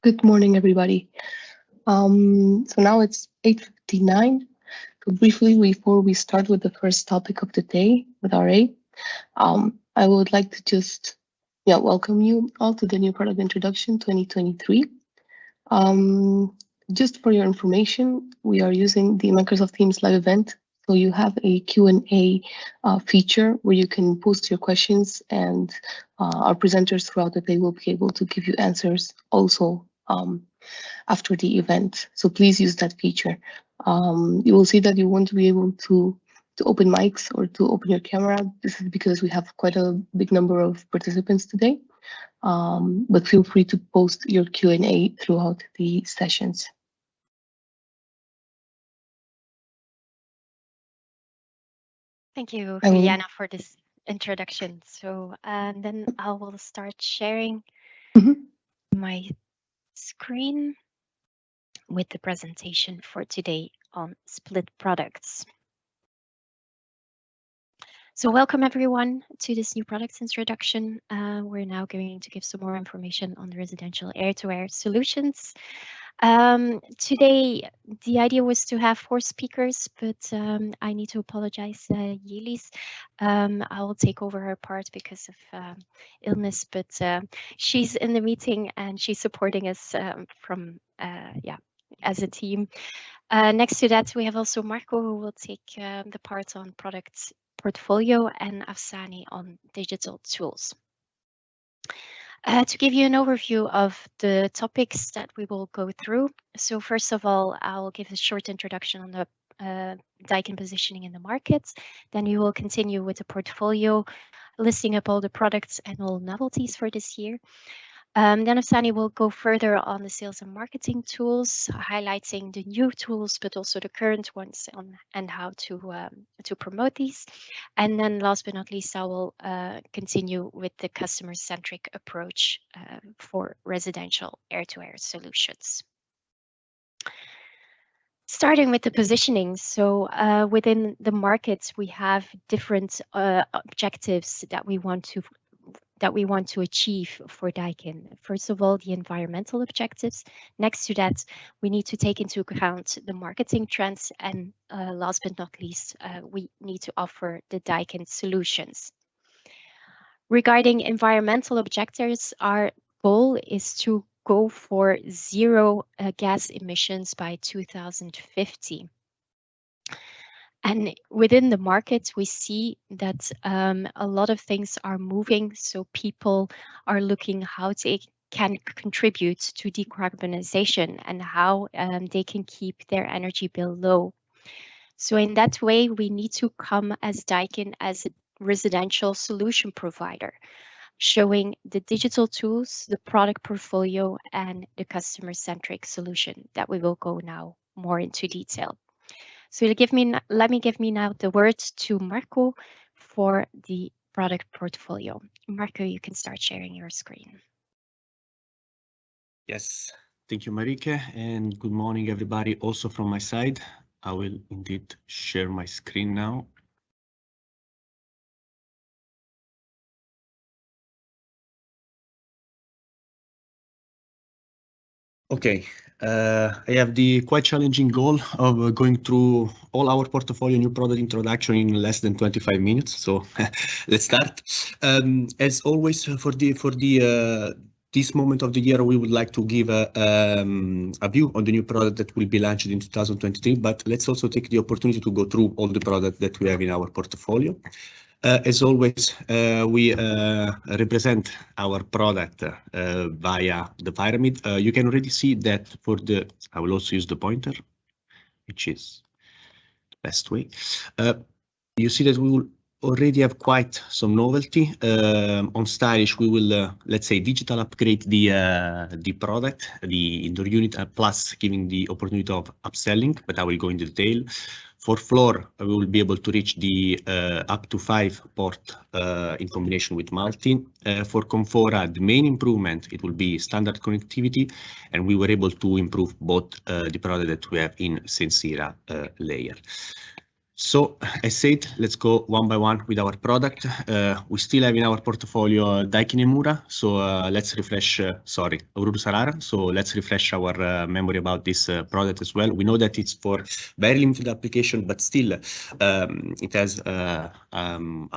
Good morning, everybody. So now it's 8:59. So briefly, before we start with the first topic of the day with RA, I would like to just welcome you all to the New Product Introduction 2023. Just for your information, we are using the Microsoft Teams live event. So you have a Q&A feature where you can post your questions, and our presenters throughout the day will be able to give you answers also after the event. So please use that feature. You will see that you won't be able to open mics or to open your camera. This is because we have quite a big number of participants today. But feel free to post your Q&A throughout the sessions. Thank you, Juliana, for this introduction. So then I will start sharing my screen with the presentation for today on split products. So welcome everyone to this new products introduction. We're now going to give some more information on the residential air-to-air solutions. Today, the idea was to have 4 speakers, but I need to apologize, Yelis. I will take over her part because of illness, but she's in the meeting and she's supporting us from, as a team. Next to that, we have also Marco, who will take the part on product portfolio, and Afsani on digital tools. To give you an overview of the topics that we will go through. So first of all, I'll give a short introduction on the Daikin positioning in the market. Then we will continue with the portfolio, listing up all the products and all novelties for this year. Then Afsani will go further on the sales and marketing tools, highlighting the new tools, but also the current ones and how to promote these. And then last but not least, I will continue with the customer-centric approach for residential air-to-air solutions. Starting with the positioning, so within the markets, we have different objectives that we want to achieve for Daikin. First of all, the environmental objectives. Next to that, we need to take into account the marketing trends, and last but not least, we need to offer the Daikin solutions. Regarding environmental objectives, our goal is to go for 0 gas emissions by 2050. And within the market, we see that a lot of things are moving. So people are looking how they can contribute to decarbonization and how they can keep their energy bill low. So in that way, we need to come as Daikin as a residential solution provider, showing the digital tools, the product portfolio, and the customer-centric solution that we will go now more into detail. So let me give now the words to Marco for the product portfolio. Marco, you can start sharing your screen. Yes, thank you, Marike, and good morning, everybody. Also from my side, I will indeed share my screen now. Okay, I have the quite challenging goal of going through all our portfolio new product introduction in less than 25 minutes. So let's start. As always, for this moment of the year, we would like to give a view on the new product that will be launched in 2023. But let's also take the opportunity to go through all the products that we have in our portfolio. As always, we represent our product via the pyramid. You can already see that for the, I will also use the pointer, which is the best way. You see that we will already have quite some novelty. On stylish, we will, let's say, digital upgrade the product, the indoor unit, plus giving the opportunity of upselling, but I will go into detail. For floor, we will be able to reach the up to 5 port in combination with multi. For Comfora, the main improvement, it will be standard connectivity, and we were able to improve both the product that we have in Sensira layer. So as said, let's go one by one with our product. We still have in our portfolio Daikin and Mura. So let's refresh, So let's refresh our memory about this product as well. We know that it's for very limited application, but still it has a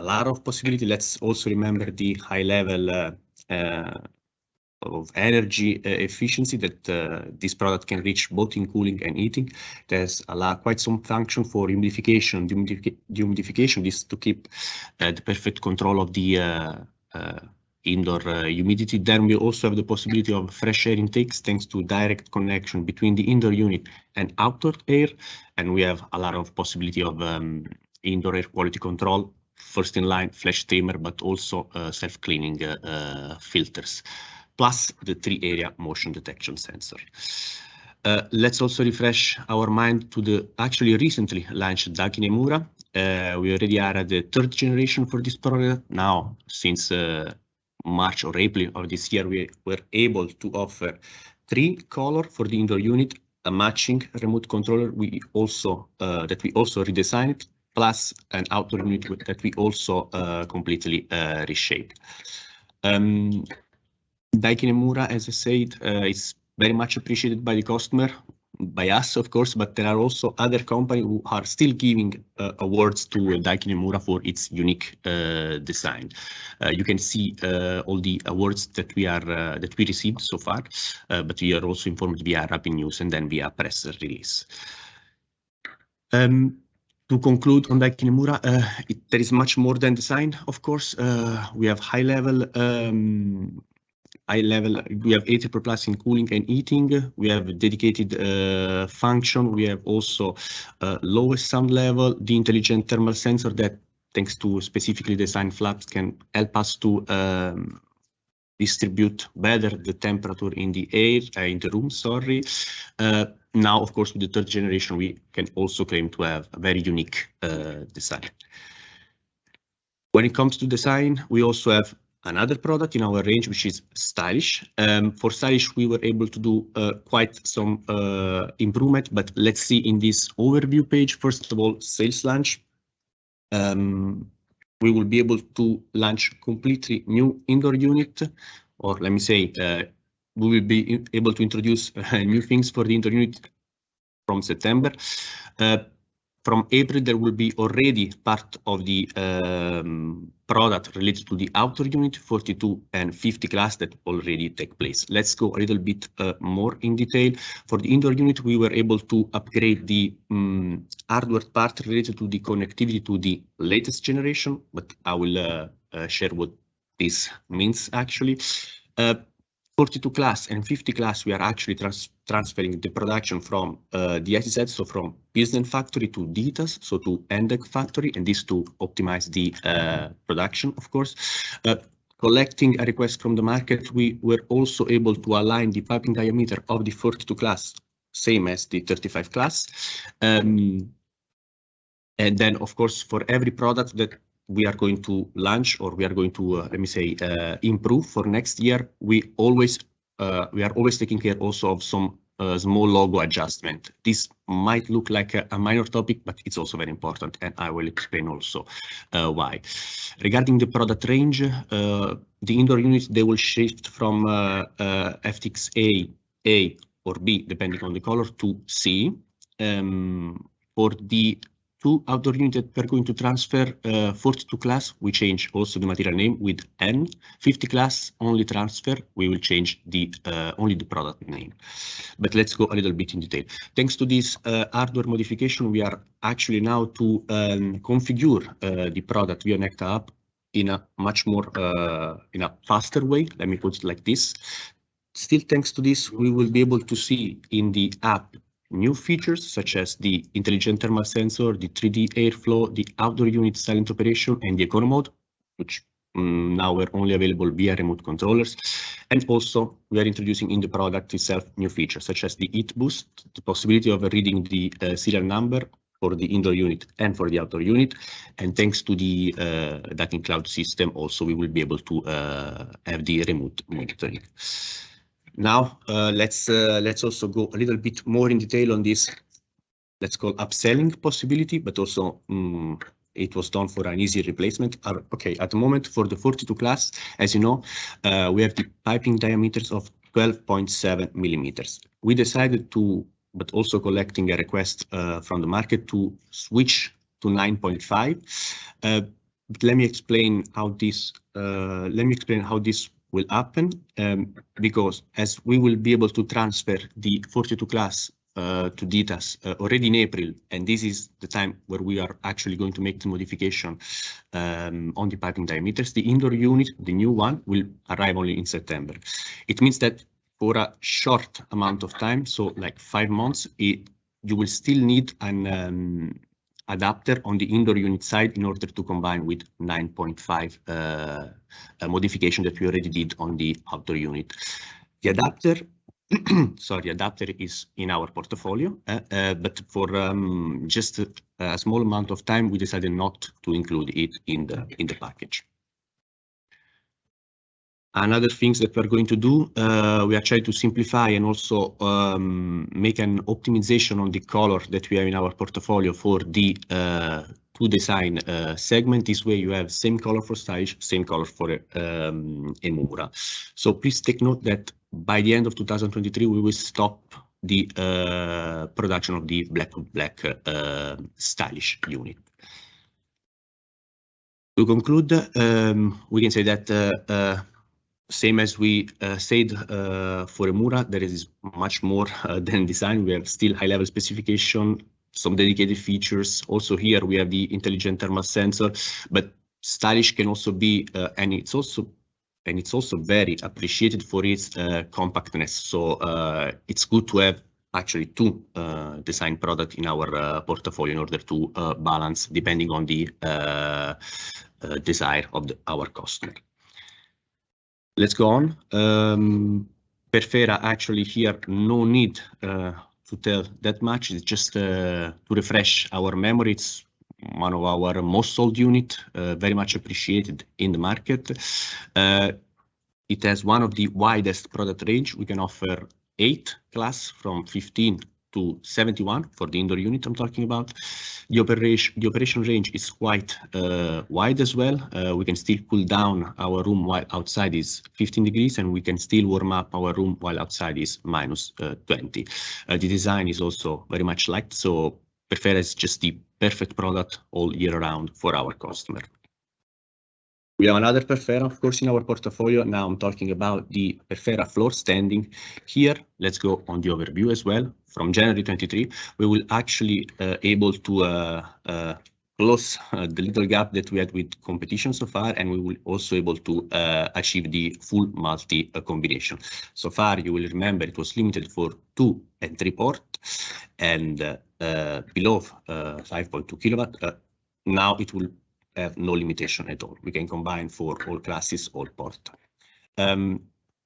lot of possibility. Let's also remember the high level of energy efficiency that this product can reach both in cooling and heating. There's quite some function for humidification, dehumidification, this to keep the perfect control of the indoor humidity. Then we also have the possibility of fresh air intakes thanks to direct connection between the indoor unit and outdoor air. And we have a lot of possibility of indoor air quality control, first in line flash steamer, but also self-cleaning filters, plus the 3-area motion detection sensor. Let's also refresh our mind to the actually recently launched Daikin and Mura. We already are at the 3rd generation for this product. Now, since March or April of this year, we were able to offer 3 colors for the indoor unit, a matching remote controller that we also redesigned, plus an outdoor unit that we also completely reshaped. Daikin and Mura, as I said, is very much appreciated by the customer, by us, of course, but there are also other companies who are still giving awards to Daikin and Mura for its unique design. You can see all the awards that we received so far, but we are also informed via Rapid News and then via press release. To conclude on Daikin and Mura, there is much more than design, of course. We have high level, we have 80+ in cooling and heating. We have dedicated function. We have also lowest sound level, the intelligent thermal sensor that, thanks to specifically designed flaps, can help us to distribute better the temperature in the air, in the room, sorry. Now, of course, with the 3rd generation, we can also claim to have a very unique design. When it comes to design, we also have another product in our range, which is Stylish. For Stylish, we were able to do quite some improvement, but let's see in this overview page. First of all, sales launch. We will be able to launch completely new indoor unit, or let me say, we will be able to introduce new things for the indoor unit from September. From April, there will be already part of the product related to the outdoor unit, 42 and 50 class that already take place. Let's go a little bit more in detail. For the indoor unit, we were able to upgrade the hardware part related to the connectivity to the latest generation, but I will share what this means actually. 42 class and 50 class, we are actually transferring the production from the ICZ, so from Pilsen factory to Ditas, so to Endek factory, and this to optimize the production, of course. Collecting a request from the market, we were also able to align the piping diameter of the 42 class, same as the 35 class. And then, of course, for every product that we are going to launch, or we are going to, let me say, improve for next year, we are always taking care also of some small logo adjustment. This might look like a minor topic, but it's also very important, and I will explain also why. Regarding the product range, the indoor units, they will shift from FTX A or B, depending on the color, to C. For the 2 outdoor units that we're going to transfer, 42 class, we change also the material name with N. 50 class only transfer, we will change the only the product name. But let's go a little bit in detail. Thanks to this hardware modification, we are actually now to configure the product via Necta app in a much more in a faster way. Let me put it like this. Still, thanks to this, we will be able to see in the app new features such as the intelligent thermal sensor, the 3D airflow, the outdoor unit silent operation, and the econo mode, which now are only available via remote controllers. And also we are introducing in the product itself new features such as the heat boost, the possibility of reading the serial number for the indoor unit and for the outdoor unit. And thanks to the Daikin cloud system, also we will be able to have the remote monitoring. Now let's also go a little bit more in detail on this let's call upselling possibility, but also it was done for an easy replacement. Okay, at the moment for the 42 class, as you know, we have the piping diameters of 12.7 millimeters. We decided to, but also collecting a request from the market, to switch to 9.5. But let me explain how this. Will happen, because as we will be able to transfer the 42 class to DITAS already in April, and this is the time where we are actually going to make the modification on the piping diameters. The indoor unit, the new one, will arrive only in September. It means that for a short amount of time, so like 5 months, you will still need an adapter on the indoor unit side in order to combine with 9.5 modification that we already did on the outdoor unit. The adapter, sorry, adapter is in our portfolio, but for just a small amount of time, we decided not to include it in the package. Another things that we're going to do, we are trying to simplify and also make an optimization on the color that we have in our portfolio for the two design segment. This way you have same color for stylish, same color for Emura. So please take note that by the end of 2023, we will stop the production of the black on black stylish unit. To conclude, we can say that same as we said for Emura, there is much more than design. We have still high-level specification, some dedicated features. Also here we have the intelligent thermal sensor, but stylish can also be, and it's also very appreciated for its compactness. So it's good to have actually two design products in our portfolio in order to balance depending on the desire of our customer. Let's go on. Perfera, actually here, no need to tell that much. It's just to refresh our memory. It's one of our most sold unit, very much appreciated in the market. It has one of the widest product range. We can offer 8 class from 15 to 71 for the indoor unit I'm talking about. The operation range is quite wide as well. We can still cool down our room while outside is 15 degrees, and we can still warm up our room while outside is minus 20. The design is also very much liked, so Perfera is just the perfect product all year round for our customer. We have another Perfera, of course, in our portfolio. Now I'm talking about the Perfera floor standing. Here, let's go on the overview as well. From January 23, we will actually able to close the little gap that we had with competition so far, and we will also able to achieve the full multi combination. So far, you will remember it was limited for 2 and 3 port and below 5.2 kilowatt. Now it will have no limitation at all. We can combine for all classes, all port.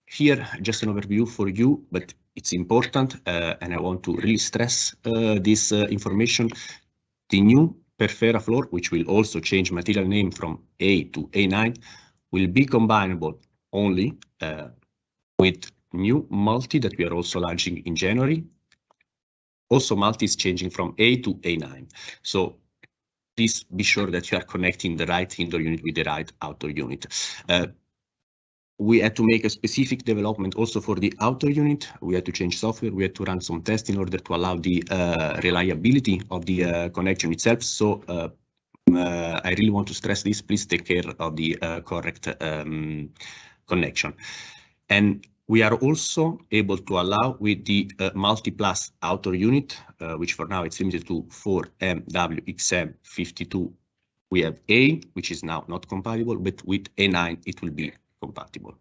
Here, just an overview for you, but it's important, and I want to really stress this information. The new Perfera floor, which will also change material name from A to A9, will be combinable only with new multi that we are also launching in January. Also, multi is changing from A to A9. So please be sure that you are connecting the right indoor unit with the right outdoor unit. We had to make a specific development also for the outdoor unit. We had to change software. We had to run some tests in order to allow the reliability of the connection itself. So I really want to stress this. Please take care of the correct connection. And we are also able to allow with the multi-plus outdoor unit, which for now it's limited to 4MWXM52. We have A, which is now not compatible, but with A9 it will be compatible.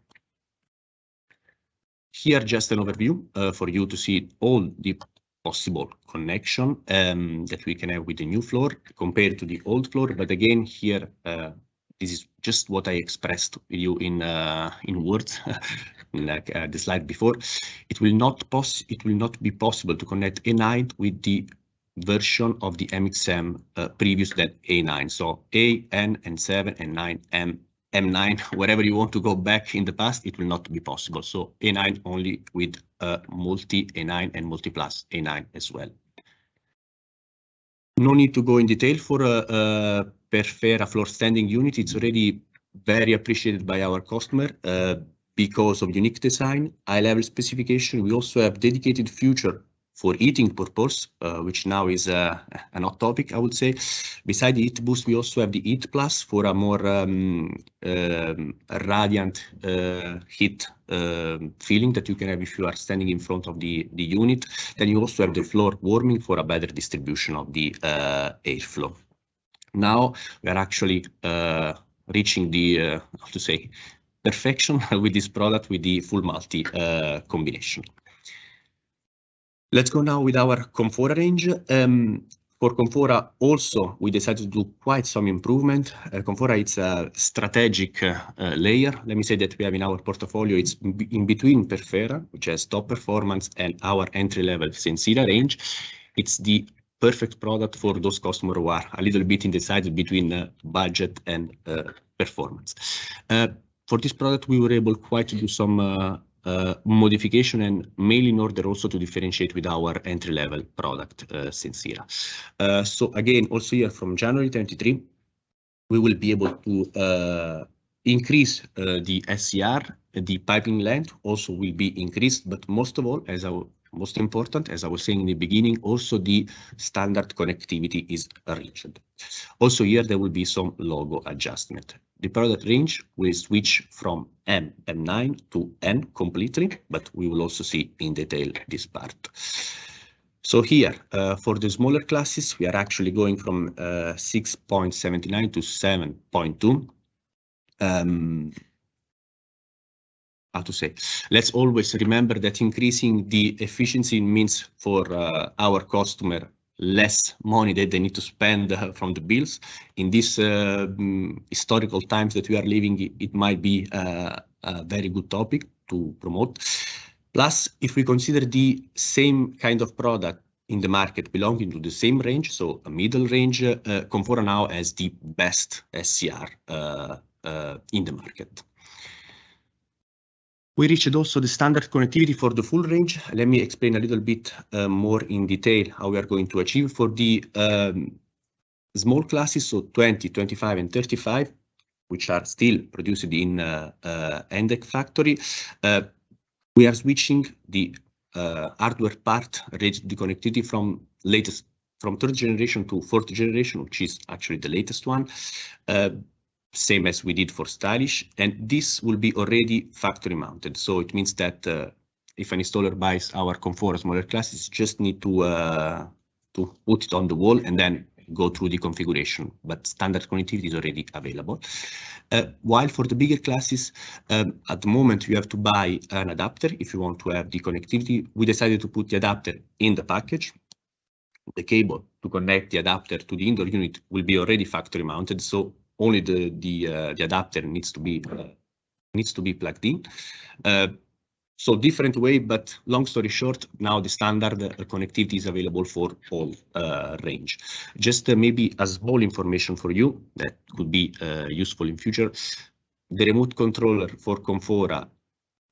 Here, just an overview for you to see all the possible connection that we can have with the new floor compared to the old floor. But again, here, this is just what I expressed with you in words, like the slide before. It will not be possible to connect A9 with the version of the MXM previous than A9. So A, N, N7, N9, M, M9, wherever you want to go back in the past, it will not be possible. So A9 only with multi A9 and multi plus A9 as well. No need to go in detail for Perfera floor standing unit. It's already very appreciated by our customer because of unique design, high-level specification. We also have dedicated feature for heating purpose, which now is a hot topic, I would say. Beside the heat boost, we also have the heat plus for a more radiant heat feeling that you can have if you are standing in front of the unit. Then you also have the floor warming for a better distribution of the airflow. Now we are actually reaching the, how to say, perfection with this product, with the full multi combination. Let's go now with our Comfora range. For Comfora also, we decided to do quite some improvement. Comfora, it's a strategic layer. Let me say that we have in our portfolio, it's in between Perfera, which has top performance, and our entry-level Sensira range. It's the perfect product for those customers who are a little bit undecided between budget and performance. For this product, we were able quite to do some modification, and mainly in order also to differentiate with our entry-level product, Sensira. So again, also here from January 23, we will be able to increase the SCR, the piping length also will be increased, but most of all, most important, as I was saying in the beginning, also the standard connectivity is reached. Also here, there will be some logo adjustment. The product range will switch from M9 to N completely, but we will also see in detail this part. So here, for the smaller classes, we are actually going from 6.79 to 7.2. How to say? Let's always remember that increasing the efficiency means for our customer less money that they need to spend from the bills. In these historical times that we are living, it might be a very good topic to promote. Plus, if we consider the same kind of product in the market belonging to the same range, so a middle range, Comfora now has the best SCR in the market. We reached also the standard connectivity for the full range. Let me explain a little bit more in detail how we are going to achieve for the small classes, so 20, 25, and 35, which are still produced in Endec factory. We are switching the hardware part related to the connectivity from third generation to fourth generation, which is actually the latest one. Same as we did for stylish, and this will be already factory mounted. So it means that if an installer buys our Comfora smaller classes, just need to put it on the wall and then go through the configuration, but standard connectivity is already available. While for the bigger classes, at the moment you have to buy an adapter if you want to have the connectivity. We decided to put the adapter in the package. The cable to connect the adapter to the indoor unit will be already factory mounted, so only the adapter needs to be plugged in. So different way, but long story short, now the standard connectivity is available for all range. Just maybe a small information for you that could be useful in future. The remote controller for Comfora,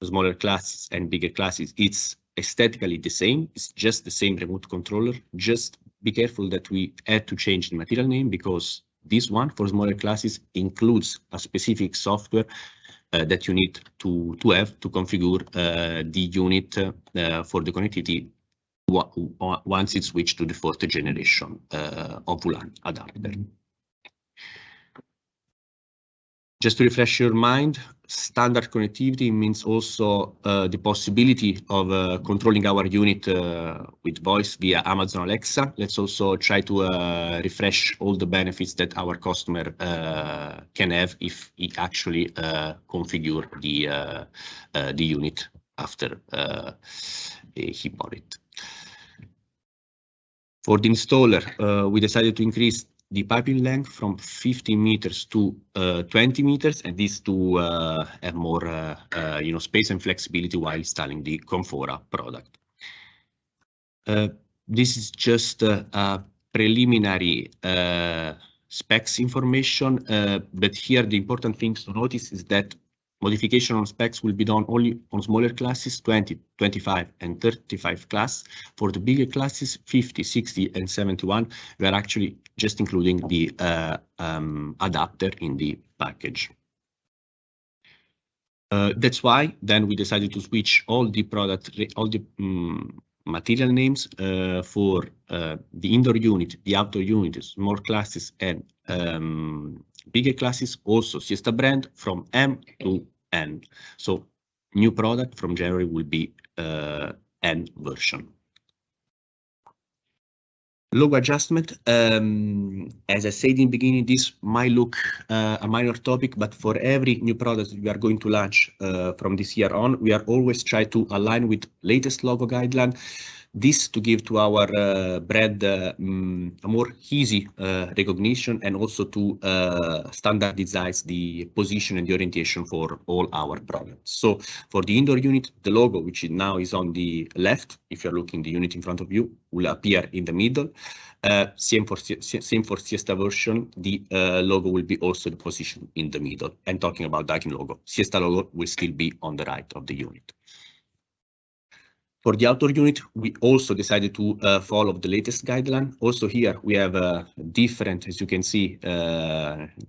smaller classes and bigger classes, it's aesthetically the same. It's just the same remote controller. Just be careful that we had to change the material name, because this one for smaller classes includes a specific software that you need to have to configure the unit for the connectivity once it's switched to the fourth generation of VLAN adapter. Just to refresh your mind, standard connectivity means also the possibility of controlling our unit with voice via Amazon Alexa. Let's also try to refresh all the benefits that our customer can have if he actually configure the unit after he bought it. For the installer, we decided to increase the piping length from 15 meters to 20 meters, and this to have more space and flexibility while installing the Comfora product. This is just a preliminary specs information, but here the important things to notice is that Modification on specs will be done only on smaller classes, 20, 25, and 35 class. For the bigger classes, 50, 60, and 71, we are actually just including the adapter in the package. That's why then we decided to switch all the material names for the indoor unit, the outdoor unit, small classes, and bigger classes, also Siesta brand from M to N. So new product from January will be N version. Logo adjustment, as I said in the beginning, this might look a minor topic, but for every new product we are going to launch from this year on, we are always try to align with latest logo guideline. This to give to our brand a more easy recognition, and also to standardize the position and the orientation for all our products. So for the indoor unit, the logo, which now is on the left, if you're looking the unit in front of you, will appear in the middle. Same for Siesta version, the logo will be also the position in the middle. And talking about Daikin logo, Siesta logo will still be on the right of the unit. For the outdoor unit, we also decided to follow the latest guideline. Also here we have a different, as you can see,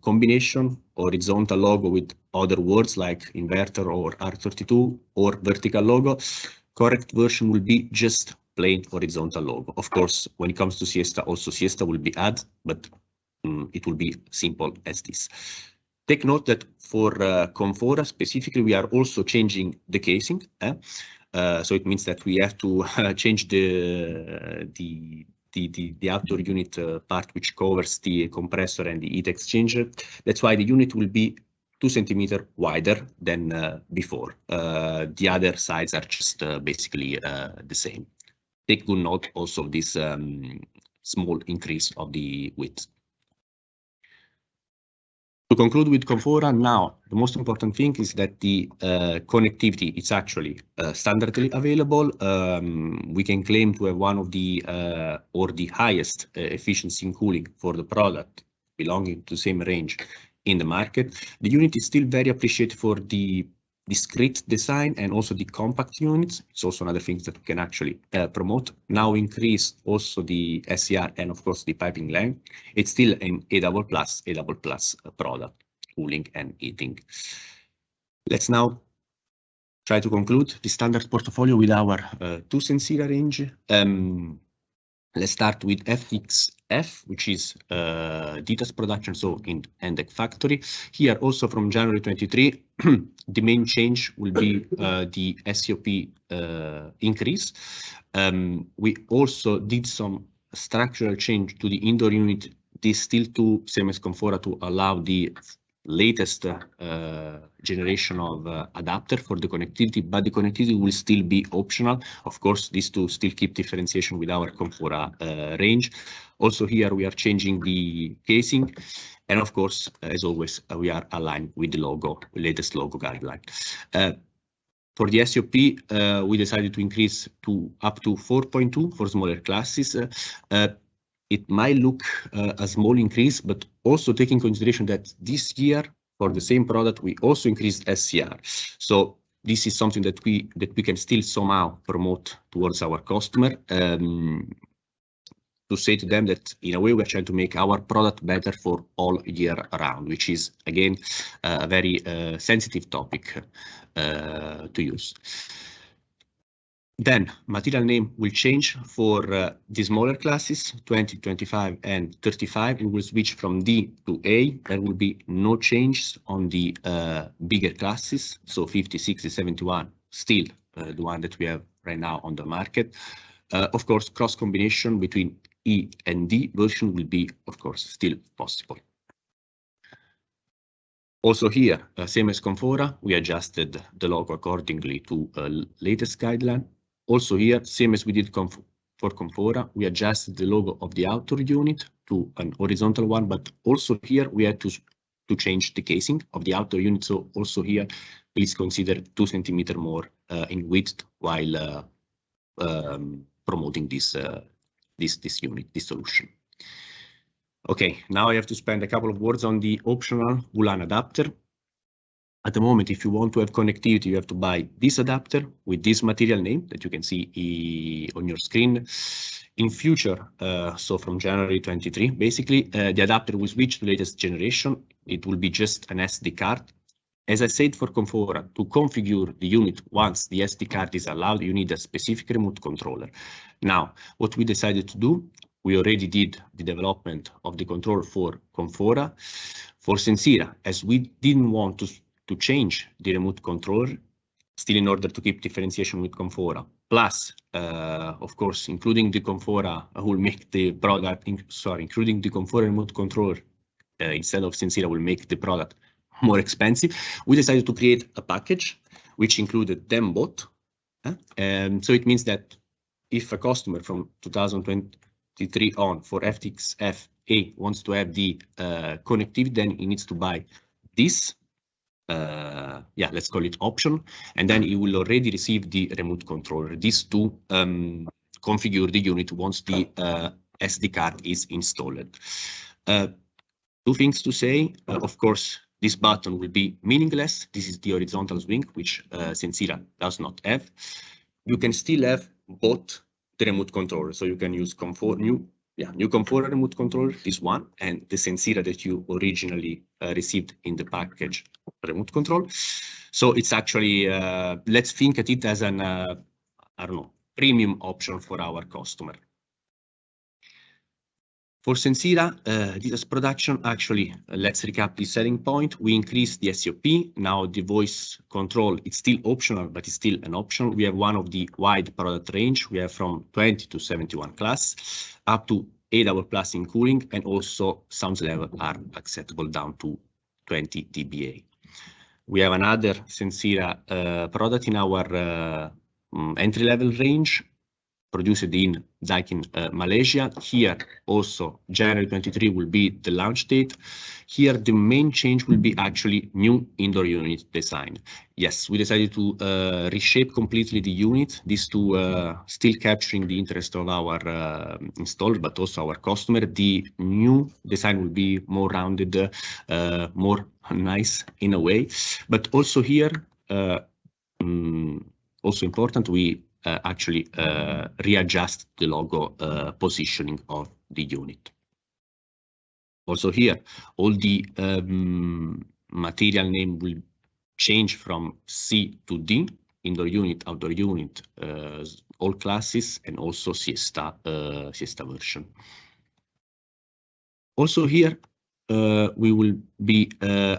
combination, horizontal logo with other words like inverter or R32, or vertical logo. Correct version will be just plain horizontal logo. Of course, when it comes to Siesta, also Siesta will be added, but it will be simple as this. Take note that for Comfora specifically, we are also changing the casing. So it means that we have to change the outdoor unit part, which covers the compressor and the heat exchanger. That's why the unit will be 2 centimeters wider than before. The other sides are just basically the same. Take good note also of this small increase of the width. To conclude with Comfora, now the most important thing is that the connectivity is actually standardly available. We can claim to have one of the or the highest efficiency in cooling for the product belonging to the same range in the market. The unit is still very appreciated for the discrete design and also the compact units. It's also another thing that we can actually promote. Now increase also the SCR and of course the piping length. It's still an A++ product, cooling and heating. Let's now try to conclude the standard portfolio with our 2 Sensira range. Let's start with FXF, which is DTAS production, so in Endec factory. Here also from January 23, the main change will be the SOP increase. We also did some structural change to the indoor unit. This still to same as Comfora to allow the latest generation of adapter for the connectivity, but the connectivity will still be optional. Of course, this to still keep differentiation with our Comfora range. Also here we are changing the casing, and of course, as always, we are aligned with the logo, latest logo guideline. For the SOP, we decided to increase to up to 4.2 for smaller classes. It might look a small increase, but also take in consideration that this year for the same product, we also increased SCR. So this is something that we can still somehow promote towards our customer, to say to them that in a way we're trying to make our product better for all year round, which is again a very sensitive topic to use. Then material name will change for the smaller classes, 20, 25, and 35. It will switch from D to A. There will be no change on the bigger classes. So 50, 60, 71, still the one that we have right now on the market. Of course, cross combination between E and D version will be, of course, still possible. Also here, same as Comfora, we adjusted the logo accordingly to latest guideline. Also here, same as we did for Comfora, we adjusted the logo of the outdoor unit to an horizontal one, but also here we had to change the casing of the outdoor unit. So also here, please consider 2 centimeters more in width while promoting this unit, this solution. Okay, now I have to spend a couple of words on the optional Ulan adapter. At the moment, if you want to have connectivity, you have to buy this adapter with this material name that you can see on your screen. In future, so from January 23, basically, the adapter will switch to latest generation. It will be just an SD card. As I said for Comfora, to configure the unit once the SD card is allowed, you need a specific remote controller. Now, what we decided to do, we already did the development of the controller for Comfora. For Sensira, as we didn't want to change the remote controller, still in order to keep differentiation with Comfora. Plus, of course, including the Comfora will make the product, including the Comfora remote controller instead of Sensira will make the product more expensive. We decided to create a package which included them both. So it means that if a customer from 2023 on for FTX-FA wants to have the connectivity, then he needs to buy this. Let's call it option, and then you will already receive the remote controller. This to configure the unit once the SD card is installed. Two things to say. Of course, this button will be meaningless. This is the horizontal swing, which Sensira does not have. You can still have both the remote controller, so you can use new Comfora remote controller, this one, and the Sensira that you originally received in the package remote control. So it's actually, let's think at it as an, premium option for our customer. For Sensira, this production, actually, let's recap the selling point. We increased the SOP. Now the voice control, it's still optional, but it's still an option. We have one of the wide product range. We have from 20 to 71 class, up to 8 plus in cooling, and also sound level are acceptable down to 20 dBA. We have another Sensira product in our entry-level range, produced in Daikin, Malaysia. Here also January 23 will be the launch date. Here the main change will be actually new indoor unit design. Yes, we decided to reshape completely the unit, this to still capturing the interest of our installer, but also our customer. The new design will be more rounded, more nice in a way, but also here, also important, we actually readjust the logo positioning of the unit. Also here, all the material name will change from C to D, indoor unit, outdoor unit, all classes, and also Siesta version. Also here, we will be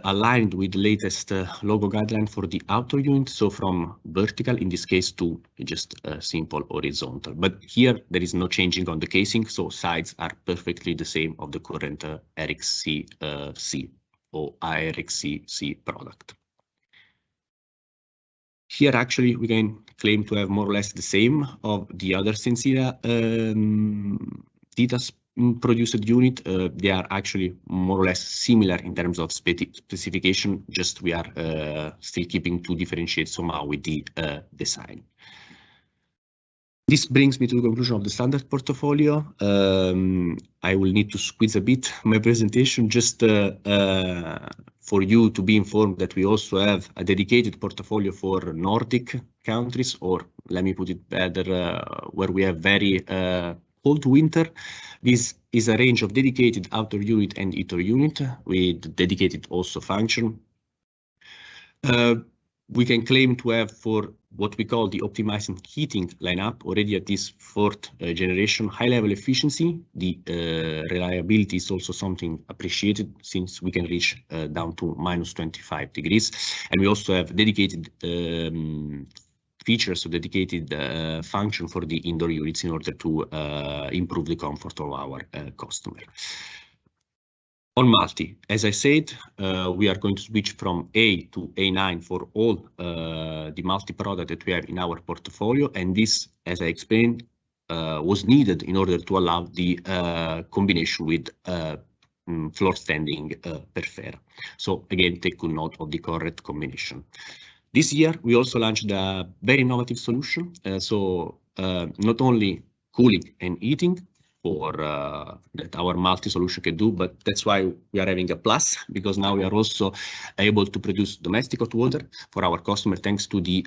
aligned with the latest logo guideline for the outdoor unit. So from vertical, in this case, to just simple horizontal. But here there is no changing on the casing, so sides are perfectly the same of the current RXC C or IRXC C product. Here actually we can claim to have more or less the same of the other Sensira data produced unit. They are actually more or less similar in terms of specification, just we are still keeping to differentiate somehow with the design. This brings me to the conclusion of the standard portfolio. I will need to squeeze a bit my presentation just for you to be informed that we also have a dedicated portfolio for Nordic countries, or let me put it better, where we have very cold winter. This is a range of dedicated outdoor unit and indoor unit with dedicated also function. We can claim to have for what we call the optimizing heating lineup already at this 4th generation high level efficiency. The reliability is also something appreciated since we can reach down to -25 degrees. And we also have dedicated features, so dedicated function for the indoor units in order to improve the comfort of our customer. On multi, as I said, we are going to switch from A to A9 for all the multi product that we have in our portfolio, and this, as I explained, was needed in order to allow the combination with floor standing Perfera. So again, take good note of the correct combination. This year, we also launched a very innovative solution. Not only cooling and heating, for that our multi-solution can do, but that's why we are having a plus, because now we are also able to produce domestic hot water for our customer thanks to the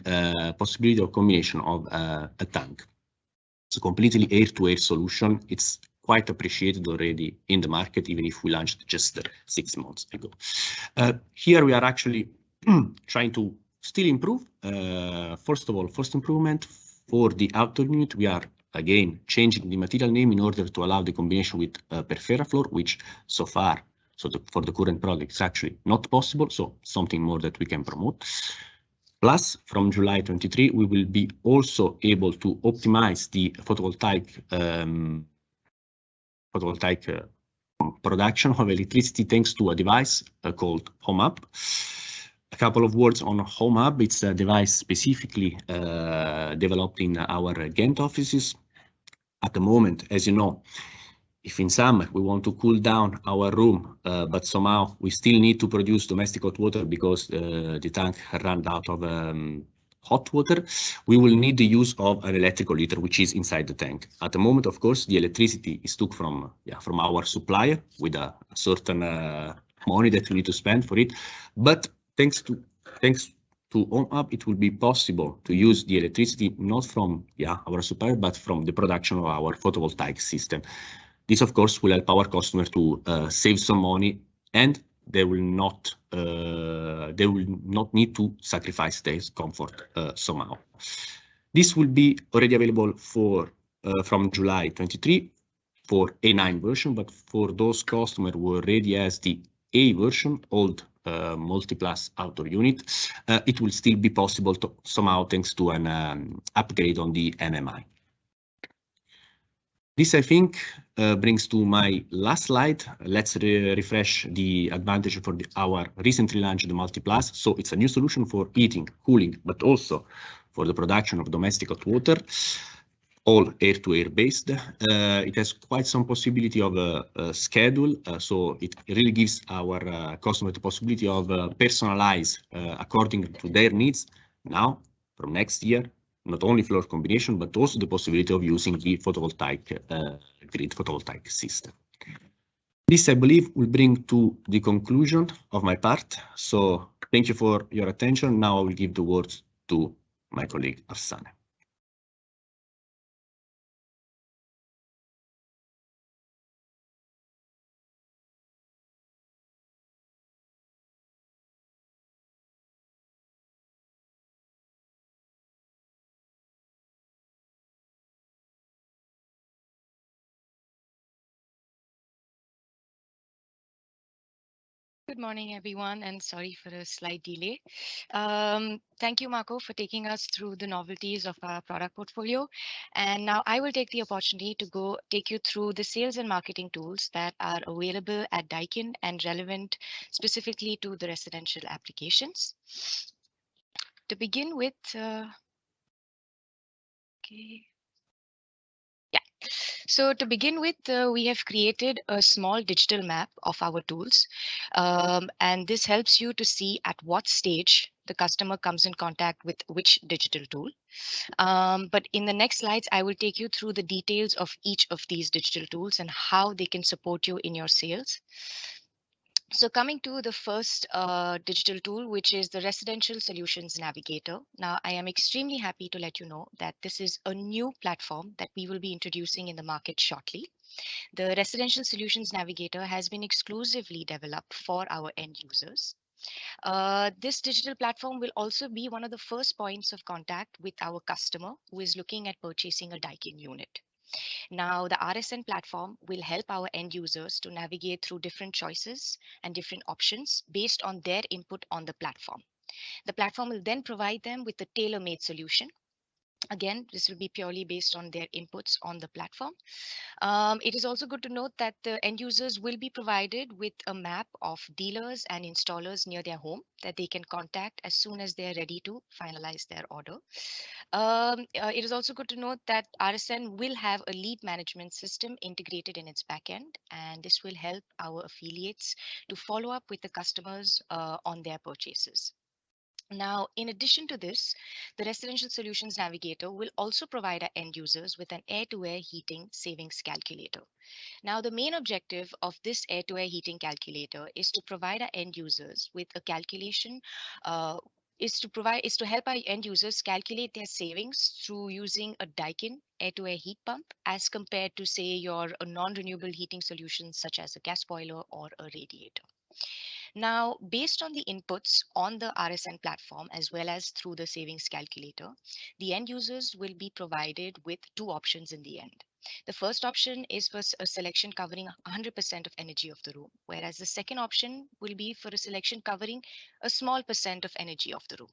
possibility of combination of a tank. It's a completely air-to-air solution. It's quite appreciated already in the market, even if we launched just 6 months ago. Here we are actually trying to still improve. First of all, first improvement for the outdoor unit, we are again changing the material name in order to allow the combination with Perferafloor, which so far, for the current product, is actually not possible. So something more that we can promote. Plus, from July 23, we will be also able to optimize the photovoltaic production of electricity thanks to a device called Home Hub. A couple of words on Home Hub. It's a device specifically developed in our Ghent offices. At the moment, as you know, if in summer we want to cool down our room, but somehow we still need to produce domestic hot water because the tank ran out of hot water, we will need the use of an electrical heater, which is inside the tank. At the moment, of course, the electricity is took from our supplier with a certain money that we need to spend for it. But thanks to Home Hub, it will be possible to use the electricity not from our supplier, but from the production of our photovoltaic system. This, of course, will help our customer to save some money, and they will not need to sacrifice their comfort somehow. This will be already available for from July 23 for A9 version, but for those customers who already has the A version, old multi-plus outdoor unit, it will still be possible to somehow thanks to an upgrade on the MMI. This, I think, brings to my last slide. Let's refresh the advantage for our recently launched multi-plus. So it's a new solution for heating, cooling, but also for the production of domestic hot water, all air-to-air based. It has quite some possibility of a schedule, so it really gives our customer the possibility of personalize according to their needs now from next year. Not only floor combination, but also the possibility of using the photovoltaic grid photovoltaic system. This, I believe, will bring to the conclusion of my part. So thank you for your attention. Now I will give the words to my colleague Arsane. Good morning, everyone, and sorry for a slight delay. Thank you, Marco, for taking us through the novelties of our product portfolio. And now I will take the opportunity to take you through the sales and marketing tools that are available at Daikin and relevant specifically to the residential applications. To begin with, So to begin with, we have created a small digital map of our tools, and this helps you to see at what stage the customer comes in contact with which digital tool. But in the next slides, I will take you through the details of each of these digital tools and how they can support you in your sales. So coming to the first digital tool, which is the Residential Solutions Navigator. Now, I am extremely happy to let you know that this is a new platform that we will be introducing in the market shortly. The Residential Solutions Navigator has been exclusively developed for our end users. This digital platform will also be one of the first points of contact with our customer who is looking at purchasing a Daikin unit. Now, the RSN platform will help our end users to navigate through different choices and different options based on their input on the platform. The platform will then provide them with a tailor-made solution. Again, this will be purely based on their inputs on the platform. It is also good to note that the end users will be provided with a map of dealers and installers near their home that they can contact as soon as they're ready to finalize their order. It is also good to note that RSN will have a lead management system integrated in its backend, and this will help our affiliates to follow up with the customers on their purchases. Now, in addition to this, the Residential Solutions Navigator will also provide our end users with an air-to-air heating savings calculator. Now, the main objective of this air-to-air heating calculator is to provide our end users with a calculation is to help our end users calculate their savings through using a Daikin air-to-air heat pump as compared to, say, your non-renewable heating solutions such as a gas boiler or a radiator. Now, based on the inputs on the RSN platform, as well as through the savings calculator, the end users will be provided with two options in the end. The first option is for a selection covering 100% of energy of the room, whereas the second option will be for a selection covering a small percent of energy of the room.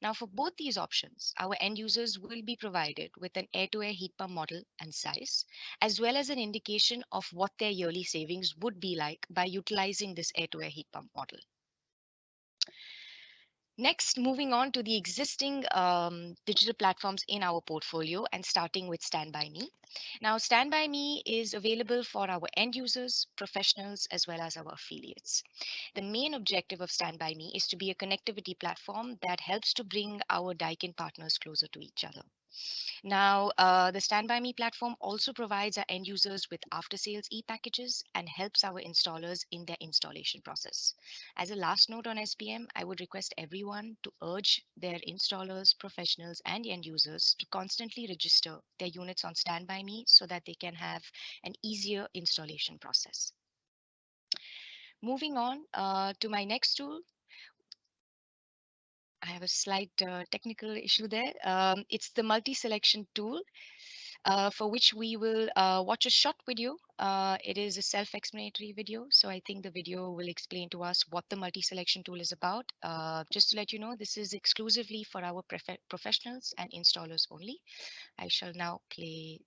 Now, for both these options, our end users will be provided with an air-to-air heat pump model and size, as well as an indication of what their yearly savings would be like by utilizing this air-to-air heat pump model. Next, moving on to the existing digital platforms in our portfolio and starting with Stand By Me. Now, Stand By Me is available for our end users, professionals, as well as our affiliates. The main objective of Stand By Me is to be a connectivity platform that helps to bring our Daikin partners closer to each other. Now, the Stand By Me platform also provides our end users with after-sales e-packages and helps our installers in their installation process. As a last note on SBM, I would request everyone to urge their installers, professionals, and end users to constantly register their units on Stand By Me so that they can have an easier installation process. Moving on to my next tool. I have a slight technical issue there. It's the multi-selection tool, for which we will watch a short video. It is a self-explanatory video, so I think the video will explain to us what the multi-selection tool is about. Just to let you know, this is exclusively for our professionals and installers only. I shall now play.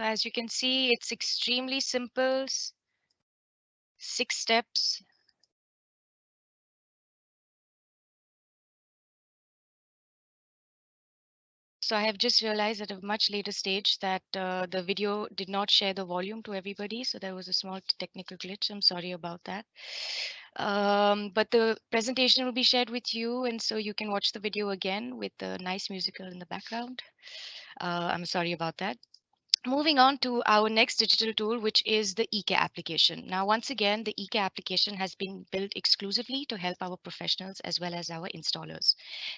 As you can see, it's extremely simple. 6 steps. So I have just realized at a much later stage that the video did not share the volume to everybody. So there was a small technical glitch. I'm sorry about that. But the presentation will be shared with you, and so you can watch the video again with the nice musical in the background. I'm sorry about that. Moving on to our next digital tool, which is the EK application. Now, once again, the EK application has been built exclusively to help our professionals as well as our installers.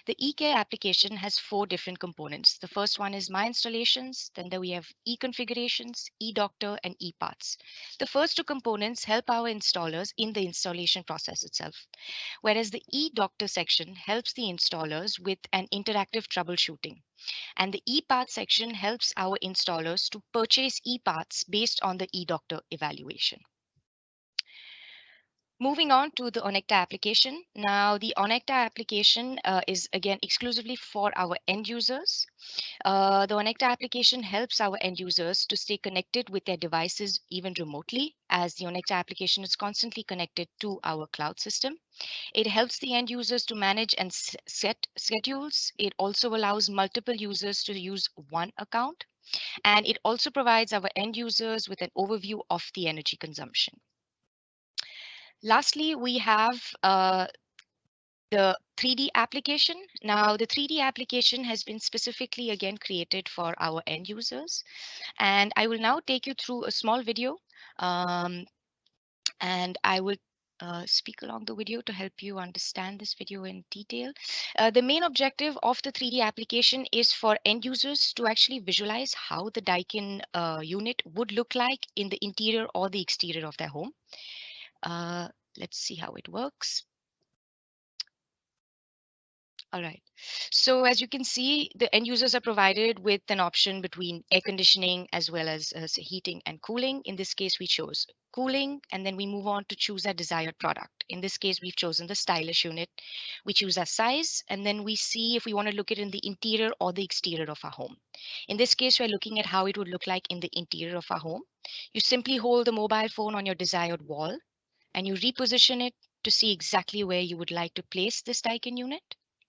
The EK application has 4 different components. The first one is My Installations, then we have e-configurations, e-doctor, and e-parts. The first 2 components help our installers in the installation process itself, whereas the e-doctor section helps the installers with an interactive troubleshooting. And the e-parts section helps our installers to purchase e-parts based on the e-doctor evaluation. Moving on to the Onecta application. Now, the Onecta application is again exclusively for our end users. The Onecta application helps our end users to stay connected with their devices even remotely, as the Onecta application is constantly connected to our cloud system. It helps the end users to manage and set schedules. It also allows multiple users to use one account. And it also provides our end users with an overview of the energy consumption. Lastly, we have the 3D application. Now, the 3D application has been specifically again created for our end users. And I will now take you through a small video. And I will speak along the video to help you understand this video in detail. The main objective of the 3D application is for end users to actually visualize how the Daikin unit would look like in the interior or the exterior of their home. Let's see how it works. All right. So as you can see, the end users are provided with an option between air conditioning as well as heating and cooling. In this case, we chose cooling, and then we move on to choose our desired product. In this case, we've chosen the stylish unit. We choose our size, and then we see if we want to look at it in the interior or the exterior of our home. In this case, we're looking at how it would look like in the interior of our home. You simply hold the mobile phone on your desired wall, and you reposition it to see exactly where you would like to place this Daikin unit.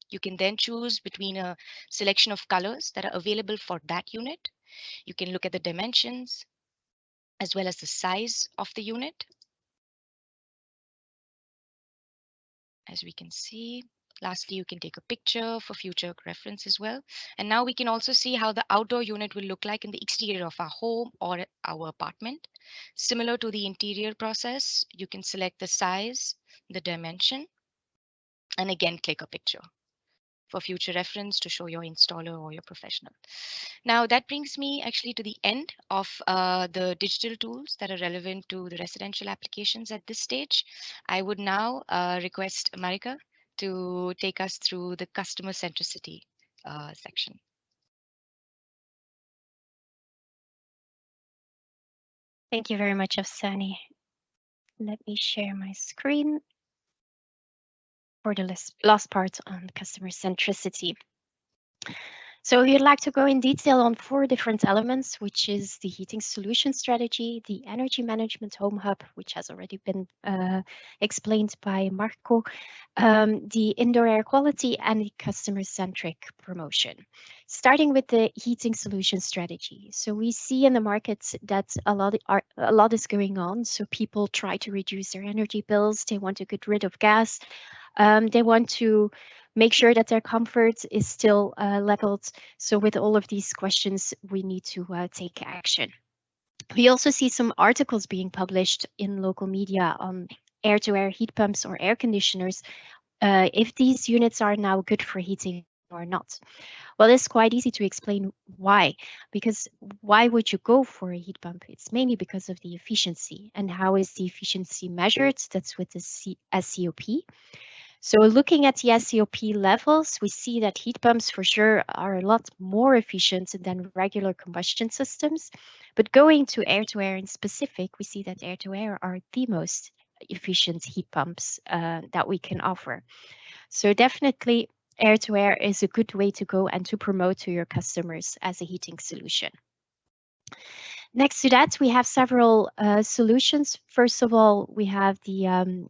You can then choose between a selection of colors that are available for that unit. You can look at the dimensions as well as the size of the unit. As we can see, lastly, you can take a picture for future reference as well. And now we can also see how the outdoor unit will look like in the exterior of our home or our apartment. Similar to the interior process, you can select the size, the dimension, and again, click a picture for future reference to show your installer or your professional. Now that brings me actually to the end of the digital tools that are relevant to the residential applications at this stage. I would now request Marika to take us through the customer centricity section. Thank you very much, Afsani. Let me share my screen for the last part on customer centricity. So we'd like to go in detail on 4 different elements, which is the heating solution strategy, the energy management home hub, which has already been explained by Marco, the indoor air quality, and the customer-centric promotion. Starting with the heating solution strategy. So we see in the market that a lot is going on. So people try to reduce their energy bills. They want to get rid of gas. They want to make sure that their comfort is still leveled. So with all of these questions, we need to take action. We also see some articles being published in local media on air-to-air heat pumps or air conditioners, if these units are now good for heating or not. Well, it's quite easy to explain why, because why would you go for a heat pump? It's mainly because of the efficiency. And how is the efficiency measured? That's with the SCOP. So looking at the SCOP levels, we see that heat pumps for sure are a lot more efficient than regular combustion systems. But going to air in specific, we see that air-to-air are the most efficient heat pumps that we can offer. So definitely air-to-air is a good way to go and to promote to your customers as a heating solution. Next to that, we have several solutions. First of all, we have the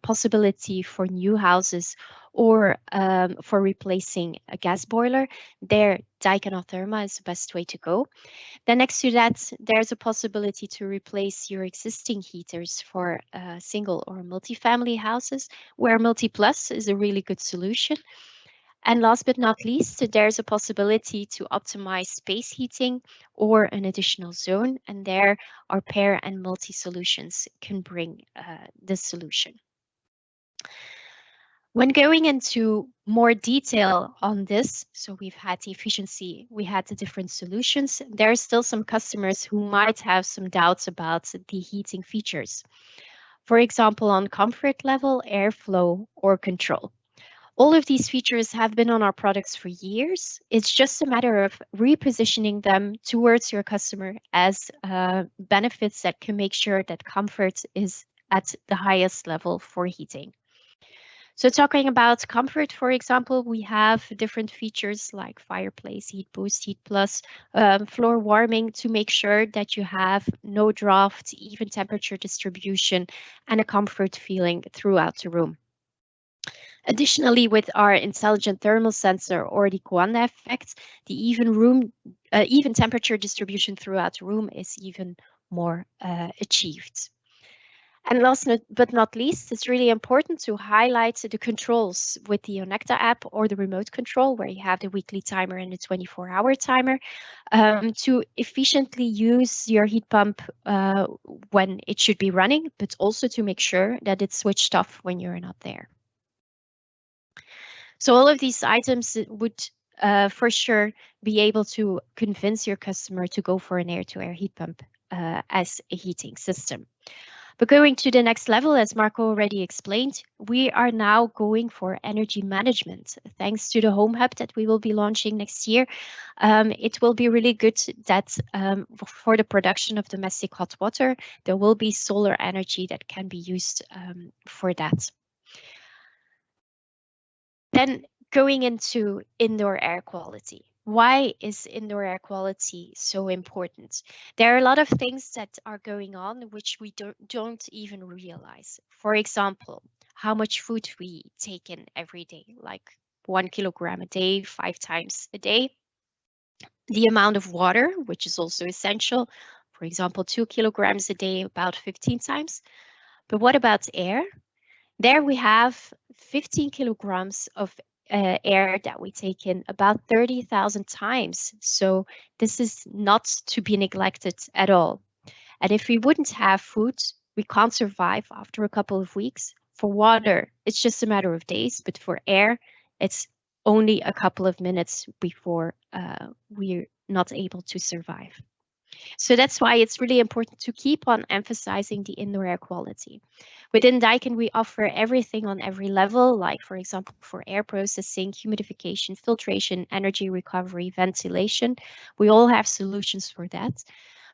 possibility for new houses or for replacing a gas boiler. There, Daikin Therma is the best way to go. Then next to that, there's a possibility to replace your existing heaters for single or multi-family houses, where Multi Plus is a really good solution. And last but not least, there's a possibility to optimize space heating or an additional zone, and there our pair and multi solutions can bring this solution. When going into more detail on this, so we've had the efficiency, we had the different solutions, there are still some customers who might have some doubts about the heating features. For example, on comfort level, airflow, or control. All of these features have been on our products for years. It's just a matter of repositioning them towards your customer as benefits that can make sure that comfort is at the highest level for heating. So talking about comfort, for example, we have different features like fireplace, heat boost, heat plus, floor warming to make sure that you have no draft, even temperature distribution, and a comfort feeling throughout the room. Additionally, with our intelligent thermal sensor or the Coanda effect, the even temperature distribution throughout the room is even more achieved. And last but not least, it's really important to highlight the controls with the Onecta app or the remote control, where you have the weekly timer and the 24-hour timer, to efficiently use your heat pump when it should be running, but also to make sure that it's switched off when you're not there. So all of these items would for sure be able to convince your customer to go for an air-to-air heat pump as a heating system. But going to the next level, as Marco already explained, we are now going for energy management. Thanks to the Home Hub that we will be launching next year, it will be really good that for the production of domestic hot water, there will be solar energy that can be used for that. Then going into indoor air quality. Why is indoor air quality so important? There are a lot of things that are going on which we don't even realize. For example, how much food we take in every day, like 1 kilogram a day, 5 times a day. The amount of water, which is also essential. For example, 2 kilograms a day, about 15 times. But what about air? There we have 15 kilograms of air that we take in about 30,000 times. So this is not to be neglected at all. And if we wouldn't have food, we can't survive after a couple of weeks. For water, it's just a matter of days, but for air, it's only a couple of minutes before we're not able to survive. So that's why it's really important to keep on emphasizing the indoor air quality. Within Daikin, we offer everything on every level, like, for example, for air processing, humidification, filtration, energy recovery, ventilation. We all have solutions for that.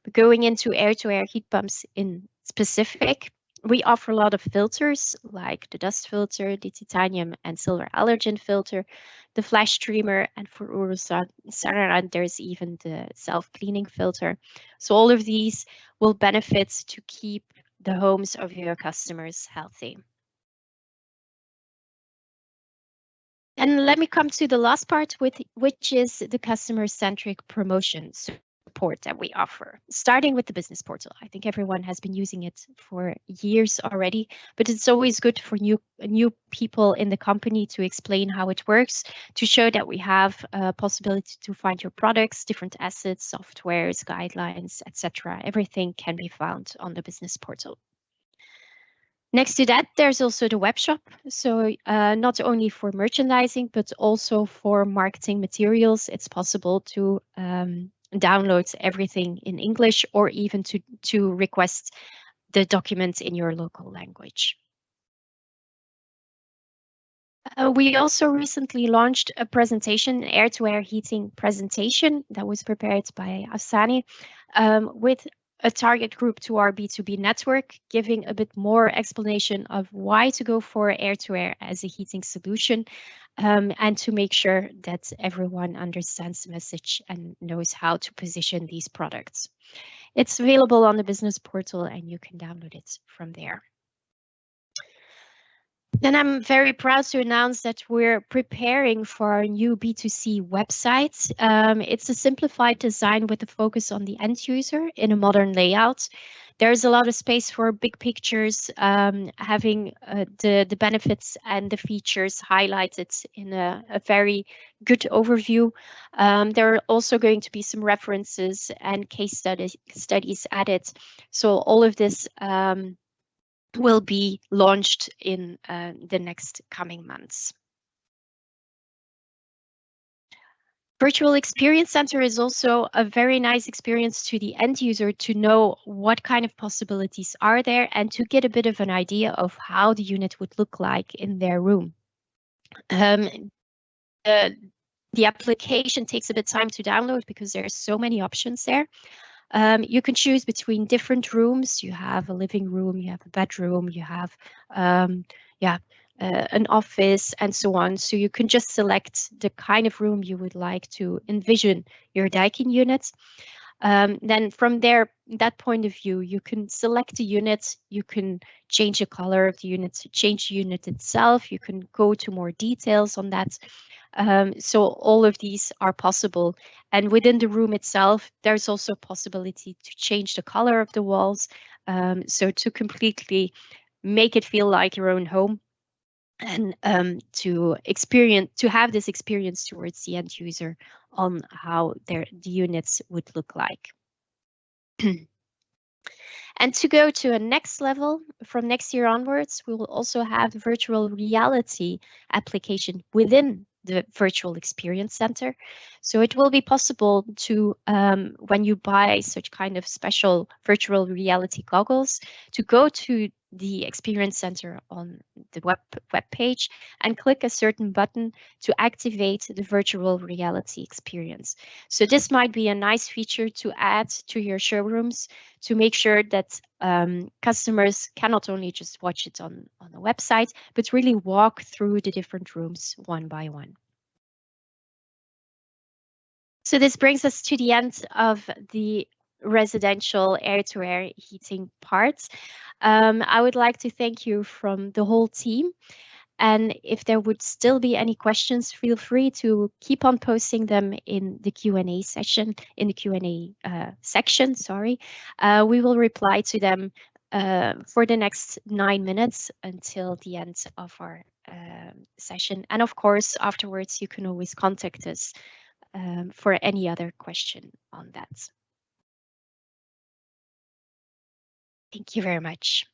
But going into air-to-air heat pumps in specific, we offer a lot of filters, like the dust filter, the titanium and silver allergen filter, the flash streamer, and for Urusara, there's even the self-cleaning filter. So all of these will benefit to keep the homes of your customers healthy. And let me come to the last part, which is the customer-centric promotion support that we offer, starting with the business portal. I think everyone has been using it for years already, but it's always good for new people in the company to explain how it works, to show that we have a possibility to find your products, different assets, softwares, guidelines, etc. Everything can be found on the business portal. Next to that, there's also the web shop. So not only for merchandising, but also for marketing materials, it's possible to download everything in English, or even to request the documents in your local language. We also recently launched a presentation, an air-to-air heating presentation that was prepared by Asani with a target group to our B2B network, giving a bit more explanation of why to go for air-to-air as a heating solution, and to make sure that everyone understands the message and knows how to position these products. It's available on the business portal and you can download it from there. Then I'm very proud to announce that we're preparing for our new B2C website. It's a simplified design with a focus on the end user in a modern layout. There's a lot of space for big pictures, having the benefits and the features highlighted in a very good overview. There are also going to be some references and case studies added. So all of this will be launched in the next coming months. Virtual Experience Center is also a very nice experience to the end user to know what kind of possibilities are there and to get a bit of an idea of how the unit would look like in their room. The application takes a bit of time to download because there are so many options there. You can choose between different rooms. You have a living room, you have a bedroom, you have an office and so on. So you can just select the kind of room you would like to envision your Daikin unit. Then from there, that point of view, you can select a unit, you can change the color of the unit, change the unit itself, you can go to more details on that. So all of these are possible. And within the room itself, there's also a possibility to change the color of the walls. So to completely make it feel like your own home and to have this experience towards the end user on how the units would look like. And to go to a next level, from next year onwards, we will also have the virtual reality application within the Virtual Experience Center. So it will be possible to, when you buy such kind of special virtual reality goggles, to go to the Experience Center on the web page and click a certain button to activate the virtual reality experience. So this might be a nice feature to add to your showrooms to make sure that customers can not only just watch it on the website, but really walk through the different rooms one by one. So this brings us to the end of the residential air-to-air heating part. I would like to thank you from the whole team. And if there would still be any questions, feel free to keep on posting them in the Q&A session, in the Q&A section, sorry. We will reply to them for the next 9 minutes until the end of our session. And of course, afterwards, you can always contact us for any other question on that. Thank you very much.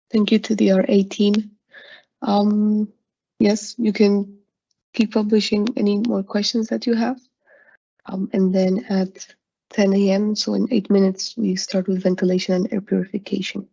Thank you to the RA team. Yes, you can keep publishing any more questions that you have. And then at 10 a.m., so in 8 minutes, we start with ventilation and air purification.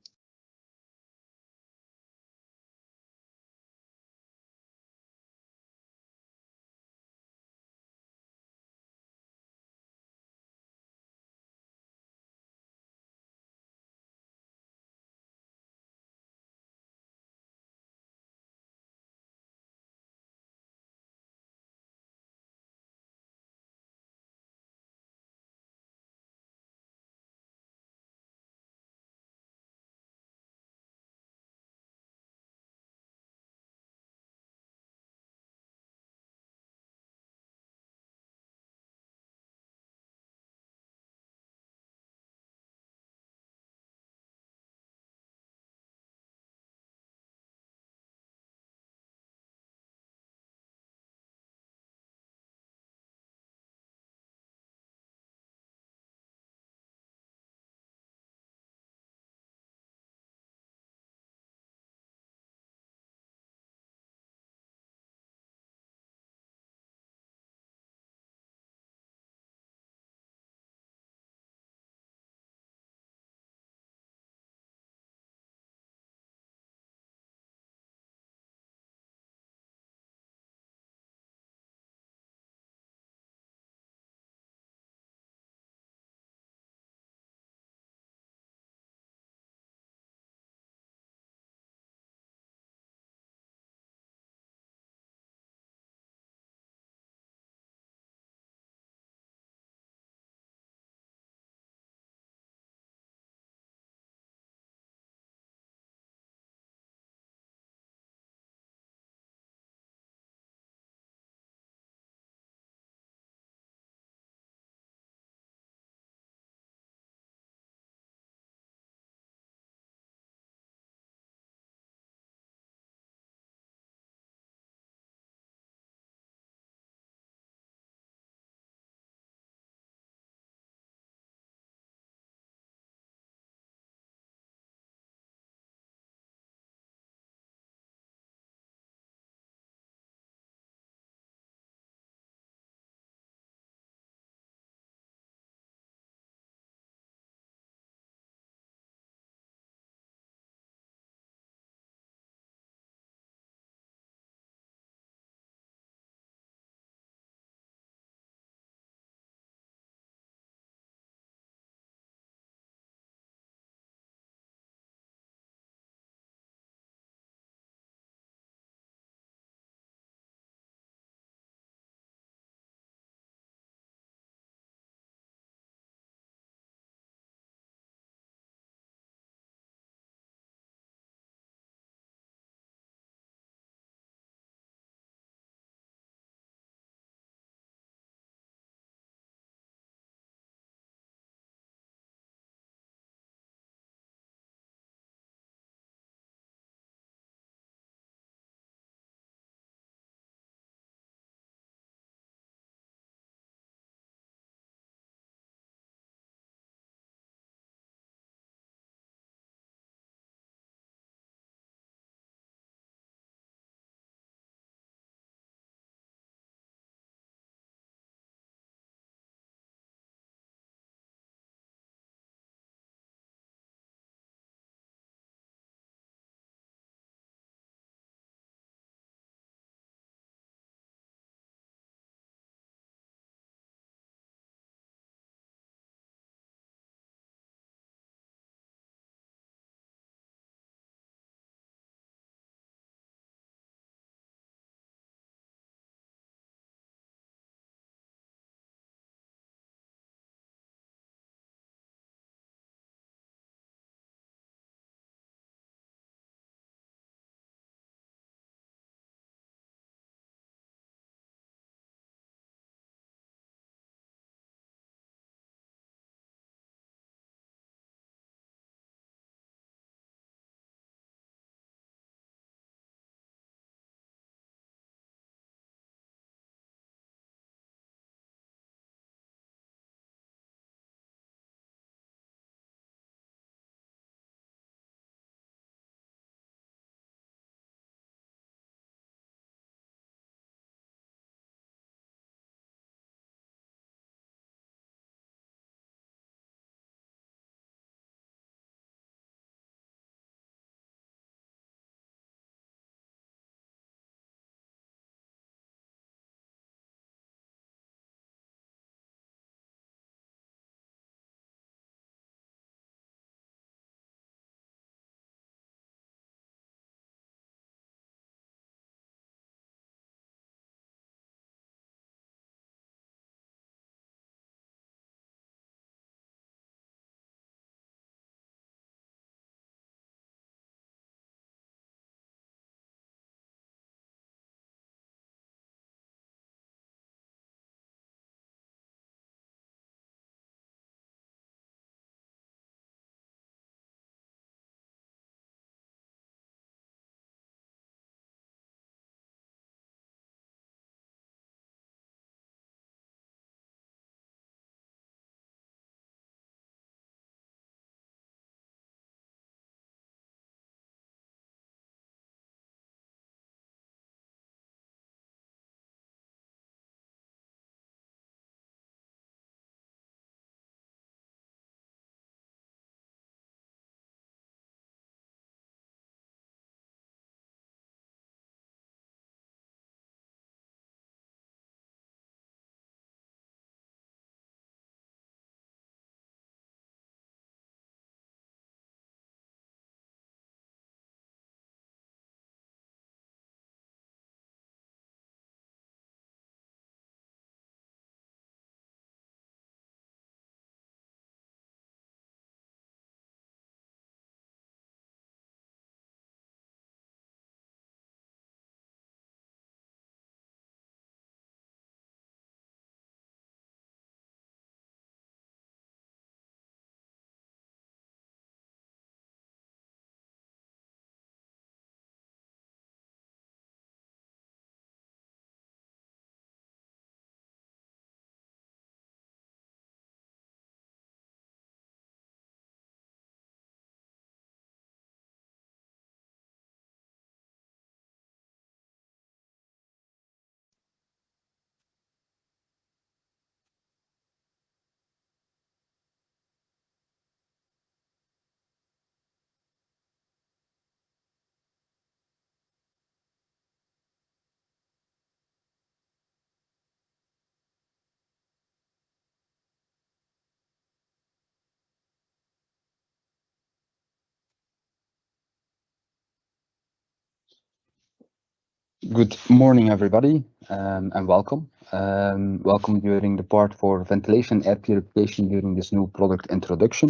Good morning, everybody, and welcome. Welcome during the part for ventilation air purification during this new product introduction.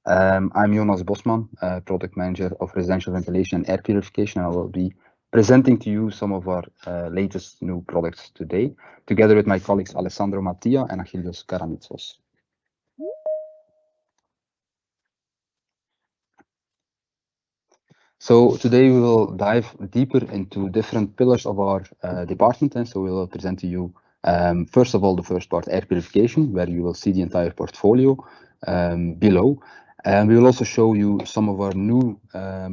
I'm Jonas Bosman, Product Manager of Residential Ventilation and Air Purification. I will be presenting to you some of our latest new products today, together with my colleagues Alessandro Mattia and Achilles Karamitsos. So today we will dive deeper into different pillars of our department. And so we will present to you, first of all, the first part, air purification, where you will see the entire portfolio below. And we will also show you some of our new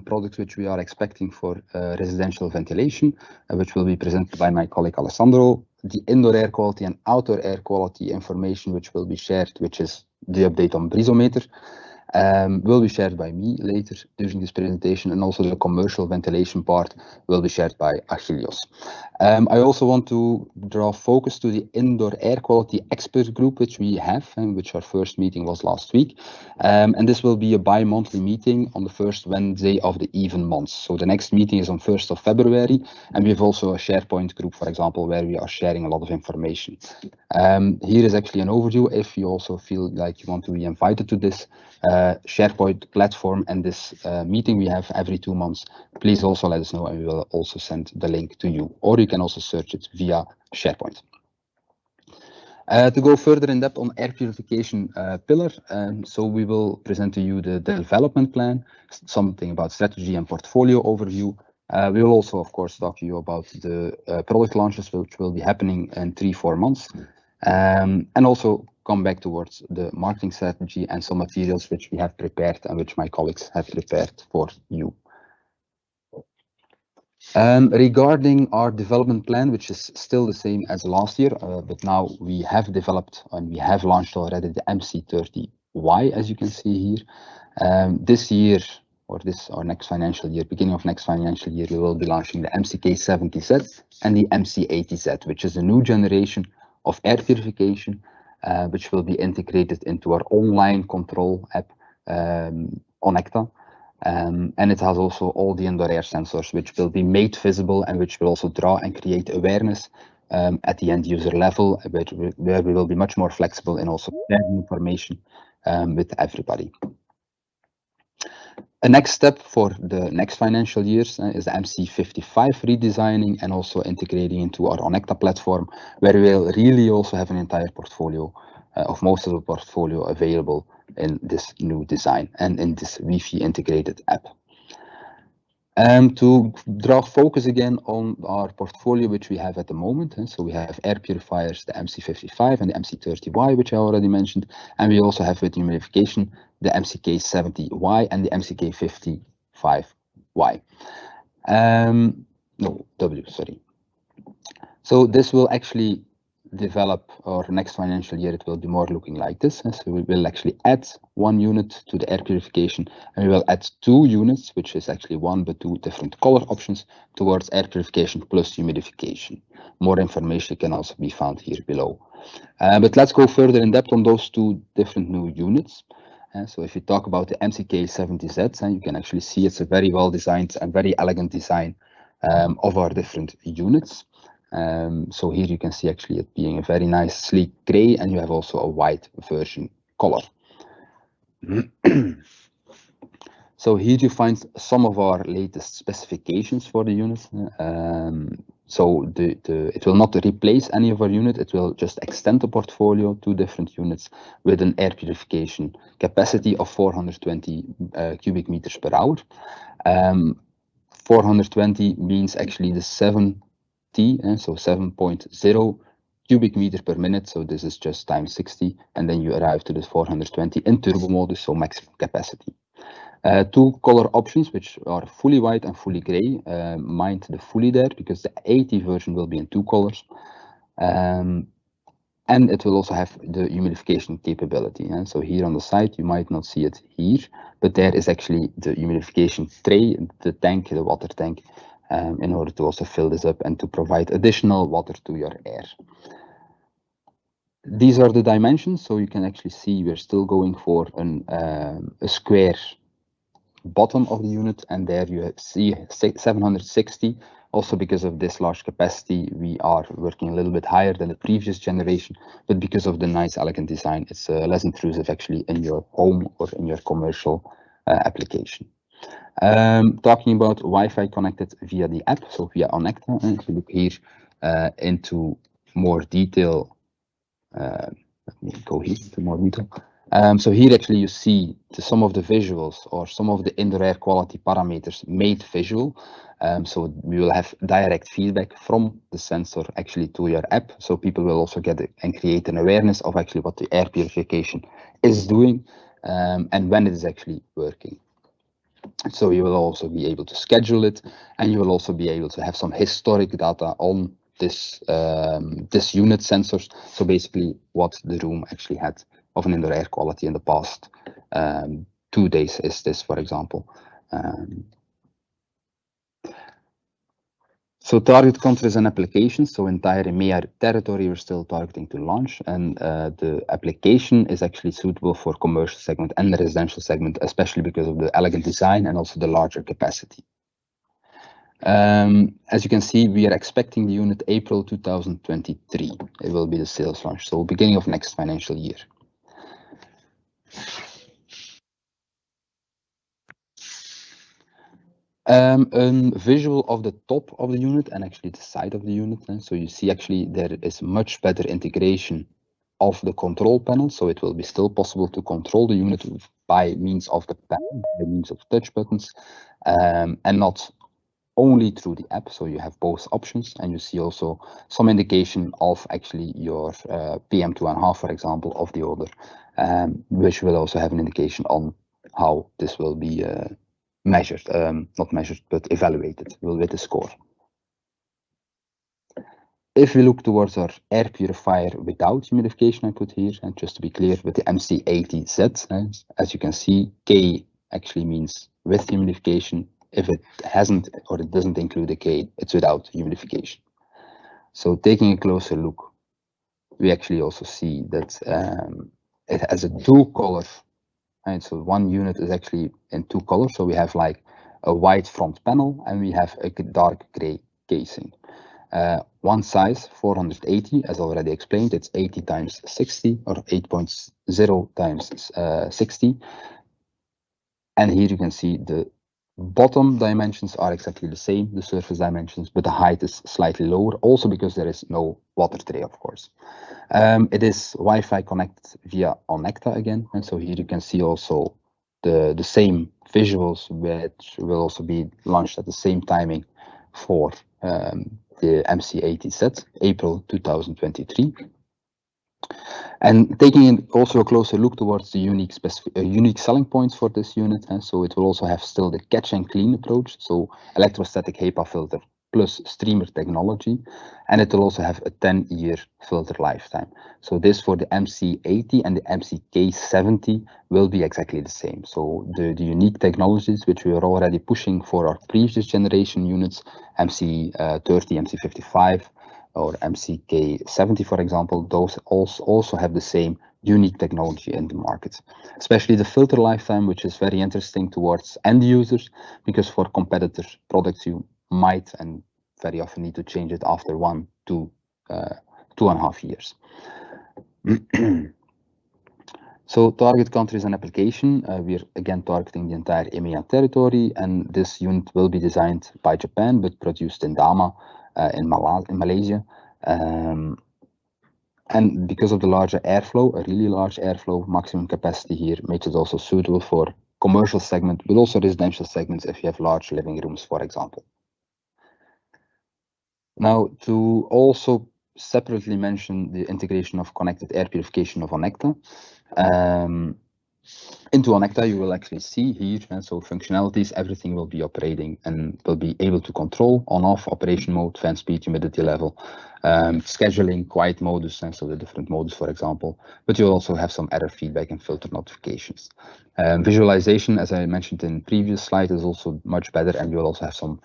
products which we are expecting for residential ventilation, which will be presented by my colleague Alessandro. The indoor air quality and outdoor air quality information which will be shared, which is the update on Brisometer. Will be shared by me later during this presentation, and also the commercial ventilation part will be shared by Achilles. I also want to draw focus to the indoor air quality expert group which we have, and which our first meeting was last week. And this will be a bi-monthly meeting on the first Wednesday of the even month. So the next meeting is on 1st of February, and we have also a SharePoint group, for example, where we are sharing a lot of information. Here is actually an overview if you also feel like you want to be invited to this SharePoint platform and this meeting we have every 2 months. Please also let us know, and we will also send the link to you, or you can also search it via SharePoint. To go further in depth on air purification pillar, so we will present to you the development plan, something about strategy and portfolio overview. We will also, of course, talk to you about the product launches which will be happening in 3-4 months, and also come back towards the marketing strategy and some materials which we have prepared and which my colleagues have prepared for you. Regarding our development plan, which is still the same as last year, but now we have developed and we have launched already the MC30Y, as you can see here. This year, or next financial year, beginning of next financial year, we will be launching the MCK70Z and the MC80Z, which is a new generation of air purification, which will be integrated into our online control app, Onecta. And it has also all the indoor air sensors, which will be made visible and which will also draw and create awareness at the end user level, where we will be much more flexible and also sharing information with everybody. A next step for the next financial years is the MC55 redesigning and also integrating into our Onecta platform, where we will really also have an entire portfolio of most of the portfolio available in this new design and in this Wi-Fi integrated app. To draw focus again on our portfolio, which we have at the moment. So we have air purifiers, the MC55 and the MC30Y, which I already mentioned. And we also have with humidification, the MCK70Y and the MCK55Y. No, W, sorry. So this will actually develop our next financial year. It will be more looking like this. So we will actually add 1 unit to the air purification, and we will add 2 units, which is actually 1 but 2 different color options towards air purification plus humidification. More information can also be found here below. But let's go further in depth on those 2 different new units. So if you talk about the MCK70Z, you can actually see it's a very well designed and very elegant design of our different units. So here you can see actually it being a very nice sleek gray, and you have also a white version color. So here you find some of our latest specifications for the unit. So it will not replace any of our unit, it will just extend the portfolio to different units with an air purification capacity of 420 cubic meters per hour. 420 means actually the 7T, so 7.0 cubic meter per minute. So this is just times 60, and then you arrive to this 420 in turbo modus, so maximum capacity. 2 color options, which are fully white and fully gray. Mind the fully there, because the 80 version will be in 2 colors. And it will also have the humidification capability. And so here on the side, you might not see it here, but there is actually the humidification tray, the tank, the water tank, in order to also fill this up and to provide additional water to your air. These are the dimensions, so you can actually see we're still going for a square bottom of the unit, and there you see 760 Also, because of this large capacity, we are working a little bit higher than the previous generation, but because of the nice, elegant design, it's less intrusive actually in your home or in your commercial application. Talking about Wi-Fi connected via the app, so via Onecta, if you look here into more detail, let me go here to more detail. So here actually you see some of the visuals or some of the indoor air quality parameters made visual. So we will have direct feedback from the sensor actually to your app. So people will also get and create an awareness of actually what the air purification is doing and when it is actually working. So you will also be able to schedule it, and you will also be able to have some historic data on this this unit sensors. So basically what the room actually had of an indoor air quality in the past 2 days is this, for example. So target countries and applications. So entire EMEA territory we're still targeting to launch, and the application is actually suitable for commercial segment and the residential segment, especially because of the elegant design and also the larger capacity. As you can see, we are expecting the unit April 2023. It will be the sales launch, so beginning of next financial year. A visual of the top of the unit and actually the side of the unit. So you see actually there is much better integration of the control panel. So it will be still possible to control the unit by means of the panel, by means of touch buttons, and not only through the app. So you have both options, and you see also some indication of actually your PM2.5, for example, of the order, which will also have an indication on how this will be measured, not measured, but evaluated with the score. If we look towards our air purifier without humidification, I put here, and just to be clear, with the MC80Z, as you can see, K actually means with humidification. If it hasn't or it doesn't include a K, it's without humidification. So taking a closer look, we actually also see that it has a dual color. Right, so one unit is actually in two colors. So we have like a white front panel and we have a dark gray casing. One size 480, as already explained, it's 80 times 60 or 8.0 times 60. And here you can see the bottom dimensions are exactly the same, the surface dimensions, but the height is slightly lower, also because there is no water tray, of course. It is Wi-Fi connected via Onecta again, and so here you can see also the same visuals, which will also be launched at the same timing for the MC80Z, April 2023. And taking also a closer look towards the unique selling points for this unit, and so it will also have still the catch and clean approach, so electrostatic HEPA filter plus streamer technology, and it will also have a 10-year filter lifetime. So this for the MC80 and the MCK70 will be exactly the same. So the unique technologies which we are already pushing for our previous generation units, MC30, MC55, or MCK70, for example, those also have the same unique technology in the market, especially the filter lifetime, which is very interesting towards end users, because for competitor products, you might and very often need to change it after 1 to 2.5 years. So target countries and application, we're again targeting the entire EMEA territory, and this unit will be designed by Japan, but produced in Dama, in Malaysia. And because of the larger airflow, a really large airflow, maximum capacity here makes it also suitable for commercial segment, but also residential segments if you have large living rooms, for example. Now, to also separately mention the integration of connected air purification of Onecta. Into Onecta, you will actually see here, and so functionalities, everything will be operating and will be able to control on-off operation mode, fan speed, humidity level, scheduling, quiet modus, and so the different modus, for example. But you'll also have some error feedback and filter notifications. Visualization, as I mentioned in the previous slide, is also much better, and you'll also have some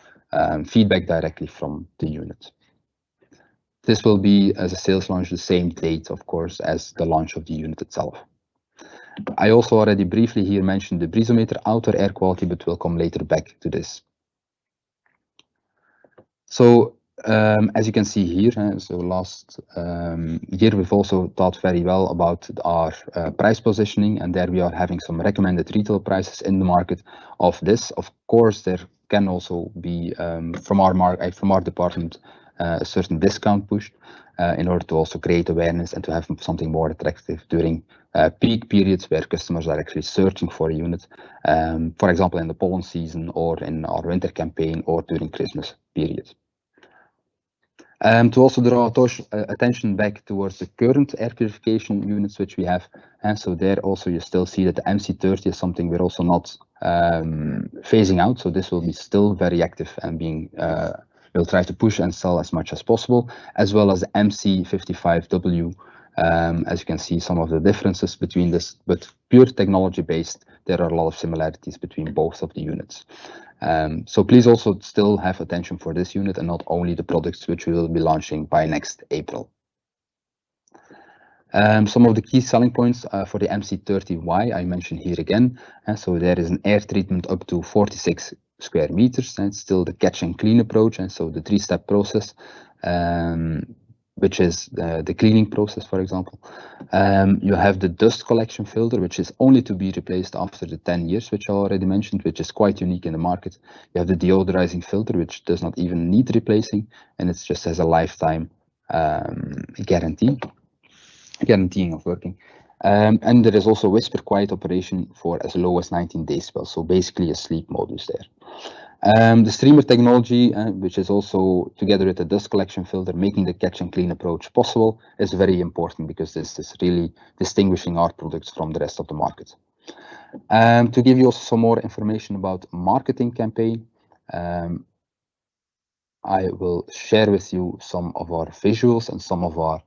feedback directly from the unit. This will be, as a sales launch, the same date, of course, as the launch of the unit itself. I also already briefly here mentioned the breezometer outdoor air quality, but we'll come later back to this. So as you can see here, so last year we've also thought very well about our price positioning, and there we are having some recommended retail prices in the market of this. Of course, there can also be from our department a certain discount push in order to also create awareness and to have something more attractive during peak periods where customers are actually searching for a unit, for example in the pollen season or in our winter campaign or during Christmas period. To also draw attention back towards the current air purification units which we have, and so there also you still see that the MC30 is something we're also not phasing out, so this will be still very active and being we'll try to push and sell as much as possible, as well as the MC55W. As you can see, some of the differences between this, but pure technology based, there are a lot of similarities between both of the units. So please also still have attention for this unit and not only the products which we will be launching by next April. Some of the key selling points for the MC30Y I mentioned here again. So there is an air treatment up to 46 square meters, and still the catch and clean approach, and so the 3-step process, which is the cleaning process, for example. You have the dust collection filter, which is only to be replaced after the 10 years, which I already mentioned, which is quite unique in the market. You have the deodorizing filter, which does not even need replacing, and it just has a lifetime guaranteeing of working. And there is also whisper quiet operation for as low as 19 decibels, so basically a sleep modus there. The streamer technology, which is also together with the dust collection filter, making the catch and clean approach possible, is very important because this is really distinguishing our products from the rest of the market. To give you also some more information about marketing campaign, I will share with you some of our visuals and some of our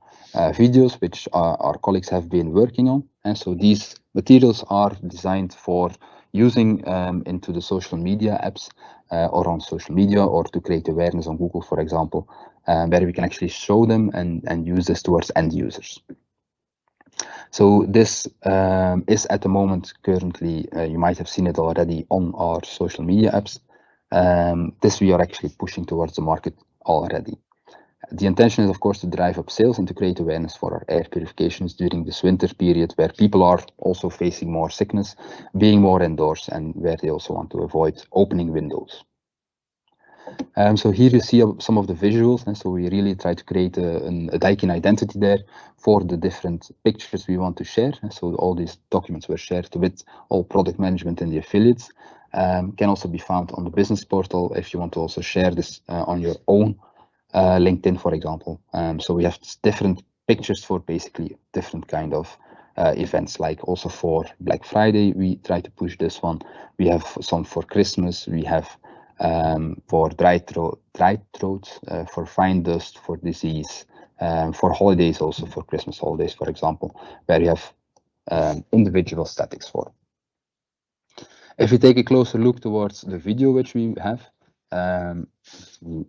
videos which our colleagues have been working on. And so these materials are designed for using into the social media apps or on social media, or to create awareness on Google, for example, where we can actually show them and use this towards end users. So this is at the moment currently, you might have seen it already on our social media apps. This we are actually pushing towards the market already. The intention is, of course, to drive up sales and to create awareness for our air purifications during this winter period, where people are also facing more sickness, being more indoors, and where they also want to avoid opening windows. So here you see some of the visuals, and so we really try to create a Daikin identity there for the different pictures we want to share. And so all these documents were shared with all product management in the affiliates. Can also be found on the business portal if you want to also share this on your own LinkedIn, for example. So we have different pictures for basically different kind of events, like also for Black Friday, we try to push this one. We have some for Christmas, we have for dry throat, for fine dust, for disease, for holidays, also for Christmas holidays, for example, where you have individual statics for. If we take a closer look towards the video which we have, we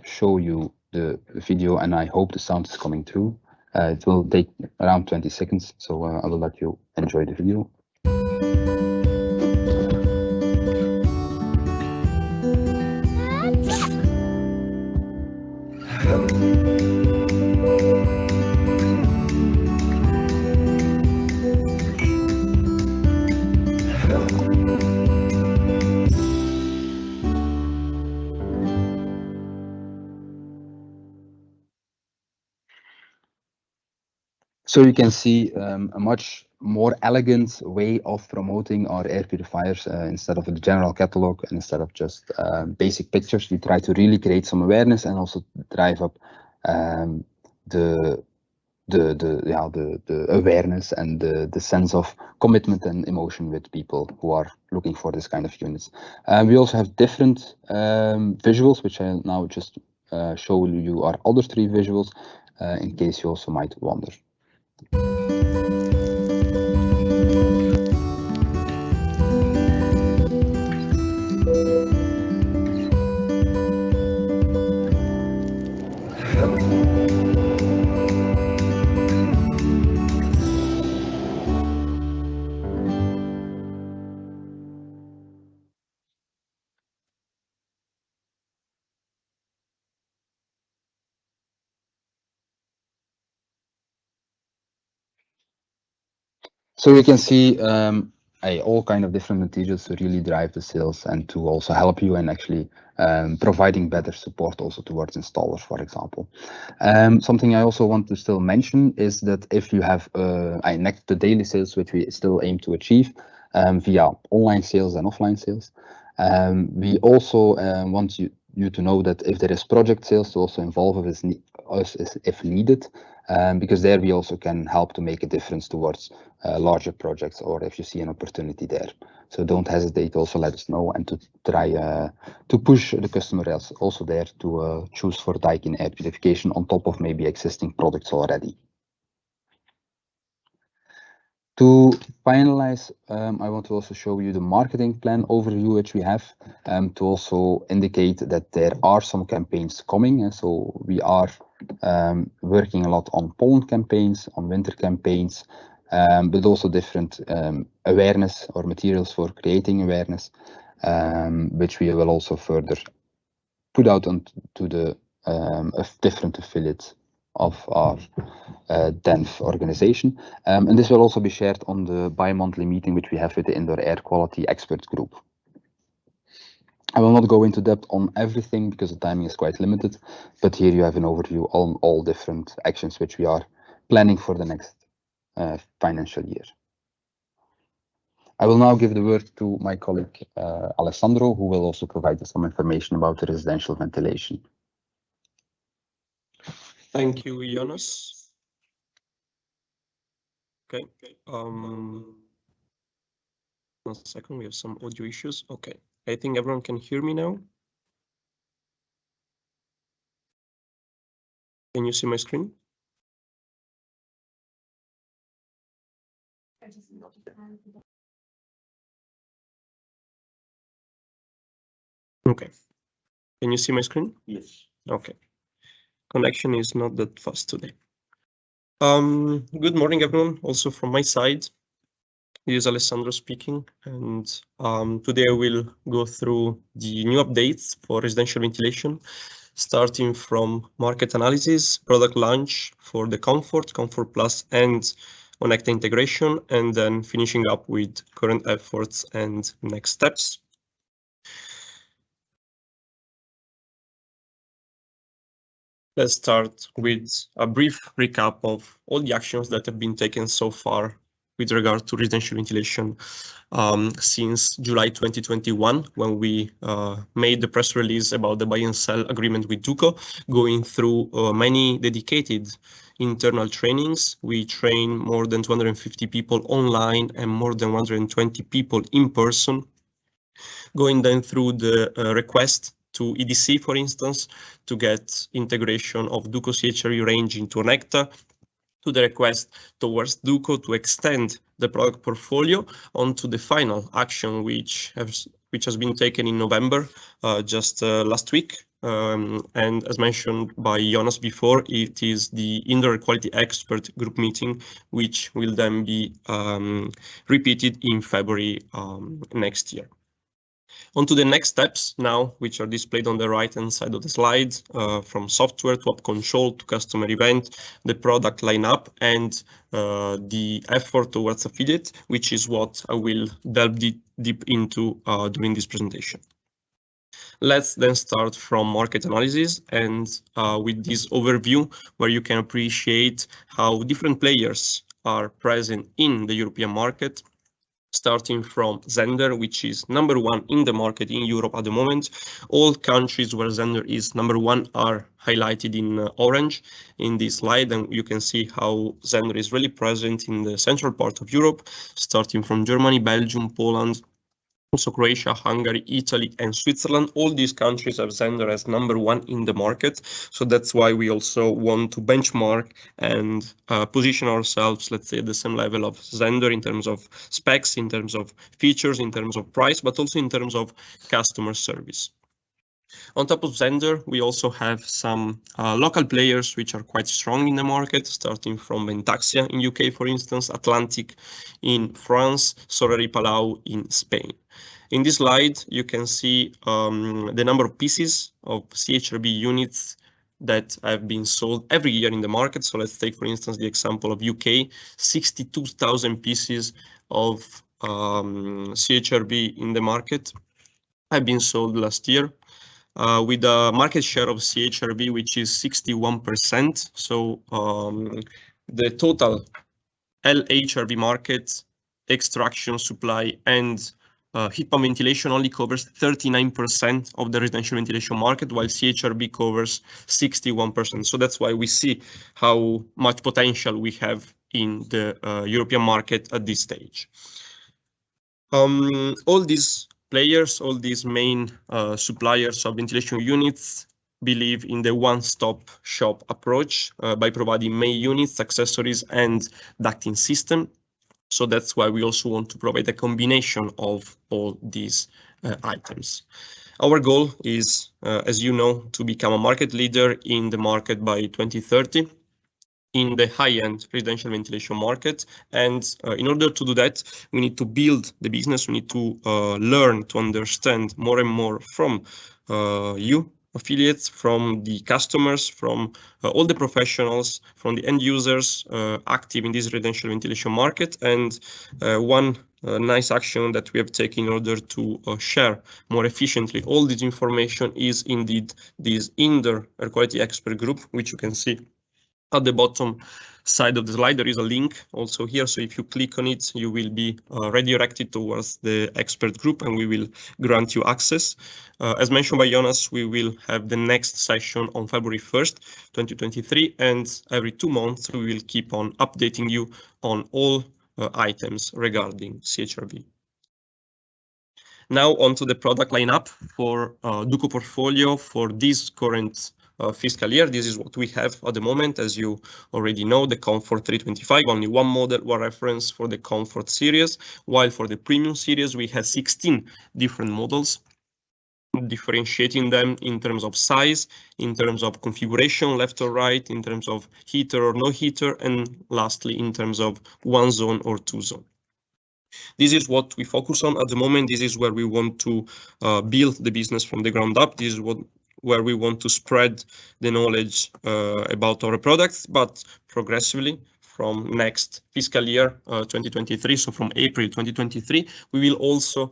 show you the video, and I hope the sound is coming through. It will take around 20 seconds, so I will let you enjoy the video. So you can see a much more elegant way of promoting our air purifiers instead of the general catalog and instead of just basic pictures. We try to really create some awareness and also drive up the awareness and the sense of commitment and emotion with people who are looking for this kind of units. We also have different visuals, which I now just show you our other 3 visuals in case you also might wonder. So you can see all kind of different materials to really drive the sales and to also help you in actually providing better support also towards installers, for example. Something I also want to still mention is that if you have next to daily sales, which we still aim to achieve via online sales and offline sales, we also want you to know that if there is project sales, to also involve us if needed, because there we also can help to make a difference towards larger projects, or if you see an opportunity there. So don't hesitate, also let us know, and to try to push the customer also there to choose for Daikin air purification on top of maybe existing products already. To finalize, I want to also show you the marketing plan overview which we have, to also indicate that there are some campaigns coming. And so we are working a lot on pollen campaigns, on winter campaigns, but also different awareness or materials for creating awareness, which we will also further put out onto the different affiliates of our DENF organization. And this will also be shared on the bi-monthly meeting which we have with the Indoor Air Quality Expert Group. I will not go into depth on everything because the timing is quite limited, but here you have an overview on all different actions which we are planning for the next financial year. I will now give the word to my colleague Alessandro, who will also provide us some information about the residential ventilation. Thank you, Jonas. Okay. 1 second, we have some audio issues. Okay, I think everyone can hear me now. Can you see my screen? Okay. Can you see my screen? Yes. Okay. Connection is not that fast today. Good morning, everyone. Also from my side, this is Alessandro speaking, and today I will go through the new updates for residential ventilation, starting from market analysis, product launch for the Comfort Plus, and Onecta integration, and then finishing up with current efforts and next steps. Let's start with a brief recap of all the actions that have been taken so far with regard to residential ventilation since July 2021, when we made the press release about the buy and sell agreement with Duco, going through many dedicated internal trainings. We train more than 250 people online and more than 120 people in person, going then through the request to EDC, for instance, to get integration of Duco CHRE range into Onecta, to the request towards Duco to extend the product portfolio onto the final action, which has been taken in November, just last week. And as mentioned by Jonas before, it is the Indoor Air Quality Expert Group meeting, which will then be repeated in February next year. On to the next steps now, which are displayed on the right-hand side of the slide, from software to app control to customer event, the product lineup, and the effort towards affiliate, which is what I will delve deep into during this presentation. Let's then start from market analysis, and with this overview where you can appreciate how different players are present in the European market, starting from Zehnder, which is #1 in the market in Europe at the moment. All countries where Zehnder is #1 are highlighted in orange in this slide, and you can see how Zehnder is really present in the central part of Europe, starting from Germany, Belgium, Poland, also Croatia, Hungary, Italy, and Switzerland. All these countries have Zehnder as #1 in the market. So that's why we also want to benchmark and position ourselves, let's say, at the same level of Zehnder in terms of specs, in terms of features, in terms of price, but also in terms of customer service. On top of Zehnder, we also have some local players which are quite strong in the market, starting from Ventaxia in UK, for instance, Atlantic in France, Soleri Palau in Spain. In this slide, you can see the number of pieces of CHRB units that have been sold every year in the market. So let's take, for instance, the example of UK, 62,000 pieces of CHRB in the market have been sold last year, with a market share of CHRB, which is 61%. So the total LHRB market, extraction, supply, and heat pump ventilation only covers 39% of the residential ventilation market, while CHRB covers 61%. So that's why we see how much potential we have in the European market at this stage. All these players, all these main suppliers of ventilation units believe in the one-stop shop approach by providing main units, accessories, and ducting system. So that's why we also want to provide a combination of all these items. Our goal is, as you know, to become a market leader in the market by 2030 in the high-end residential ventilation market. And in order to do that, we need to build the business. We need to learn to understand more and more from you, affiliates, from the customers, from all the professionals, from the end users active in this residential ventilation market. And one nice action that we have taken in order to share more efficiently all this information is indeed this indoor air quality expert group, which you can see at the bottom side of the slide. There is a link also here, so if you click on it, you will be redirected towards the expert group and we will grant you access. As mentioned by Jonas, we will have the next session on February 1st, 2023, and every 2 months we will keep on updating you on all items regarding CHRB. Now onto the product lineup for Duco portfolio for this current fiscal year. This is what we have at the moment. As you already know, the Comfort 325, only one model, one reference for the Comfort series, while for the Premium series we have 16 different models, differentiating them in terms of size, in terms of configuration, left or right, in terms of heater or no heater, and lastly in terms of 1 zone or 2 zone. This is what we focus on at the moment. This is where we want to build the business from the ground up. This is where we want to spread the knowledge about our products, but progressively from next fiscal year 2023, so from April 2023, we will also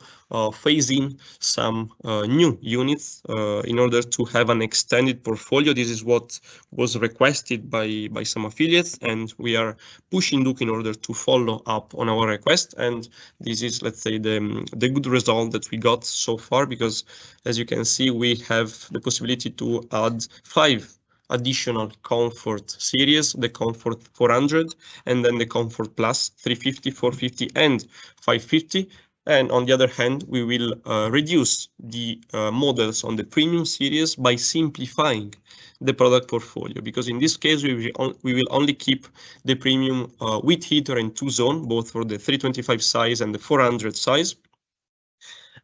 phase in some new units in order to have an extended portfolio. This is what was requested by some affiliates, and we are pushing Duke in order to follow up on our request. And this is, let's say, the good result that we got so far, because as you can see, we have the possibility to add 5 additional Comfort series, the Comfort 400, and then the Comfort Plus 350, 450, and 550. And on the other hand, we will reduce the models on the Premium series by simplifying the product portfolio, because in this case, we will only keep the Premium with heater and 2 zone, both for the 325 size and the 400 size.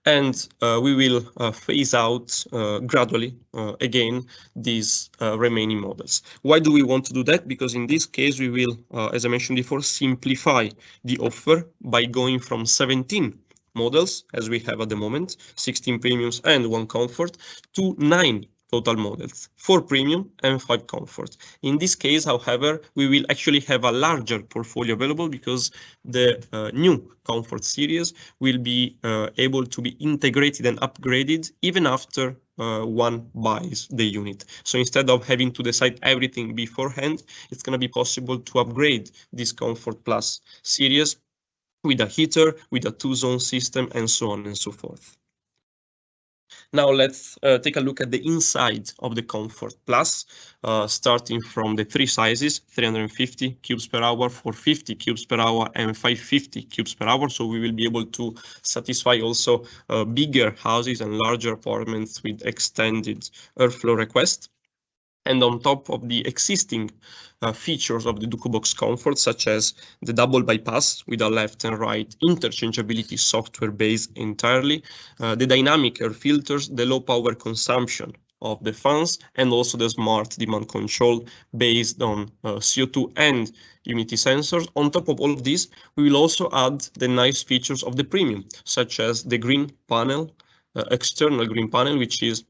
And we will phase out gradually again these remaining models. Why do we want to do that? Because in this case we will, as I mentioned before, simplify the offer by going from 17 models as we have at the moment, 16 Premiums and 1 Comfort, to 9 total models, 4 Premium and 5 Comfort. In this case, however, we will actually have a larger portfolio available because the new Comfort series will be able to be integrated and upgraded even after one buys the unit. So instead of having to decide everything beforehand, it's going to be possible to upgrade this Comfort Plus series with a heater, with a 2-zone system, and so on and so forth. Now let's take a look at the inside of the Comfort Plus, starting from the 3 sizes, 350 cubes per hour, 450 cubes per hour, and 550 cubes per hour. So we will be able to satisfy also bigger houses and larger apartments with extended airflow requests. And on top of the existing features of the DucoBox Comfort, such as the double bypass with a left and right interchangeability software based entirely, the dynamic air filters, the low power consumption of the fans, and also the smart demand control based on CO2 and humidity sensors. On top of all of this, we will also add the nice features of the Premium, such as the green panel, external green panel, which is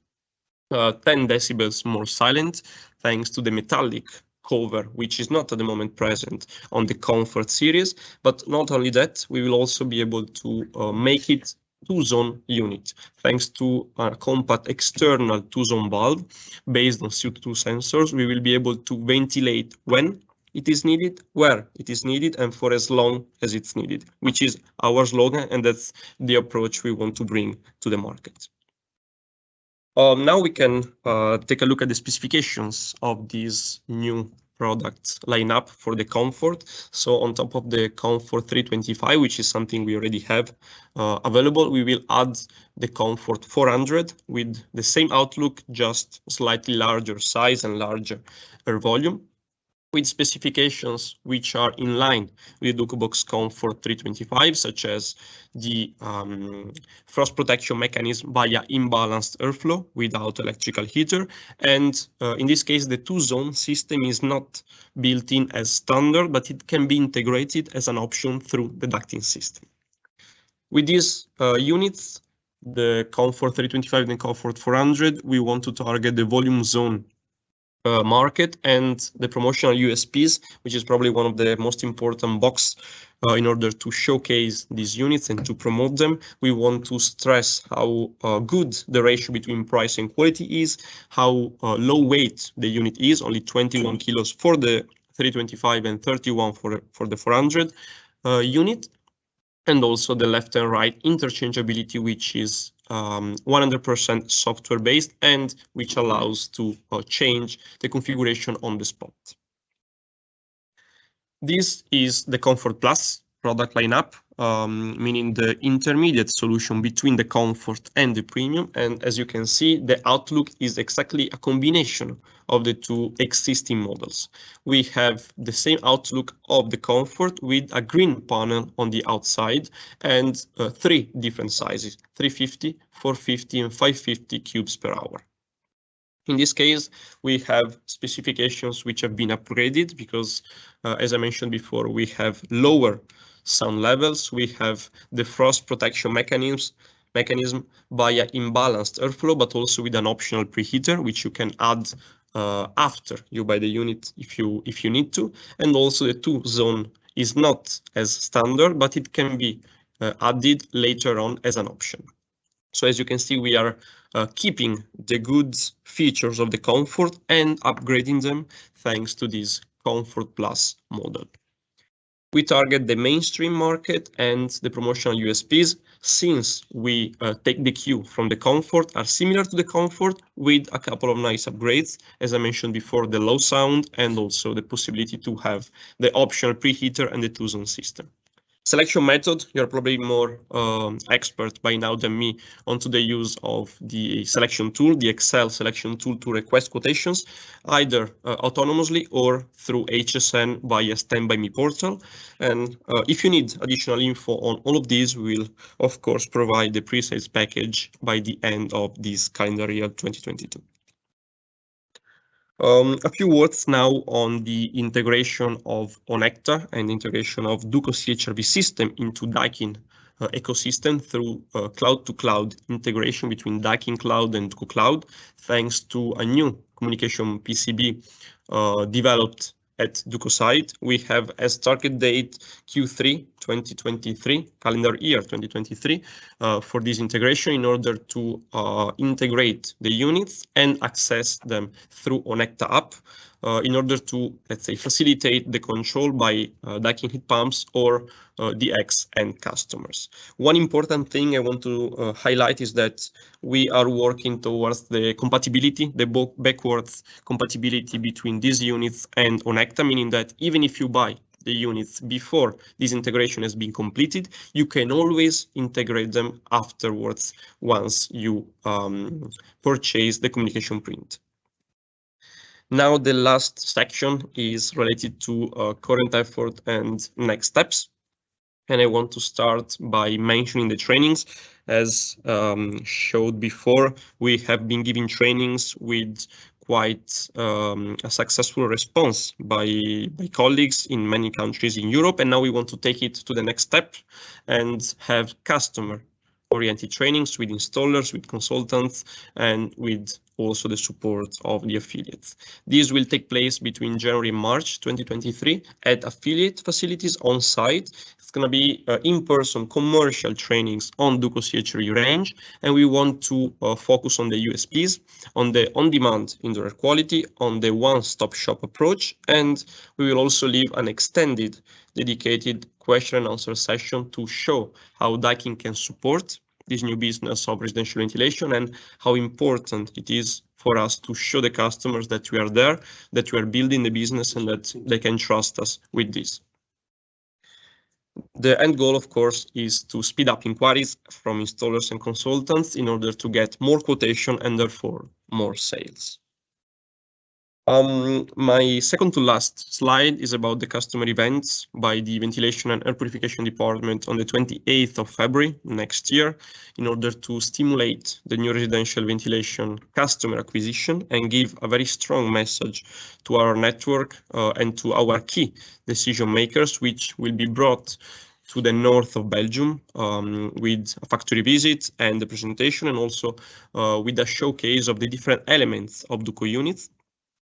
10 decibels more silent, thanks to the metallic cover, which is not at the moment present on the Comfort series. But not only that, we will also be able to make it two-zone unit, thanks to a compact external two-zone valve based on CO2 sensors. We will be able to ventilate when it is needed, where it is needed, and for as long as it's needed, which is our slogan, and that's the approach we want to bring to the market. Now we can take a look at the specifications of these new product lineup for the Comfort. So on top of the Comfort 325, which is something we already have available, we will add the Comfort 400 with the same outlook, just slightly larger size and larger volume, with specifications which are in line with the DucoBox Comfort 325, such as the frost protection mechanism via imbalanced airflow without electrical heater. And in this case, the two-zone system is not built in as standard, but it can be integrated as an option through the ducting system. With these units, the Comfort 325 and Comfort 400, we want to target the volume zone market, and the promotional USPs, which is probably one of the most important box in order to showcase these units and to promote them. We want to stress how good the ratio between price and quality is, how low weight the unit is, only 21 kilos for the 325 and 31 for the 400 unit, and also the left and right interchangeability, which is 100% software based and which allows to change the configuration on the spot. This is the Comfort Plus product lineup, meaning the intermediate solution between the Comfort and the Premium. And as you can see, the outlook is exactly a combination of the two existing models. We have the same outlook of the Comfort with a green panel on the outside and 3 different sizes, 350, 450 and 550 cubes per hour. In this case, we have specifications which have been upgraded because, as I mentioned before, we have lower sound levels. We have the frost protection mechanism via imbalanced airflow, but also with an optional preheater, which you can add after you buy the unit if you need to. And also the two-zone is not as standard, but it can be added later on as an option. So as you can see, we are keeping the good features of the Comfort and upgrading them thanks to this Comfort Plus model. We target the mainstream market, and the promotional USPs, since we take the cue from the Comfort, are similar to the Comfort with a couple of nice upgrades. As I mentioned before, the low sound and also the possibility to have the optional preheater and the two-zone system. Selection method, you're probably more expert by now than me onto the use of the selection tool, the Excel selection tool, to request quotations, either autonomously or through HSN via Stand By Me portal. And if you need additional info on all of these, we will, of course, provide the pre-sales package by the end of this calendar year 2022. A few words now on the integration of Onecta and integration of Duco CHRV system into Daikin ecosystem through cloud-to-cloud integration between Daikin Cloud and Duco Cloud, thanks to a new communication PCB developed at Duco side. We have as target date Q3 2023, calendar year 2023, for this integration in order to integrate the units and access them through Onecta app in order to, let's say, facilitate the control by Daikin heat pumps or DX end customers. One important thing I want to highlight is that we are working towards the compatibility, the backwards compatibility between these units and Onecta, meaning that even if you buy the units before this integration has been completed, you can always integrate them afterwards once you purchase the communication print. Now the last section is related to current effort and next steps. And I want to start by mentioning the trainings. As showed before, we have been giving trainings with quite a successful response by colleagues in many countries in Europe. And now we want to take it to the next step and have customer-oriented trainings with installers, with consultants, and with also the support of the affiliates. This will take place between January and March 2023 at affiliate facilities on site. It's going to be in-person commercial trainings on Duco CH3 range, and we want to focus on the USPs, on the on-demand indoor air quality, on the one-stop shop approach, and we will also leave an extended dedicated question and answer session to show how Daikin can support this new business of residential ventilation and how important it is for us to show the customers that we are there, that we are building the business, and that they can trust us with this. The end goal, of course, is to speed up inquiries from installers and consultants in order to get more quotation and therefore more sales. My second to last slide is about the customer events by the Ventilation and Air Purification Department on the 28th of February next year in order to stimulate the new residential ventilation customer acquisition and give a very strong message to our network and to our key decision makers, which will be brought to the north of Belgium with a factory visit and the presentation, and also with a showcase of the different elements of Duco units,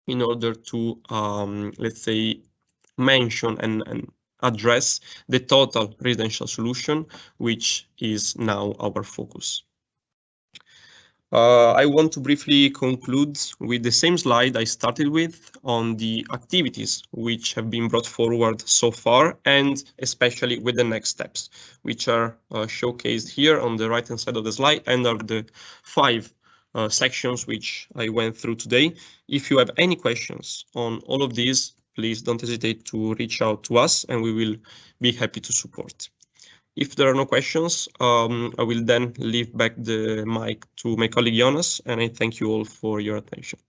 in order to, let's say, mention and address the total residential solution, which is now our focus. I want to briefly conclude with the same slide I started with on the activities which have been brought forward so far, and especially with the next steps, which are showcased here on the right-hand side of the slide, and are the 5 sections which I went through today. If you have any questions on all of these, please don't hesitate to reach out to us and we will be happy to support. If there are no questions, I will then leave back the mic to my colleague Jonas, and I thank you all for your attention.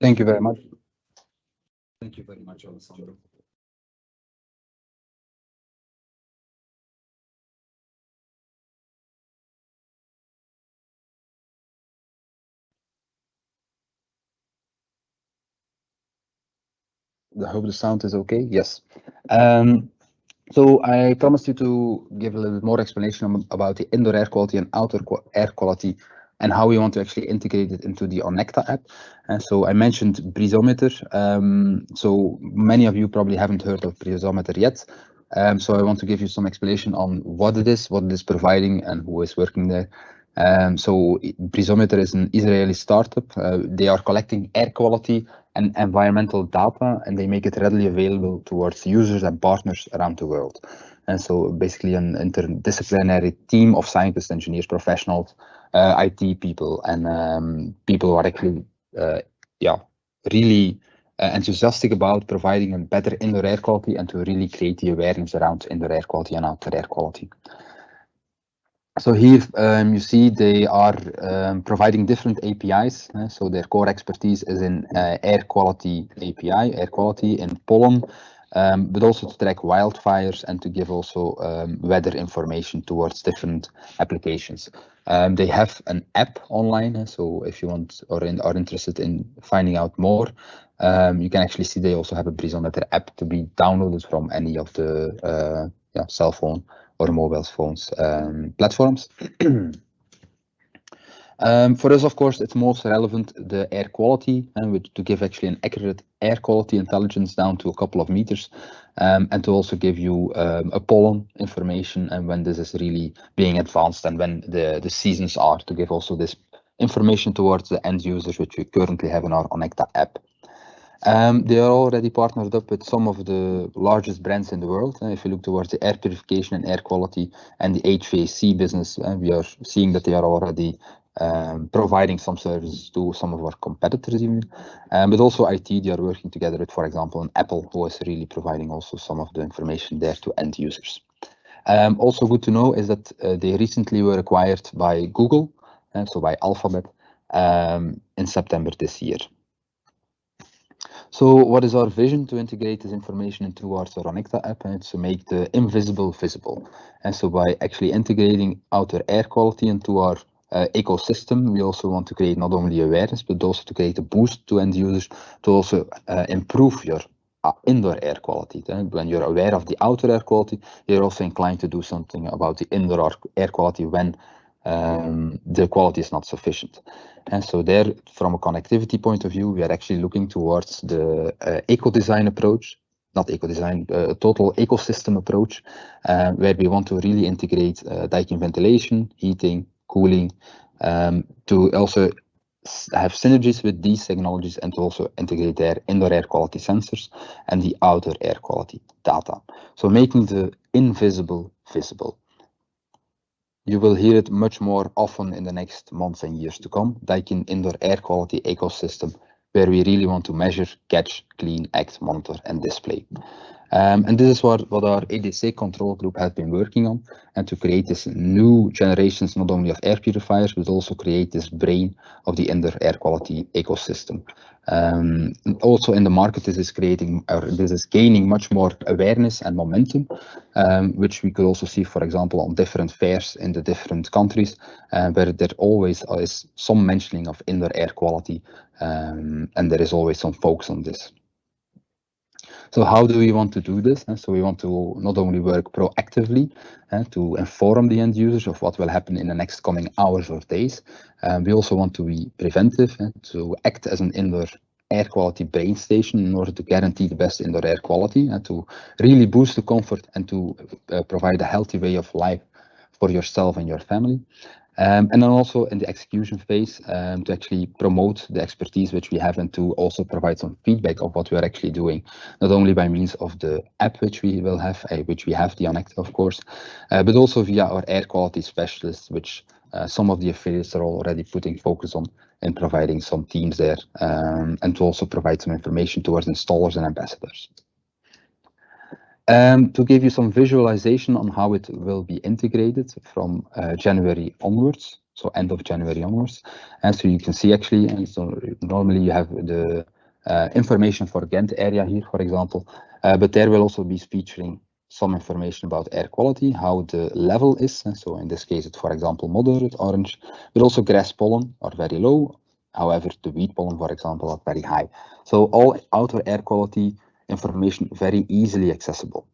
Thank you very much. Thank you very much, Alessandro. I hope the sound is okay. Yes. So I promised you to give a little bit more explanation about the indoor air quality and outdoor air quality and how we want to actually integrate it into the Onecta app. And so I mentioned Brisometer. So many of you probably haven't heard of Brisometer yet. So I want to give you some explanation on what it is providing, and who is working there. So Brisometer is an Israeli startup. They are collecting air quality and environmental data, and they make it readily available towards users and partners around the world. And so basically an interdisciplinary team of scientists, engineers, professionals, IT people, and people who are actually really enthusiastic about providing a better indoor air quality and to really create the awareness around indoor air quality and outdoor air quality. So here you see they are providing different APIs. So their core expertise is in air quality API, air quality in pollen, but also to track wildfires and to give also weather information towards different applications. They have an app online, so if you want or are interested in finding out more, you can actually see they also have a Brisometer app to be downloaded from any of the cell phone or mobile phones platforms. For us, of course, it's most relevant the air quality, and to give actually an accurate air quality intelligence down to a couple of meters, and to also give you a pollen information and when this is really being advanced and when the seasons are, to give also this information towards the end users, which we currently have in our Onecta app. They are already partnered up with some of the largest brands in the world. If you look towards the air purification and air quality and the HVAC business, we are seeing that they are already providing some services to some of our competitors even. But also IT, they are working together with, for example, an Apple, who is really providing also some of the information there to end users. Also good to know is that they recently were acquired by Google, so by Alphabet, in September this year. So what is our vision? To integrate this information into our Onecta app, and it's to make the invisible visible. And so by actually integrating outdoor air quality into our ecosystem, we also want to create not only awareness, but also to create a boost to end users to also improve your indoor air quality. When you're aware of the outer air quality, you're also inclined to do something about the indoor air quality when the quality is not sufficient. And so there, from a connectivity point of view, we are actually looking towards the eco-design approach, not eco-design, total ecosystem approach, where we want to really integrate Daikin ventilation, heating, cooling, to also have synergies with these technologies and to also integrate their indoor air quality sensors and the outer air quality data. So making the invisible visible. You will hear it much more often in the next months and years to come. Daikin indoor air quality ecosystem, where we really want to measure, catch, clean, act, monitor, and display. And this is what our ADC control group has been working on, and to create this new generations, not only of air purifiers, but also create this brain of the indoor air quality ecosystem. Also in the market, this is gaining much more awareness and momentum, which we could also see, for example, on different fairs in the different countries, where there always is some mentioning of indoor air quality, and there is always some focus on this. So how do we want to do this? So we want to not only work proactively to inform the end users of what will happen in the next coming hours or days. We also want to be preventive, to act as an indoor air quality brain station in order to guarantee the best indoor air quality and to really boost the comfort and to provide a healthy way of life for yourself and your family. And then also in the execution phase, to actually promote the expertise which we have and to also provide some feedback of what we are actually doing, not only by means of the app which we will have, the Onect, of course, but also via our air quality specialists, which some of the affiliates are already putting focus on and providing some teams there, and to also provide some information towards installers and ambassadors. To give you some visualization on how it will be integrated from January onwards, so end of January onwards. And so you can see actually, and so normally you have the information for Ghent area here, for example, but there will also be featuring some information about air quality, how the level is. And so in this case, it's, for example, moderate, orange, but also grass pollen are very low. However, the wheat pollen, for example, are very high. So all outer air quality information very easily accessible.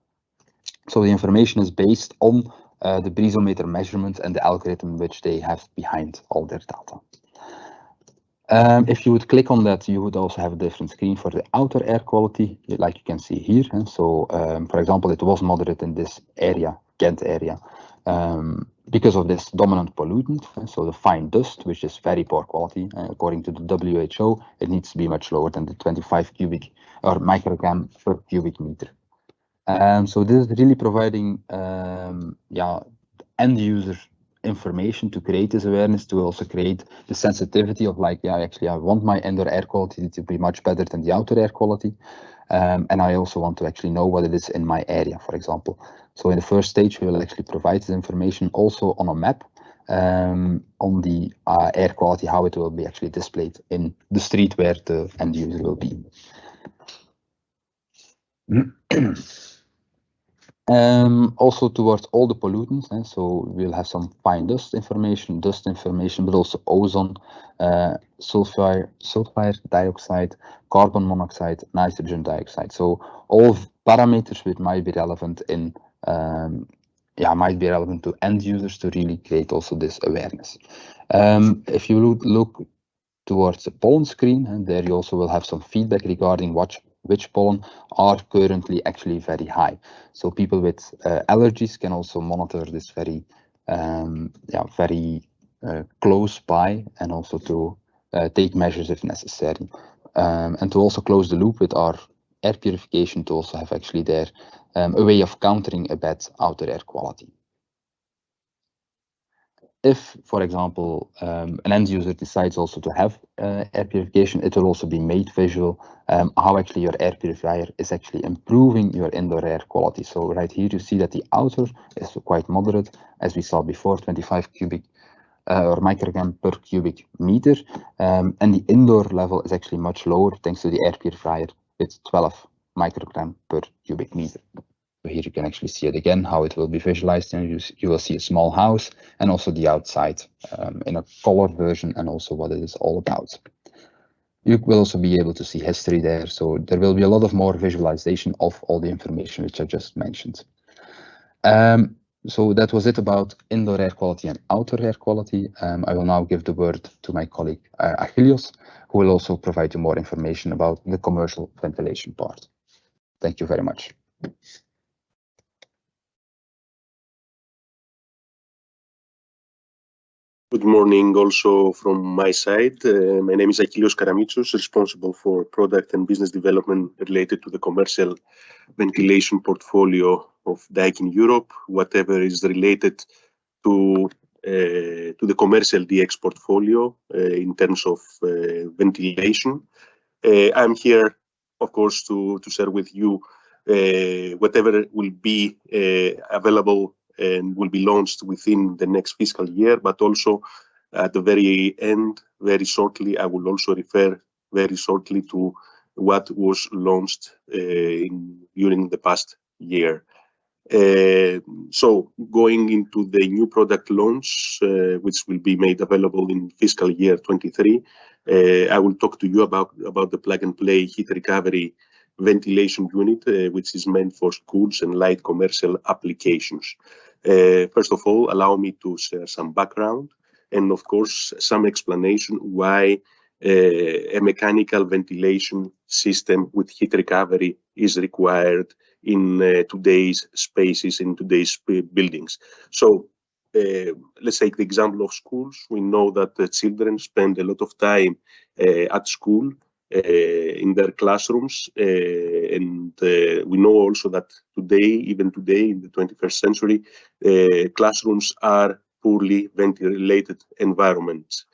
So the information is based on the breezometer measurements and the algorithm which they have behind all their data. If you would click on that, you would also have a different screen for the outer air quality, like you can see here. And so, for example, it was moderate in this area, Ghent area, because of this dominant pollutant. So the fine dust, which is very poor quality, according to the WHO, it needs to be much lower than the 25 cubic or microgram per cubic meter. So this is really providing end user information to create this awareness, to also create the sensitivity of like, actually I want my indoor air quality to be much better than the outer air quality. And I also want to actually know what it is in my area, for example. So in the first stage, we will actually provide this information also on a map on the air quality, how it will be actually displayed in the street where the end user will be. Also towards all the pollutants, so we'll have some fine dust information, but also ozone, sulfur dioxide, carbon monoxide, nitrogen dioxide. So all parameters which might be relevant in might be relevant to end users to really create also this awareness. If you look towards the pollen screen, and there you also will have some feedback regarding which pollen are currently actually very high. So people with allergies can also monitor this very close by, and also to take measures if necessary. And to also close the loop with our air purification to also have actually there a way of countering a bad outer air quality. If, for example, an end user decides also to have air purification, it will also be made visual how actually your air purifier is actually improving your indoor air quality. So right here you see that the outer is quite moderate, as we saw before, 25 cubic or microgram per cubic meter, and the indoor level is actually much lower thanks to the air purifier with 12 microgram per cubic meter. So here you can actually see it again, how it will be visualized, and you will see a small house and also the outside in a color version and also what it is all about. You will also be able to see history there. So there will be a lot of more visualization of all the information which I just mentioned. So that was it about indoor air quality and outdoor air quality. I will now give the word to my colleague Achilles, who will also provide you more information about the commercial ventilation part. Thank you very much. Good morning also from my side. My name is Achilles Karamitsos, responsible for product and business development related to the commercial ventilation portfolio of Daikin Europe, whatever is related to the commercial DX portfolio in terms of ventilation. I'm here, of course, to share with you whatever will be available and will be launched within the next fiscal year, but also at the very end, very shortly, I will also refer very shortly to what was launched during the past year. So going into the new product launch, which will be made available in fiscal year 23, I will talk to you about the plug-and-play heat recovery ventilation unit, which is meant for schools and light commercial applications. First of all, allow me to share some background and, of course, some explanation why a mechanical ventilation system with heat recovery is required in today's spaces, in today's buildings. So let's take the example of schools. We know that the children spend a lot of time at school, in their classrooms, and we know also that today, even today in the 21st century, classrooms are poorly ventilated environments.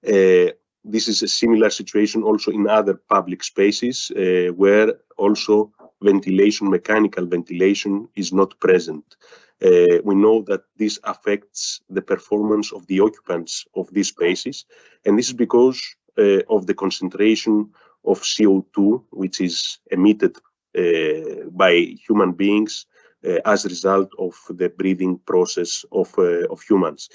This is a similar situation also in other public spaces where also ventilation, mechanical ventilation is not present. We know that this affects the performance of the occupants of these spaces, and this is because of the concentration of CO2, which is emitted by human beings as a result of the breathing process of humans.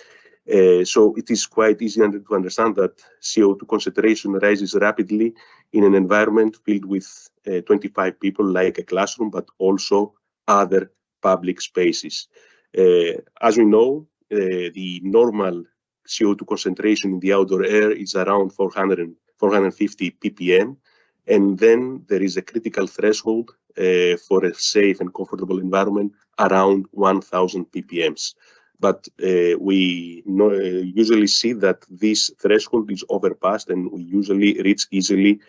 So it is quite easy to understand that CO2 concentration rises rapidly in an environment filled with 25 people, like a classroom, but also other public spaces. As we know, the normal CO2 concentration in the outdoor air is around 450 ppm, and then there is a critical threshold for a safe and comfortable environment around 1000 ppms. But we usually see that this threshold is overpassed, and we usually reach easily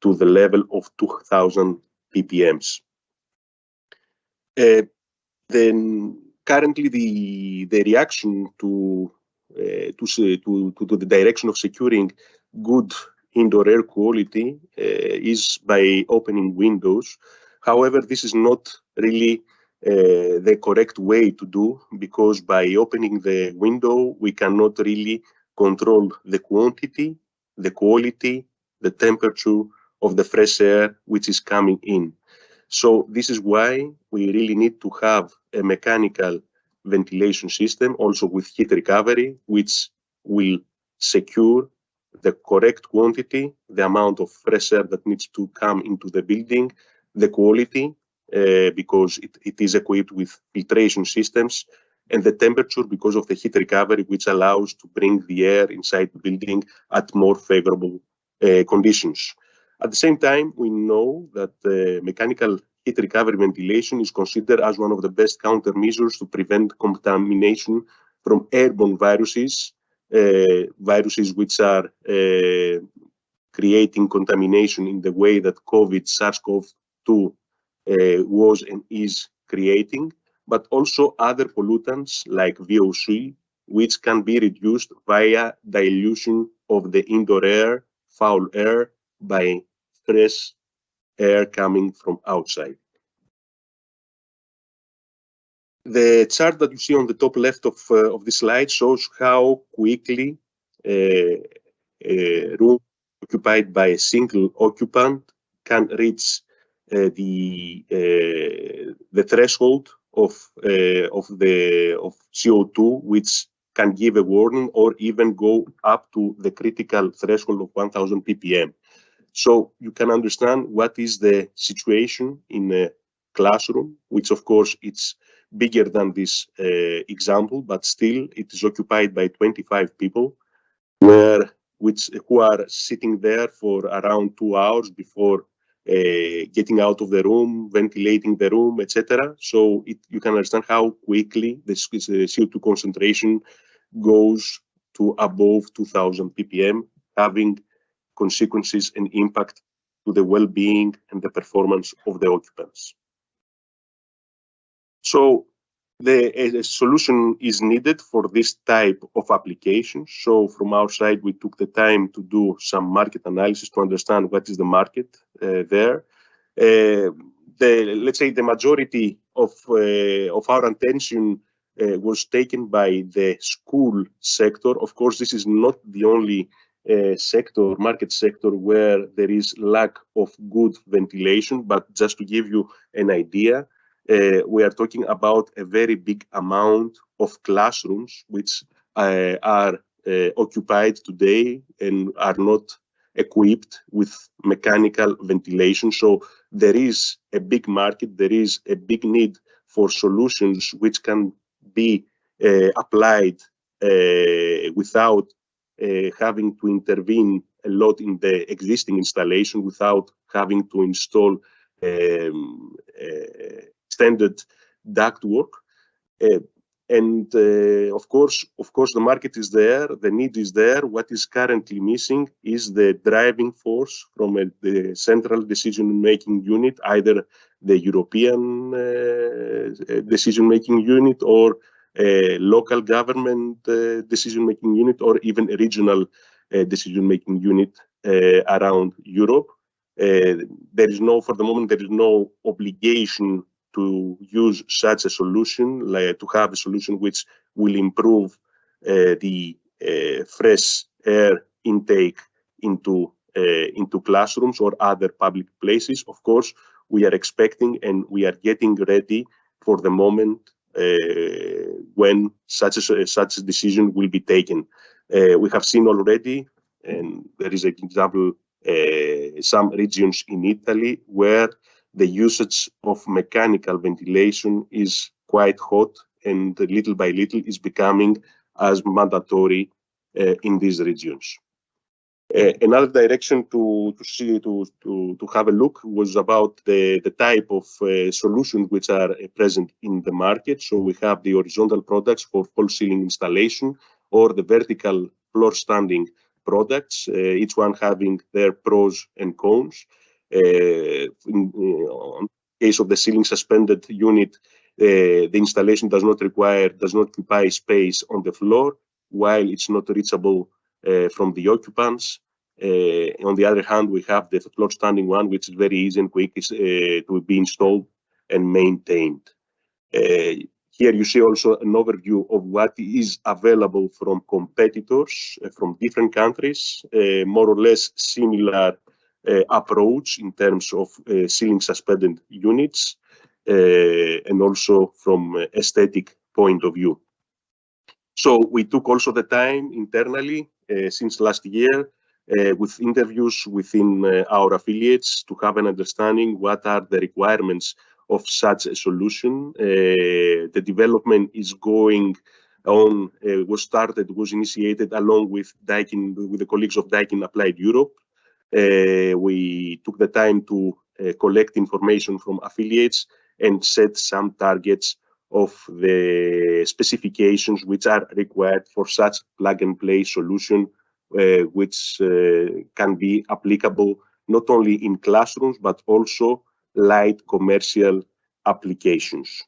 to the level of 2000 ppms. Then currently the reaction to the direction of securing good indoor air quality is by opening windows. However, this is not really the correct way to do, because by opening the window, we cannot really control the quantity, the quality, the temperature of the fresh air which is coming in. So this is why we really need to have a mechanical ventilation system, also with heat recovery, which will secure the correct quantity, the amount of fresh air that needs to come into the building, the quality, because it is equipped with filtration systems, and the temperature because of the heat recovery, which allows to bring the air inside the building at more favorable conditions. At the same time, we know that mechanical heat recovery ventilation is considered as one of the best countermeasures to prevent contamination from airborne viruses, viruses which are creating contamination in the way that COVID, SARS-CoV-2 was and is creating, but also other pollutants like VOC, which can be reduced via dilution of the indoor air, foul air, by fresh air coming from outside. The chart that you see on the top left of the slide shows how quickly a room occupied by a single occupant can reach the threshold of CO2, which can give a warning or even go up to the critical threshold of 1000 ppm. So you can understand what is the situation in a classroom, which of course it's bigger than this example, but still it is occupied by 25 people, who are sitting there for around 2 hours before getting out of the room, ventilating the room, etc. So you can understand how quickly the CO2 concentration goes to above 2000 ppm, having consequences and impact to the well-being and the performance of the occupants. So a solution is needed for this type of application. So from our side, we took the time to do some market analysis to understand what is the market there. Let's say the majority of our attention was taken by the school sector. Of course, this is not the only market sector where there is lack of good ventilation, but just to give you an idea, we are talking about a very big amount of classrooms which are occupied today and are not equipped with mechanical ventilation. So there is a big market, there is a big need for solutions which can be applied without having to intervene a lot in the existing installation, without having to install extended ductwork. Of course, the market is there, the need is there. What is currently missing is the driving force from the central decision-making unit, either the European decision-making unit or local government decision-making unit, or even a regional decision-making unit around Europe. For the moment, there is no obligation to use such a solution, to have a solution which will improve the fresh air intake into classrooms or other public places. Of course, we are expecting and we are getting ready for the moment when such a decision will be taken. We have seen already, and there is an example, some regions in Italy where the usage of mechanical ventilation is quite hot, and little by little is becoming as mandatory in these regions. Another direction to have a look was about the type of solutions which are present in the market. So we have the horizontal products for false ceiling installation, or the vertical floor standing products, each one having their pros and cons. In case of the ceiling suspended unit, the installation does not occupy space on the floor, while it's not reachable from the occupants. On the other hand, we have the floor standing one, which is very easy and quick to be installed and maintained. Here you see also an overview of what is available from competitors from different countries, more or less similar approach in terms of ceiling suspended units, and also from aesthetic point of view. So we took also the time internally since last year with interviews within our affiliates to have an understanding what are the requirements of such a solution. The development is going on, was initiated along with Daikin, with the colleagues of Daikin Applied Europe. We took the time to collect information from affiliates and set some targets of the specifications which are required for such plug-and-play solution, which can be applicable not only in classrooms, but also light commercial applications.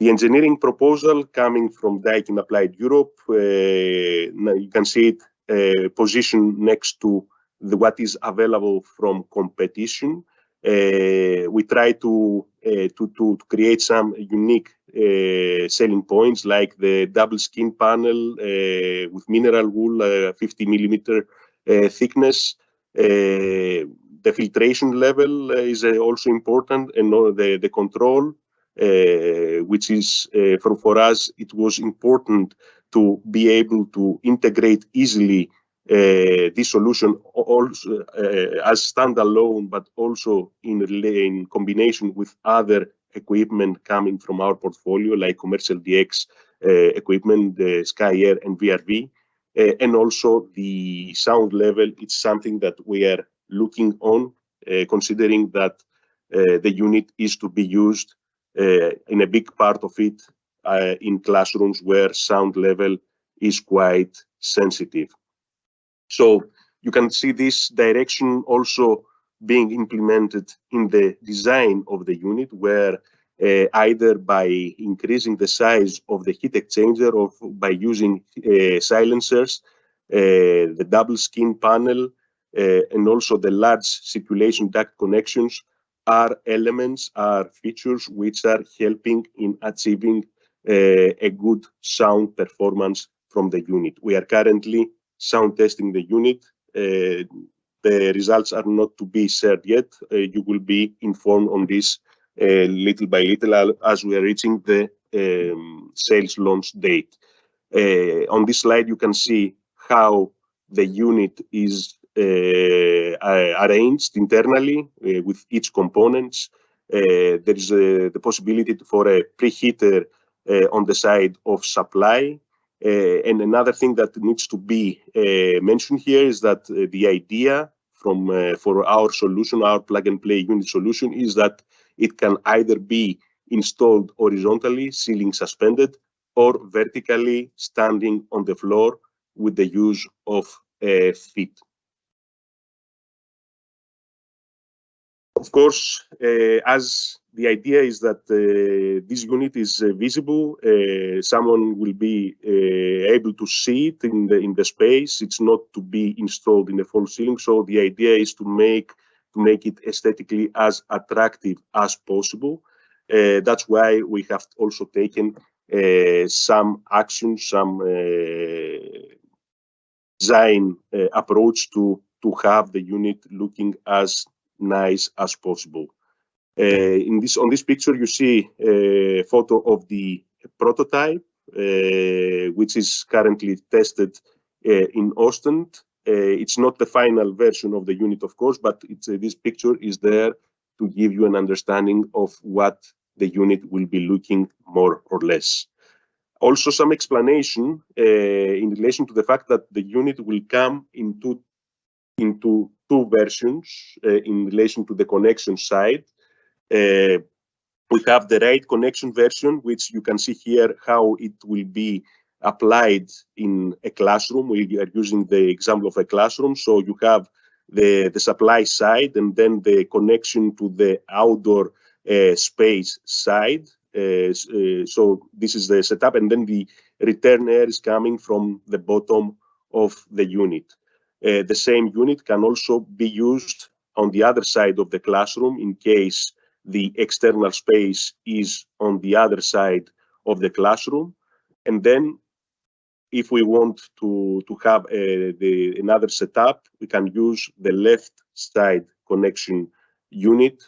The engineering proposal coming from Daikin Applied Europe, you can see it positioned next to what is available from competition. We try to create some unique selling points, like the double skin panel with mineral wool, 50 millimeter thickness. The filtration level is also important, and the control, which is for us, it was important to be able to integrate easily this solution also as standalone, but also in combination with other equipment coming from our portfolio, like commercial DX equipment, the Sky Air and VRV, and also the sound level. It's something that we are looking on, considering that the unit is to be used in a big part of it in classrooms where sound level is quite sensitive. So you can see this direction also being implemented in the design of the unit, where either by increasing the size of the heat exchanger or by using silencers, the double skin panel, and also the large circulation duct connections are elements, are features which are helping in achieving a good sound performance from the unit. We are currently sound testing the unit. The results are not to be shared yet. You will be informed on this little by little as we are reaching the sales launch date. On this slide, you can see how the unit is arranged internally with each components. There is the possibility for a preheater on the side of supply. And another thing that needs to be mentioned here is that the idea for our solution, our plug-and-play unit solution, is that it can either be installed horizontally, ceiling suspended, or vertically standing on the floor with the use of feet. Of course, as the idea is that this unit is visible, someone will be able to see it in the space. It's not to be installed in the false ceiling. So the idea is to make it aesthetically as attractive as possible. That's why we have also taken some action, some design approach to have the unit looking as nice as possible. On this picture, you see a photo of the prototype, which is currently tested in Ostend. It's not the final version of the unit, of course, but this picture is there to give you an understanding of what the unit will be looking more or less. Also, some explanation in relation to the fact that the unit will come into two versions in relation to the connection side. We have the right connection version, which you can see here how it will be applied in a classroom. We are using the example of a classroom. So you have the supply side and then the connection to the outdoor space side. So this is the setup, and then the return air is coming from the bottom of the unit. The same unit can also be used on the other side of the classroom in case the external space is on the other side of the classroom. And then if we want to have another setup, we can use the left side connection unit,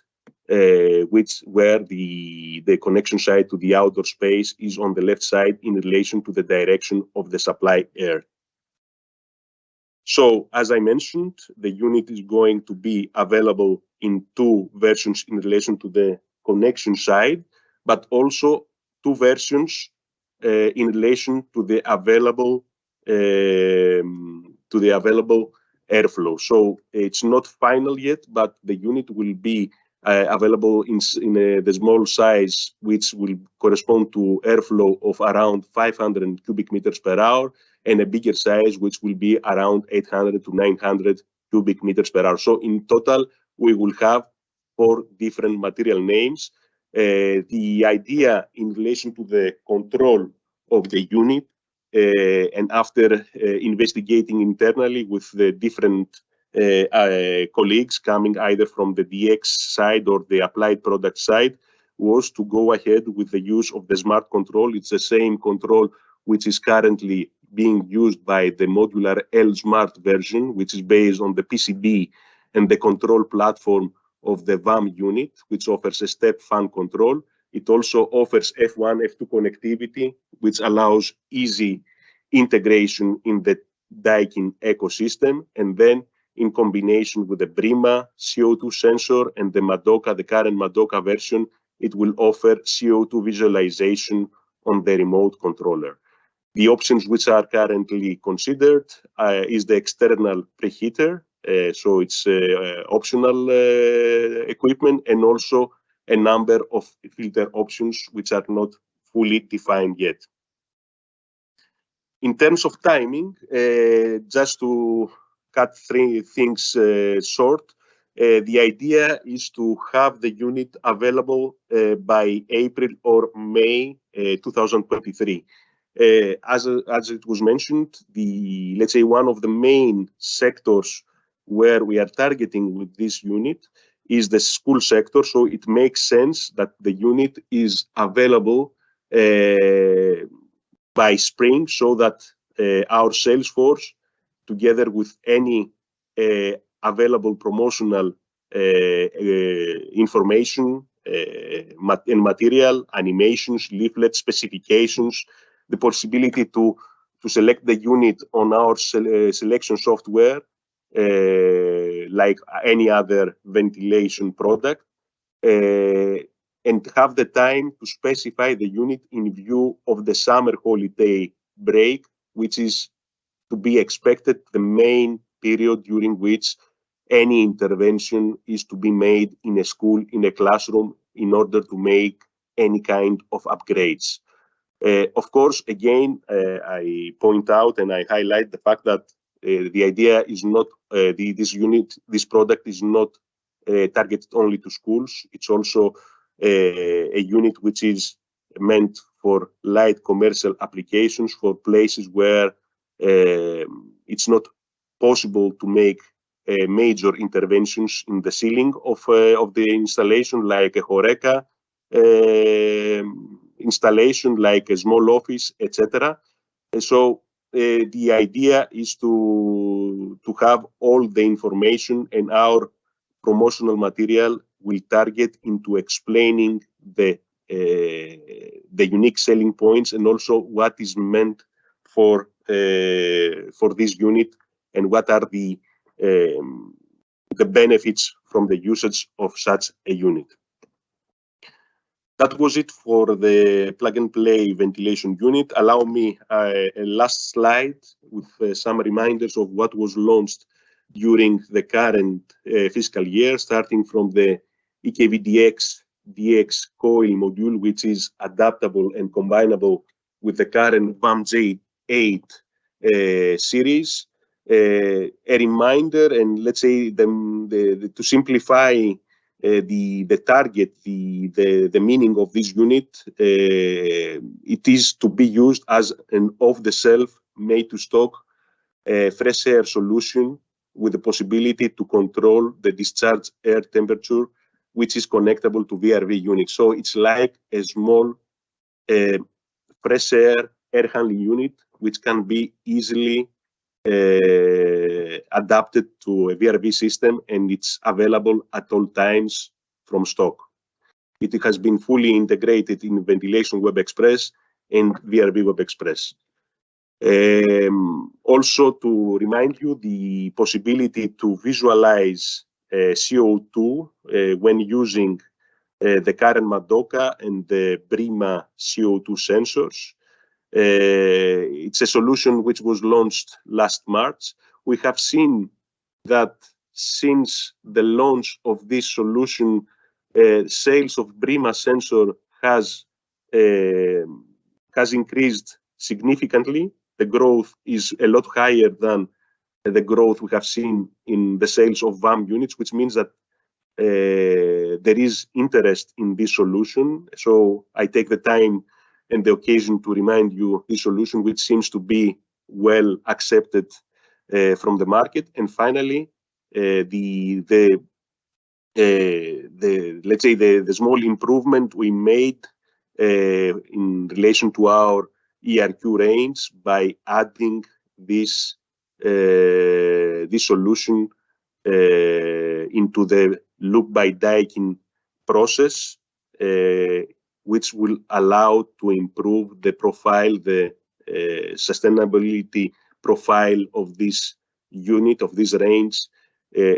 where the connection side to the outdoor space is on the left side in relation to the direction of the supply air. So, as I mentioned, the unit is going to be available in two versions in relation to the connection side, but also two versions in relation to the available airflow. So it's not final yet, but the unit will be available in the small size, which will correspond to airflow of around 500 cubic meters per hour, and a bigger size, which will be around 800 to 900 cubic meters per hour. So in total, we will have 4 different material names. The idea in relation to the control of the unit, and after investigating internally with the different colleagues coming either from the DX side or the applied product side, was to go ahead with the use of the smart control. It's the same control which is currently being used by the modular L-Smart version, which is based on the PCB and the control platform of the VAM unit, which offers a step fan control. It also offers F1, F2 connectivity, which allows easy integration in the Daikin ecosystem, and then in combination with the Brima CO2 sensor and the Madoka, the current Madoka version, it will offer CO2 visualization on the remote controller. The options which are currently considered is the external preheater, so it's optional equipment, and also a number of filter options which are not fully defined yet. In terms of timing, just to cut three things short, the idea is to have the unit available by April or May 2023. As it was mentioned, let's say one of the main sectors where we are targeting with this unit is the school sector. So it makes sense that the unit is available by spring, so that our sales force, together with any available promotional information and material, animations, leaflet specifications, the possibility to select the unit on our selection software, like any other ventilation product, and have the time to specify the unit in view of the summer holiday break, which is to be expected the main period during which any intervention is to be made in a school, in a classroom, in order to make any kind of upgrades. Of course, again, I point out and I highlight the fact that the idea is not, this product is not targeted only to schools. It's also a unit which is meant for light commercial applications, for places where it's not possible to make major interventions in the ceiling of the installation, like a Horeca installation, like a small office, etc. And so the idea is to have all the information, and our promotional material will target into explaining the unique selling points, and also what is meant for this unit, and what are the benefits from the usage of such a unit. That was it for the plug-and-play ventilation unit. Allow me a last slide with some reminders of what was launched during the current fiscal year, starting from the EKVDX DX coil module, which is adaptable and combinable with the current VAM-J8 series. A reminder, and let's say to simplify the target, the meaning of this unit, it is to be used as an off-the-shelf, made-to-stock fresh air solution with the possibility to control the discharge air temperature, which is connectable to VRV unit. So it's like a small fresh air handling unit, which can be easily adapted to a VRV system, and it's available at all times from stock. It has been fully integrated in Ventilation Web Express and VRV Web Express. Also, to remind you, the possibility to visualize CO2 when using the current Madoka and the Brima CO2 sensors. It's a solution which was launched last March. We have seen that since the launch of this solution, sales of Brima sensor has increased significantly. The growth is a lot higher than the growth we have seen in the sales of VAM units, which means that there is interest in this solution. So I take the time and the occasion to remind you this solution, which seems to be well accepted from the market. And finally, let's say the small improvement we made in relation to our ERQ range by adding this solution into the loop by Daikin process, which will allow to improve the profile, the sustainability profile of this unit, of this range,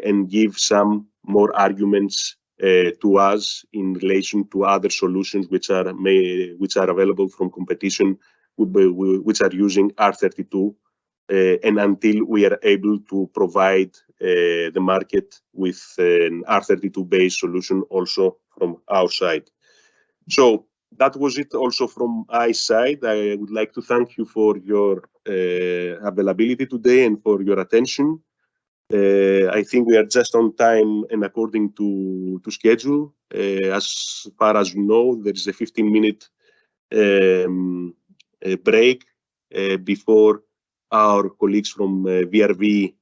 and give some more arguments to us in relation to other solutions which are available from competition, which are using R32, and until we are able to provide the market with an R32-based solution also from our side. So that was it also from my side. I would like to thank you for your availability today and for your attention. I think we are just on time and according to schedule. As far as you know, there is a 15-minute break before our colleagues from VRV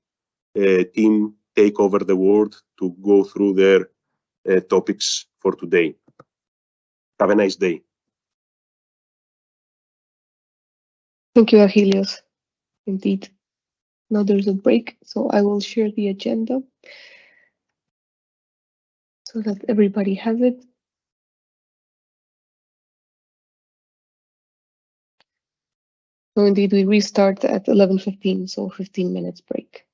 team take over the word to go through their topics for today. Have a nice day. Thank you, Achilles. Indeed. Now there's a break, so I will share the agenda so that everybody has it. So indeed, we restart at 11:15, so 15 minutes break.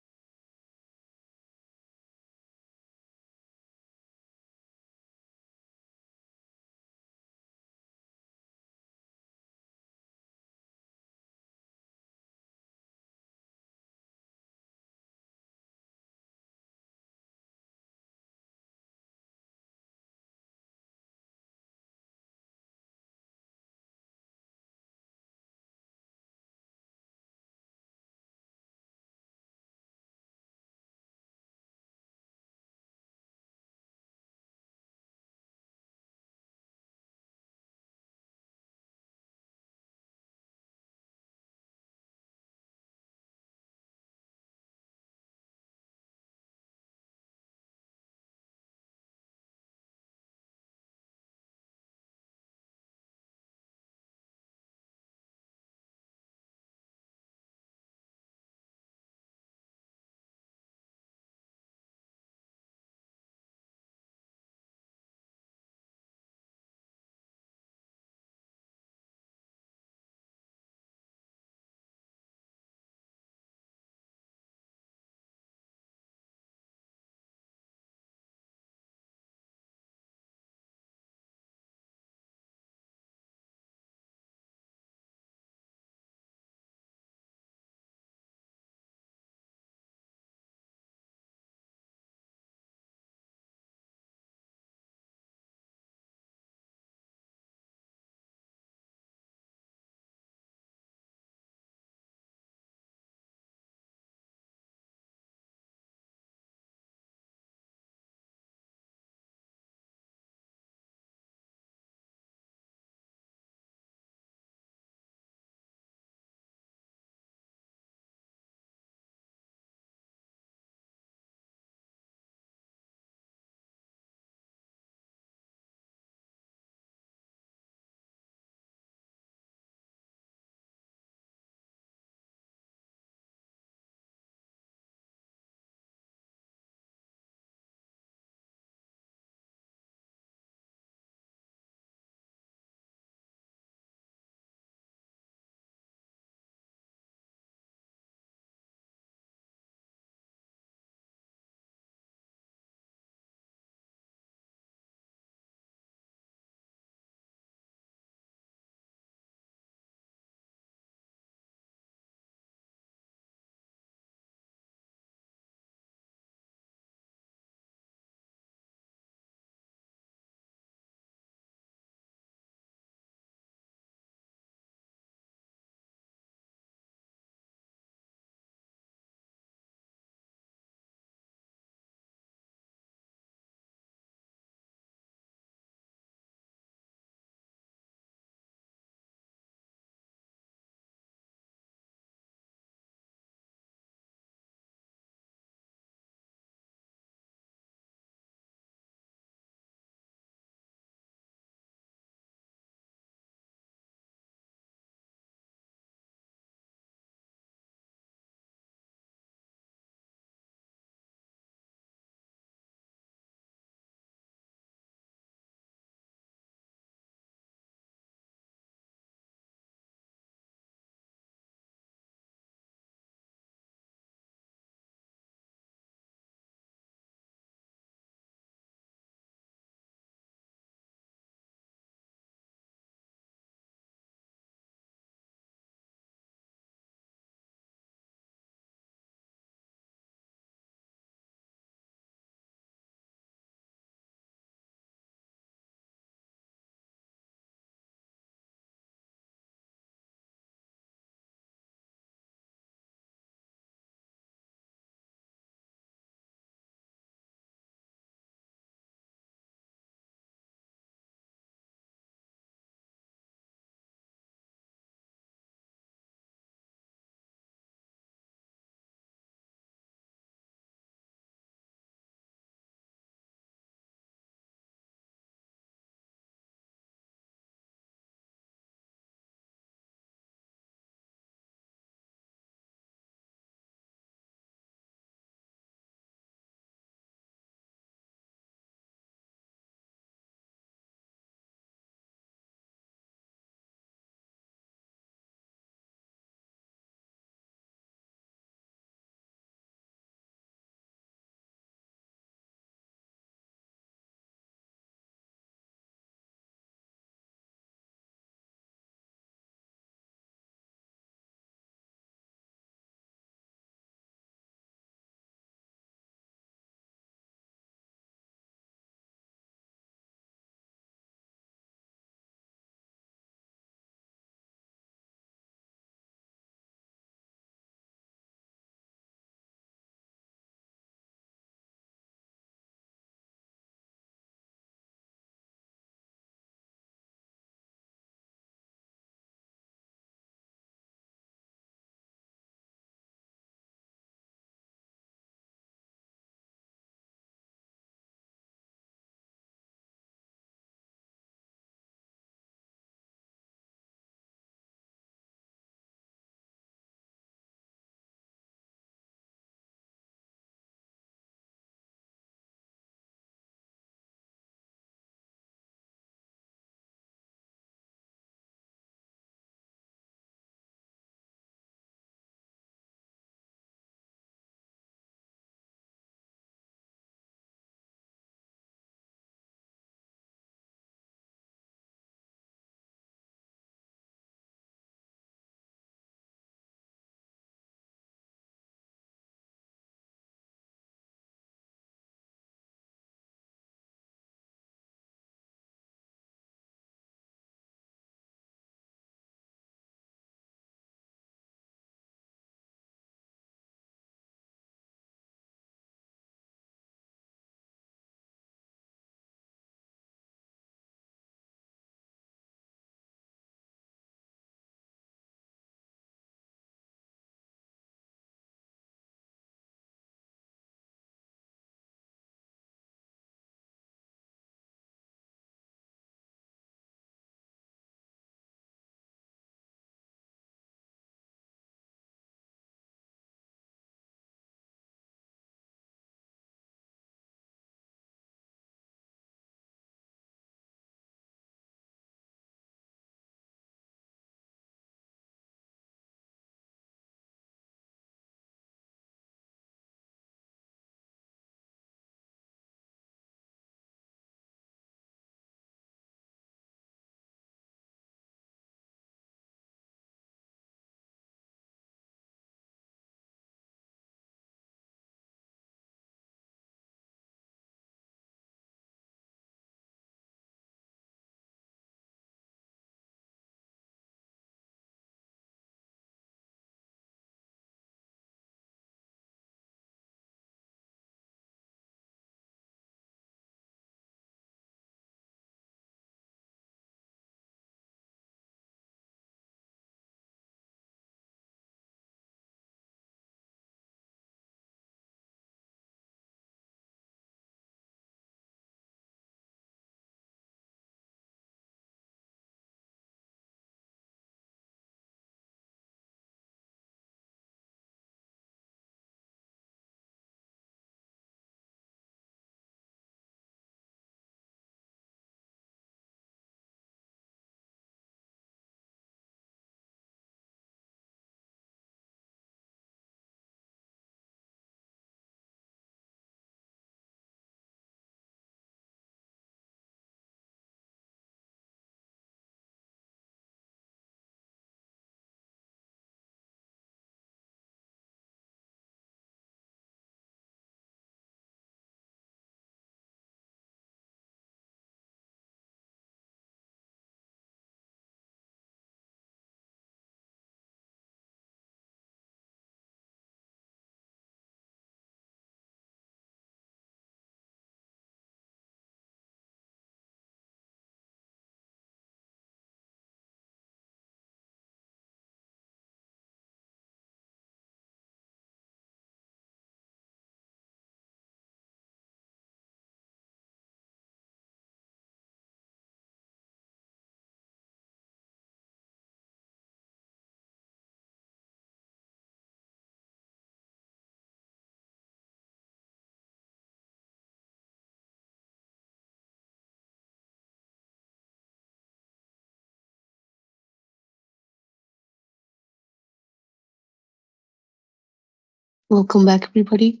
Welcome back, everybody.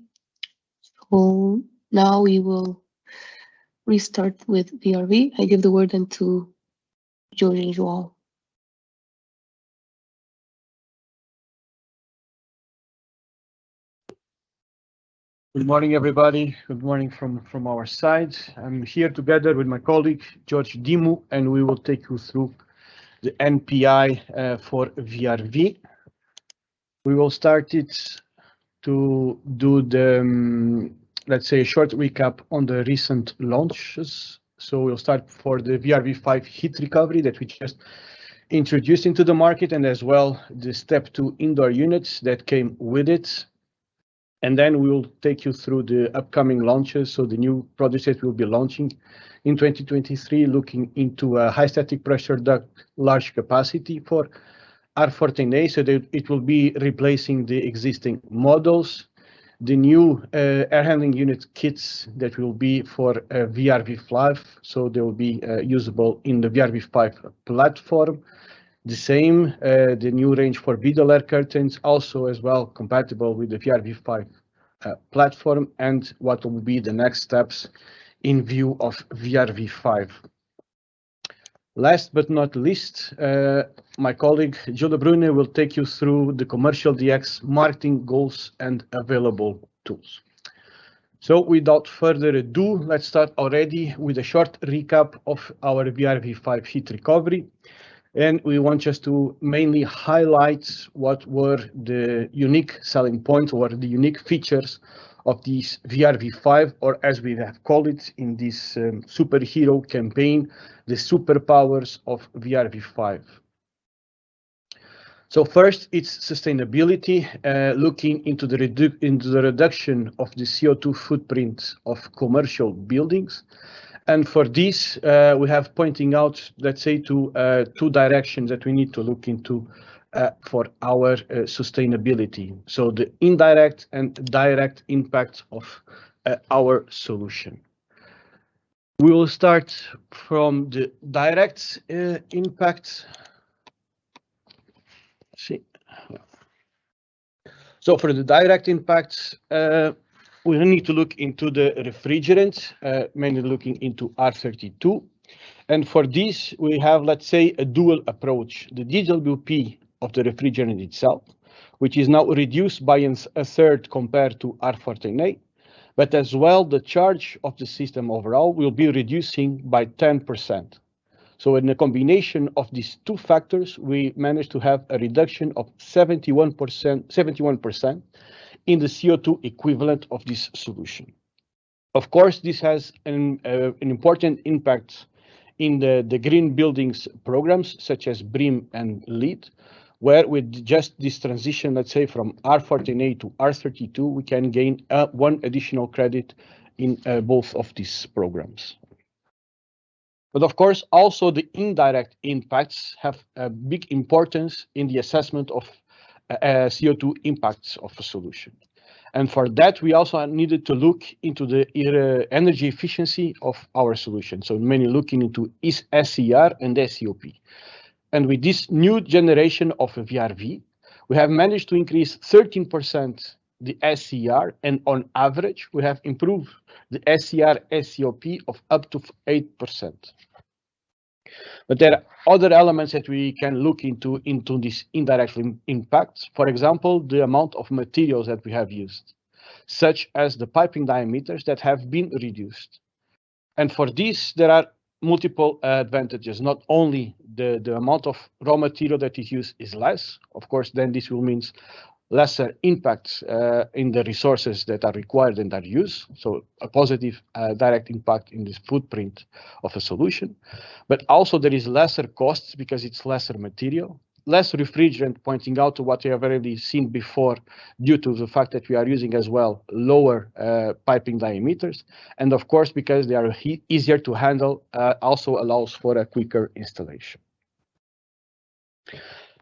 So now we will restart with VRV. I give the word then to George and Joao. Good morning, everybody. Good morning from our side. I'm here together with my colleague, George Dimu, and we will take you through the NPI for VRV. We will start it to do the, let's say, a short recap on the recent launches. So we'll start for the VRV5 heat recovery that we just introduced into the market, and as well the step 2 indoor units that came with it. And then we will take you through the upcoming launches, so the new products that we'll be launching in 2023, looking into a high static pressure duct, large capacity for R14A, so that it will be replacing the existing models, the new air handling unit kits that will be for VRV5, so they will be usable in the VRV5 platform. The same, the new range for Vidal air curtains, also as well compatible with the VRV5 platform, and what will be the next steps in view of VRV5. Last but not least, my colleague Gilles de Bruyne will take you through the commercial DX marketing goals and available tools. So without further ado, let's start already with a short recap of our VRV5 heat recovery. And we want just to mainly highlight what were the unique selling points or the unique features of this VRV5, or as we have called it in this superhero campaign, the superpowers of VRV5. So first, it's sustainability, looking into the reduction of the CO2 footprint of commercial buildings. And for this, we have pointing out, let's say, two directions that we need to look into for our sustainability. So the indirect and direct impact of our solution. We will start from the direct impact. So for the direct impact, we need to look into the refrigerant, mainly looking into R32. And for this, we have, let's say, a dual approach. The DWP of the refrigerant itself, which is now reduced by a third compared to R14A, but as well the charge of the system overall will be reducing by 10%. So in a combination of these two factors, we managed to have a reduction of 71% in the CO2 equivalent of this solution. Of course, this has an important impact in the green buildings programs, such as BREEAM and LEED, where with just this transition, let's say from R14A to R32, we can gain one additional credit in both of these programs. But of course, also the indirect impacts have a big importance in the assessment of CO2 impacts of a solution. And for that, we also needed to look into the energy efficiency of our solution. So mainly looking into SCR and SCOP. And with this new generation of VRV, we have managed to increase 13% the SCR, and on average, we have improved the SCR SCOP of up to 8%. But there are other elements that we can look into this indirect impact. For example, the amount of materials that we have used, such as the piping diameters that have been reduced. And for this, there are multiple advantages. Not only the amount of raw material that is used is less, of course, then this will mean lesser impact in the resources that are required and are used. So a positive direct impact in this footprint of a solution. But also there is lesser costs because it's lesser material, less refrigerant, pointing out to what we have already seen before due to the fact that we are using as well lower piping diameters. And of course, because they are easier to handle, also allows for a quicker installation.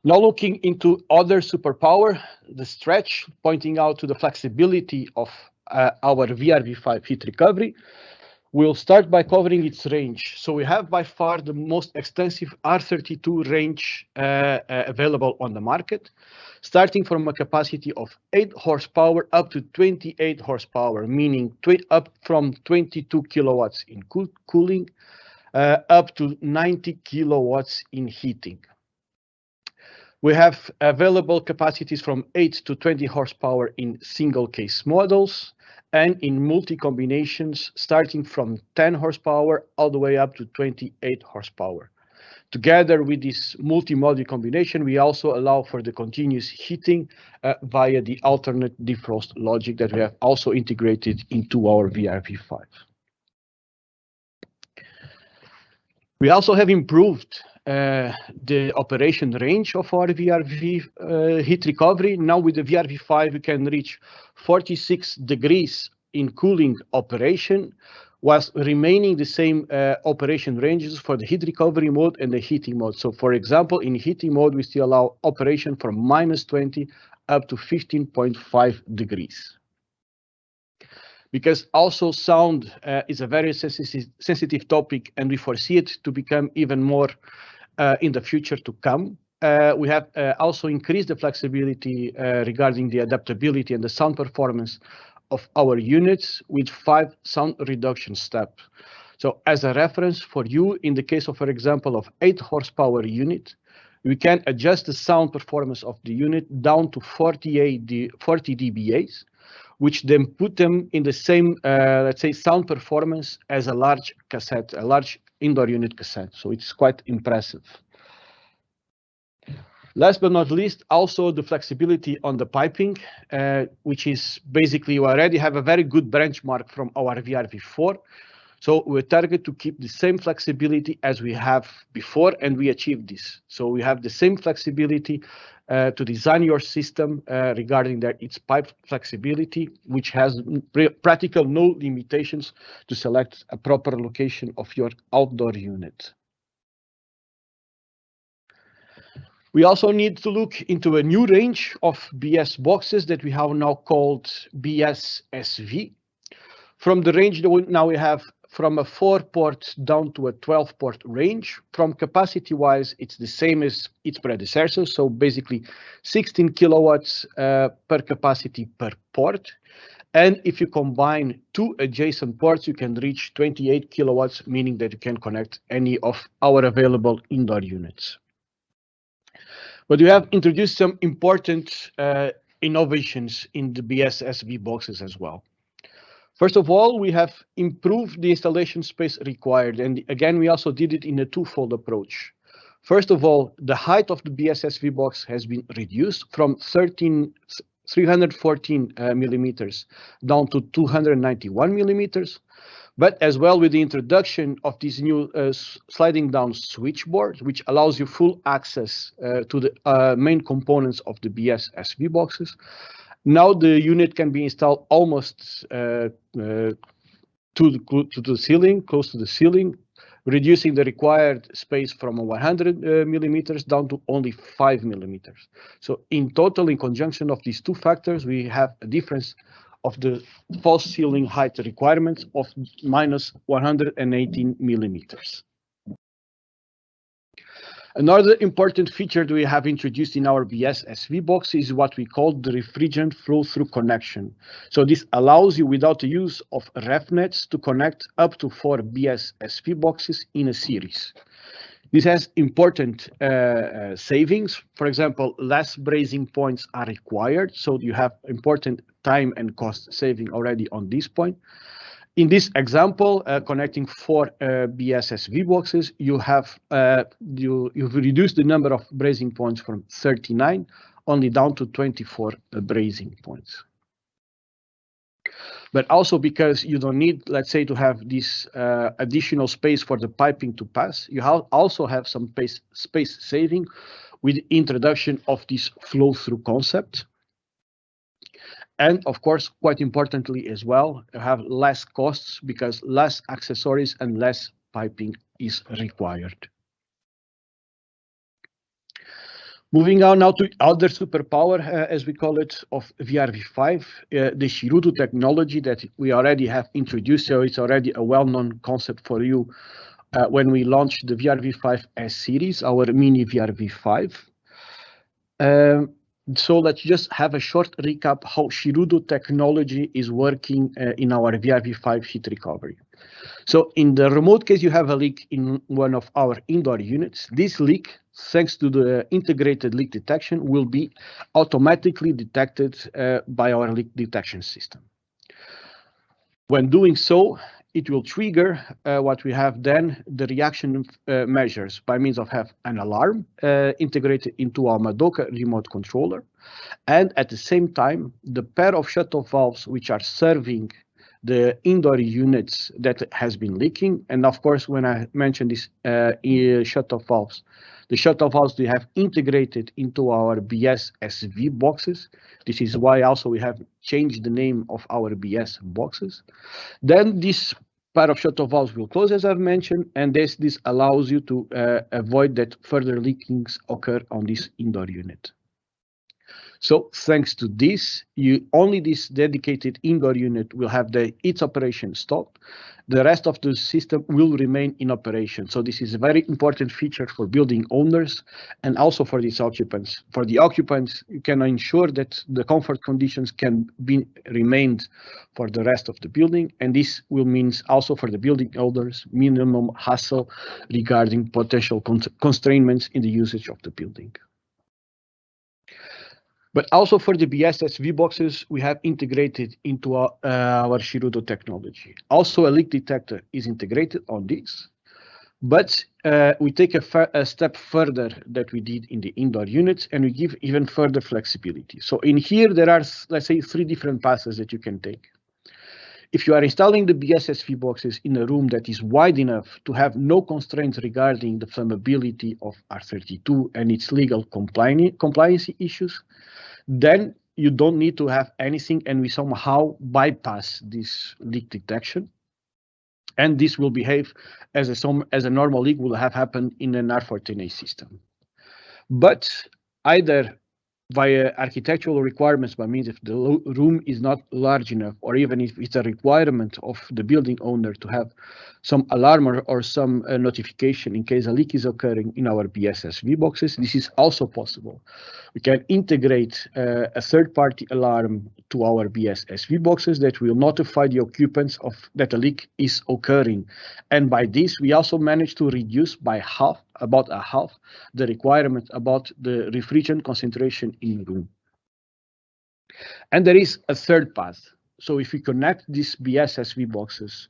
Now looking into other superpower, the stretch, pointing out to the flexibility of our VRV5 heat recovery. We'll start by covering its range. So we have by far the most extensive R32 range available on the market, starting from a capacity of 8 horsepower up to 28 horsepower, meaning up from 22 kilowatts in cooling, up to 90 kilowatts in heating. We have available capacities from 8 to 20 horsepower in single case models, and in multi-combinations starting from 10 horsepower all the way up to 28 horsepower. Together with this multi-module combination, we also allow for the continuous heating via the alternate defrost logic that we have also integrated into our VRV5. We also have improved the operation range of our VRV heat recovery. Now with the VRV5, we can reach 46 degrees in cooling operation, whilst remaining the same operation ranges for the heat recovery mode and the heating mode. So for example, in heating mode, we still allow operation from -20 up to 15.5 degrees. Because also sound is a very sensitive topic, and we foresee it to become even more in the future to come. We have also increased the flexibility regarding the adaptability and the sound performance of our units with 5 sound reduction steps. So as a reference for you, in the case of, for example, of 8 horsepower unit, we can adjust the sound performance of the unit down to 40 dBAs, which then put them in the same, let's say, sound performance as a large cassette, a large indoor unit cassette. So it's quite impressive. Last but not least, also the flexibility on the piping, which is basically we already have a very good benchmark from our VRV4. So we target to keep the same flexibility as we have before, and we achieve this. So we have the same flexibility to design your system regarding its pipe flexibility, which has practically no limitations to select a proper location of your outdoor unit. We also need to look into a new range of BS boxes that we have now called BS SV. From the range that now we have from a 4-port down to a 12-port range. From capacity-wise, it's the same as its predecessor, so basically 16 kilowatts per capacity per port. And if you combine 2 adjacent ports, you can reach 28 kilowatts, meaning that you can connect any of our available indoor units. But we have introduced some important innovations in the BS-SV boxes as well. First of all, we have improved the installation space required. And again, we also did it in a twofold approach. First of all, the height of the BS-SV box has been reduced from 314 millimeters down to 291 millimeters. But as well with the introduction of this new sliding down switchboard, which allows you full access to the main components of the BS-SV boxes. Now the unit can be installed almost to the ceiling, close to the ceiling, reducing the required space from 100 millimeters down to only 5 millimeters. So in total, in conjunction of these two factors, we have a difference of the false ceiling height requirements of minus 118 millimeters. Another important feature that we have introduced in our BS-SV box is what we call the refrigerant flow-through connection. So this allows you, without the use of ref nets, to connect up to 4 BS-SV boxes in a series. This has important savings. For example, less brazing points are required, so you have important time and cost saving already on this point. In this example, connecting 4 BS-SV boxes, you've reduced the number of brazing points from 39 only down to 24 brazing points. But also because you don't need, let's say, to have this additional space for the piping to pass, you also have some space saving with the introduction of this flow-through concept. And of course, quite importantly as well, you have less costs because less accessories and less piping is required. Moving on now to other superpower, as we call it, of VRV5, the Shirudo technology that we already have introduced. So it's already a well-known concept for you when we launched the VRV5 S series, our mini VRV5. So let's just have a short recap how Shirudo technology is working in our VRV5 heat recovery. So in the remote case, you have a leak in one of our indoor units. This leak, thanks to the integrated leak detection, will be automatically detected by our leak detection system. When doing so, it will trigger what we have then, the reaction measures by means of have an alarm integrated into our Madoka remote controller. And at the same time, the pair of shut-off valves which are serving the indoor units that has been leaking. And of course, when I mentioned this shut-off valves, the shut-off valves we have integrated into our BS SV boxes. This is why also we have changed the name of our BS boxes. Then this pair of shut-off valves will close, as I've mentioned, and this allows you to avoid that further leakings occur on this indoor unit. So thanks to this, only this dedicated indoor unit will have its operation stopped. The rest of the system will remain in operation. So this is a very important feature for building owners and also for these occupants. For the occupants, you can ensure that the comfort conditions can be remained for the rest of the building. And this will mean also for the building owners, minimum hassle regarding potential constraints in the usage of the building. But also for the BSSV boxes, we have integrated into our Shirudo technology. Also, a leak detector is integrated on this, but we take a step further that we did in the indoor units, and we give even further flexibility. So in here, there are, let's say, 3 different passes that you can take. If you are installing the BSSV boxes in a room that is wide enough to have no constraints regarding the flammability of R32 and its legal compliance issues, then you don't need to have anything, and we somehow bypass this leak detection. And this will behave as a normal leak will have happened in an R14A system. But either via architectural requirements, by means if the room is not large enough, or even if it's a requirement of the building owner to have some alarm or some notification in case a leak is occurring in our BSSV boxes, this is also possible. We can integrate a third-party alarm to our BSSV boxes that will notify the occupants of that a leak is occurring. And by this, we also managed to reduce by about a half, the requirement about the refrigerant concentration in the room. And there is a third path. So if we connect these BSSV boxes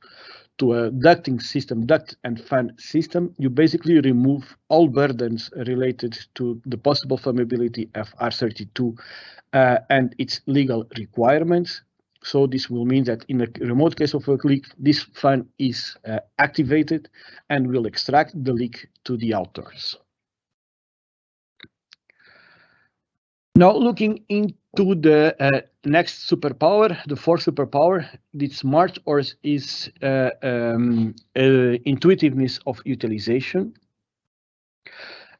to a ducting system, duct and fan system, you basically remove all burdens related to the possible flammability of R32 and its legal requirements. So this will mean that in a remote case of a leak, this fan is activated and will extract the leak to the outdoors. Now looking into the next superpower, the 4th superpower, the smart or is intuitiveness of utilization.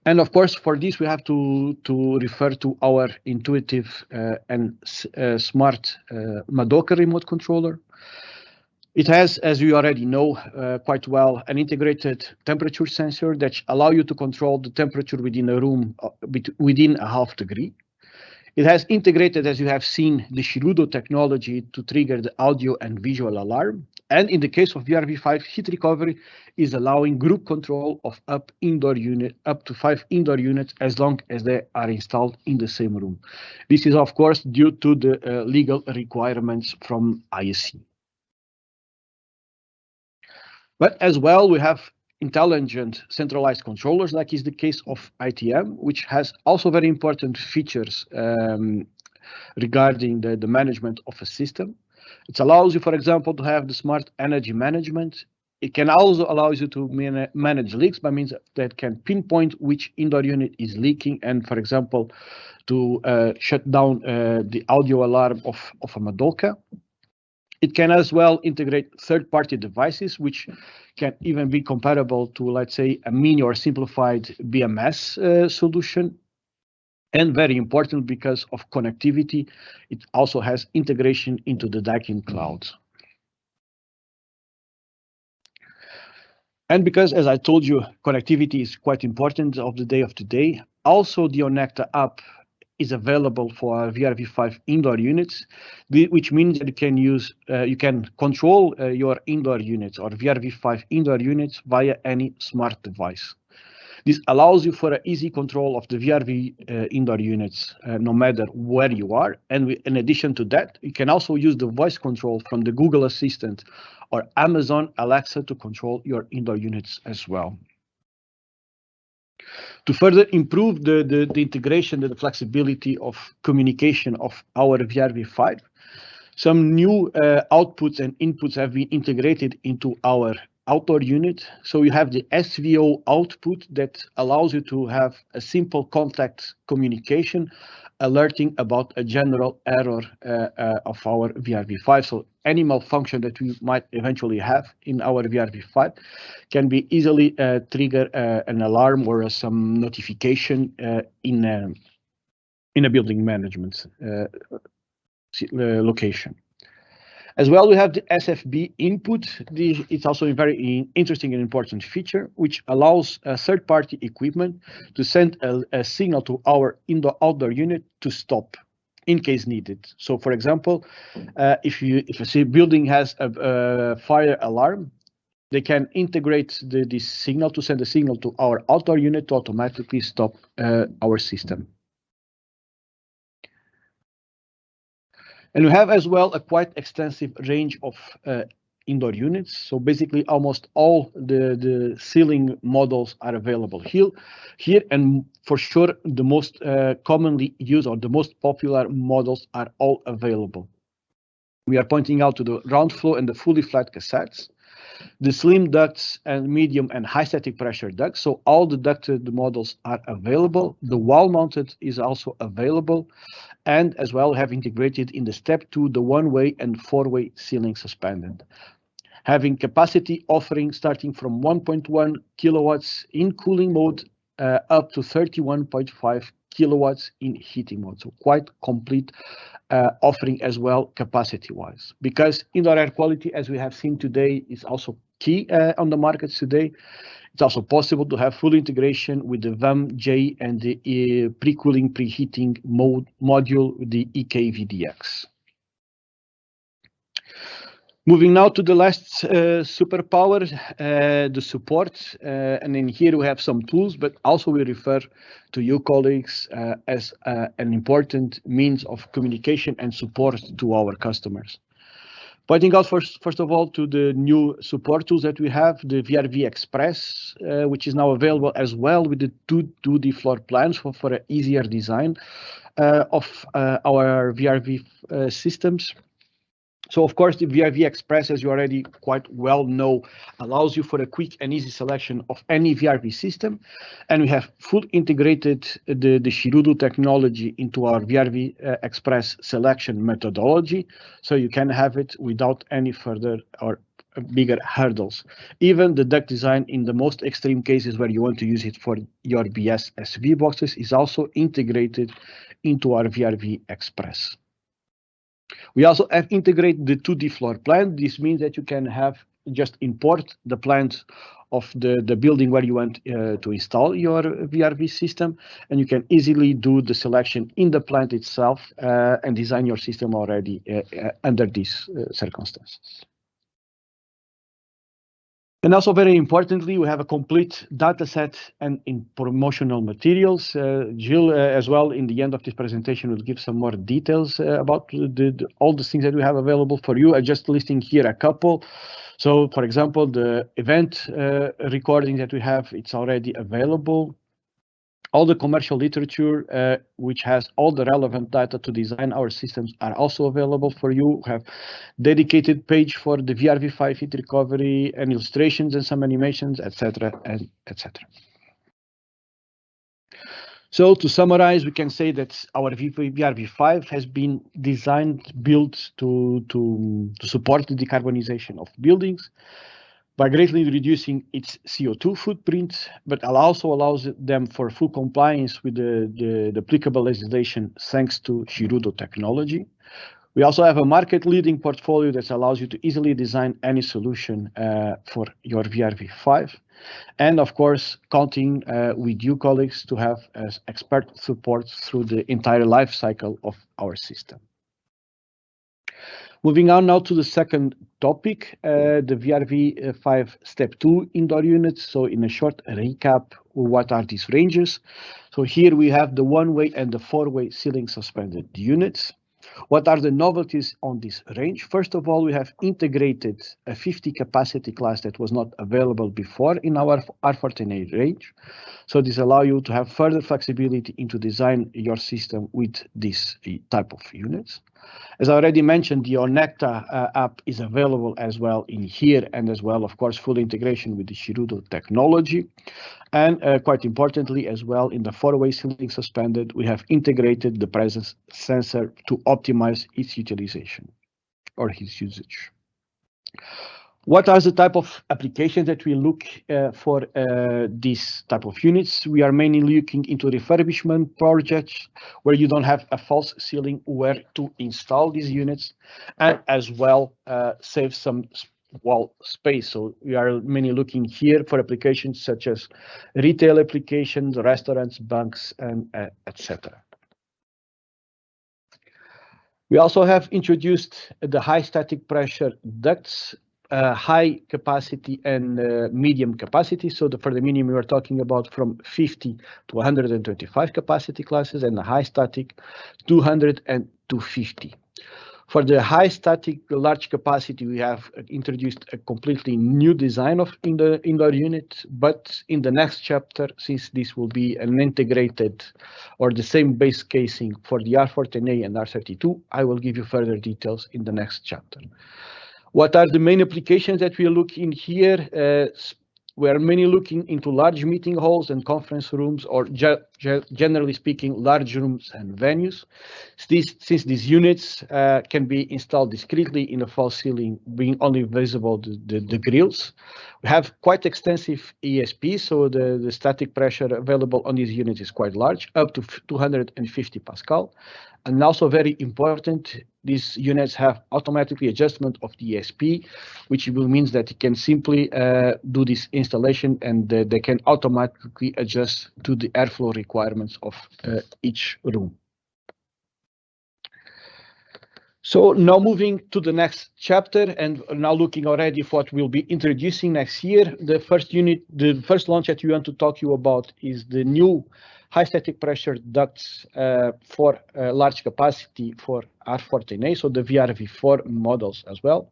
And of course, for this, we have to refer to our intuitive and smart Madoka remote controller. It has, as you already know quite well, an integrated temperature sensor that allows you to control the temperature within a room within a half degree. It has integrated, as you have seen, the Shirudo technology to trigger the audio and visual alarm. And in the case of VRV5 heat recovery, is allowing group control of up to 5 indoor units as long as they are installed in the same room. This is, of course, due to the legal requirements from ISC. But as well, we have intelligent centralized controllers, like is the case of ITM, which has also very important features regarding the management of a system. It allows you, for example, to have the smart energy management. It can also allow you to manage leaks by means that can pinpoint which indoor unit is leaking and, for example, to shut down the audio alarm of a Madoka. It can as well integrate third-party devices, which can even be comparable to, let's say, a mini or simplified BMS solution. And very important, because of connectivity, it also has integration into the Daikin cloud. And because, as I told you, connectivity is quite important of the day of today, also the Onecta app is available for VRV5 indoor units, which means that you can control your indoor units or VRV5 indoor units via any smart device. This allows you for an easy control of the VRV indoor units, no matter where you are. And in addition to that, you can also use the voice control from the Google Assistant or Amazon Alexa to control your indoor units as well. To further improve the integration and the flexibility of communication of our VRV5, some new outputs and inputs have been integrated into our outdoor unit. So you have the SVO output that allows you to have a simple contact communication, alerting about a general error of our VRV5. So any malfunction that we might eventually have in our VRV5 can be easily trigger an alarm or some notification in a building management location. As well, we have the SFB input. It's also a very interesting and important feature, which allows third-party equipment to send a signal to our indoor-outdoor unit to stop in case needed. So, for example, if a building has a fire alarm, they can integrate this signal to send a signal to our outdoor unit to automatically stop our system. And we have as well a quite extensive range of indoor units. So basically almost all the ceiling models are available here, and for sure the most commonly used or the most popular models are all available. We are pointing out to the round flow and the fully flat cassettes, the slim ducts and medium and high static pressure ducts. So all the ducted models are available. The wall mounted is also available, and as well have integrated in the step 2 the one-way and four-way ceiling suspended, having capacity offering starting from 1.1 kilowatts in cooling mode up to 31.5 kilowatts in heating mode. So quite complete offering as well capacity-wise, because indoor air quality, as we have seen today, is also key on the markets today. It's also possible to have full integration with the VAM-J and the pre-cooling preheating module, the EKVDX. Moving now to the last superpower, the support. And in here we have some tools, but also we refer to you colleagues as an important means of communication and support to our customers. Pointing out first of all to the new support tools that we have, the VRV Express, which is now available as well with the 2D floor plans for an easier design of our VRV systems. So of course, the VRV Express, as you already quite well know, allows you for a quick and easy selection of any VRV system. And we have full integrated the Shirudo technology into our VRV Express selection methodology. So you can have it without any further or bigger hurdles. Even the duct design in the most extreme cases where you want to use it for your BS SV boxes is also integrated into our VRV Express. We also have integrated the 2D floor plan. This means that you can just import the plans of the building where you want to install your VRV system, and you can easily do the selection in the plant itself and design your system already under these circumstances. And also very importantly, we have a complete data set and in promotional materials. Jill, as well, in the end of this presentation, will give some more details about all the things that we have available for you. I'm just listing here a couple. So, for example, the event recording that we have, it's already available. All the commercial literature, which has all the relevant data to design our systems, are also available for you. We have dedicated page for the VRV5 heat recovery and illustrations and some animations, etc., and etc. So to summarize, we can say that our VRV5 has been designed, built to support the decarbonization of buildings. by greatly reducing its CO2 footprint, but also allows them for full compliance with the applicable legislation thanks to Shirudo technology. We also have a market-leading portfolio that allows you to easily design any solution for your VRV5. And of course, counting with you colleagues to have expert support through the entire life cycle of our system. Moving on now to the second topic, the VRV5 Step 2 indoor units. So in a short recap, what are these ranges? So here we have the one-way and the four-way ceiling suspended units. What are the novelties on this range? First of all, we have integrated a 50 capacity class that was not available before in our R14A range. So this allows you to have further flexibility into design your system with this type of units. As I already mentioned, the Onecta app is available as well in here, and as well, of course, full integration with the Shirudo technology. And quite importantly, as well, in the four-way ceiling suspended, we have integrated the presence sensor to optimize its utilization or its usage. What are the type of applications that we look for this type of units? We are mainly looking into refurbishment projects where you don't have a false ceiling where to install these units, and as well save some wall space. So we are mainly looking here for applications such as retail applications, restaurants, banks, and etc. We also have introduced the high static pressure ducts, high capacity and medium capacity. So for the medium, we are talking about from 50 to 125 capacity classes, and the high static 200 and 250. For the high static large capacity, we have introduced a completely new design of indoor unit, but in the next chapter, since this will be an integrated or the same base casing for the R14A and R32, I will give you further details in the next chapter. What are the main applications that we look in here? We are mainly looking into large meeting halls and conference rooms, or generally speaking, large rooms and venues. Since these units can be installed discreetly in a false ceiling, being only visible the grills. We have quite extensive ESP, so the static pressure available on these units is quite large, up to 250 Pascal. And also very important, these units have automatically adjustment of the ESP, which will means that you can simply do this installation, and they can automatically adjust to the airflow requirements of each room. So now moving to the next chapter, and now looking already for what we'll be introducing next year. The first launch that we want to talk to you about is the new high static pressure ducts for large capacity for R14A, so the VRV4 models as well.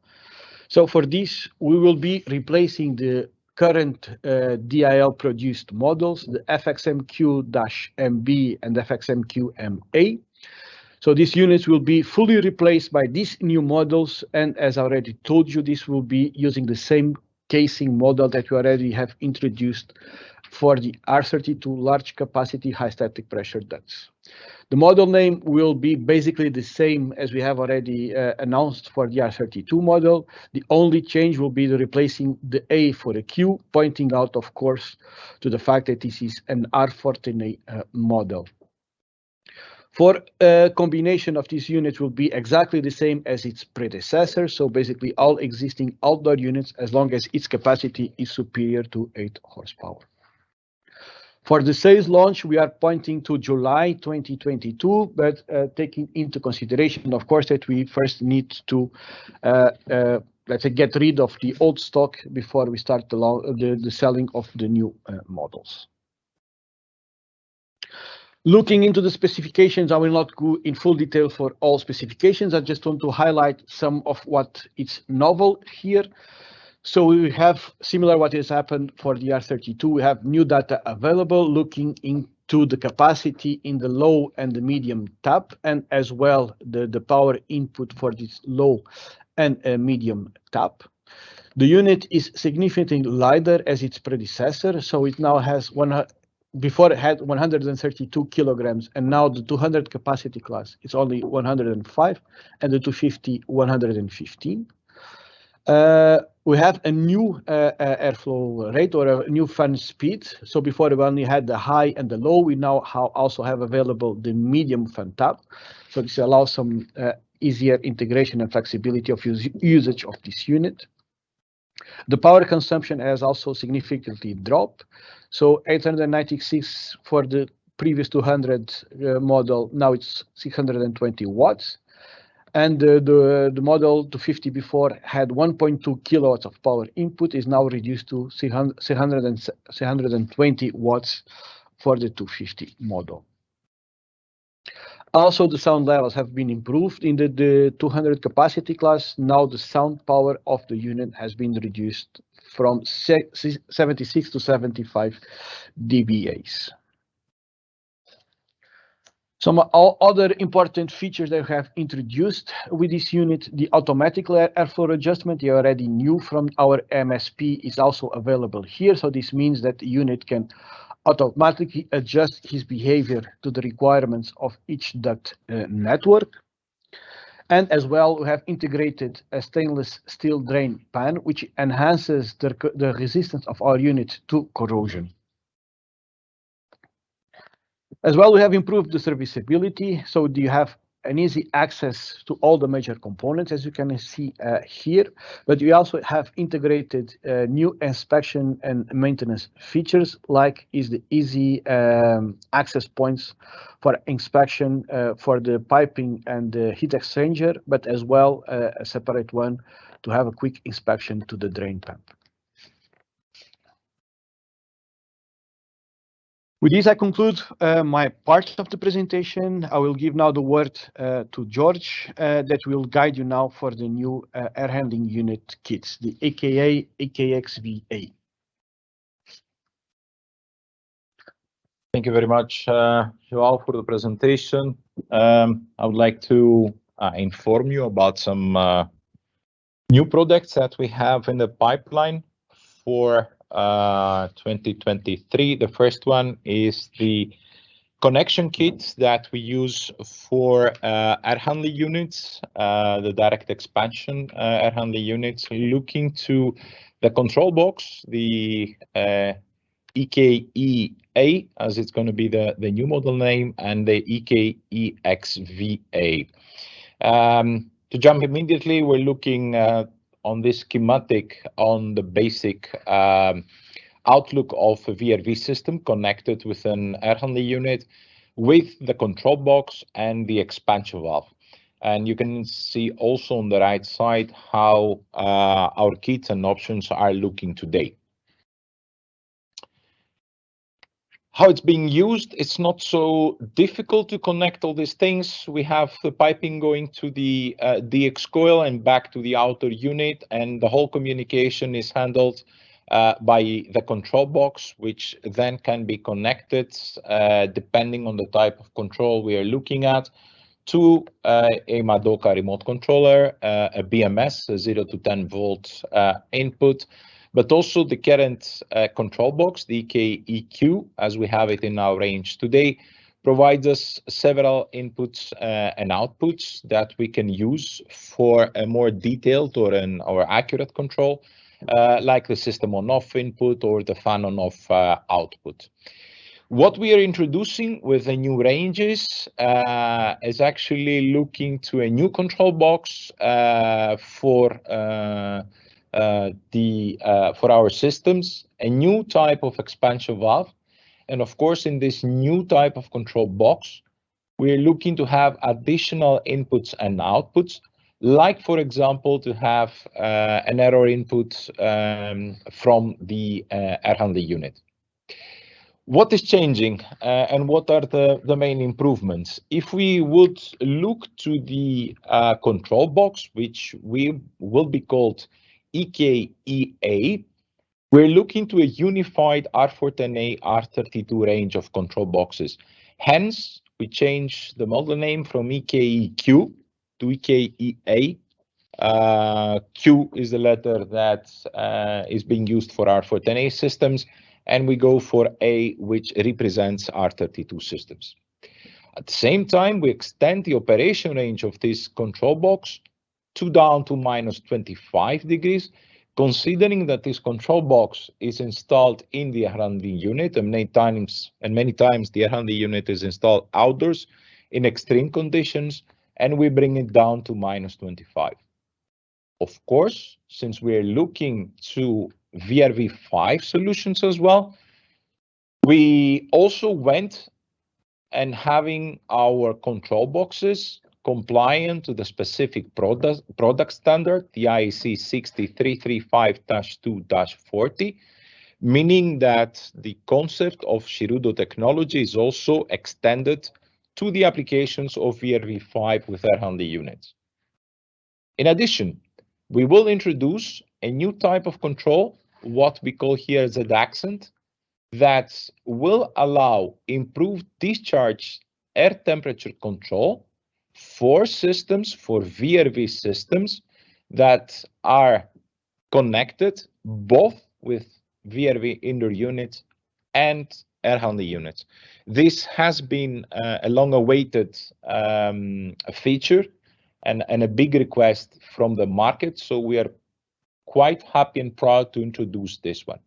So for this, we will be replacing the current DIL produced models, the FXMQ-MB and FXMQ-MA. So these units will be fully replaced by these new models, and as I already told you, this will be using the same casing model that we already have introduced for the R32 large capacity high static pressure ducts. The model name will be basically the same as we have already announced for the R32 model. The only change will be the replacing the A for a Q, pointing out, of course, to the fact that this is an R14A model. For a combination of these units will be exactly the same as its predecessor, so basically all existing outdoor units as long as its capacity is superior to 8 horsepower. For the sales launch, we are pointing to July 2022, but taking into consideration, of course, that we first need to let's say get rid of the old stock before we start the selling of the new models. Looking into the specifications, I will not go in full detail for all specifications. I just want to highlight some of what is novel here. So we have similar what has happened for the R32. We have new data available looking into the capacity in the low and the medium tap, and as well the power input for this low and medium tap. The unit is significantly lighter as its predecessor, so it now has before it had 132 kilograms, and now the 200 capacity class is only 105, and the 250 115. We have a new airflow rate or a new fan speed. So before we only had the high and the low, we now also have available the medium fan tap. So this allows some easier integration and flexibility of usage of this unit. The power consumption has also significantly dropped. So 896 for the previous 200 model, now it's 620 watts. And the model 250 before had 1.2 kilowatts of power input, is now reduced to 620 watts for the 250 model. Also, the sound levels have been improved in the 200 capacity class. Now the sound power of the unit has been reduced from 76 to 75 dBAs. Some other important features that we have introduced with this unit, the automatic airflow adjustment you already knew from our MSP is also available here. So this means that the unit can automatically adjust his behavior to the requirements of each duct network. And as well, we have integrated a stainless steel drain pan, which enhances the resistance of our unit to corrosion. As well, we have improved the serviceability, so you have an easy access to all the major components, as you can see here, but we also have integrated new inspection and maintenance features, like is the easy access points for inspection for the piping and the heat exchanger, but as well a separate one to have a quick inspection to the drain pump. With this, I conclude my part of the presentation. I will give now the word to George that will guide you now for the new air handling unit kits, the AKA AKXVA. Thank you very much, Joao, for the presentation. I would like to inform you about some new products that we have in the pipeline for 2023. The first one is the connection kits that we use for air handling units, the direct expansion air handling units, looking to the control box, the EKEA, as it's going to be the new model name, and the EKEXVA. To jump immediately, we're looking on this schematic on the basic outlook of a VRV system connected with an air handling unit with the control box and the expansion valve. And you can see also on the right side how our kits and options are looking today. How it's being used, it's not so difficult to connect all these things. We have the piping going to the DX coil and back to the outer unit, and the whole communication is handled by the control box, which then can be connected, depending on the type of control we are looking at, to a Madoka remote controller, a BMS, a 0 to 10 volt input, but also the current control box, the EKEQ, as we have it in our range today, provides us several inputs and outputs that we can use for a more detailed or accurate control, like the system on-off input or the fan on-off output. What we are introducing with the new ranges is actually looking to a new control box for our systems, a new type of expansion valve, and of course in this new type of control box we're looking to have additional inputs and outputs, like for example to have an error input from the air handling unit. What is changing and what are the main improvements? If we would look to the control box, which will be called EKEA, we're looking to a unified R410A, R32 range of control boxes. Hence, we change the model name from EKEQ to EKEA. Q is the letter that is being used for R410A systems, and we go for A, which represents R32 systems. At the same time, we extend the operation range of this control box down to -25 degrees, considering that this control box is installed in the air handling unit, and many times the air handling unit is installed outdoors in extreme conditions, and we bring it down to -25. Of course, since we're looking to VRV5 solutions as well, we also went and having our control boxes compliant to the specific product standard, the IEC 60335-2-40, meaning that the concept of Shirudo technology is also extended to the applications of VRV5 with air handling units. In addition, we will introduce a new type of control, what we call here Z-accent, that will allow improved discharge air temperature control for systems, for VRV systems that are connected both with VRV indoor units and air handling units. This has been a long-awaited feature and a big request from the market, so we are quite happy and proud to introduce this one.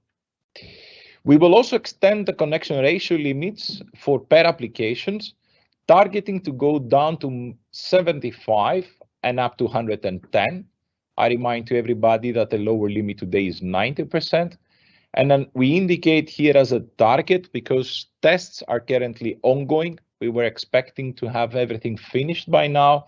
We will also extend the connection ratio limits for per applications, targeting to go down to 75 and up to 110. I remind to everybody that the lower limit today is 90%. And then we indicate here as a target because tests are currently ongoing. We were expecting to have everything finished by now,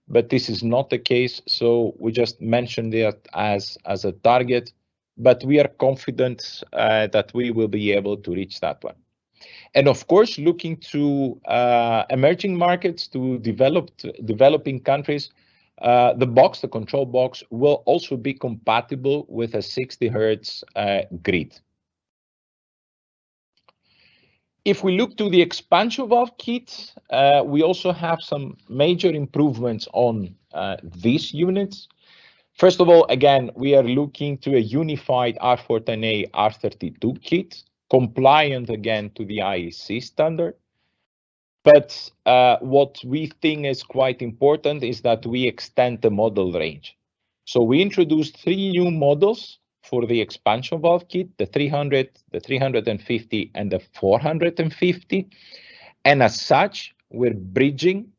but this is not the case. So we just mentioned it as a target, but we are confident that we will be able to reach that one. And of course, looking to emerging markets, to developing countries, the control box will also be compatible with a 60 Hertz grid. If we look to the expansion valve kit, we also have some major improvements on these units. First of all, again, we are looking to a unified R410A R32 kit, compliant again to the IEC standard. But what we think is quite important is that we extend the model range. So we introduced 3 new models for the expansion valve kit, the 300, the 350, and the 450. And as such, we're bridging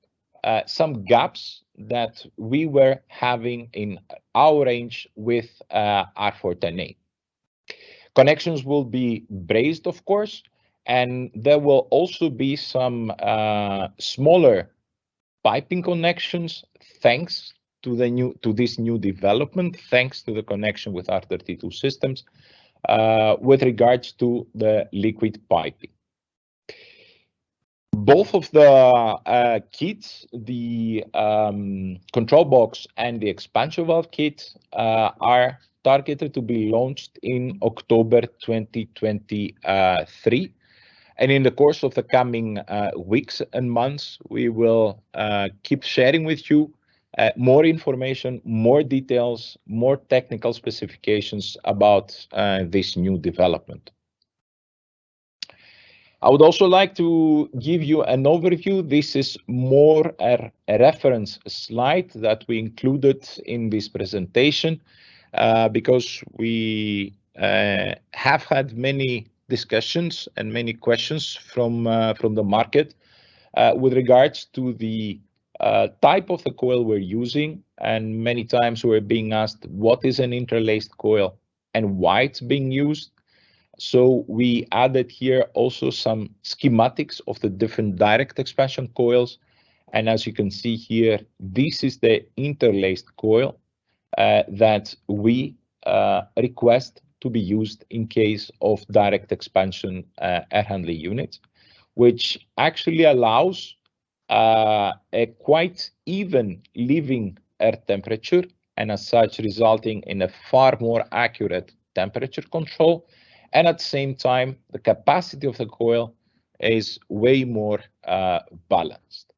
some gaps that we were having in our range with R410A. Connections will be brazed, of course, and there will also be some smaller piping connections thanks to this new development, thanks to the connection with R32 systems with regards to the liquid piping. Both of the kits, the control box and the expansion valve kit, are targeted to be launched in October 2023. And in the course of the coming weeks and months, we will keep sharing with you more information, more details, more technical specifications about this new development. I would also like to give you an overview. This is more a reference slide that we included in this presentation because we have had many discussions and many questions from the market with regards to the type of the coil we're using, and many times we're being asked what is an interlaced coil and why it's being used. So we added here also some schematics of the different direct expansion coils, and as you can see here, this is the interlaced coil that we request to be used in case of direct expansion air handling units, which actually allows a quite even leaving air temperature, and as such resulting in a far more accurate temperature control. And at the same time, the capacity of the coil is way more balanced.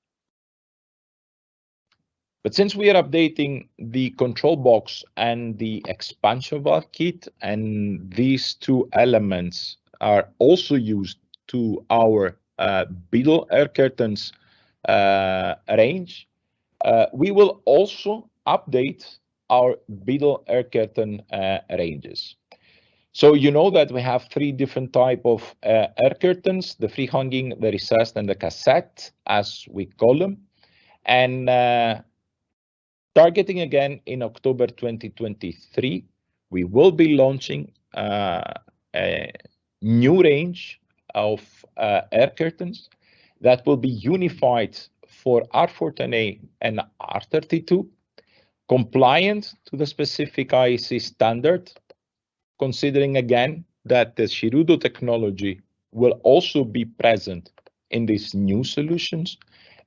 But since we are updating the control box and the expansion valve kit, and these two elements are also used to our below air curtains range, we will also update our Beetle air curtain ranges. So you know that we have three different type of air curtains: the free hanging, the recessed, and the cassette, as we call them. And targeting again in October 2023, we will be launching a new range of air curtains that will be unified for R410A and R32, compliant to the specific IEC standard, considering again that the Shirudo technology will also be present in these new solutions,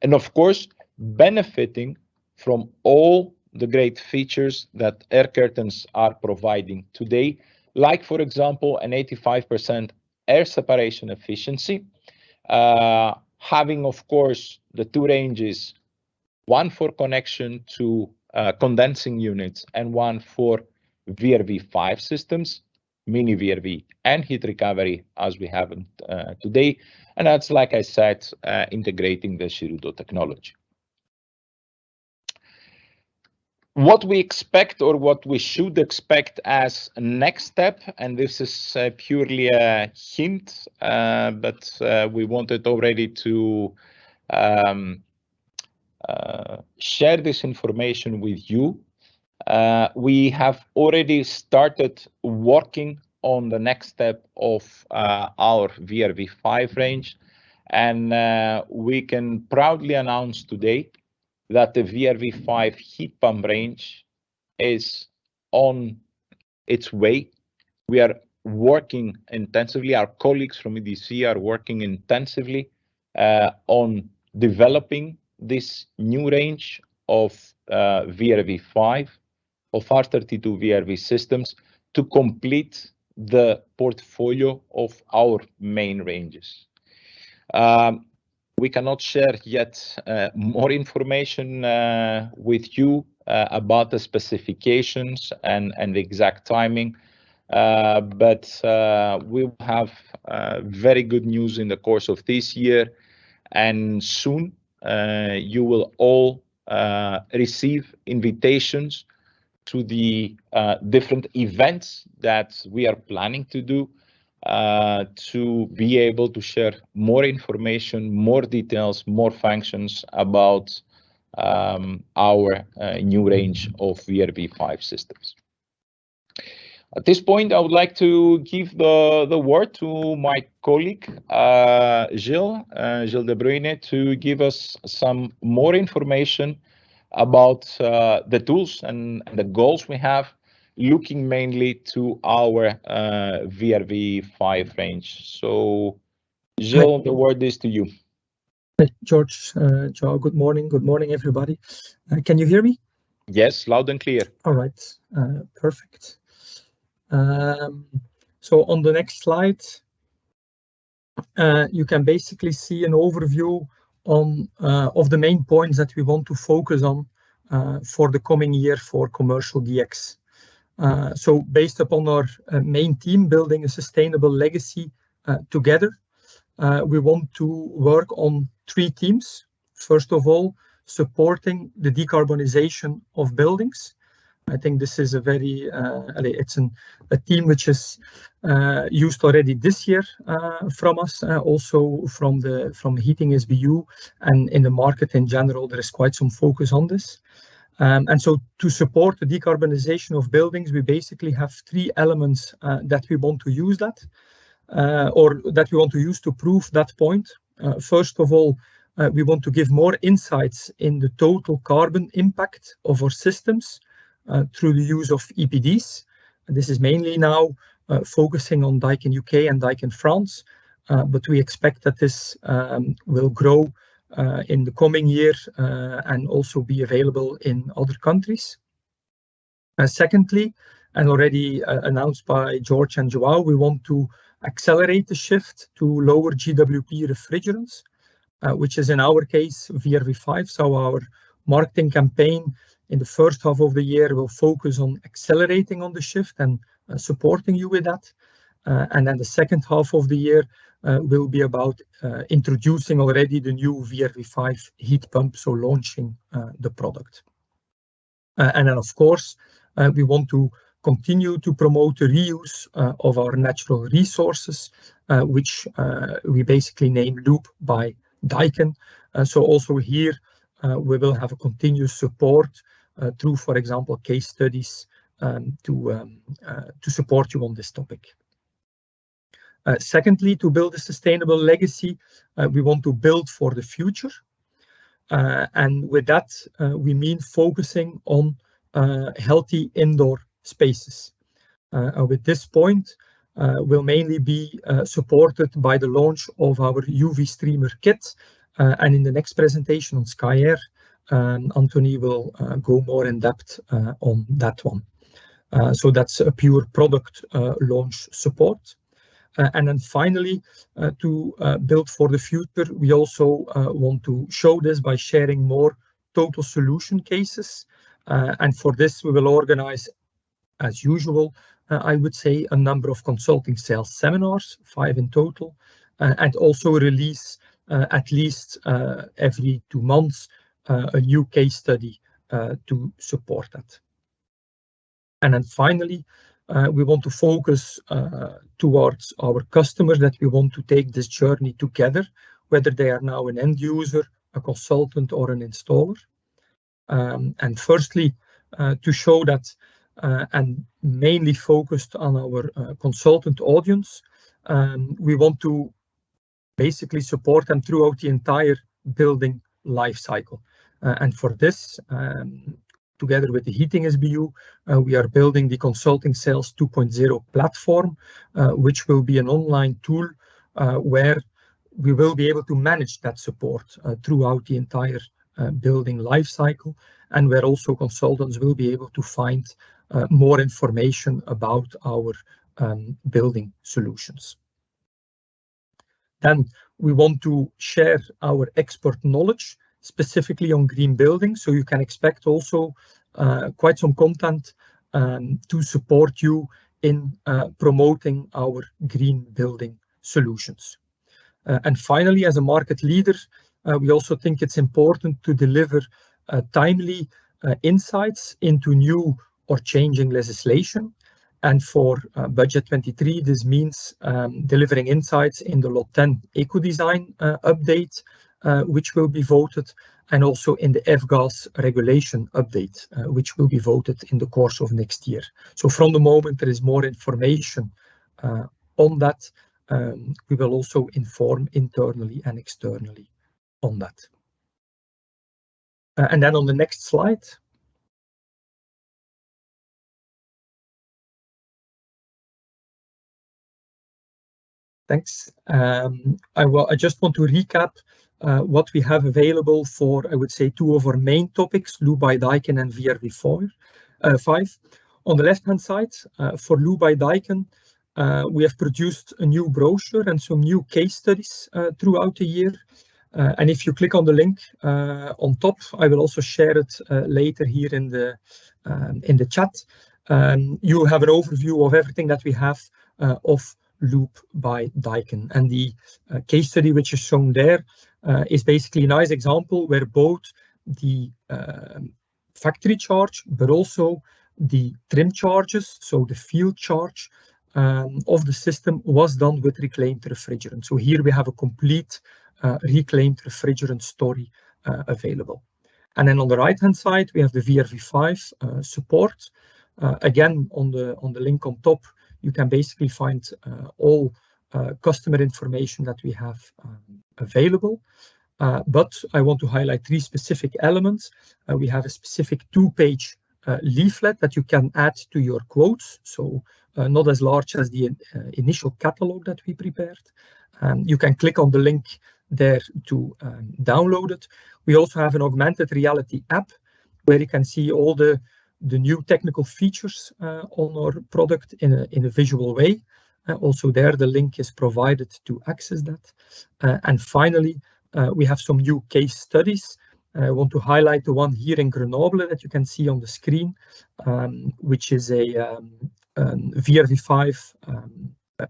and of course benefiting from all the great features that air curtains are providing today, like for example an 85% air separation efficiency, having of course the two ranges, one for connection to condensing units and one for VRV5 systems, mini VRV and heat recovery as we have today. And that's, like I said, integrating the Shirudo technology. What we expect, or what we should expect as a next step, and this is purely a hint, but we wanted already to share this information with you. We have already started working on the next step of our VRV5 range, and we can proudly announce today that the VRV5 heat pump range is on its way. We are working intensively. Our colleagues from EDC are working intensively on developing this new range of VRV5, of R32 VRV systems, to complete the portfolio of our main ranges. We cannot share yet more information with you about the specifications and the exact timing, but we will have very good news in the course of this year, and soon you will all receive invitations to the different events that we are planning to do, to be able to share more information, more details, more functions about our new range of VRV5 systems. At this point, I would like to give the word to my colleague, Gilles De Bruyne, to give us some more information about the tools and the goals we have, looking mainly to our VRV5 range. So, Gilles, the word is to you. Hey, George, Joao, good morning. Good morning, everybody. Can you hear me? Yes, loud and clear. All right, perfect. So on the next slide, you can basically see an overview on of the main points that we want to focus on for the coming year for commercial DX. So based upon our main theme, building a sustainable legacy together, we want to work on three themes. First of all, supporting the decarbonization of buildings. I think this is a very, it's a theme which is used already this year from us, also from Heating SBU, and in the market in general, there is quite some focus on this. And so to support the decarbonization of buildings, we basically have three elements that we want to use or that we want to use to prove that point. First of all, we want to give more insights in the total carbon impact of our systems through the use of EPDs. And this is mainly now focusing on Daikin UK and Daikin France, but we expect that this will grow in the coming year and also be available in other countries. Secondly, and already announced by George and Joao, we want to accelerate the shift to lower GWP refrigerants, which is in our case VRV5. So our marketing campaign in the first half of the year will focus on accelerating on the shift and supporting you with that. And then the second half of the year will be about introducing already the new VRV5 heat pump, so launching the product. And then, of course, we want to continue to promote the reuse of our natural resources, which we basically name Loop by Daikin. So also here, we will have a continuous support through, for example, case studies to support you on this topic. Secondly, to build a sustainable legacy, we want to build for the future. And with that, we mean focusing on healthy indoor spaces. And with this point, will mainly be supported by the launch of our UV streamer kit. And in the next presentation on Sky Air, Anthony will go more in depth on that one. So that's a pure product launch support. And then finally, to build for the future, we also want to show this by sharing more total solution cases. And for this, we will organize, as usual, I would say, a number of consulting sales seminars, 5 in total, and also release at least every 2 months a new case study to support that. And then finally, we want to focus towards our customers, that we want to take this journey together, whether they are now an end user, a consultant, or an installer. And firstly, to show that and mainly focused on our consultant audience, we want to basically support them throughout the entire building life cycle. And for this, together with the heating SBU, we are building the Consulting Sales 2.0 platform, which will be an online tool where we will be able to manage that support throughout the entire building life cycle, and where also consultants will be able to find more information about our building solutions. Then we want to share our expert knowledge, specifically on green buildings. So you can expect also quite some content to support you in promoting our green building solutions. And finally, as a market leader, we also think it's important to deliver timely insights into new or changing legislation. And for budget 23, this means delivering insights in the Lot 10 eco-design update, which will be voted, and also in the F-gas regulation update, which will be voted in the course of next year. So from the moment there is more information on that, we will also inform internally and externally on that. And then on the next slide. Thanks. I just want to recap what we have available for, I would say, 2 of our main topics, Loop by Daikin and VRV5. On the left-hand side, for Loop by Daikin, we have produced a new brochure and some new case studies throughout the year. And if you click on the link on top, I will also share it later here in the chat. You have an overview of everything that we have of Loop by Daikin. And the case study which is shown there is basically a nice example where both the factory charge, but also the trim charges, so the field charge of the system, was done with reclaimed refrigerant. So here we have a complete reclaimed refrigerant story available. And then on the right hand side, we have the VRV5 support. Again, on the link on top, you can basically find all customer information that we have available. But I want to highlight 3 specific elements. We have a specific 2-page leaflet that you can add to your quotes, so not as large as the initial catalog that we prepared. You can click on the link there to download it. We also have an augmented reality app where you can see all the new technical features on our product in a visual way. Also there, the link is provided to access that. And finally, we have some new case studies. I want to highlight the one here in Grenoble that you can see on the screen, which is a VRV5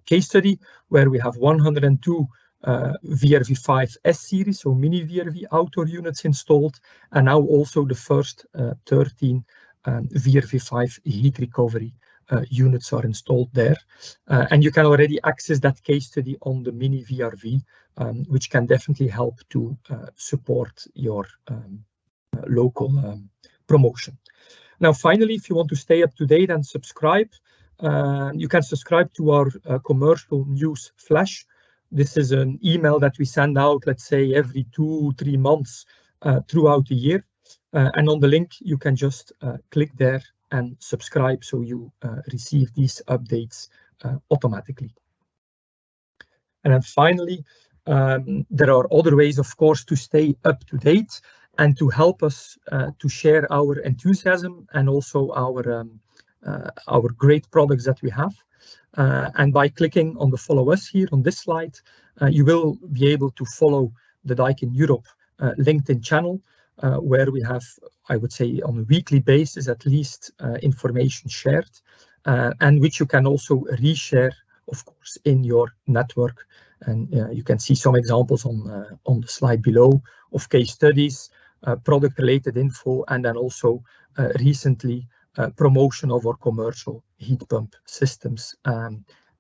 case study where we have 102 VRV5 S series, so mini VRV outdoor units installed, and now also the first 13 VRV5 heat recovery units are installed there. And you can already access that case study on the mini VRV, which can definitely help to support your local promotion. Now, finally, if you want to stay up to date and subscribe, you can subscribe to our commercial news flash. This is an email that we send out, let's say, every 2-3 months throughout the year. And on the link, you can just click there and subscribe so you receive these updates automatically. And then finally, there are other ways, of course, to stay up to date and to help us to share our enthusiasm and also our great products that we have. And by clicking on the follow us here on this slide, you will be able to follow the Daikin Europe LinkedIn channel, where we have, I would say, on a weekly basis, at least information shared, and which you can also reshare, of course, in your network. And you can see some examples on the slide below of case studies, product-related info, and then also recently promotion of our commercial heat pump systems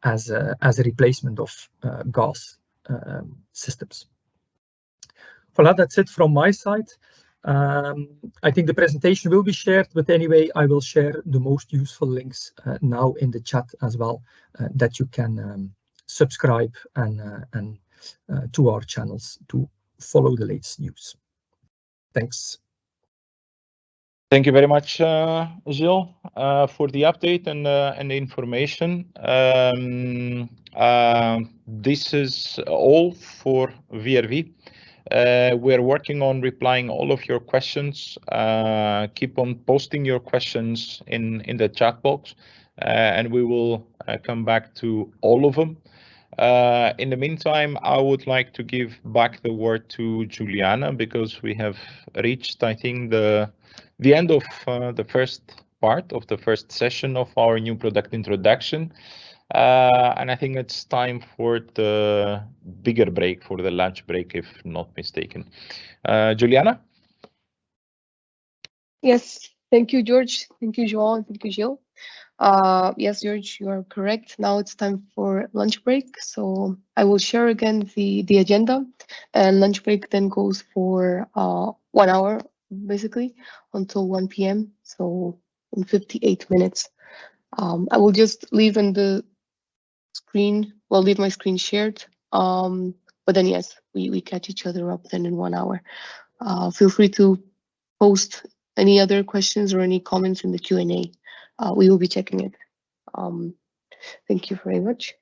as a replacement of gas systems. Voilà, that's it from my side. I think the presentation will be shared, but anyway, I will share the most useful links now in the chat as well, that you can subscribe and to our channels to follow the latest news. Thanks. Thank you very much, Gilles, for the update and the information. This is all for VRV. We're working on replying all of your questions. Keep on posting your questions in the chat box, and we will come back to all of them. In the meantime, I would like to give back the word to Juliana, because we have reached, I think, the end of the first part of the first session of our new product introduction. And I think it's time for the bigger break, for the lunch break, if not mistaken. Juliana? Yes, thank you, George. Thank you, João. Thank you, Gilles. Yes, George, you are correct. Now it's time for lunch break. So I will share again the agenda, and lunch break then goes for 1 hour, basically, until 1 p.m. So in 58 minutes. I will just leave in the screen, well, leave my screen shared. But then yes, we catch each other up then in 1 hour. Feel free to post any other questions or any comments in the Q&A. We will be checking it. Thank you very much.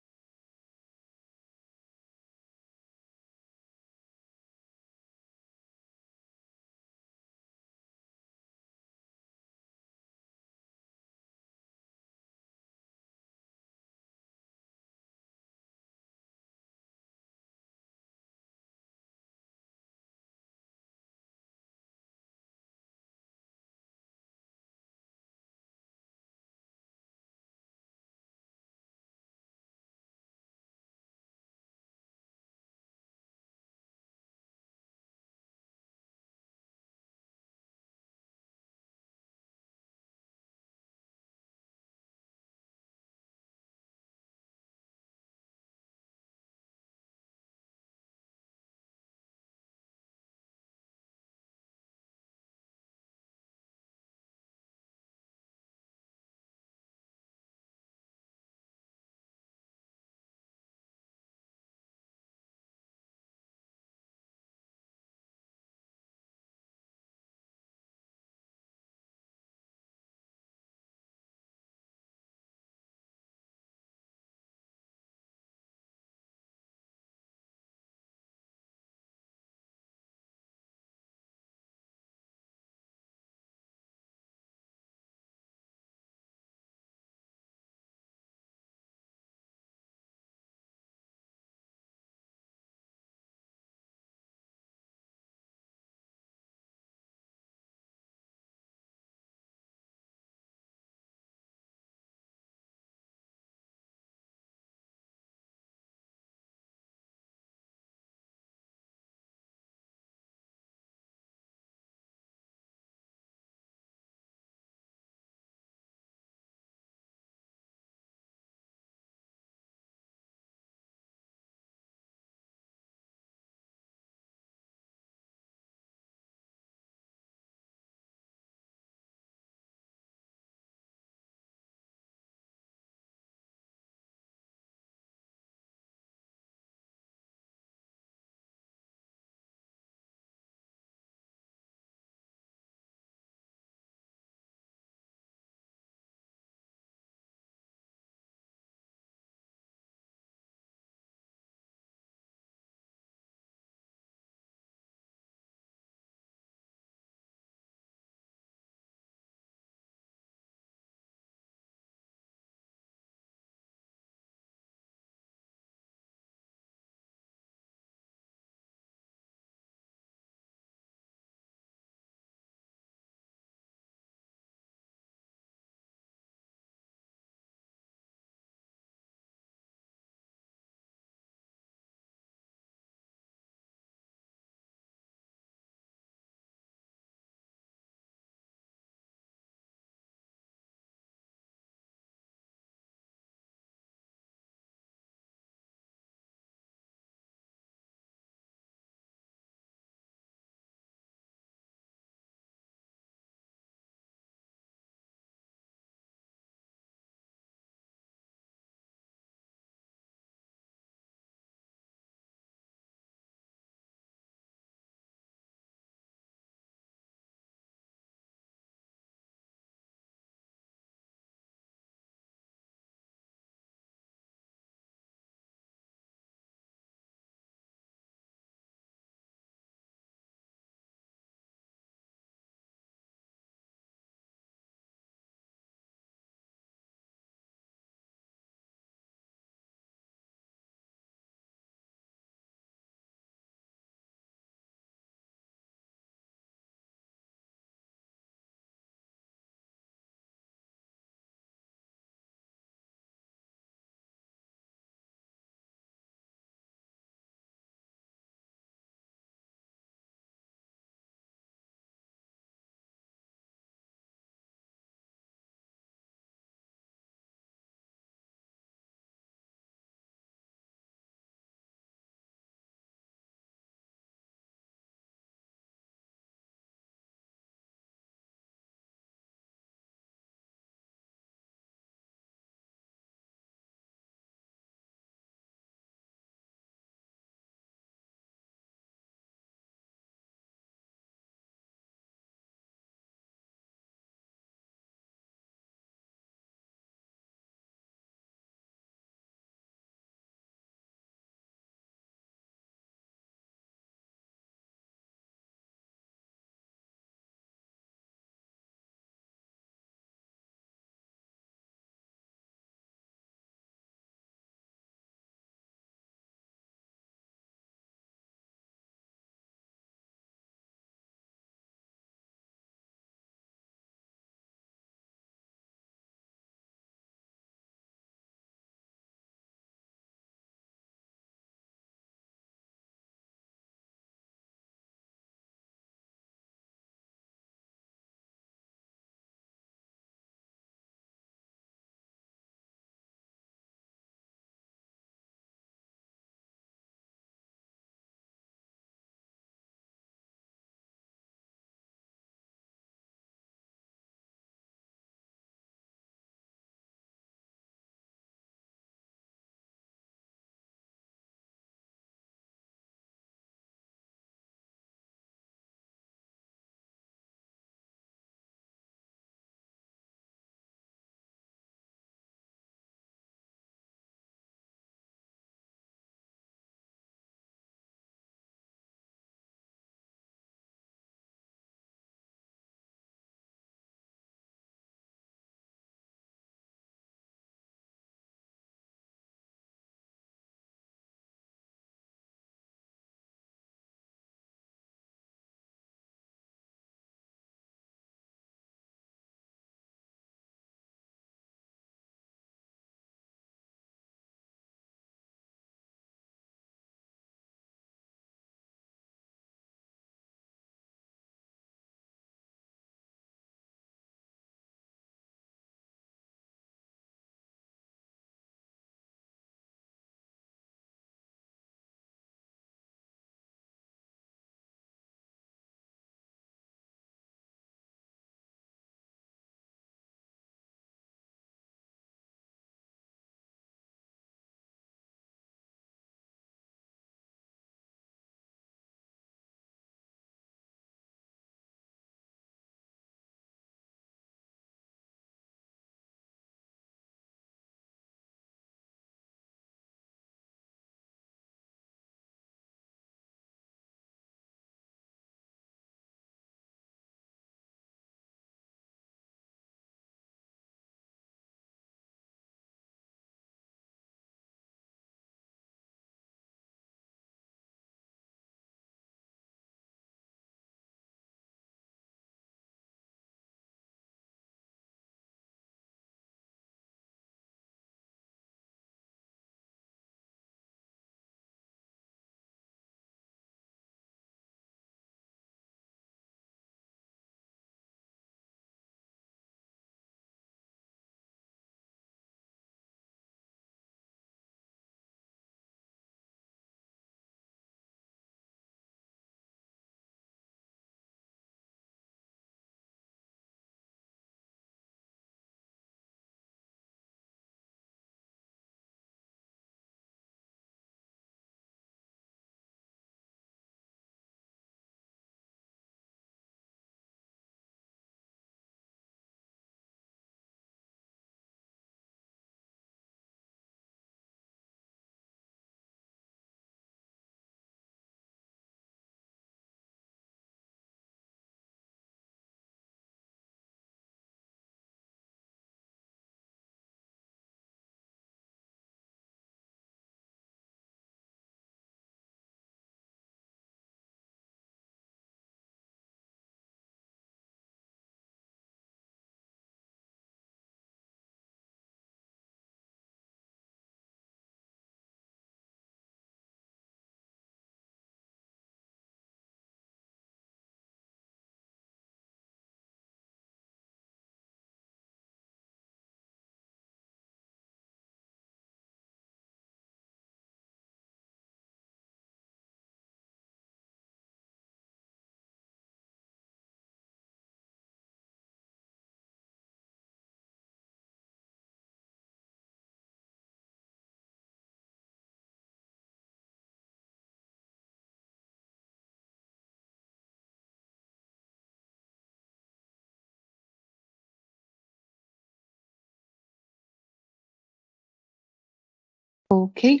Okay,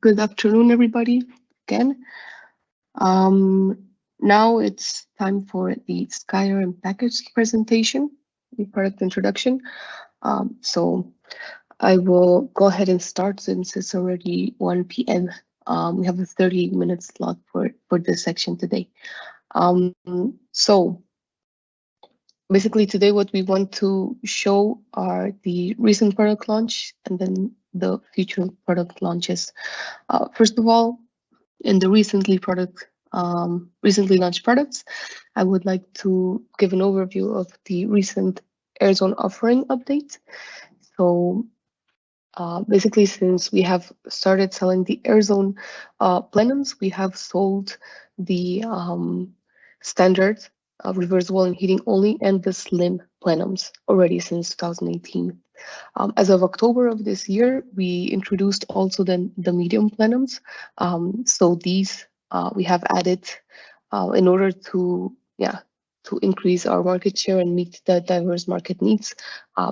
good afternoon, everybody, again. Now it's time for the Skyrim package presentation, the product introduction. So I will go ahead and start since it's already 1 p.m. We have a 30-minute slot for this section today. So basically today what we want to show are the recent product launch and then the future product launches. First of all, in the recently launched products, I would like to give an overview of the recent AirZone offering update. So basically, since we have started selling the AirZone plenums, we have sold the standard reversible and heating only and the slim plenums already since 2018. As of October of this year, we introduced also then the medium plenums. So these we have added in order to increase our market share and meet the diverse market needs.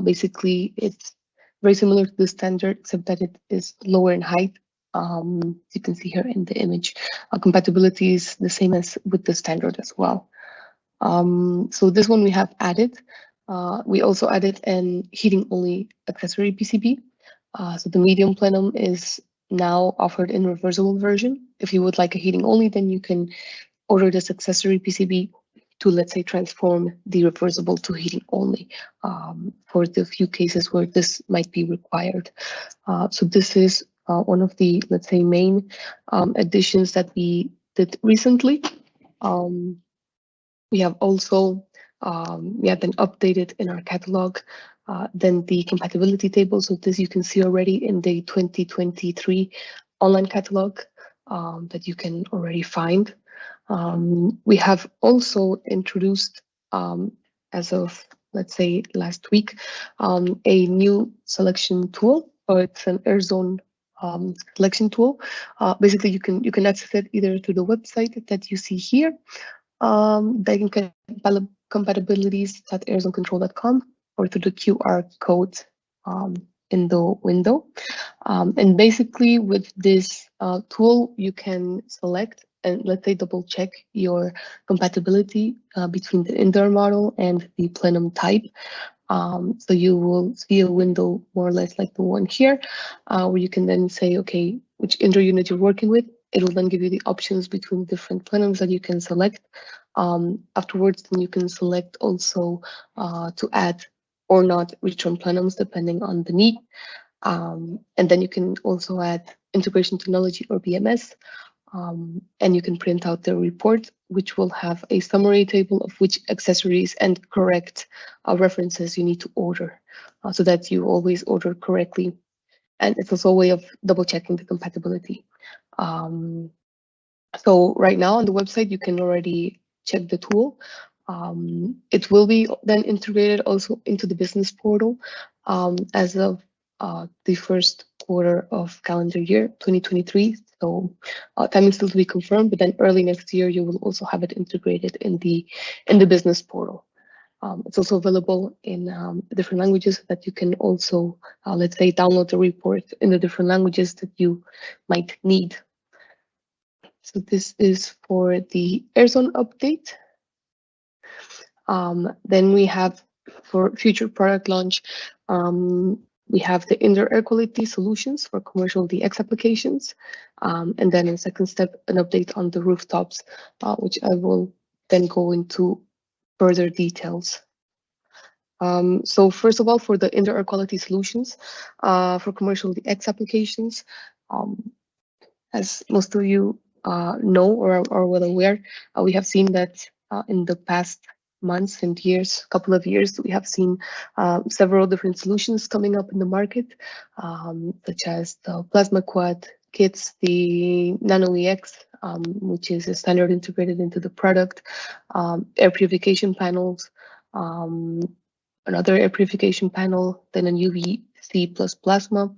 Basically, it's very similar to the standard, except that it is lower in height. You can see here in the image. Compatibility is the same as with the standard as well. So this one we have added. We also added an heating only accessory PCB. So the medium plenum is now offered in reversible version. If you would like a heating only, then you can order this accessory PCB to, let's say, transform the reversible to heating only for the few cases where this might be required. So this is one of the, let's say, main additions that we did recently. We have also been updated in our catalog, then the compatibility table. So this you can see already in the 2023 online catalog that you can already find. We have also introduced, as of, let's say, last week, a new selection tool. So it's an AirZone selection tool. Basically, you can access it either through the website that you see here, Daikin compatibilities.airzonecontrol.com, or through the QR code in the window. And basically, with this tool, you can select and, let's say, double check your compatibility between the indoor model and the plenum type. So you will see a window more or less like the one here, where you can then say, okay, which indoor unit you're working with. It will then give you the options between different plenums that you can select. Afterwards, then you can select also to add or not return plenums depending on the need. And then you can also add integration technology or BMS. And you can print out the report, which will have a summary table of which accessories and correct references you need to order, so that you always order correctly. And it's also a way of double checking the compatibility. So right now on the website, you can already check the tool. It will be then integrated also into the business portal as of the first quarter of calendar year 2023. So timing still to be confirmed, but then early next year you will also have it integrated in the business portal. It's also available in different languages that you can also, let's say, download the report in the different languages that you might need. So this is for the AirZone update. Then we have, for future product launch, we have the indoor air quality solutions for commercial DX applications. And then in second step, an update on the rooftops, which I will then go into further details. So first of all, for the indoor air quality solutions for commercial DX applications, as most of you know or are well aware, we have seen that in the past months and years, couple of years, we have seen several different solutions coming up in the market, such as the Plasma Quad kits, the Nano EX, which is a standard integrated into the product, air purification panels, another air purification panel, then a UVC plus plasma,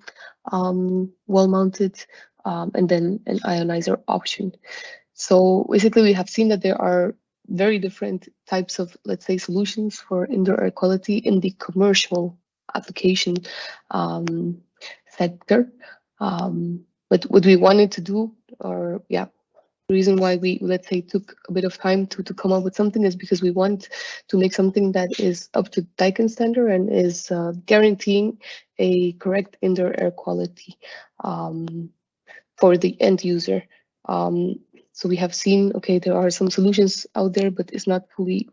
wall-mounted, and then an ionizer option. So basically, we have seen that there are very different types of, let's say, solutions for indoor air quality in the commercial application sector. But what we wanted to do, or yeah, the reason why we, let's say, took a bit of time to come up with something is because we want to make something that is up to Daikin standard and is guaranteeing a correct indoor air quality for the end user. So we have seen, okay, there are some solutions out there, but it's not fully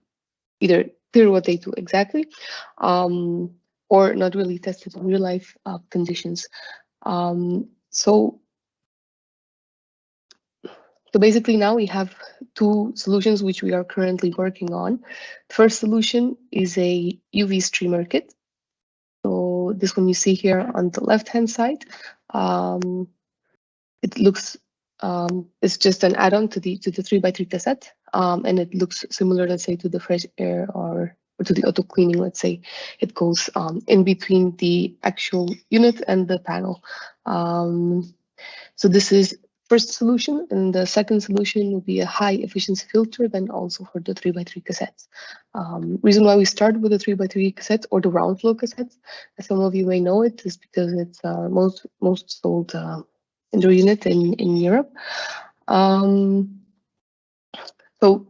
either clear what they do exactly, or not really tested in real life conditions. So basically now we have two solutions which we are currently working on. The first solution is a UV streamer kit. So this one you see here on the left-hand side. It looks, it's just an add-on to the 3x3 cassette, and it looks similar, let's say, to the fresh air or to the auto cleaning. Let's say it goes in between the actual unit and the panel. So this is first solution, and the second solution will be a high efficiency filter, then also for the 3x3 cassettes. Reason why we started with the 3x3 cassette or the round flow cassettes, as some of you may know it, is because it's most sold indoor unit in Europe. So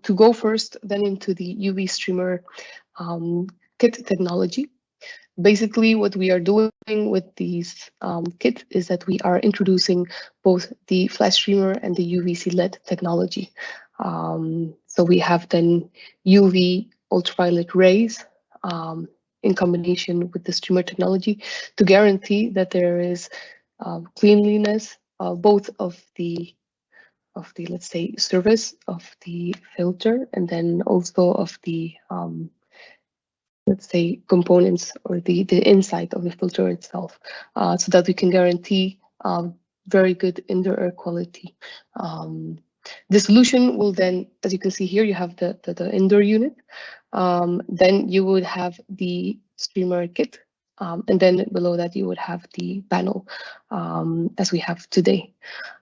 to go first then into the UV streamer kit technology. Basically, what we are doing with these kits is that we are introducing both the flash streamer and the UVC LED technology. So we have then UV ultraviolet rays in combination with the streamer technology to guarantee that there is cleanliness both of the let's say surface of the filter and then also of the let's say components or the inside of the filter itself, so that we can guarantee very good indoor air quality. The solution will then, as you can see here, you have the indoor unit, then you would have the streamer kit, and then below that you would have the panel as we have today.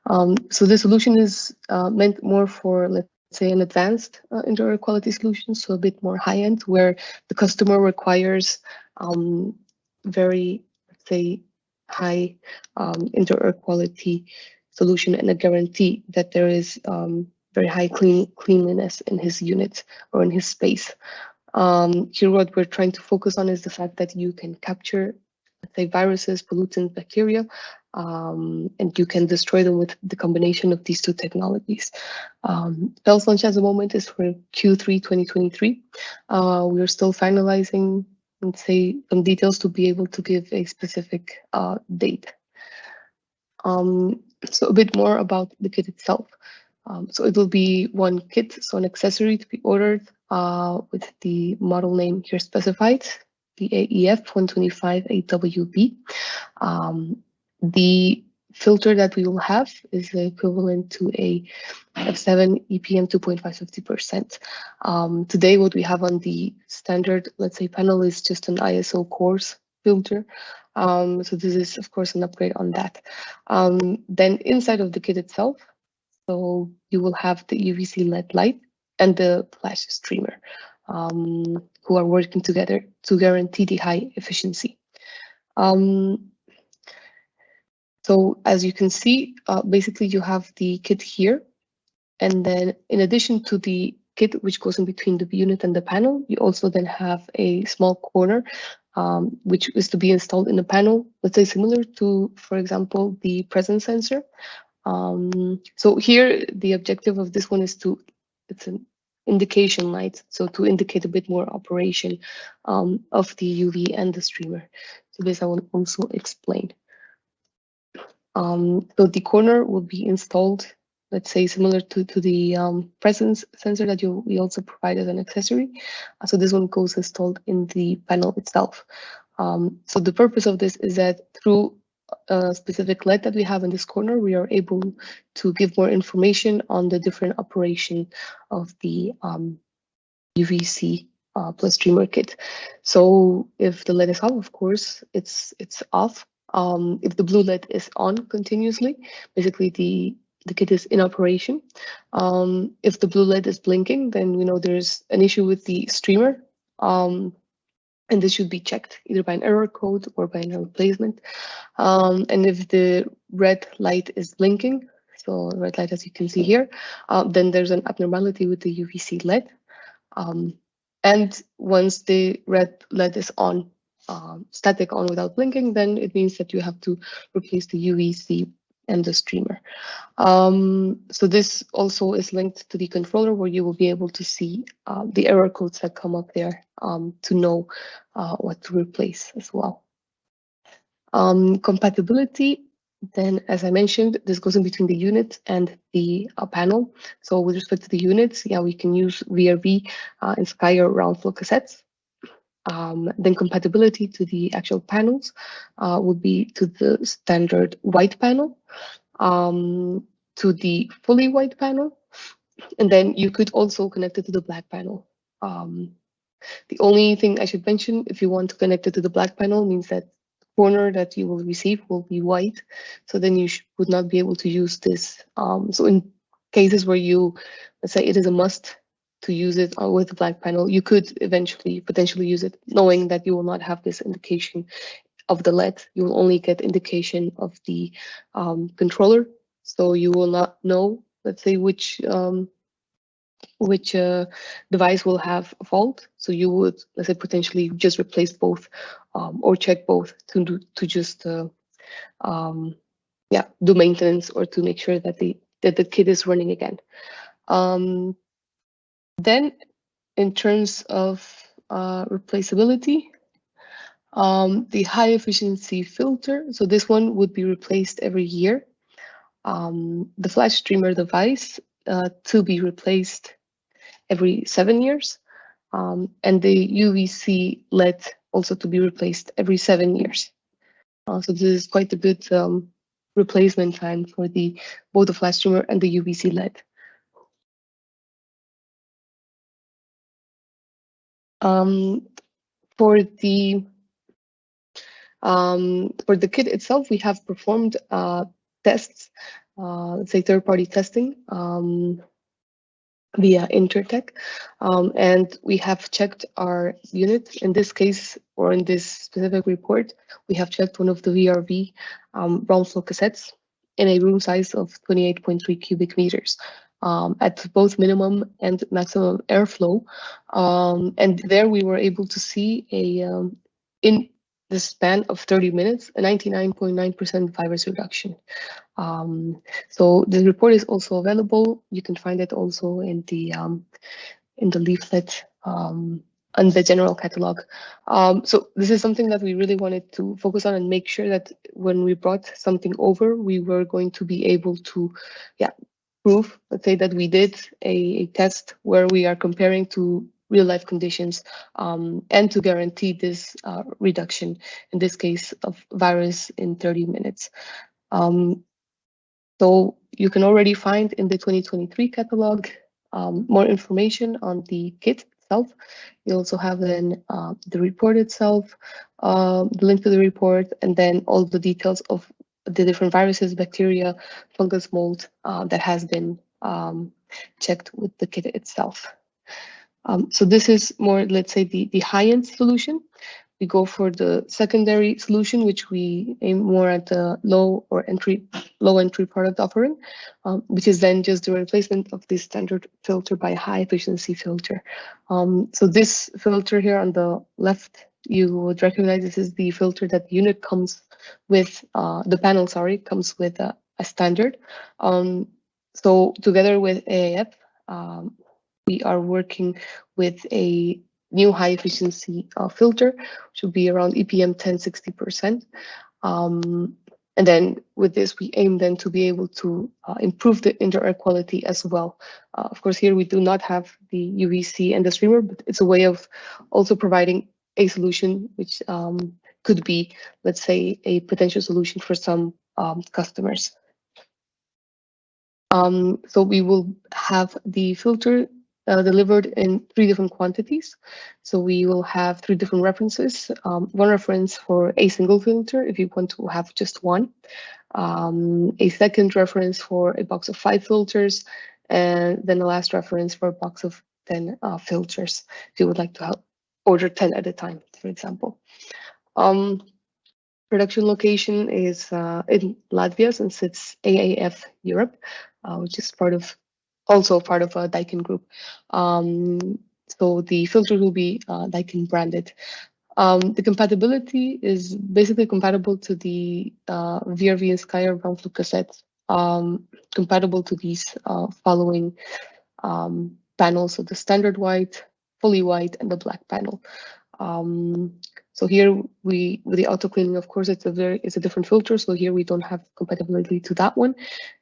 So the solution is meant more for, let's say, an advanced indoor air quality solution, so a bit more high-end, where the customer requires very, let's say, high indoor air quality solution and a guarantee that there is very high cleanliness in his unit or in his space. Here what we're trying to focus on is the fact that you can capture, let's say, viruses, pollutants, bacteria, and you can destroy them with the combination of these two technologies. Sales launch at the moment is for Q3 2023. We're still finalizing, let's say, some details to be able to give a specific date. So a bit more about the kit itself. So it will be one kit, so an accessory to be ordered with the model name here specified, the AEF 125AWB. The filter that we will have is equivalent to a F7 EPM 2.550%. Today, what we have on the standard, let's say, panel is just an ISO coarse filter. So this is, of course, an upgrade on that. Then inside of the kit itself, so you will have the UVC LED light and the flash streamer, who are working together to guarantee the high efficiency. So as you can see, basically you have the kit here. And then in addition to the kit, which goes in between the unit and the panel, you also then have a small corner, which is to be installed in the panel, let's say similar to, for example, the presence sensor. So here, the objective of this one is it's an indication light, so to indicate a bit more operation of the UV and the streamer. So this I will also explain. So the corner will be installed, let's say, similar to the presence sensor that we also provide as an accessory. So this one goes installed in the panel itself. So the purpose of this is that through a specific LED that we have in this corner, we are able to give more information on the different operation of the UVC plus streamer kit. So if the LED is off, of course, it's off. If the blue LED is on continuously, basically the kit is in operation. If the blue LED is blinking, then we know there's an issue with the streamer. And this should be checked either by an error code or by a replacement. And if the red light is blinking, so red light as you can see here, then there's an abnormality with the UVC LED. And once the red LED is on, static on without blinking, then it means that you have to replace the UVC and the streamer. So this also is linked to the controller, where you will be able to see the error codes that come up there to know what to replace as well. Compatibility, then as I mentioned, this goes in between the unit and the panel. So with respect to the units, yeah, we can use VRV and Skyer round flow cassettes. Then compatibility to the actual panels would be to the standard white panel, to the fully white panel, and then you could also connect it to the black panel. The only thing I should mention, if you want to connect it to the black panel, means that the corner that you will receive will be white, so then you would not be able to use this. So in cases where you, let's say it is a must to use it with the black panel, you could eventually potentially use it, knowing that you will not have this indication of the LED. You will only get indication of the controller, so you will not know, let's say, which device will have a fault. So you would, let's say, potentially just replace both or check both to just yeah, do maintenance or to make sure that the kit is running again. Then in terms of replaceability, the high efficiency filter, so this one would be replaced every year. The flash streamer device to be replaced every 7 years, and the UVC LED also to be replaced every 7 years. So this is quite a good replacement time for both the flash streamer and the UVC LED. For the kit itself, we have performed tests, let's say third-party testing via Intertech, and we have checked our unit. In this case, or in this specific report, we have checked one of the VRV round flow cassettes in a room size of 28.3 cubic meters. At both minimum and maximum airflow, and there we were able to see in the span of 30 minutes, a 99.9% virus reduction. So the report is also available. You can find it also in the leaflet and the general catalog. So this is something that we really wanted to focus on and make sure that when we brought something over, we were going to be able to, yeah, prove, let's say, that we did a test where we are comparing to real life conditions, and to guarantee this reduction, in this case of virus in 30 minutes. So you can already find in the 2023 catalog more information on the kit itself. You also have then the report itself, the link to the report, and then all the details of the different viruses, bacteria, fungus, mold that has been checked with the kit itself. So this is more, let's say, the high-end solution. We go for the secondary solution, which we aim more at the low entry product offering, which is then just the replacement of the standard filter by a high efficiency filter. So this filter here on the left, you would recognize this is the filter that the unit comes with, the panel, sorry, comes with a standard. So together with AAF, we are working with a new high efficiency filter, which will be around EPM 1060%. And then with this, we aim then to be able to improve the indoor air quality as well. Of course, here we do not have the UVC and the streamer, but it's a way of also providing a solution which could be, let's say, a potential solution for some customers. So we will have the filter delivered in 3 different quantities. So we will have 3 different references. One reference for a single filter if you want to have just one. A second reference for a box of 5 filters, and then the last reference for a box of 10 filters if you would like to order 10 at a time, for example. Production location is in Latvia, since it's AAF Europe, which is also part of a Daikin group. So the filter will be Daikin branded. The compatibility is basically compatible to the VRV and Skyer brown flip cassettes, compatible to these following panels, so the standard white, fully white, and the black panel. So here with the auto cleaning, of course, it's a different filter. So here we don't have compatibility to that one.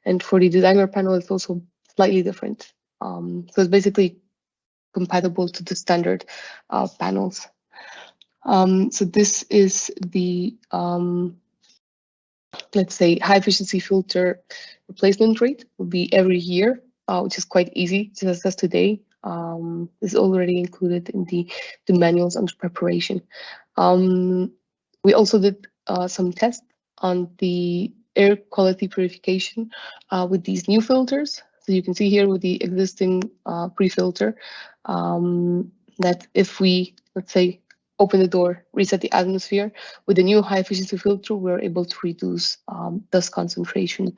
And for the designer panel, it's also slightly different. So it's basically compatible to the standard panels. So this is the, let's say, high efficiency filter replacement rate will be every year, which is quite easy to assess today. Is already included in the manuals under preparation. We also did some tests on the air quality purification with these new filters. So you can see here with the existing pre-filter that if we, let's say, open the door, reset the atmosphere, with the new high efficiency filter, we're able to reduce dust concentration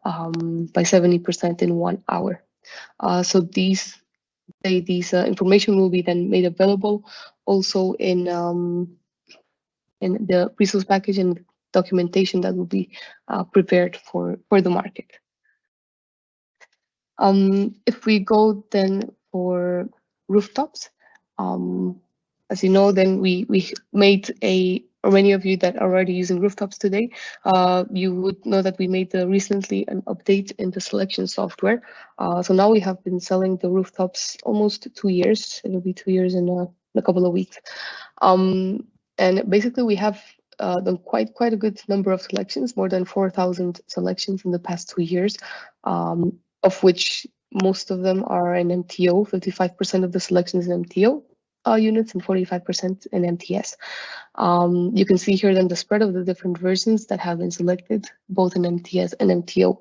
by 70% in 1 hour. So these information will be then made available also in the resource package and documentation that will be prepared for the market. If we go then for rooftops, as you know, then we made or many of you that are already using rooftops today, you would know that we made recently an update in the selection software. So now we have been selling the rooftops almost 2 years. It'll be 2 years in a couple of weeks. And basically we have done quite a good number of selections, more than 4,000 selections in the past 2 years, of which most of them are in MTO. 55% of the selections in MTO units and 45% in MTS. You can see here then the spread of the different versions that have been selected, both in MTS and MTO.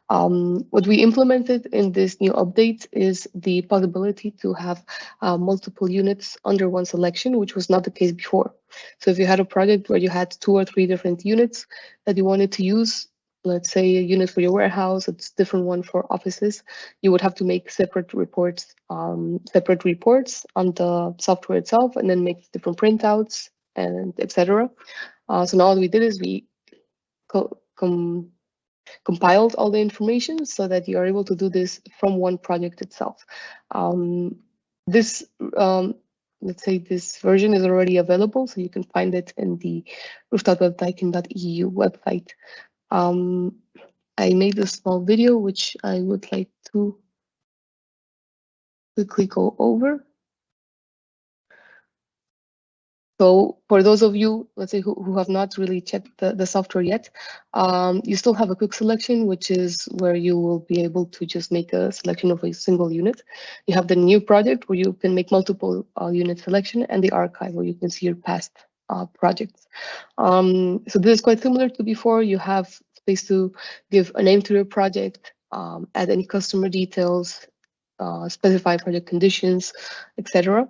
What we implemented in this new update is the possibility to have multiple units under one selection, which was not the case before. So if you had a project where you had 2 or 3 different units that you wanted to use, let's say a unit for your warehouse, it's a different one for offices, you would have to make separate reports on the software itself, and then make different printouts and etc. So now what we did is we compiled all the information so that you are able to do this from one project itself. Let's say this version is already available, so you can find it in the rooftop.daikin.eu website. I made a small video which I would like to quickly go over. So for those of you, let's say, who have not really checked the software yet, you still have a quick selection, which is where you will be able to just make a selection of a single unit. You have the new project where you can make multiple unit selection, and the archive where you can see your past projects. So this is quite similar to before. You have space to give a name to your project, add any customer details, specify project conditions, etc.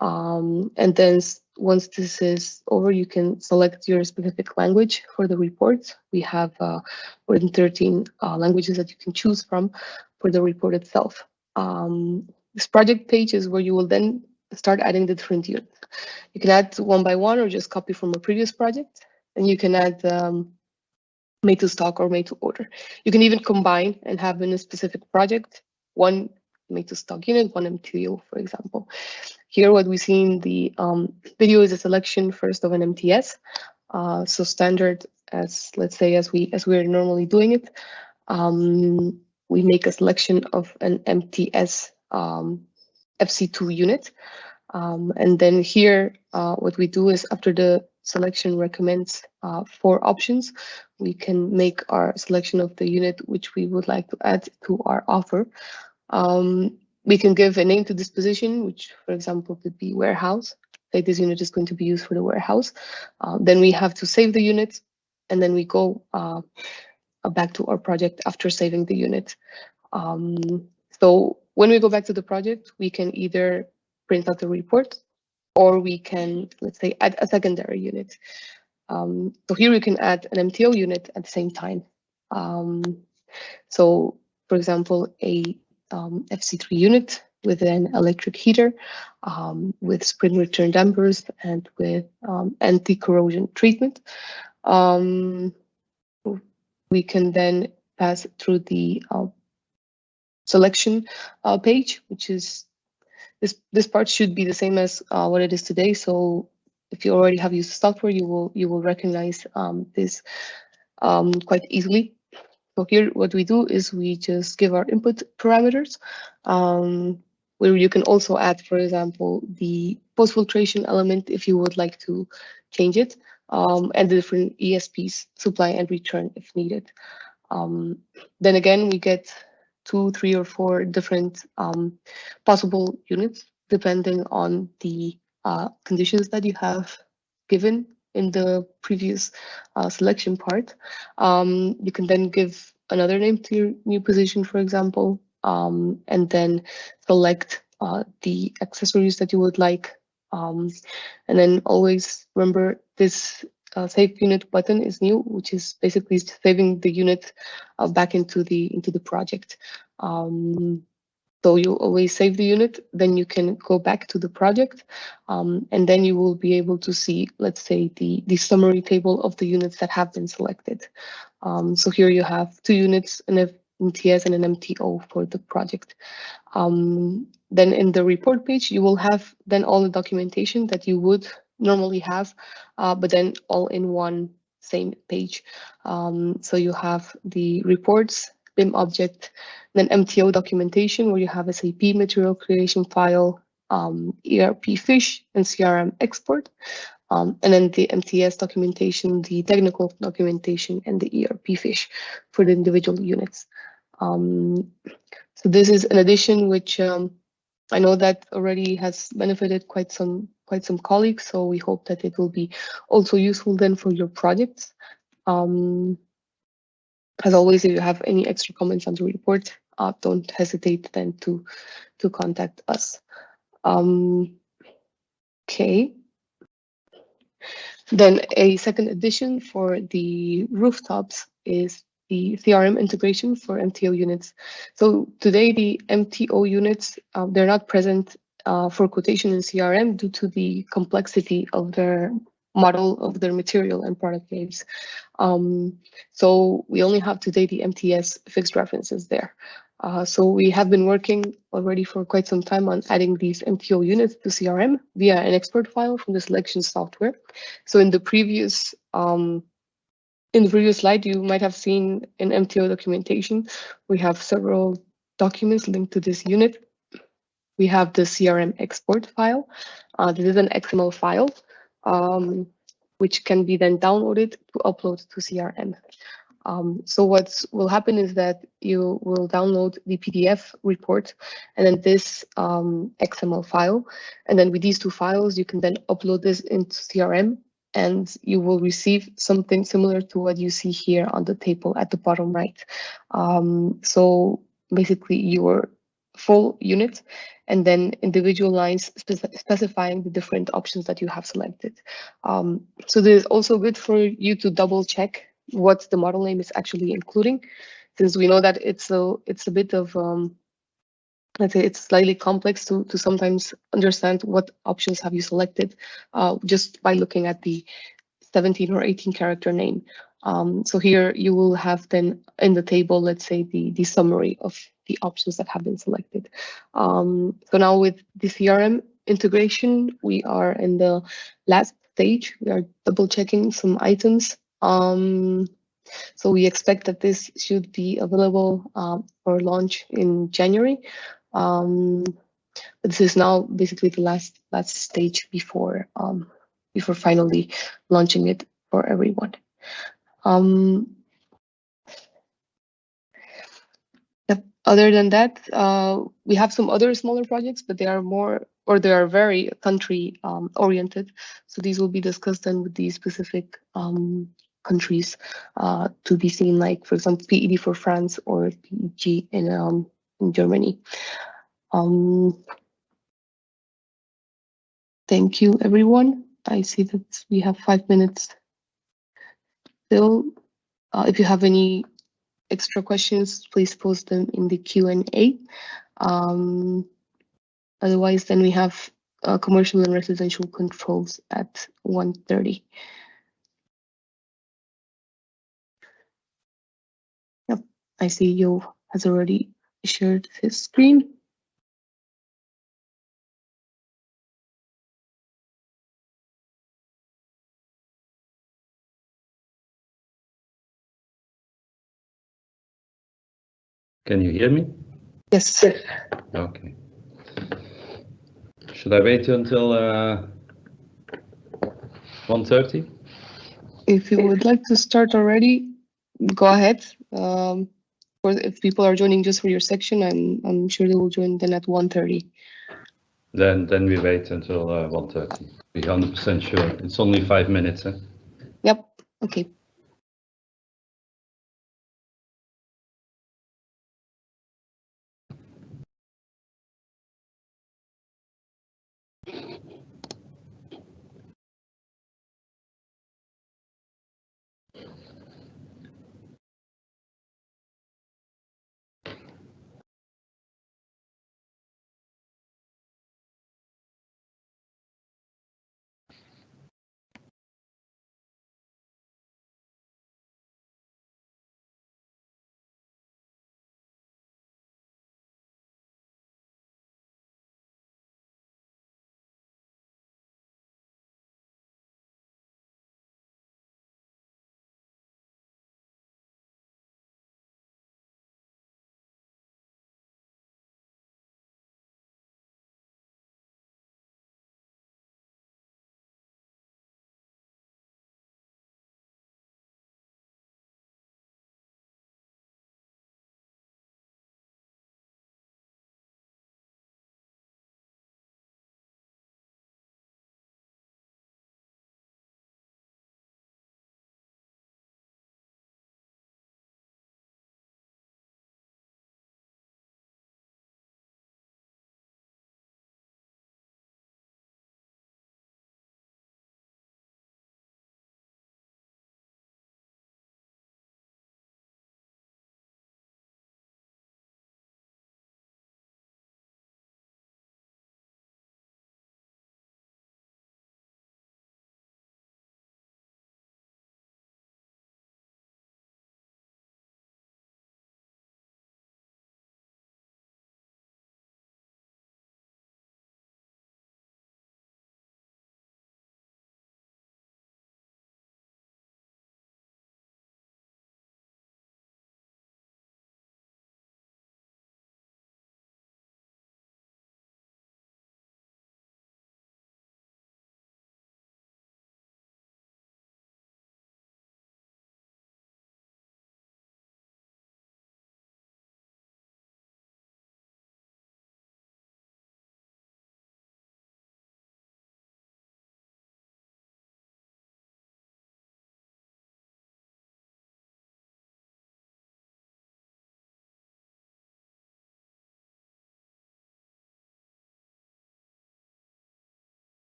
And then once this is over, you can select your specific language for the reports. We have more than 13 languages that you can choose from for the report itself. This project page is where you will then start adding the different units. You can add one by one or just copy from a previous project, and you can add made to stock or made to order. You can even combine and have in a specific project one made to stock unit, one MTO, for example. Here, what we see in the video is a selection first of an MTS. So standard, as let's say, as we're normally doing it, we make a selection of an MTS FC2 unit. And then here, what we do is after the selection recommends 4 options, we can make our selection of the unit which we would like to add to our offer. We can give a name to this position, which, for example, could be warehouse. Say this unit is going to be used for the warehouse. Then we have to save the unit, and then we go back to our project after saving the unit. So when we go back to the project, we can either print out the report, or we can, let's say, add a secondary unit. So here we can add an MTO unit at the same time. So, for example, a FC3 unit with an electric heater, with spring return dampers, and with anti-corrosion treatment. We can then pass through the selection page, which is this part should be the same as what it is today. So if you already have used the software, you will recognize this quite easily. So here, what we do is we just give our input parameters, where you can also add, for example, the post-filtration element if you would like to change it, and the different ESPs, supply and return, if needed. Then again, we get 2, 3, or 4 different possible units, depending on the conditions that you have given in the previous selection part. You can then give another name to your new position, for example, and then select the accessories that you would like. And then always remember this save unit button is new, which is basically saving the unit back into the project. So you always save the unit, then you can go back to the project, and then you will be able to see, let's say, the summary table of the units that have been selected. So here you have 2 units, an MTS and an MTO for the project. Then in the report page, you will have then all the documentation that you would normally have, but then all in one same page. So you have the reports, BIM object, then MTO documentation, where you have SAP material creation file, ERP fish, and CRM export. And then the MTS documentation, the technical documentation, and the ERP fish for the individual units. So this is an addition which I know that already has benefited quite some colleagues. So we hope that it will be also useful then for your projects. As always, if you have any extra comments on the report, don't hesitate then to contact us. Okay. Then a second addition for the rooftops is the CRM integration for MTO units. So today the MTO units, they're not present for quotation in CRM due to the complexity of their model of their material and product names. So we only have today the MTS fixed references there. So we have been working already for quite some time on adding these MTO units to CRM via an export file from the selection software. So in the previous slide, you might have seen in MTO documentation, we have several documents linked to this unit. We have the CRM export file. This is an XML file, which can be then downloaded to upload to CRM. So what will happen is that you will download the PDF report and then this XML file. And then with these 2 files, you can then upload this into CRM, and you will receive something similar to what you see here on the table at the bottom right. So basically your full unit and then individual lines specifying the different options that you have selected. So this is also good for you to double check what the model name is actually including, since we know that it's a bit of let's say it's slightly complex to sometimes understand what options have you selected just by looking at the 17 or 18 character name. So here you will have then in the table, let's say the summary of the options that have been selected. So now with the CRM integration, we are in the last stage. We are double checking some items. So we expect that this should be available for launch in January. But this is now basically the last stage before finally launching it for everyone. Other than that, we have some other smaller projects, but they are more, or they are very country oriented. So these will be discussed then with the specific countries to be seen, like, for example, PED for France or PEG in Germany. Thank you, everyone. I see that we have 5 minutes still. If you have any extra questions, please post them in the Q&A. Otherwise, then we have commercial and residential controls at 1:30. Yep, I see Yo has already shared his screen. Can you hear me? Yes. Okay. Should I wait until 1:30? If you would like to start already, go ahead. Or if people are joining just for your section, I'm sure they will join then at 1:30. Then we wait until 1:30. Be 100% sure. It's only 5 minutes. Yep. Okay.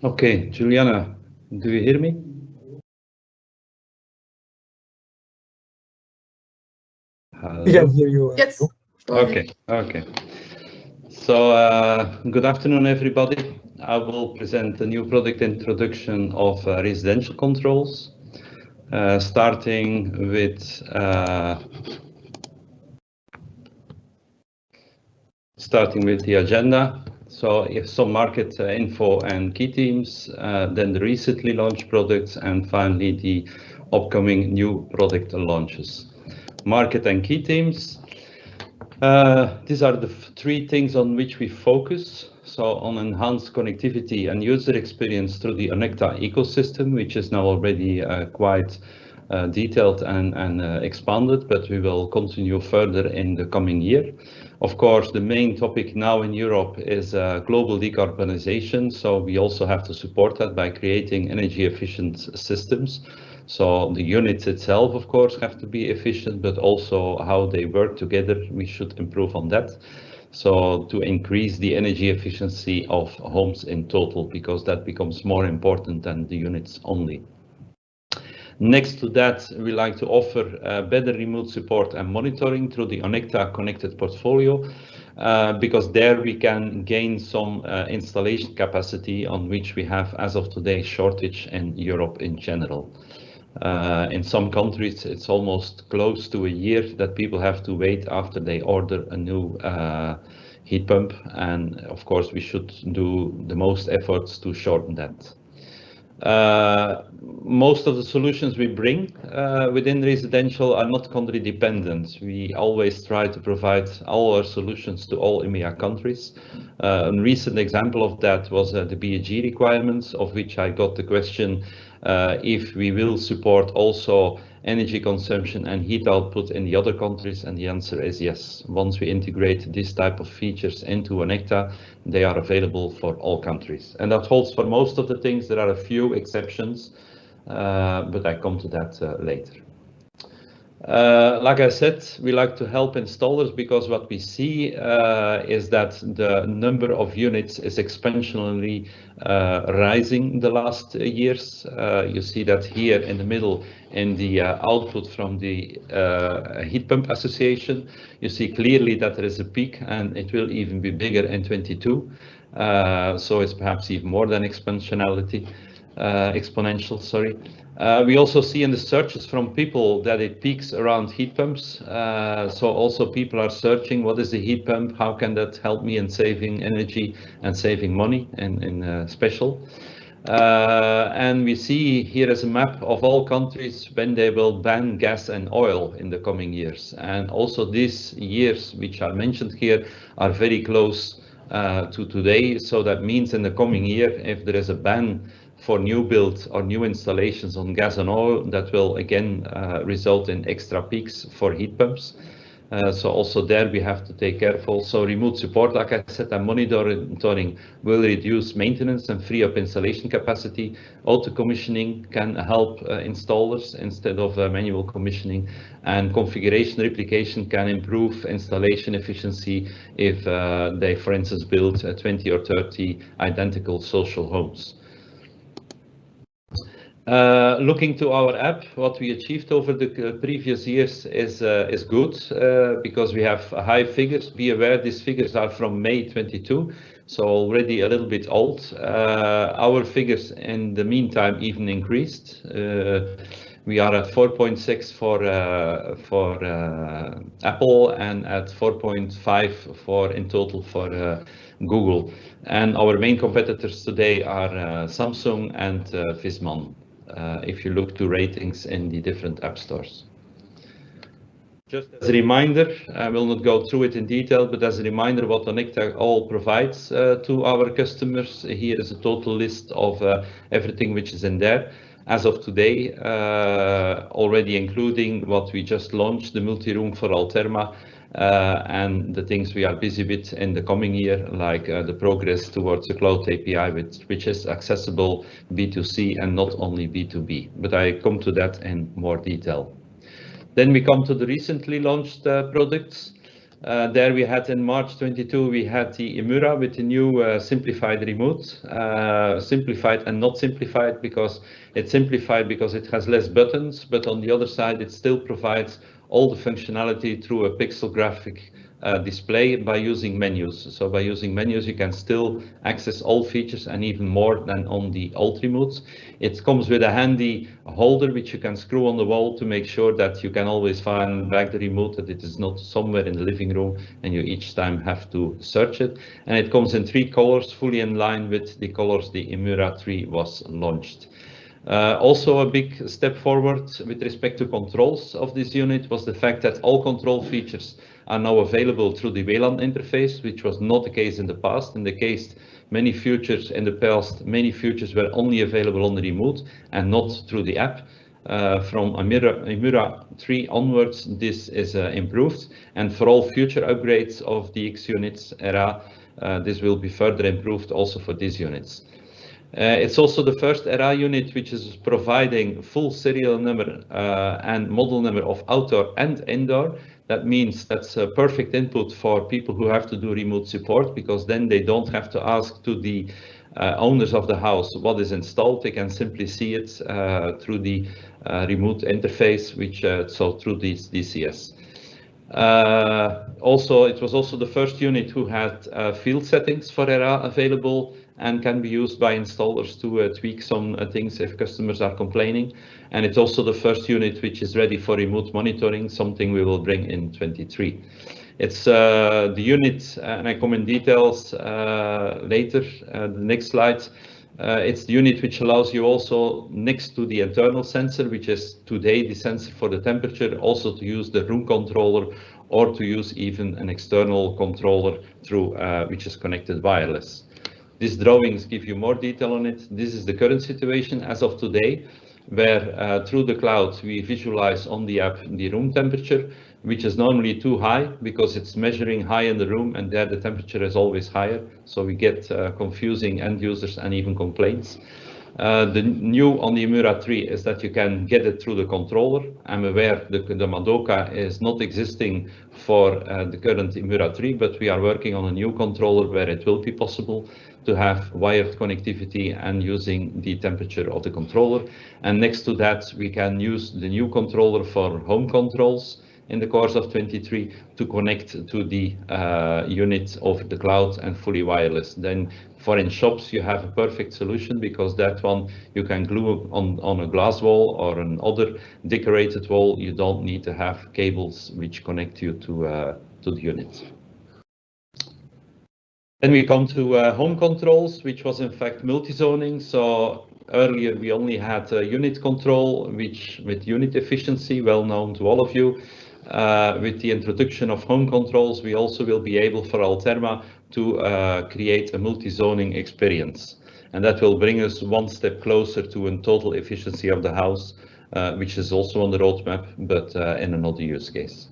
Okay, Juliana, do you hear me? Hello? We can hear you. Yes. Okay, okay. So good afternoon, everybody. I will present a new product introduction of residential controls, starting with the agenda. So if some market info and key themes, then the recently launched products, and finally the upcoming new product launches. Market and key themes. These are the three things on which we focus. So on enhanced connectivity and user experience through the Onecta ecosystem, which is now already quite detailed and expanded, but we will continue further in the coming year. Of course, the main topic now in Europe is global decarbonization. So we also have to support that by creating energy efficient systems. So the units itself, of course, have to be efficient, but also how they work together, we should improve on that. So to increase the energy efficiency of homes in total, because that becomes more important than the units only. Next to that, we like to offer better remote support and monitoring through the Onecta connected portfolio, because there we can gain some installation capacity on which we have, as of today, shortage in Europe in general. In some countries, it's almost close to a year that people have to wait after they order a new heat pump. And of course, we should do the most efforts to shorten that. Most of the solutions we bring within residential are not country dependent. We always try to provide all our solutions to all EMEA countries. A recent example of that was the BEG requirements, of which I got the question if we will support also energy consumption and heat output in the other countries, and the answer is yes. Once we integrate this type of features into Onecta, they are available for all countries. And that holds for most of the things. There are a few exceptions, but I come to that later. Like I said, we like to help installers because what we see is that the number of units is exponentially rising the last years. You see that here in the middle in the output from the Heat Pump Association. You see clearly that there is a peak, and it will even be bigger in 22. So it's perhaps even more than exponential, sorry. We also see in the searches from people that it peaks around heat pumps. So also people are searching, what is a heat pump? How can that help me in saving energy and saving money in special? And we see here is a map of all countries when they will ban gas and oil in the coming years. And also these years, which are mentioned here, are very close to today. So that means in the coming year, if there is a ban for new build or new installations on gas and oil, that will again result in extra peaks for heat pumps. So also there we have to take careful. So remote support, like I said, and monitoring will reduce maintenance and free up installation capacity. Auto commissioning can help installers instead of manual commissioning, and configuration replication can improve installation efficiency if they, for instance, build 20 or 30 identical social homes. Looking to our app, what we achieved over the previous years is good because we have high figures. Be aware these figures are from May 22, so already a little bit old. Our figures in the meantime even increased. We are at 4.6 for Apple and at 4.5 for in total for Google. And our main competitors today are Samsung and Visman. If you look to ratings in the different app stores. Just as a reminder, I will not go through it in detail, but as a reminder what Onecta all provides to our customers, here is a total list of everything which is in there. As of today, already including what we just launched, the multi-room for Alterma, and the things we are busy with in the coming year, like the progress towards the cloud API, which is accessible B2C and not only B2B. But I come to that in more detail. Then we come to the recently launched products. There we had in March 22, we had the Emura with the new simplified remote, simplified and not simplified, because it's simplified because it has less buttons, but on the other side, it still provides all the functionality through a pixel graphic display by using menus. So by using menus, you can still access all features and even more than on the old remotes. It comes with a handy holder which you can screw on the wall to make sure that you can always find back the remote, that it is not somewhere in the living room and you each time have to search it. And it comes in 3 colors, fully in line with the colors the Emura 3 was launched. Also a big step forward with respect to controls of this unit was the fact that all control features are now available through the WLAN interface, which was not the case in the past. In the case, many features were only available on the remote and not through the app. From Emura 3 onwards, this is improved, and for all future upgrades of the X units era, this will be further improved also for these units. It's also the first ERA unit which is providing full serial number and model number of outdoor and indoor. That means that's a perfect input for people who have to do remote support, because then they don't have to ask to the owners of the house what is installed. They can simply see it through the remote interface, which so through this DCS. Also, it was also the first unit who had field settings for ERA available and can be used by installers to tweak some things if customers are complaining. And it's also the first unit which is ready for remote monitoring, something we will bring in 23. It's the unit, and I come in details later, the next slide. It's the unit which allows you also, next to the internal sensor, which is today the sensor for the temperature, also to use the room controller or to use even an external controller through which is connected wireless. These drawings give you more detail on it. This is the current situation as of today, where through the cloud we visualize on the app the room temperature, which is normally too high because it's measuring high in the room, and there the temperature is always higher. So we get confusing end users and even complaints. The new on the Emura 3 is that you can get it through the controller. I'm aware the Madoka is not existing for the current Emura 3, but we are working on a new controller where it will be possible to have wired connectivity and using the temperature of the controller. And next to that, we can use the new controller for home controls in the course of 23 to connect to the unit over the cloud and fully wireless. Then for in shops, you have a perfect solution, because that one you can glue on a glass wall or another decorated wall. You don't need to have cables which connect you to the unit. Then we come to home controls, which was in fact multi-zoning. So earlier we only had unit control, which with unit efficiency, well known to all of you. With the introduction of home controls, we also will be able for Alterma to create a multi-zoning experience. And that will bring us one step closer to a total efficiency of the house, which is also on the roadmap, but in another use case.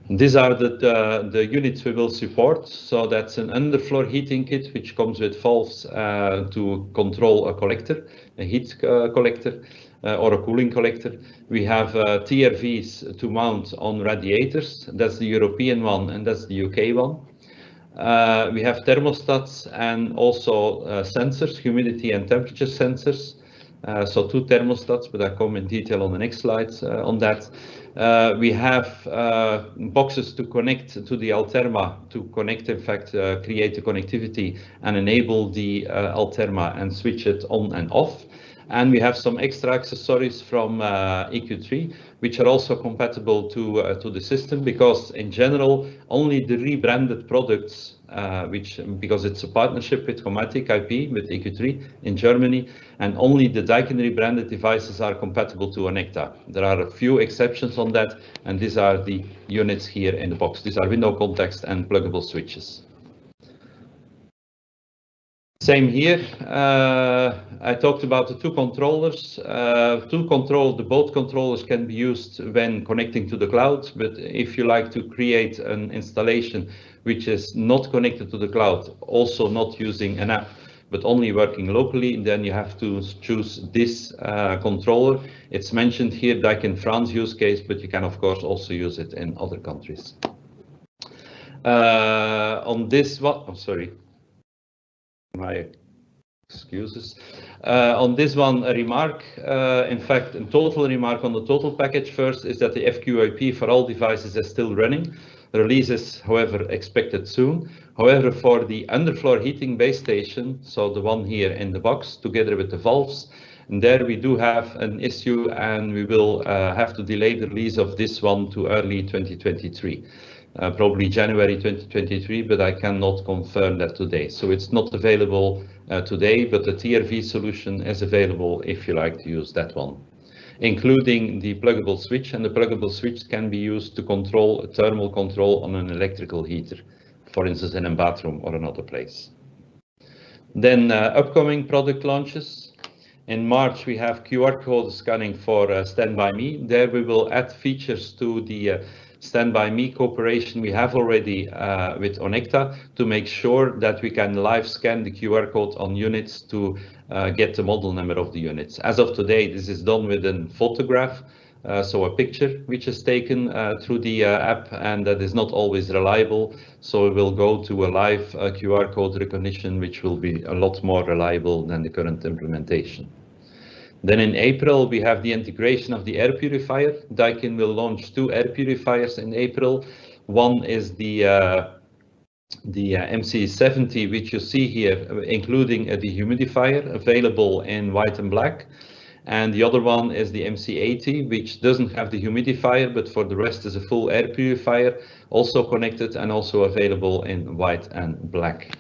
These are the units we will support. So that's an underfloor heating kit, which comes with valves to control a collector, a heat collector or a cooling collector. We have TRVs to mount on radiators. That's the European one and that's the UK one. We have thermostats and also sensors, humidity and temperature sensors. So 2 thermostats, but I come in detail on the next slides on that. We have boxes to connect to the Alterma, to connect, in fact, create the connectivity and enable the Alterma and switch it on and off. And we have some extra accessories from EQ3, which are also compatible to the system, because in general, only the rebranded products, because it's a partnership with Homatic IP, with EQ3 in Germany, and only the Daikin rebranded devices are compatible to Onecta. There are a few exceptions on that, and these are the units here in the box. These are window context and pluggable switches. Same here. I talked about the 2 controllers. Both controllers can be used when connecting to the cloud, but if you like to create an installation which is not connected to the cloud, also not using an app, but only working locally, then you have to choose this controller. It's mentioned here, Daikin France use case, but you can of course also use it in other countries. On this one, oh, sorry, my excuses. On this one, a remark, in fact, a total remark on the total package first is that the FQIP for all devices is still running. Release is, however, expected soon. However, for the underfloor heating base station, so the one here in the box, together with the valves, and there we do have an issue, and we will have to delay the release of this one to early 2023. Probably January 2023, but I cannot confirm that today. So it's not available today, but the TRV solution is available if you like to use that one, including the pluggable switch, and the pluggable switch can be used to control thermal control on an electrical heater, for instance in a bathroom or another place. Then upcoming product launches. In March, we have QR code scanning for Stand By Me. There we will add features to the Stand By Me cooperation we have already with Onecta to make sure that we can live scan the QR code on units to get the model number of the units. As of today, this is done with a photograph, so a picture which is taken through the app, and that is not always reliable. So we will go to a live QR code recognition, which will be a lot more reliable than the current implementation. Then in April, we have the integration of the air purifier. Daikin will launch 2 air purifiers in April. One is the MC70, which you see here, including a dehumidifier available in white and black. And the other one is the MC80, which doesn't have the humidifier, but for the rest is a full air purifier, also connected and also available in white and black.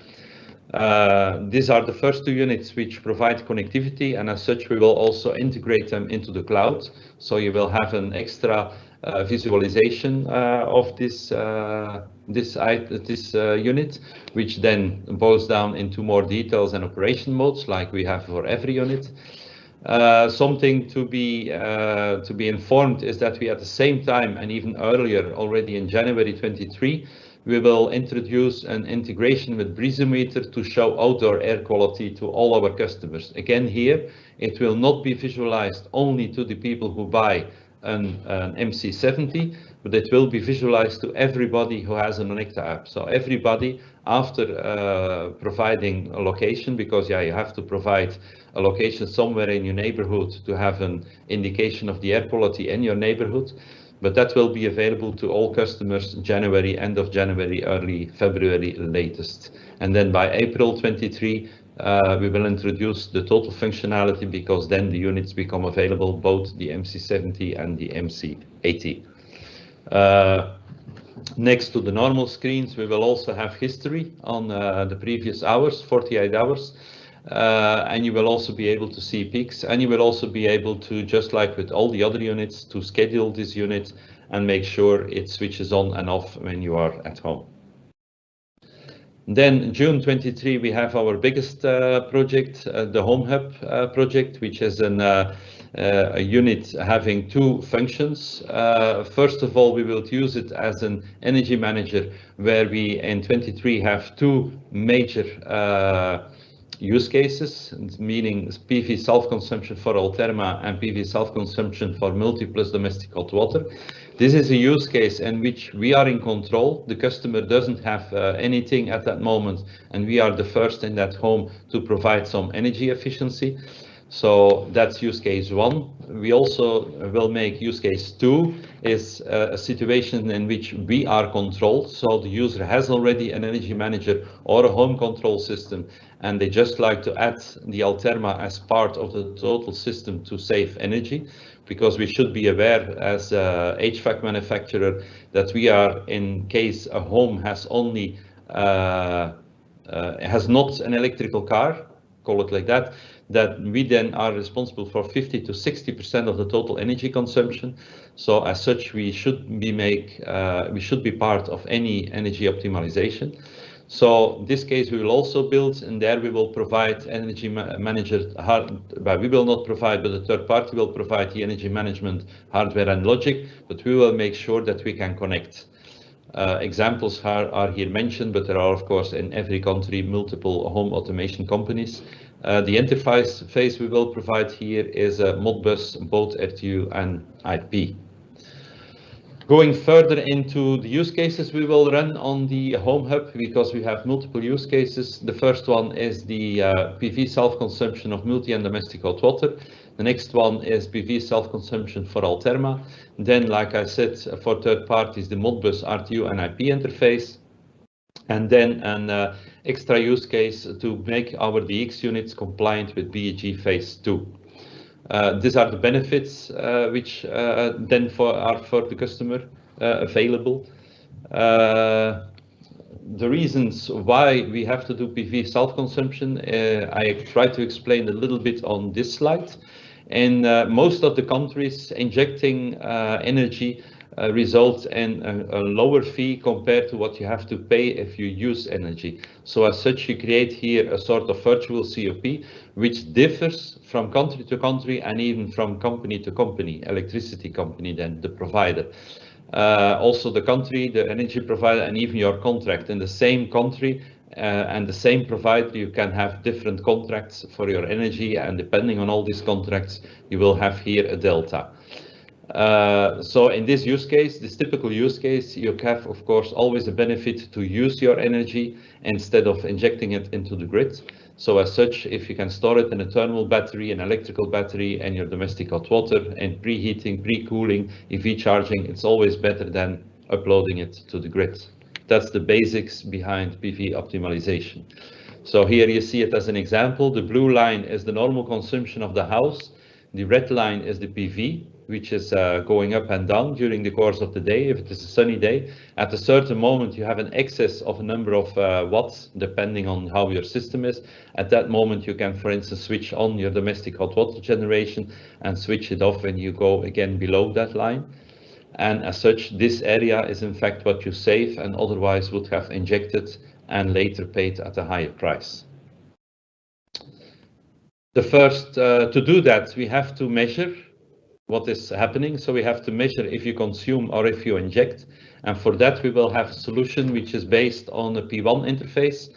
These are the first 2 units which provide connectivity, and as such we will also integrate them into the cloud. So you will have an extra visualization of this unit, which then boils down into more details and operation modes like we have for every unit. Something to be informed is that we at the same time, and even earlier, already in January 23, we will introduce an integration with Breezometer to show outdoor air quality to all our customers. Again, here, it will not be visualized only to the people who buy an MC70, but it will be visualized to everybody who has an Onecta app. So everybody, after providing a location, because you have to provide a location somewhere in your neighborhood to have an indication of the air quality in your neighborhood, but that will be available to all customers January, end of January, early February latest. And then by April 23, we will introduce the total functionality, because then the units become available, both the MC70 and the MC80. Next to the normal screens, we will also have history on the previous hours, 48 hours. And you will also be able to see peaks, and you will also be able to, just like with all the other units, to schedule this unit and make sure it switches on and off when you are at home. Then June 23, we have our biggest project, the Home Hub project, which is a unit having 2 functions. First of all, we will use it as an energy manager, where we in 23 have 2 major use cases, meaning PV self-consumption for Alterma and PV self-consumption for multi-plus domestic hot water. This is a use case in which we are in control. The customer doesn't have anything at that moment, and we are the first in that home to provide some energy efficiency. So that's use case 1. We also will make use case 2 is a situation in which we are controlled. So the user has already an energy manager or a home control system, and they just like to add the Alterma as part of the total system to save energy, because we should be aware as a HVAC manufacturer that we are, in case a home has only has not an electrical car, call it like that, that we then are responsible for 50 to 60% of the total energy consumption. So as such, we should be part of any energy optimization. So in this case, we will also build, and there we will provide energy manager hardware. We will not provide, but the third party will provide the energy management hardware and logic, but we will make sure that we can connect. Examples are here mentioned, but there are, of course, in every country, multiple home automation companies. The interface we will provide here is a Modbus, both RTU and IP. Going further into the use cases we will run on the Home Hub, because we have multiple use cases. The first one is the PV self-consumption of multi and domestic hot water. The next one is PV self-consumption for Alterma. Then, like I said, for third parties, the Modbus RTU and IP interface. And then an extra use case to make our DX units compliant with BEG Phase 2. These are the benefits which then are for the customer available. The reasons why we have to do PV self-consumption, I try to explain a little bit on this slide. In most of the countries, injecting energy results in a lower fee compared to what you have to pay if you use energy. So as such, you create here a sort of virtual COP, which differs from country to country and even from company to company, electricity company, then the provider. Also the country, the energy provider, and even your contract in the same country and the same provider, you can have different contracts for your energy, and depending on all these contracts, you will have here a delta. So in this use case, this typical use case, you have, of course, always a benefit to use your energy instead of injecting it into the grid. So as such, if you can store it in a thermal battery, an electrical battery, and your domestic hot water, and preheating, pre-cooling, EV charging, it's always better than uploading it to the grid. That's the basics behind PV optimization. So here you see it as an example. The blue line is the normal consumption of the house. The red line is the PV, which is going up and down during the course of the day. If it is a sunny day, at a certain moment you have an excess of a number of watts, depending on how your system is. At that moment you can, for instance, switch on your domestic hot water generation and switch it off when you go again below that line. And as such, this area is in fact what you save and otherwise would have injected and later paid at a higher price. The first, to do that, we have to measure what is happening. So we have to measure if you consume or if you inject. And for that, we will have a solution which is based on a P1 interface,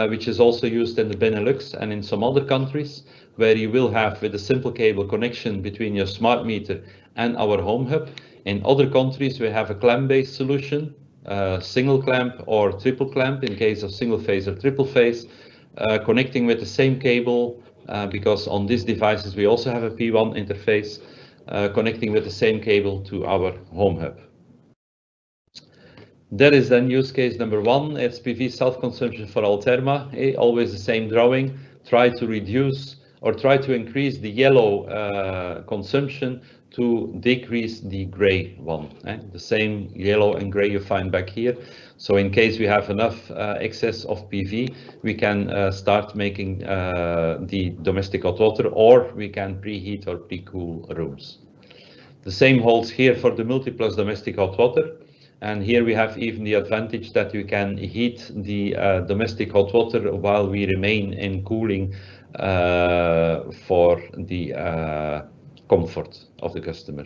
which is also used in the Benelux and in some other countries, where you will have with a simple cable connection between your smart meter and our Home Hub. In other countries, we have a clamp-based solution, single clamp or triple clamp in case of single phase or triple phase, connecting with the same cable, because on these devices we also have a P1 interface, connecting with the same cable to our Home Hub. That is then use case number one. It's PV self-consumption for Alterma. Always the same drawing. Try to reduce or try to increase the yellow consumption to decrease the gray one. The same yellow and gray you find back here. So in case we have enough excess of PV, we can start making the domestic hot water, or we can preheat or pre-cool rooms. The same holds here for the multi-plus domestic hot water. And here we have even the advantage that we can heat the domestic hot water while we remain in cooling for the comfort of the customer.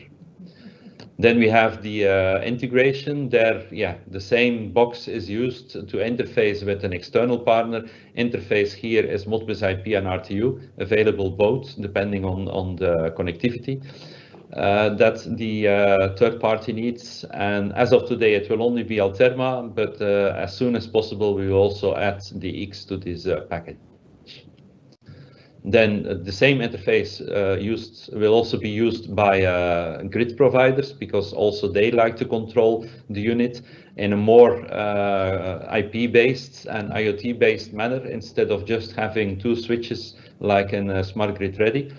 Then we have the integration there. Yeah, the same box is used to interface with an external partner. Interface here is Modbus IP and RTU, available both depending on the connectivity that the third party needs. And as of today, it will only be Alterma, but as soon as possible, we will also add the X to this package. Then the same interface will also be used by grid providers, because also they like to control the unit in a more IP-based and IoT-based manner, instead of just having two switches like in Smart Grid Ready.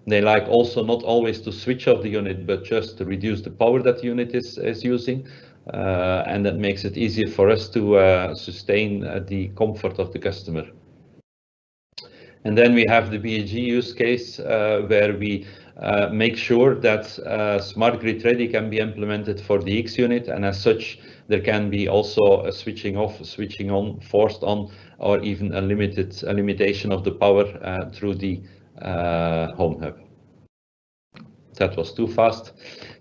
They like also not always to switch off the unit, but just to reduce the power that the unit is using. And that makes it easier for us to sustain the comfort of the customer. And then we have the BEG use case where we make sure that Smart Grid Ready can be implemented for the X unit, and as such there can be also a switching off, switching on, forced on, or even a limitation of the power through the Home Hub. That was too fast.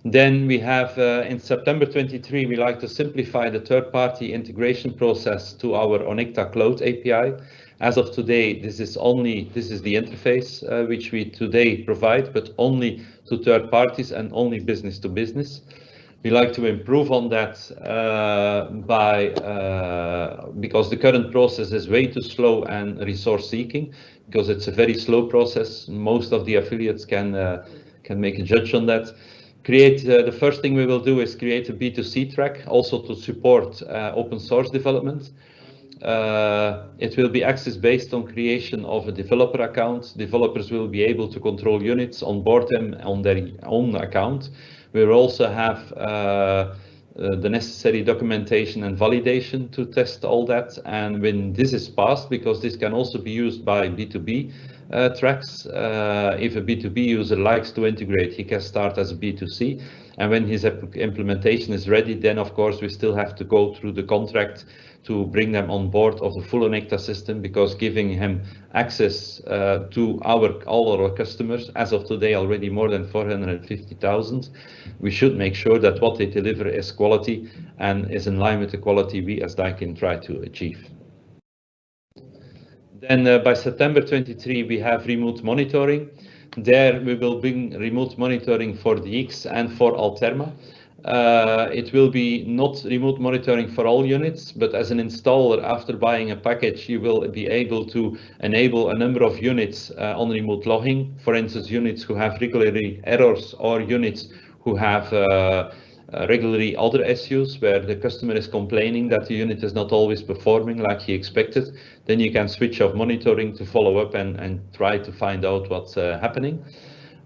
Then we have in September 23, we like to simplify the third-party integration process to our Onecta Cloud API. As of today, this is the interface which we today provide, but only to third parties and only business to business. We like to improve on that because the current process is way too slow and resource seeking, because it's a very slow process. Most of the affiliates can make a judge on that. The first thing we will do is create a B2C track, also to support open source development. It will be access based on creation of a developer account. Developers will be able to control units, onboard them on their own account. We will also have the necessary documentation and validation to test all that. And when this is passed, because this can also be used by B2B tracks, if a B2B user likes to integrate, he can start as a B2C. And when his implementation is ready, then of course we still have to go through the contract to bring them on board of the full Onecta system, because giving him access to all our customers, as of today already more than 450,000, we should make sure that what they deliver is quality and is in line with the quality we as Daikin try to achieve. Then by September 23, we have remote monitoring. There we will bring remote monitoring for DX and for Alterma. It will be not remote monitoring for all units, but as an installer, after buying a package, you will be able to enable a number of units on remote logging. For instance, units who have regularly errors, or units who have regularly other issues where the customer is complaining that the unit is not always performing like he expected. Then you can switch off monitoring to follow up and try to find out what's happening.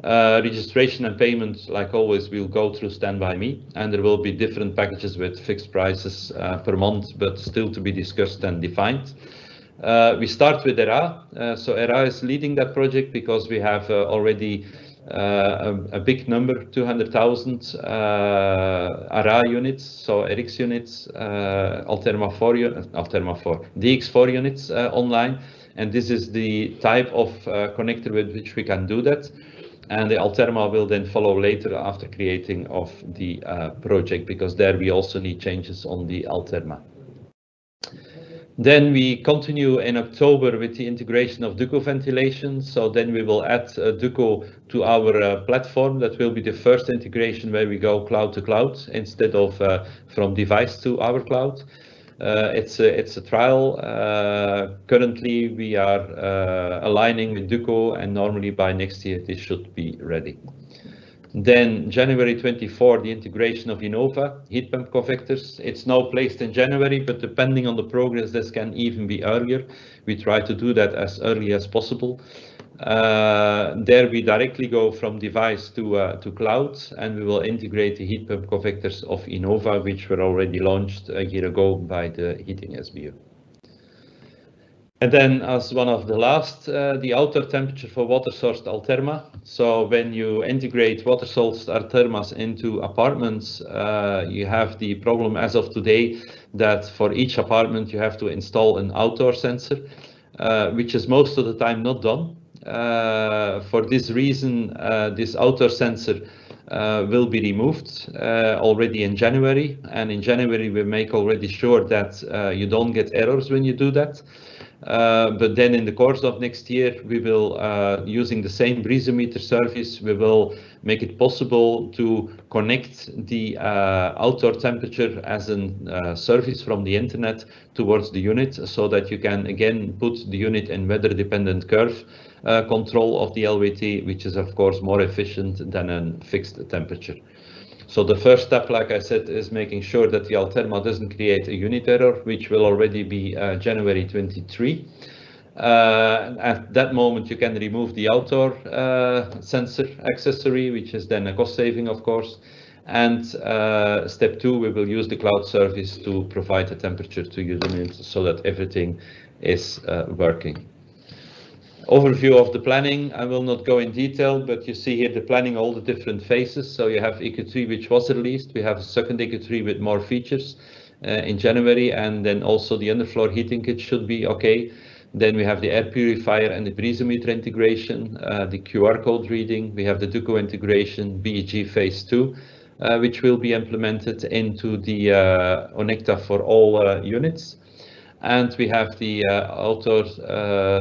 Registration and payment, like always, will go through Stand By Me, and there will be different packages with fixed prices per month, but still to be discussed and defined. We start with ERA. So ERA is leading that project because we have already a big number, 200,000 ARA units, so RX units, DX4 units online, and this is the type of connector with which we can do that. And the Alterma will then follow later after creating of the project, because there we also need changes on the Alterma. Then we continue in October with the integration of Duco ventilation. So then we will add Duco to our platform. That will be the first integration where we go cloud to cloud instead of from device to our cloud. It's a trial. Currently we are aligning with Duco, and normally by next year this should be ready. Then January 24, the integration of Innova heat pump convectors. It's now placed in January, but depending on the progress, this can even be earlier. We try to do that as early as possible. There we directly go from device to cloud, and we will integrate the heat pump convectors of Innova, which were already launched a year ago by the heating SBU. And then as one of the last, the outdoor temperature for water-sourced Alterma. So when you integrate water-sourced Altermas into apartments, you have the problem as of today that for each apartment you have to install an outdoor sensor, which is most of the time not done. For this reason, this outdoor sensor will be removed already in January. And in January we make already sure that you don't get errors when you do that. But then in the course of next year, we will, using the same breezometer service, we will make it possible to connect the outdoor temperature as a service from the internet towards the unit, so that you can again put the unit in weather-dependent curve control of the LVT, which is of course more efficient than a fixed temperature. So the first step, like I said, is making sure that the Alterma doesn't create a unit error, which will already be January 23. At that moment, you can remove the outdoor sensor accessory, which is then a cost saving, of course. And step 2, we will use the cloud service to provide the temperature to your unit so that everything is working. Overview of the planning, I will not go in detail, but you see here the planning, all the different phases. So you have EQ3, which was released. We have a second EQ3 with more features in January, and then also the underfloor heating kit should be okay. Then we have the air purifier and the breezometer integration, the QR code reading. We have the Duco integration, BEG phase 2, which will be implemented into the Onecta for all units. And we have the outdoor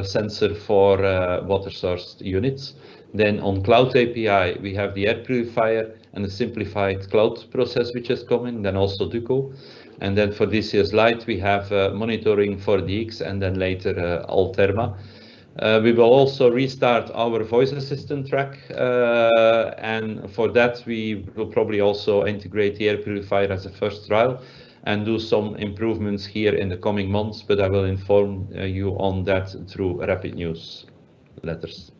sensor for water source units. Then on Cloud API, we have the air purifier and the simplified cloud process which is coming, then also Duco. And then for DCS Lite, we have monitoring for DX and then later Alterma. We will also restart our voice assistant track, and for that we will probably also integrate the air purifier as a first trial and do some improvements here in the coming months, but I will inform you on that through rapid news letters.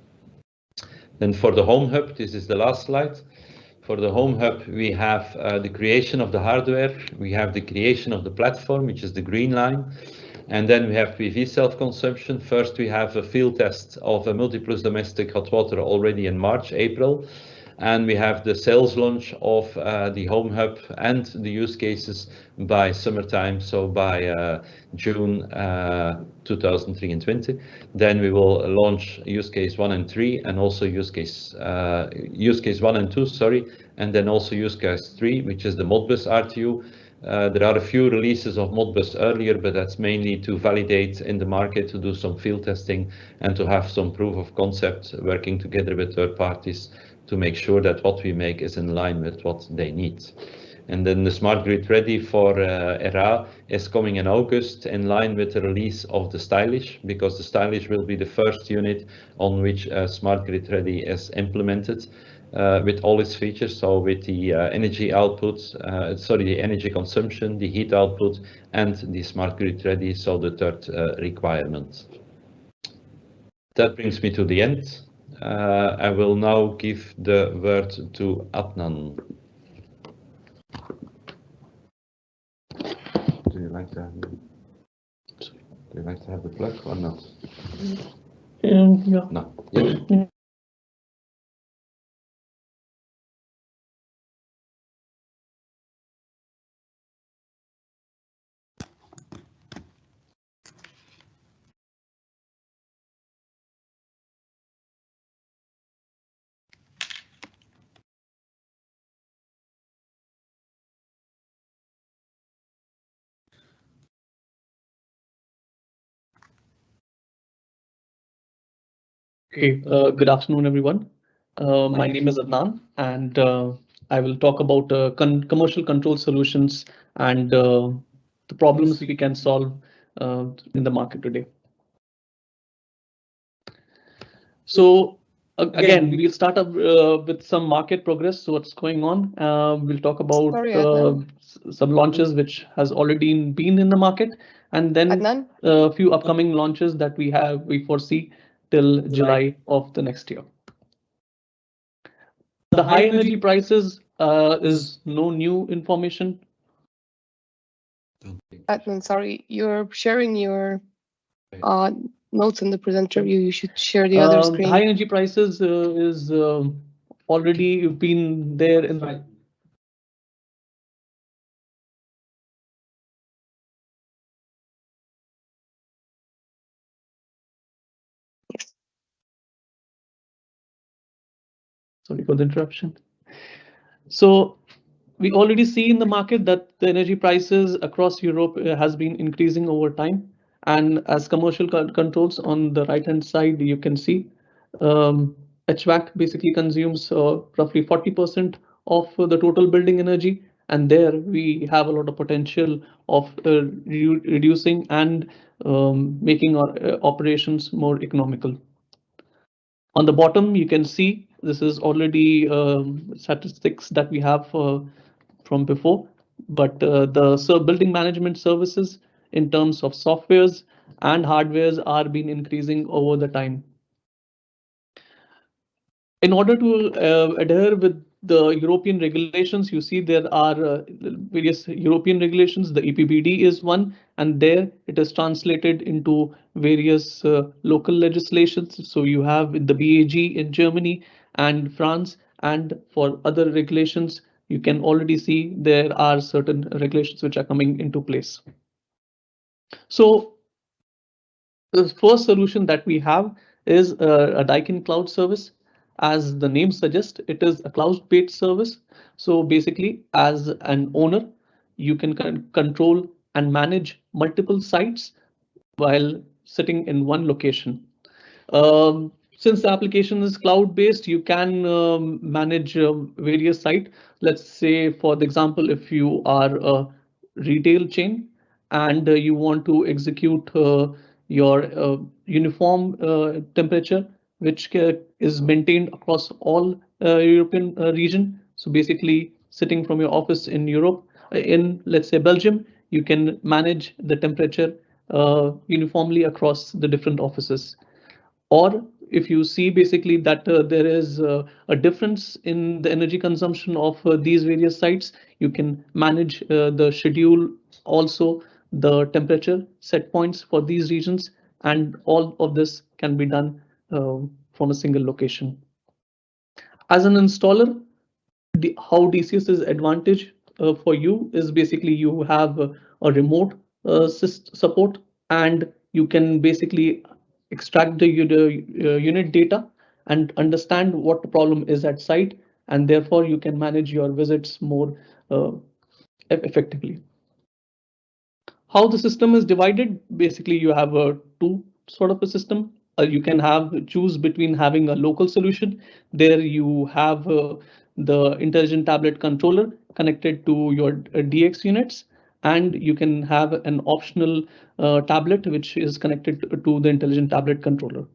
Then for the Home Hub, this is the last slide. For the Home Hub, we have the creation of the hardware, we have the creation of the platform, which is the green line, and then we have PV self-consumption. First, we have a field test of a multi-plus domestic hot water already in March, April, and we have the sales launch of the Home Hub and the use cases by summertime, so by June 2023. Then we will launch use case 1 and 3, and also use case 1 and 2, sorry, and then also use case 3, which is the Modbus RTU. There are a few releases of Modbus earlier, but that's mainly to validate in the market, to do some field testing, and to have some proof of concept working together with third parties to make sure that what we make is in line with what they need. And then the Smart Grid Ready for ERA is coming in August, in line with the release of the Stylish, because the Stylish will be the first unit on which Smart Grid Ready is implemented. With all its features, so with the energy output, the energy consumption, the heat output, and the Smart Grid Ready, so the third requirement. That brings me to the end. I will now give the word to Adnan. Do you like to have the plug or not? Yeah. No. Yeah. Okay, good afternoon, everyone. My name is Adnan, and I will talk about commercial control solutions and the problems we can solve in the market today. So again, we'll start up with some market progress. So what's going on? We'll talk about some launches which has already been in the market, and then a few upcoming launches that we foresee till July of the next year. The high energy prices is no new information. Adnan, sorry, you're sharing your notes in the presenter view. You should share the other screen. High energy prices is already been there in the. Sorry for the interruption. So we already see in the market that the energy prices across Europe has been increasing over time. And as commercial controls on the right hand side, you can see HVAC basically consumes roughly 40% of the total building energy. And there we have a lot of potential of reducing and making our operations more economical. On the bottom, you can see this is already statistics that we have from before, but the building management services in terms of softwares and hardwares are been increasing over the time. In order to adhere with the European regulations, you see there are various European regulations. The EPBD is one, and there it is translated into various local legislations. So you have the BAG in Germany and France, and for other regulations, you can already see there are certain regulations which are coming into place. So the first solution that we have is a Daikin cloud service. As the name suggests, it is a cloud-based service. So basically, as an owner, you can control and manage multiple sites while sitting in one location. So Since the application is cloud-based, you can manage various sites. Let's say, for the example, if you are a retail chain and you want to execute your uniform temperature, which is maintained across all European region. So basically, sitting from your office in Europe, in let's say Belgium, you can manage the temperature uniformly across the different offices. Or if you see basically that there is a difference in the energy consumption of these various sites, you can manage the schedule, also the temperature set points for these regions, and all of this can be done from a single location. As an installer, how DCS is advantage for you is basically you have a remote support, and you can basically extract the unit data and understand what the problem is at site, and therefore you can manage your visits more effectively. How the system is divided, basically you have a two sort of a system. You can choose between having a local solution. There you have the intelligent tablet controller connected to your DX units, and you can have an optional tablet which is connected to the intelligent tablet controller.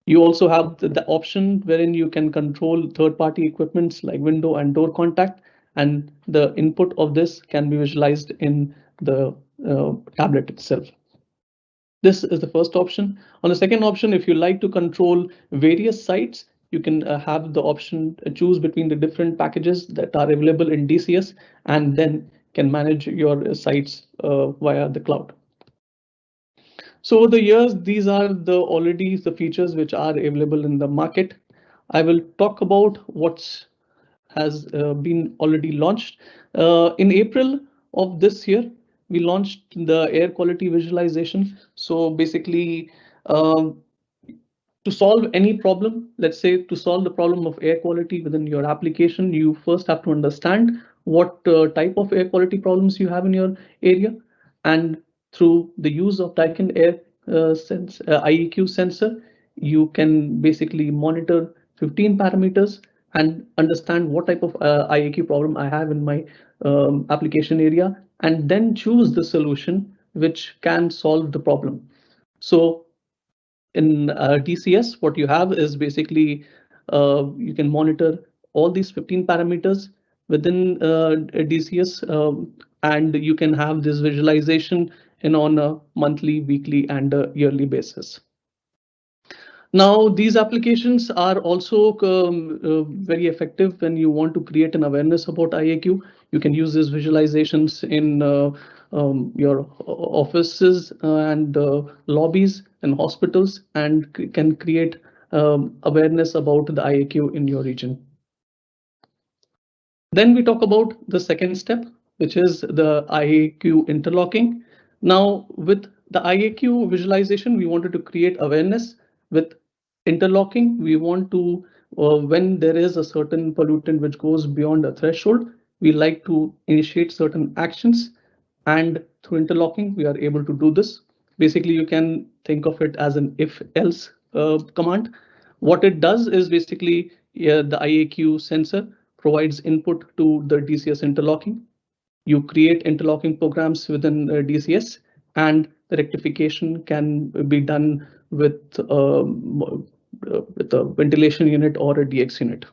You also have the option wherein you can control third-party equipments like window and door contact, and the input of this can be visualized in the tablet itself. This is the first option. On the second option, if you like to control various sites, you can have the option choose between the different packages that are available in DCS, and then can manage your sites via the cloud. So over the years, these are already the features which are available in the market. I will talk about what has been already launched. In April of this year, we launched the air quality visualization. So basically, to solve any problem, let's say to solve the problem of air quality within your application, you first have to understand what type of air quality problems you have in your area. And through the use of Daikin Air IEQ sensor, you can basically monitor 15 parameters and understand what type of IAQ problem I have in my application area, and then choose the solution which can solve the problem. So in DCS, what you have is basically you can monitor all these 15 parameters within DCS, and you can have this visualization on a monthly, weekly, and yearly basis. Now, these applications are also very effective when you want to create an awareness about IAQ. You can use these visualizations in your offices and lobbies and hospitals, and can create awareness about the IAQ in your region. Then we talk about the second step, which is the IAQ interlocking. Now, with the IAQ visualization, we wanted to create awareness. With interlocking, we want to, when there is a certain pollutant which goes beyond a threshold, we like to initiate certain actions. And through interlocking, we are able to do this. Basically, you can think of it as an if-else command. What it does is basically the IAQ sensor provides input to the DCS interlocking. You create interlocking programs within DCS, and the rectification can be done with a ventilation unit or a DX unit.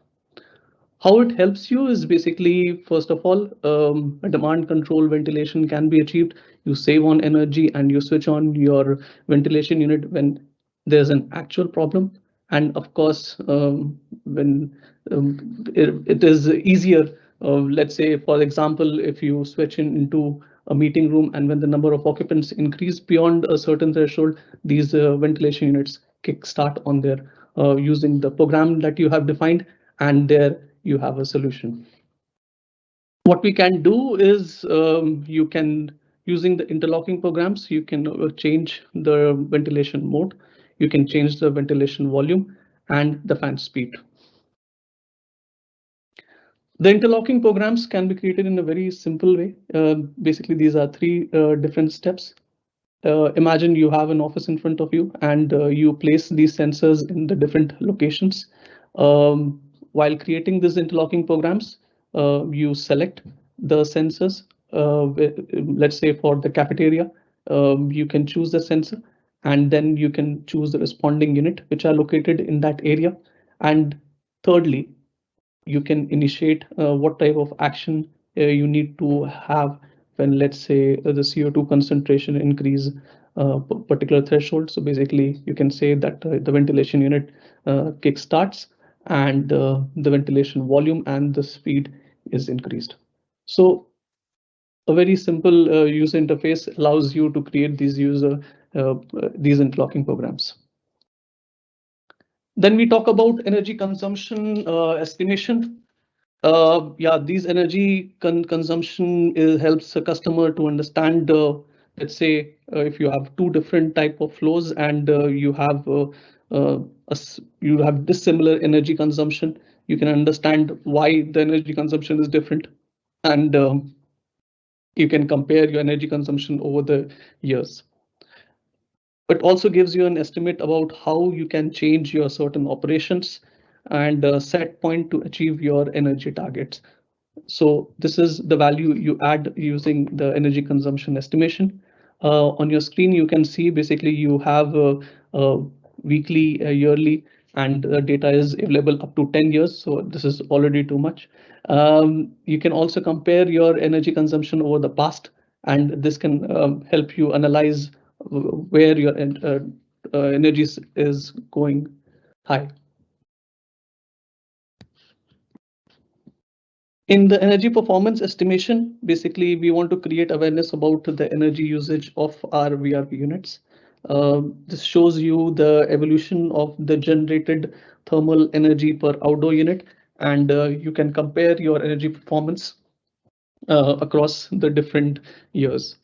How it helps you is basically, first of all, a demand control ventilation can be achieved. You save on energy and you switch on your ventilation unit when there's an actual problem. And of course, when it is easier, let's say, for example, if you switch into a meeting room and when the number of occupants increase beyond a certain threshold, these ventilation units kickstart on their using the program that you have defined, and there you have a solution. What we can do is you can, using the interlocking programs, you can change the ventilation mode, you can change the ventilation volume and the fan speed. The interlocking programs can be created in a very simple way. Basically, these are three different steps. imagine you have an office in front of you and you place these sensors in the different locations. While creating these interlocking programs, you select the sensors. Let's say for the cafeteria, you can choose the sensor, and then you can choose the responding unit which are located in that area. And thirdly, you can initiate what type of action you need to have when, let's say, the CO2 concentration increase particular threshold. So basically, you can say that the ventilation unit kick starts and the ventilation volume and the speed is increased. So a very simple user interface allows you to create these these interlocking programs. Then we talk about energy consumption estimation. Yeah, these energy consumption helps a customer to understand, let's say, if you have two different type of flows and you have dissimilar energy consumption, you can understand why the energy consumption is different, and you can compare your energy consumption over the years. It also gives you an estimate about how you can change your certain operations and set point to achieve your energy targets. So this is the value you add using the energy consumption estimation. On your screen, you can see basically you have a weekly, yearly, and the data is available up to 10 years. So this is already too much. You can also compare your energy consumption over the past, and this can help you analyze where your energy is going high. In the energy performance estimation, basically, we want to create awareness about the energy usage of our VRV units. This shows you the evolution of the generated thermal energy per outdoor unit, and you can compare your energy performance across the different years.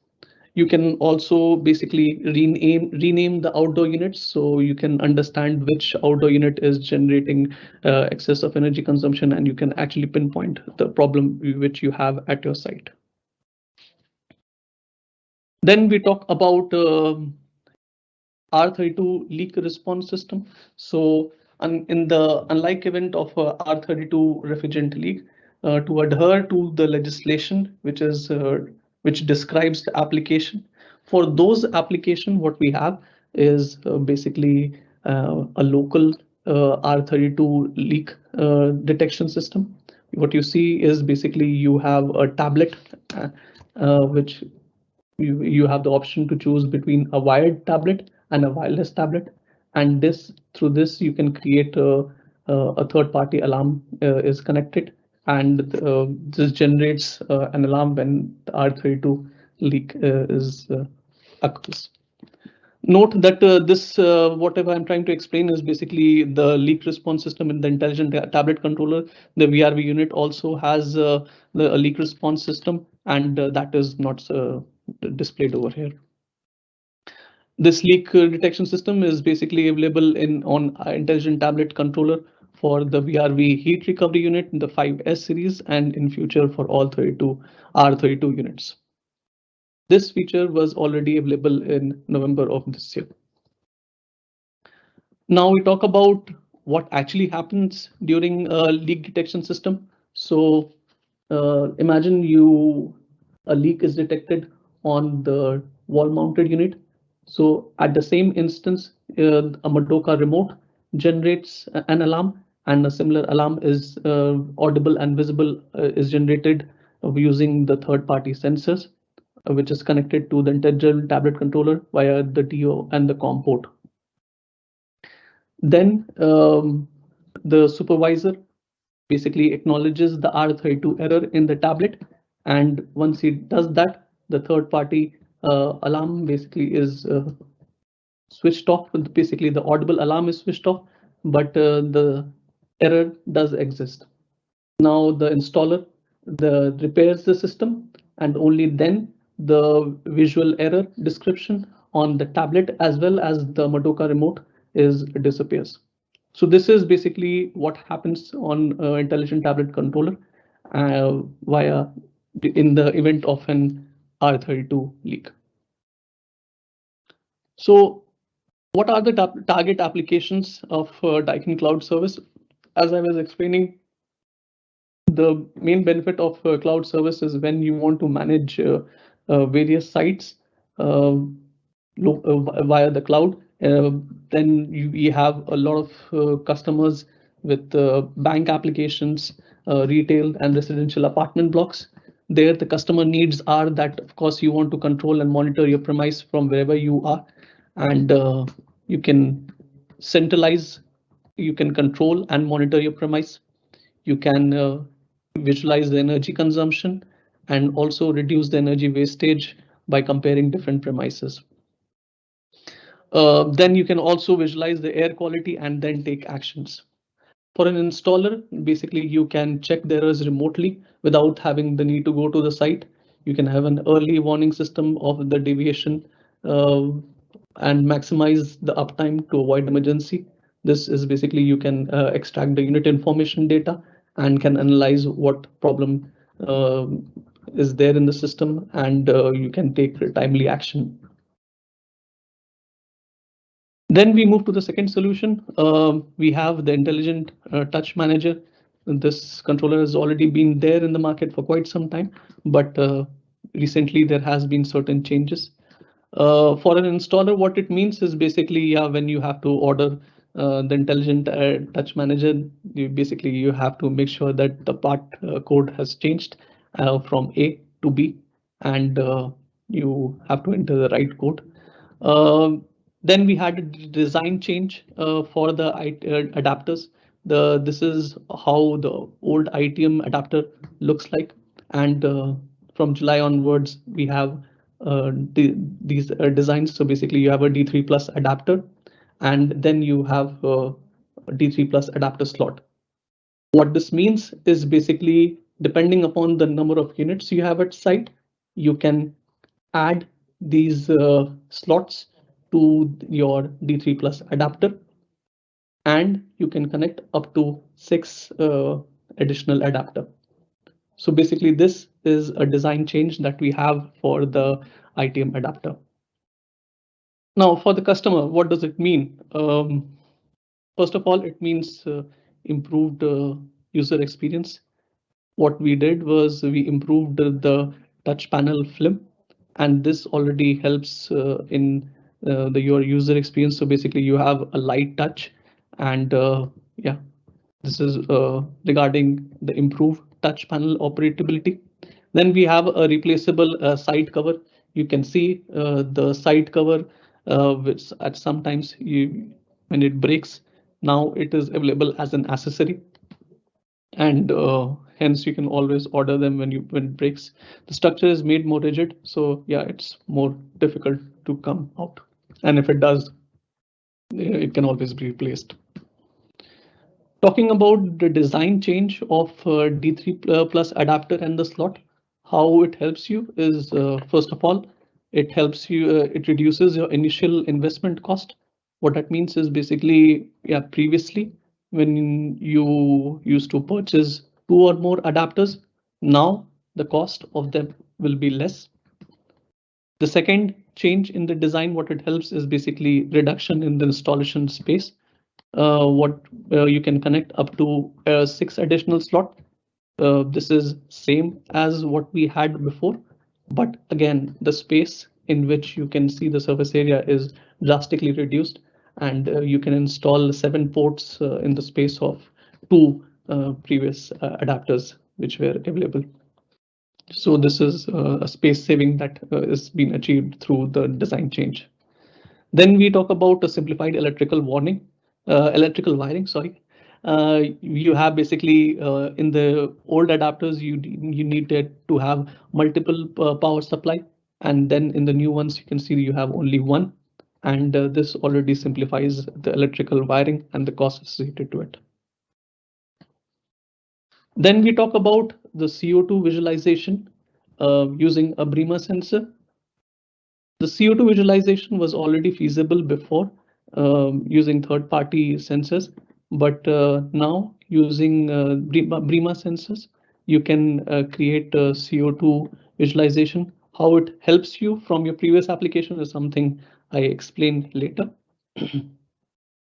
You can also basically rename the outdoor units, so you can understand which outdoor unit is generating excess of energy consumption, and you can actually pinpoint the problem which you have at your site. Then we talk about R32 leak response system. So in the unlike event of R32 refrigerant leak, to adhere to the legislation which describes the application. For those application, what we have is basically a local R32 leak detection system. What you see is basically you have a tablet which you have the option to choose between a wired tablet and a wireless tablet, and through this you can create a third-party alarm is connected, and this generates an alarm when the R32 leak occurs. Note that this whatever I'm trying to explain is basically the leak response system in the intelligent tablet controller. The VRV unit also has a leak response system, and that is not displayed over here. This leak detection system is basically available on intelligent tablet controller for the VRV heat recovery unit in the 5S series, and in future for all R32 units. This feature was already available in November of this year. Now we talk about what actually happens during a leak detection system. So imagine a leak is detected on the wall mounted unit. So at the same instance, a Madoka remote generates an alarm, and a similar alarm is audible and visible is generated using the third-party sensors, which is connected to the intelligent tablet controller via the DO and the COM port. Then the supervisor basically acknowledges the R32 error in the tablet, and once he does that, the third-party alarm basically is switched off. Basically, the audible alarm is switched off, but the error does exist. Now the installer repairs the system, and only then the visual error description on the tablet as well as the Madoka remote disappears. So this is basically what happens on intelligent tablet controller in the event of an R32 leak. So what are the target applications of Daikin Cloud Service? As I was explaining, the main benefit of cloud service is when you want to manage various sites via the cloud. Then we have a lot of customers with bank applications, retail and residential apartment blocks. There, the customer needs are that, of course, you want to control and monitor your premise from wherever you are, and you can centralize, you can control and monitor your premise. You can visualize the energy consumption and also reduce the energy wastage by comparing different premises. Then you can also visualize the air quality and then take actions. For an installer, basically you can check the errors remotely without having the need to go to the site. You can have an early warning system of the deviation and maximize the uptime to avoid emergency. This is basically you can extract the unit information data and can analyze what problem is there in the system, and you can take timely action. Then we move to the second solution. We have the intelligent touch manager. This controller has already been there in the market for quite some time, but recently there has been certain changes. For an installer, what it means is basically, when you have to order the intelligent touch manager, you have to make sure that the part code has changed from A to B, and you have to enter the right code. Then we had a design change for the adapters. This is how the old ITM adapter looks like, and from July onwards we have these designs. So basically you have a D3 plus adapter, and then you have a D3 plus adapter slot. What this means is basically, depending upon the number of units you have at site, you can add these slots to your D3 plus adapter, and you can connect up to 6 additional adapter. So basically this is a design change that we have for the ITM adapter. Now for the customer, what does it mean? First of all, it means improved user experience. What we did was we improved the touch panel film, and this already helps in your user experience. So basically you have a light touch, and yeah, this is regarding the improved touch panel operability. Then we have a replaceable side cover. You can see the side cover, which at sometimes when it breaks, now it is available as an accessory, and hence you can always order them when it breaks. The structure is made more rigid, so yeah, it's more difficult to come out, and if it does, it can always be replaced. Talking about the design change of D3 plus adapter and the slot, how it helps you is, first of all, it helps you, it reduces your initial investment cost. What that means is basically, previously when you used to purchase 2 or more adapters, now the cost of them will be less. The second change in the design, what it helps is basically reduction in the installation space. You can connect up to 6 additional slot. This is same as what we had before, but again, the space in which you can see the surface area is drastically reduced, and you can install 7 ports in the space of 2 previous adapters which were available. So this is a space saving that is being achieved through the design change. Then we talk about a simplified electrical wiring. Sorry, you have basically in the old adapters you needed to have multiple power supply, and then in the new ones you can see you have only one, and this already simplifies the electrical wiring and the cost associated to it. Then we talk about the CO2 visualization using a BREEMA sensor. The CO2 visualization was already feasible before using third-party sensors, but now using BREEMA sensors, you can create a CO2 visualization. How it helps you from your previous application is something I explain later.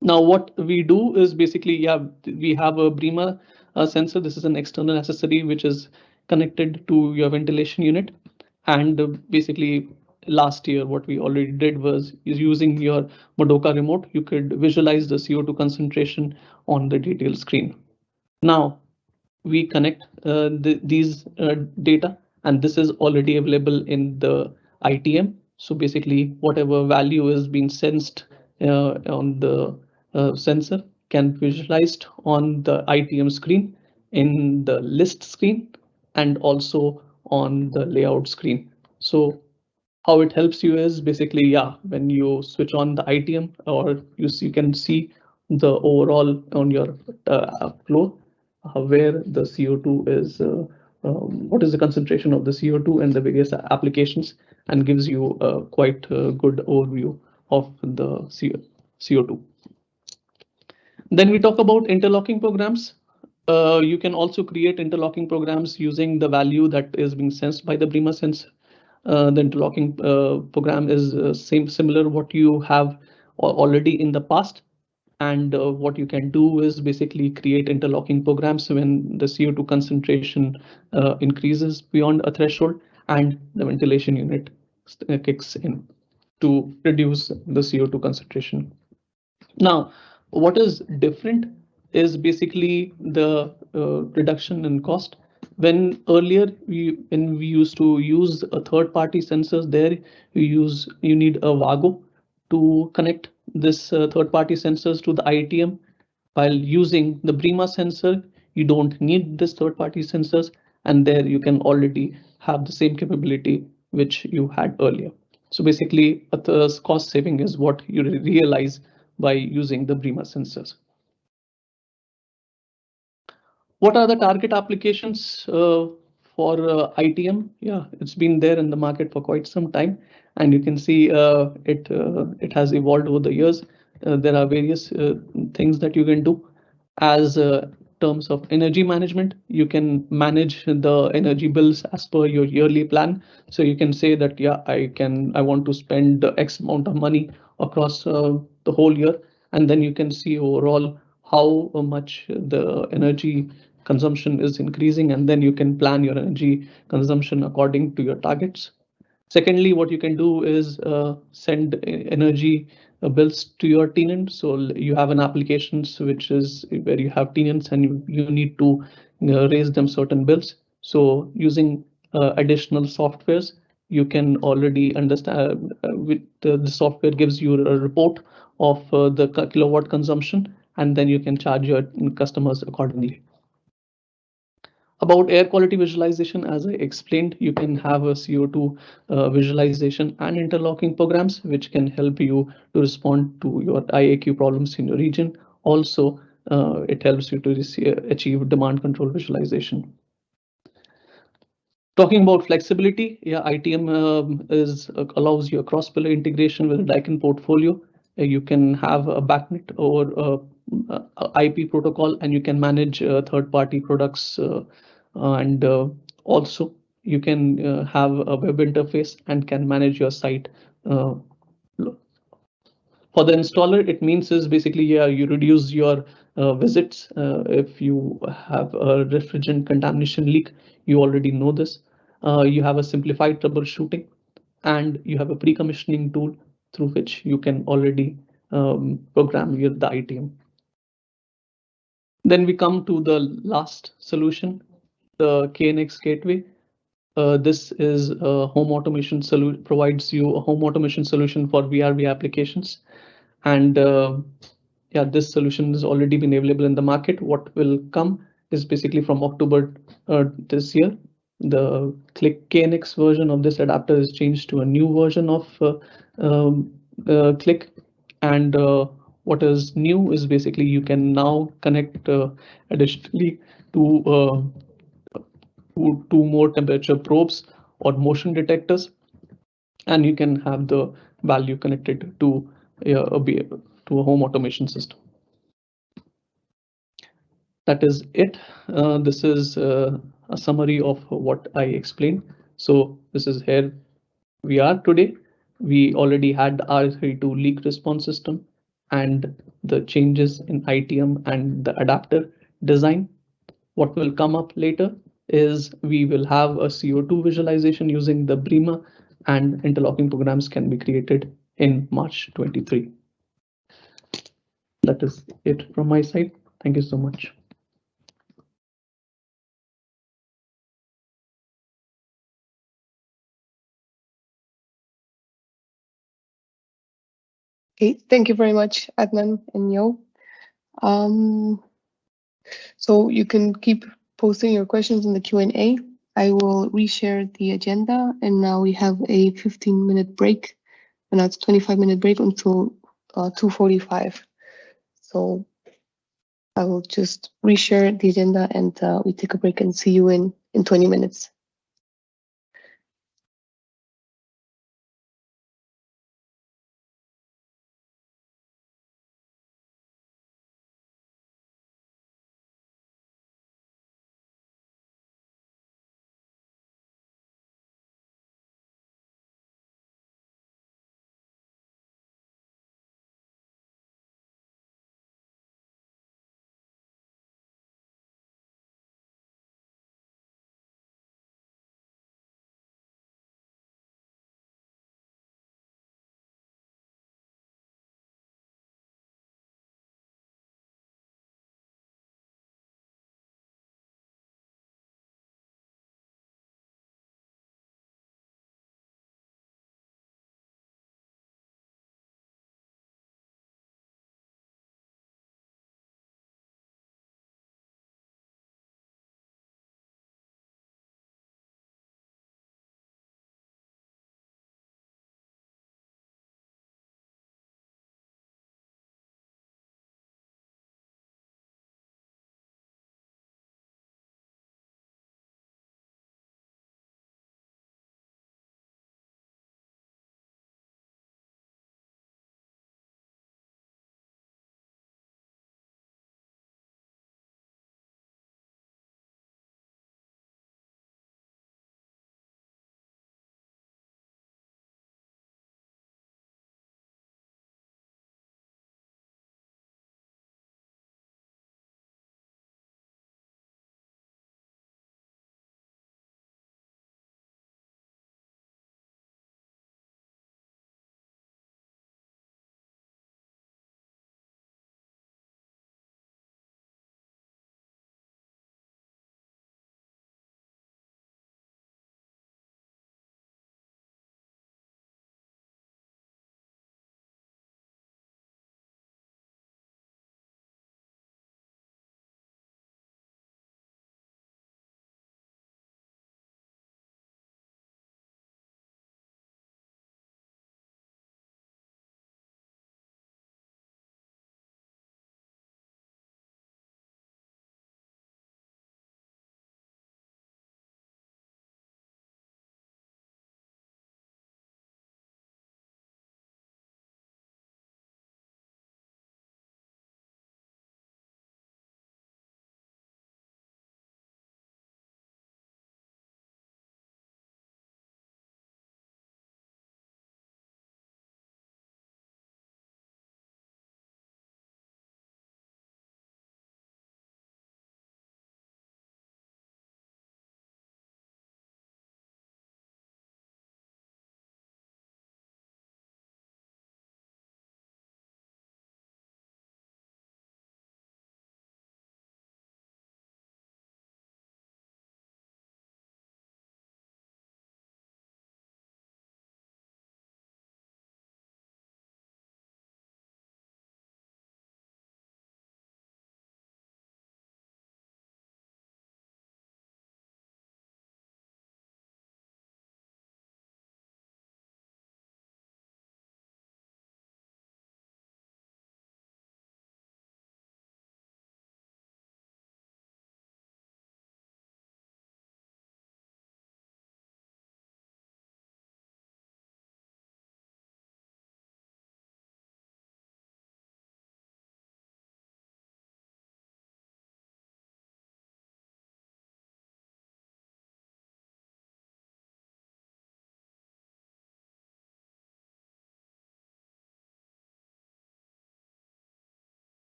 Now, what we do is basically, we have a BREEMA sensor. This is an external accessory which is connected to your ventilation unit. And basically, last year, what we already did was using your Madoka remote, you could visualize the CO2 concentration on the detail screen. Now, we connect these data, and this is already available in the ITM. So basically, whatever value is being sensed on the sensor can be visualized on the ITM screen, in the list screen, and also on the layout screen. So how it helps you is basically, when you switch on the ITM, or you can see the overall on your floor where the CO2 is, what is the concentration of the CO2 and the various applications, and gives you a quite good overview of the CO2. Then we talk about interlocking programs. You can also create interlocking programs using the value that is being sensed by the BREEMA sensor. The interlocking program is similar what you have already in the past. And what you can do is basically create interlocking programs when the CO2 concentration increases beyond a threshold and the ventilation unit kicks in to reduce the CO2 concentration. Now, what is different is basically the reduction in cost. When earlier when we used to use a third-party sensors, there you need a WAGO to connect this third-party sensors to the ITM. While using the BREEMA sensor, you don't need this third-party sensors, and there you can already have the same capability which you had earlier. So basically, the cost saving is what you realize by using the BREEMA sensors. What are the target applications for ITM? Yeah, it's been there in the market for quite some time, and you can see it has evolved over the years. There are various things that you can do. As terms of energy management, you can manage the energy bills as per your yearly plan. So you can say that, I want to spend X amount of money across the whole year, and then you can see overall how much the energy consumption is increasing, and then you can plan your energy consumption according to your targets. Secondly, what you can do is send energy bills to your tenant. So you have an applications which is where you have tenants and you need to raise them certain bills. So using additional softwares, you can already understand with the software gives you a report of the kilowatt consumption, and then you can charge your customers accordingly. About air quality visualization, as I explained, you can have a CO2 visualization and interlocking programs which can help you to respond to your IAQ problems in your region. Also, it helps you to achieve demand control visualization. Talking about flexibility, ITM allows you a cross-pillar integration with a Daikin portfolio. You can have a BACnet or IP protocol, and you can manage third-party products. And also you can have a web interface and can manage your site. For the installer, it means is basically, you reduce your visits. If you have a refrigerant contamination leak, you already know this. You have a simplified troubleshooting, and you have a pre-commissioning tool through which you can already program the ITM. Then we come to the last solution, the KNX gateway. This is a home automation solution, provides you a home automation solution for VRV applications. And this solution has already been available in the market. What will come is basically from October this year, the KNX version of this adapter is changed to a new version of Click. And what is new is basically you can now connect additionally to two more temperature probes or motion detectors, and you can have the value connected to a home automation system. That is it. This is a summary of what I explained. So this is here we are today. we already had the R32 leak response system and the changes in ITM and the adapter design. What will come up later is we will have a CO2 visualization using the BRIMA, and interlocking programs can be created in March 23. That is it from my side. Thank you so much. Okay, thank you very much, Adnan and Yo. So you can keep posting your questions in the Q&A. I will reshare the agenda, and now we have a 15-minute break, and that's 25-minute break until 2:45. So I will just reshare the agenda, and we take a break and see you in 20 minutes.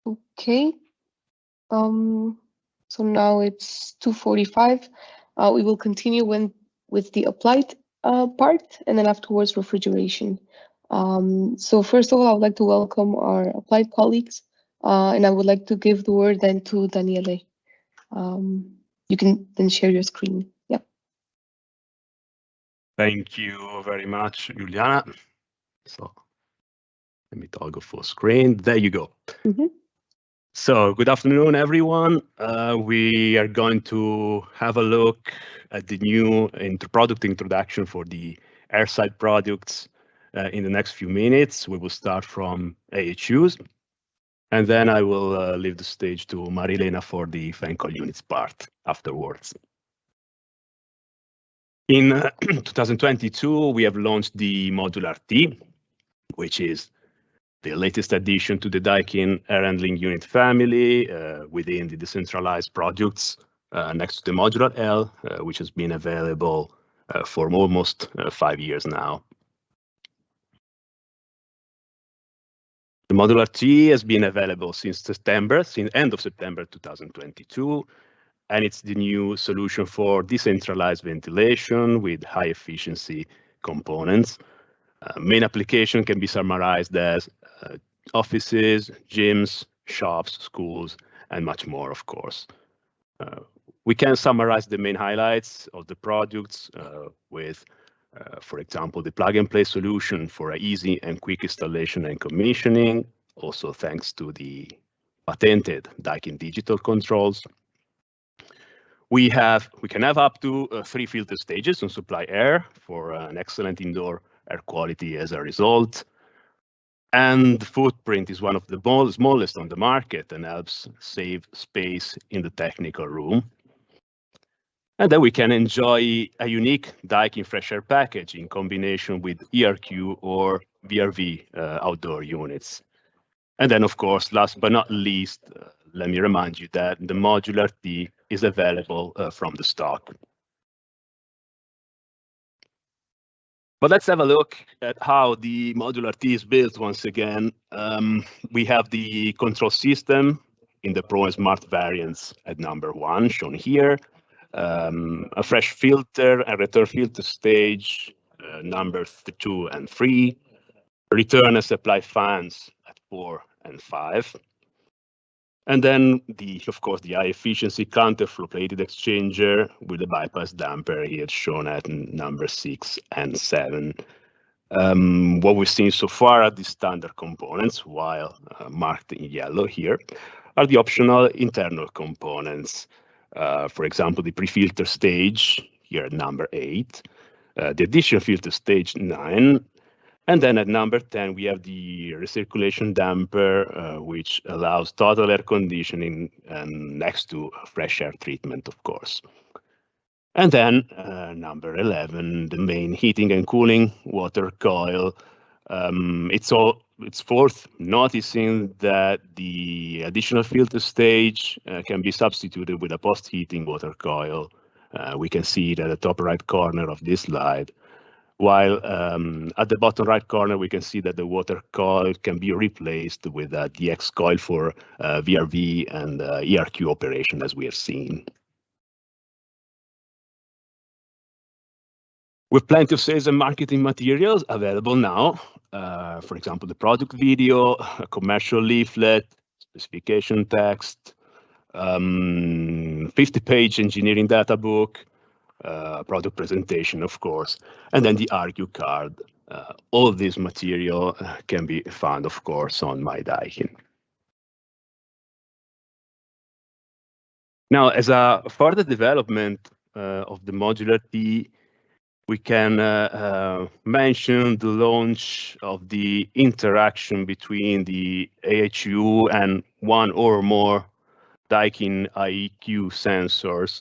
Okay. So now it's 2:45. We will continue with the applied part, and then afterwards refrigeration. So first of all, I would like to welcome our applied colleagues, and I would like to give the word then to Daniele. You can then share your screen. Yep. Thank you very much, Juliana. So let me toggle full screen. There you go. So good afternoon, everyone. We are going to have a look at the new product introduction for the airside products in the next few minutes. We will start from AHUs, and then I will leave the stage to Marilena for the fan call units part afterwards. In 2022, we have launched the Modular T, which is the latest addition to the Daikin air handling unit family within the decentralized products next to the Modular L, which has been available for almost 5 years now. The Modular T has been available since end of September 2022, and it's the new solution for decentralized ventilation with high efficiency components. Main application can be summarized as offices, gyms, shops, schools, and much more, of course. We can summarize the main highlights of the products with, for example, the plug-and-play solution for easy and quick installation and commissioning, also thanks to the patented Daikin digital controls. We can have up to 3 filter stages and supply air for an excellent indoor air quality as a result. And the footprint is one of the smallest on the market and helps save space in the technical room. And then we can enjoy a unique Daikin fresh air package in combination with ERQ or VRV outdoor units. And then, of course, last but not least, let me remind you that the Modular T is available from the stock. But let's have a look at how the Modular T is built once again. We have the control system in the Pro and Smart variants at number 1, shown here. A fresh filter and return filter stage, number 2 and 3. Return and supply fans at 4 and 5. And then, of course, the high efficiency counterflow plated exchanger with the bypass damper here shown at number 6 and 7. What we've seen so far are the standard components, while marked in yellow here are the optional internal components. For example, the pre-filter stage here at number 8, the additional filter stage 9. And then at number 10, we have the recirculation damper, which allows total air conditioning and next to fresh air treatment, of course. And then number 11, the main heating and cooling water coil. It's worth noticing that the additional filter stage can be substituted with a post-heating water coil. We can see it at the top right corner of this slide. While at the bottom right corner, we can see that the water coil can be replaced with a DX coil for VRV and ERQ operation, as we have seen. With plenty of sales and marketing materials available now, for example, the product video, a commercial leaflet, specification text, 50-page engineering data book, product presentation, of course, and then the argue card. All of this material can be found, of course, on My Daikin. Now, as a further development of the Modular T, we can mention the launch of the interaction between the AHU and one or more Daikin IEQ sensors.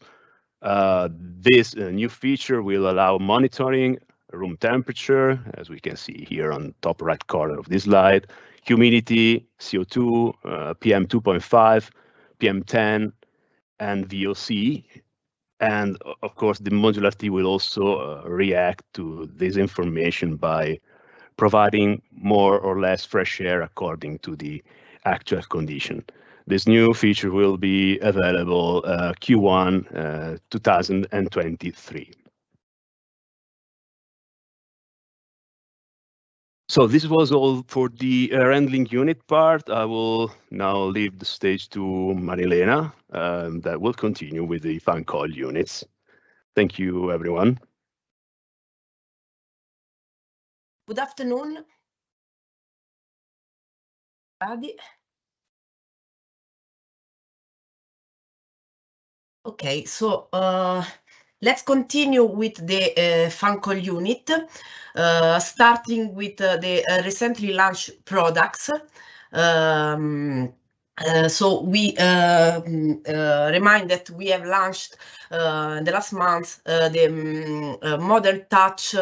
This new feature will allow monitoring room temperature, as we can see here on top right corner of this slide, humidity, CO2, PM2.5, PM10, and VOC. And of course, the Modular T will also react to this information by providing more or less fresh air according to the actual condition. This new feature will be available Q1 2023. So this was all for the handling unit part. I will now leave the stage to Marilena that will continue with the fan call units. Thank you, everyone. Good afternoon. Everybody. Okay, so let's continue with the fan call unit, starting with the recently launched products. So we remind that we have launched in the last month the modern touch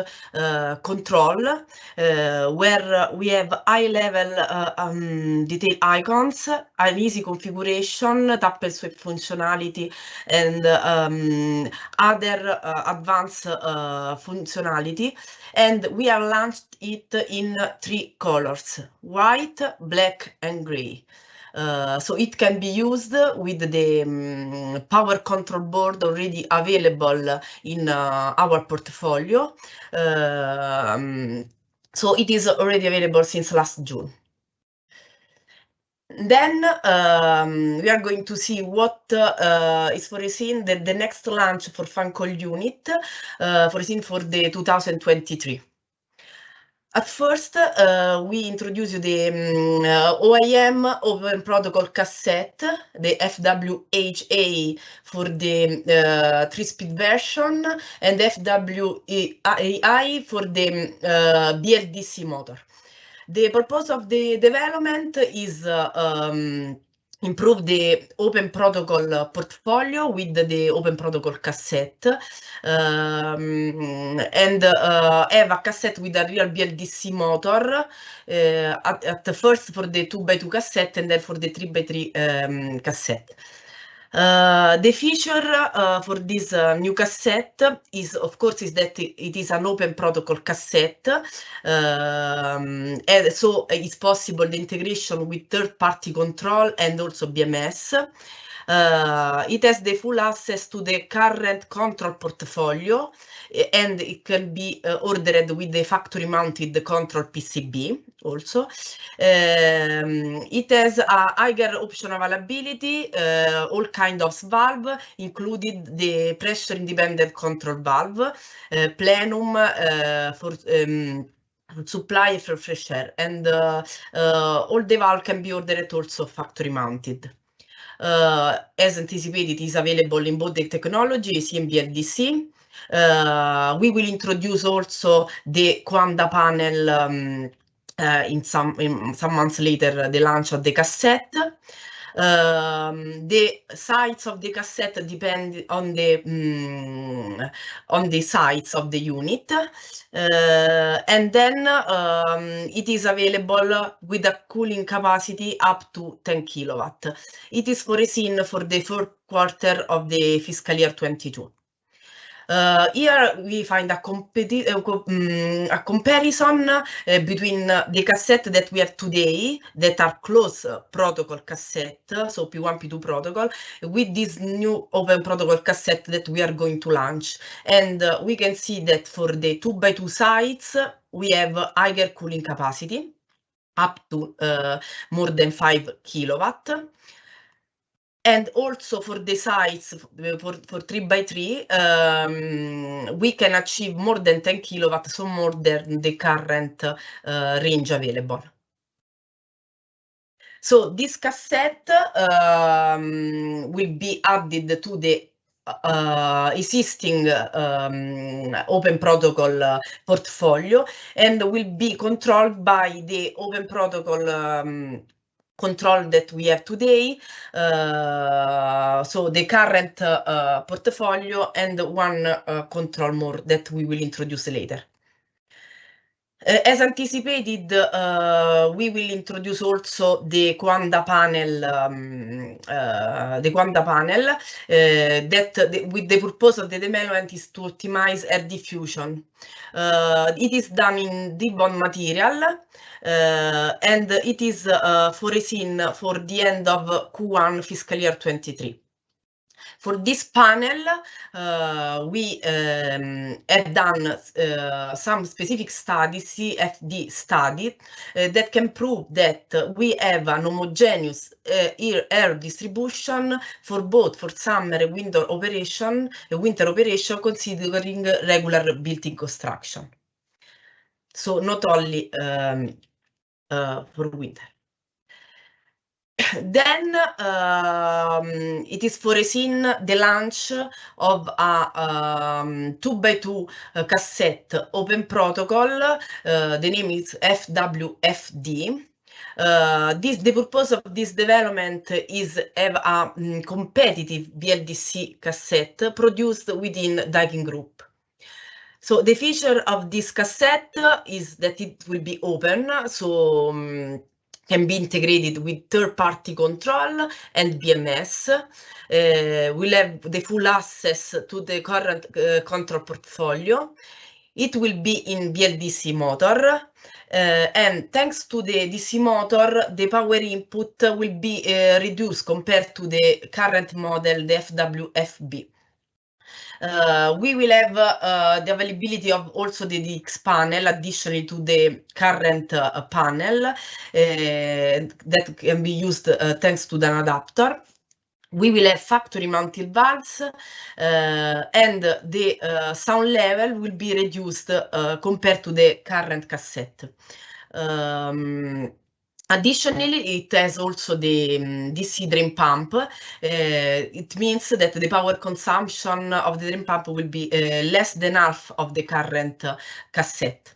control, where we have high-level detail icons, an easy configuration, tap and swipe functionality, and other advanced functionality. And we have launched it in 3 colors: white, black, and gray. So it can be used with the power control board already available in our portfolio. So it is already available since last June. Then we are going to see what is foreseen the next launch for fan call unit, foreseen for the 2023. At first, we introduce you the OIM Open Protocol cassette, the FWHA for the 3-speed version, and FWAI for the BLDC motor. The purpose of the development is improve the open protocol portfolio with the open protocol cassette, and have a cassette with a real BLDC motor at first for the 2x2 cassette and then for the 3x3 cassette. The feature for this new cassette is, of course, is that it is an open protocol cassette, and so it's possible the integration with third-party control and also BMS. It has the full access to the current control portfolio, and it can be ordered with the factory-mounted control PCB also. It has a higher option availability, all kind of valve, including the pressure-independent control valve, plenum for supply for fresh air, and all the valve can be ordered also factory-mounted. As anticipated, it is available in both the technology, C and BLDC. We will introduce also the Quanda panel in some months later, the launch of the cassette. The size of the cassette depend on the size of the unit, and then it is available with a cooling capacity up to 10 kilowatt. It is foreseen for the 4th quarter of the fiscal year 22. Here we find a comparison between the cassette that we have today, that are close protocol cassette, so P1, P2 protocol, with this new open protocol cassette that we are going to launch. And we can see that for the 2x2 sides, we have higher cooling capacity, up to more than 5 kilowatt. And also for the size for 3x3, we can achieve more than 10 kilowatt, so more than the current range available. So this cassette will be added to the existing open protocol portfolio, and will be controlled by the open protocol control that we have today, so the current portfolio, and one control more that we will introduce later. As anticipated, we will introduce also the Quanda panel, with the purpose of the development is to optimize air diffusion. It is done in deep-bond material, and it is foreseen for the end of Q1 fiscal year 23. For this panel, we have done some specific studies, CFD study, that can prove that we have an homogeneous air distribution for both for summer and winter operation, considering regular built-in construction. So not only for winter. Then it is foreseen the launch of a 2x2 cassette open protocol. The name is FWFD. The purpose of this development is have a competitive BLDC cassette produced within Daikin Group. So the feature of this cassette is that it will be open, so can be integrated with third-party control and BMS. We'll have the full access to the current control portfolio. It will be in BLDC motor. And thanks to the DC motor, the power input will be reduced compared to the current model, the FWFB. We will have the availability of also the DX panel, additionally to the current panel that can be used thanks to the adapter. We will have factory mounted valves, and the sound level will be reduced compared to the current cassette. Additionally, it has also the DC drain pump. It means that the power consumption of the drain pump will be less than half of the current cassette.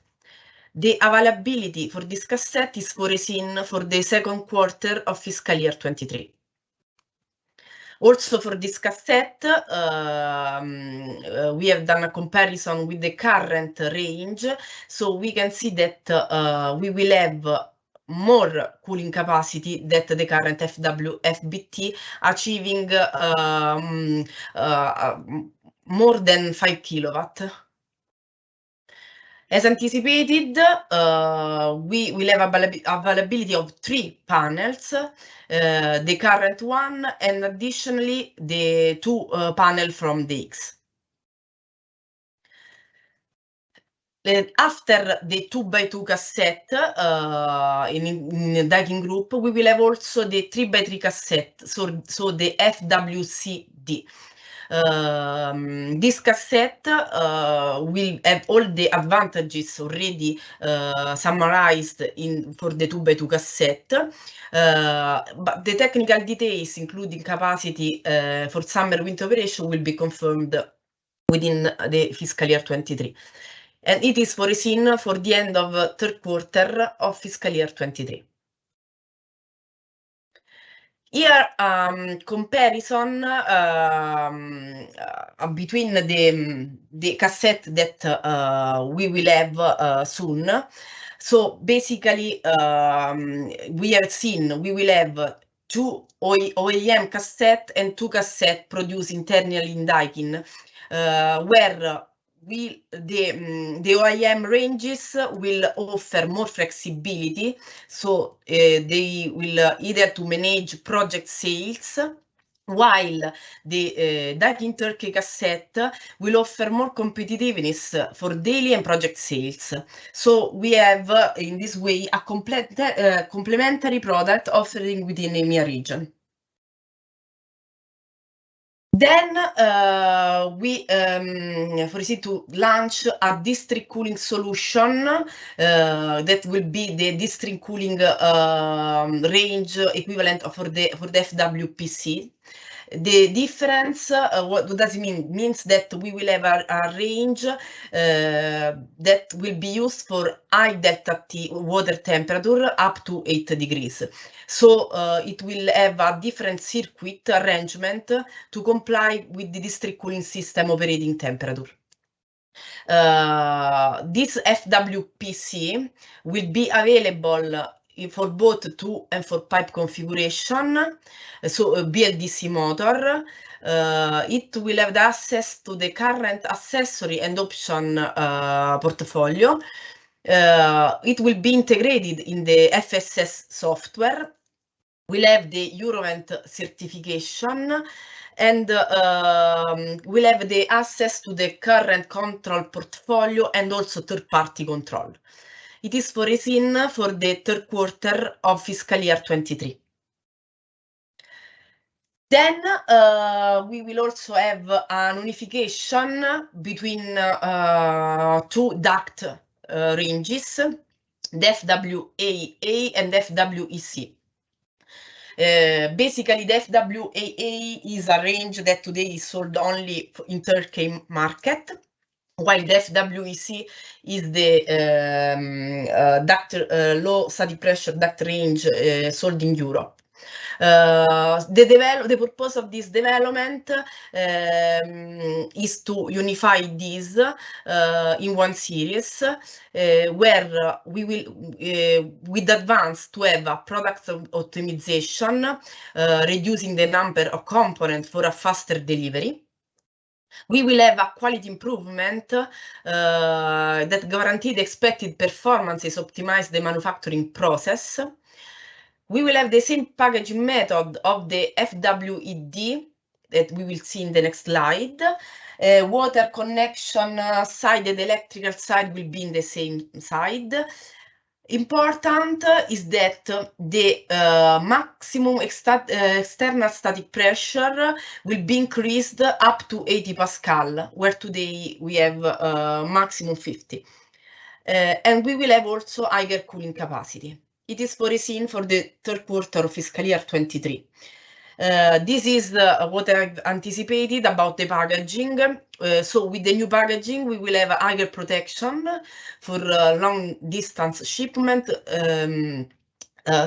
The availability for this cassette is foreseen for the second quarter of fiscal year 23. Also for this cassette, we have done a comparison with the current range. So we can see that we will have more cooling capacity than the current FWFBT, achieving more than 5 kilowatt. As anticipated, we will have availability of 3 panels, the current one, and additionally the 2 panels from DX. After the 2x2 cassette in Daikin Group, we will have also the 3x3 cassette, so the FWCD. This cassette will have all the advantages already summarized for the 2x2 cassette, but the technical details, including capacity for summer-winter operation, will be confirmed within the fiscal year 23. And it is foreseen for the end of third quarter of fiscal year 23. Here, comparison between the cassette that we will have soon. So basically, we have seen we will have 2 OEM cassette and 2 cassette produced internally in Daikin, where the OEM ranges will offer more flexibility, so they will either to manage project sales, while the Daikin Turkey cassette will offer more competitiveness for daily and project sales. So we have in this way a complementary product offering within the EMEA region. Then we foresee to launch a district cooling solution that will be the district cooling range equivalent for the FWPC. The difference, what does it mean? Means that we will have a range that will be used for high delta T water temperature up to 8 degrees. So it will have a different circuit arrangement to comply with the district cooling system operating temperature. This FWPC will be available for both 2 and 4 pipe configuration, so a BLDC motor. It will have the access to the current accessory and option portfolio. It will be integrated in the FSS software. We'll have the Eurovent certification, and we'll have the access to the current control portfolio and also third-party control. It is foreseen for the 3rd quarter of fiscal year 23. Then we will also have an unification between 2 duct ranges, the FWAA and FWEC. Basically, the FWAA is a range that today is sold only in Turkey market, while the FWEC is the low static pressure duct range sold in Europe. The purpose of this development is to unify these in one series, where we will, with advance, to have a product optimization, reducing the number of components for a faster delivery. We will have a quality improvement that guarantee the expected performances, optimize the manufacturing process. We will have the same packaging method of the FWED that we will see in the next slide. Water connection side and electrical side will be in the same side. Important is that the maximum external static pressure will be increased up to 80 Pascal, where today we have maximum 50. And we will have also higher cooling capacity. It is foreseen for the 3rd quarter of fiscal year 23. This is what I've anticipated about the packaging. So with the new packaging, we will have a higher protection for long distance shipment,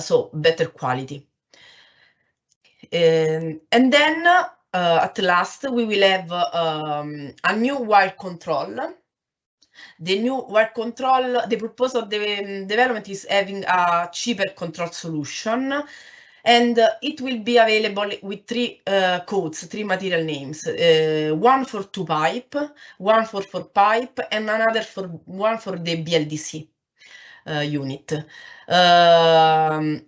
so better quality. And then at last, we will have a new wire control. The new wire control, the purpose of the development is having a cheaper control solution, and it will be available with 3 codes, 3 material names, one for 2 pipe, one for 4 pipe, and another one for the BLDC unit.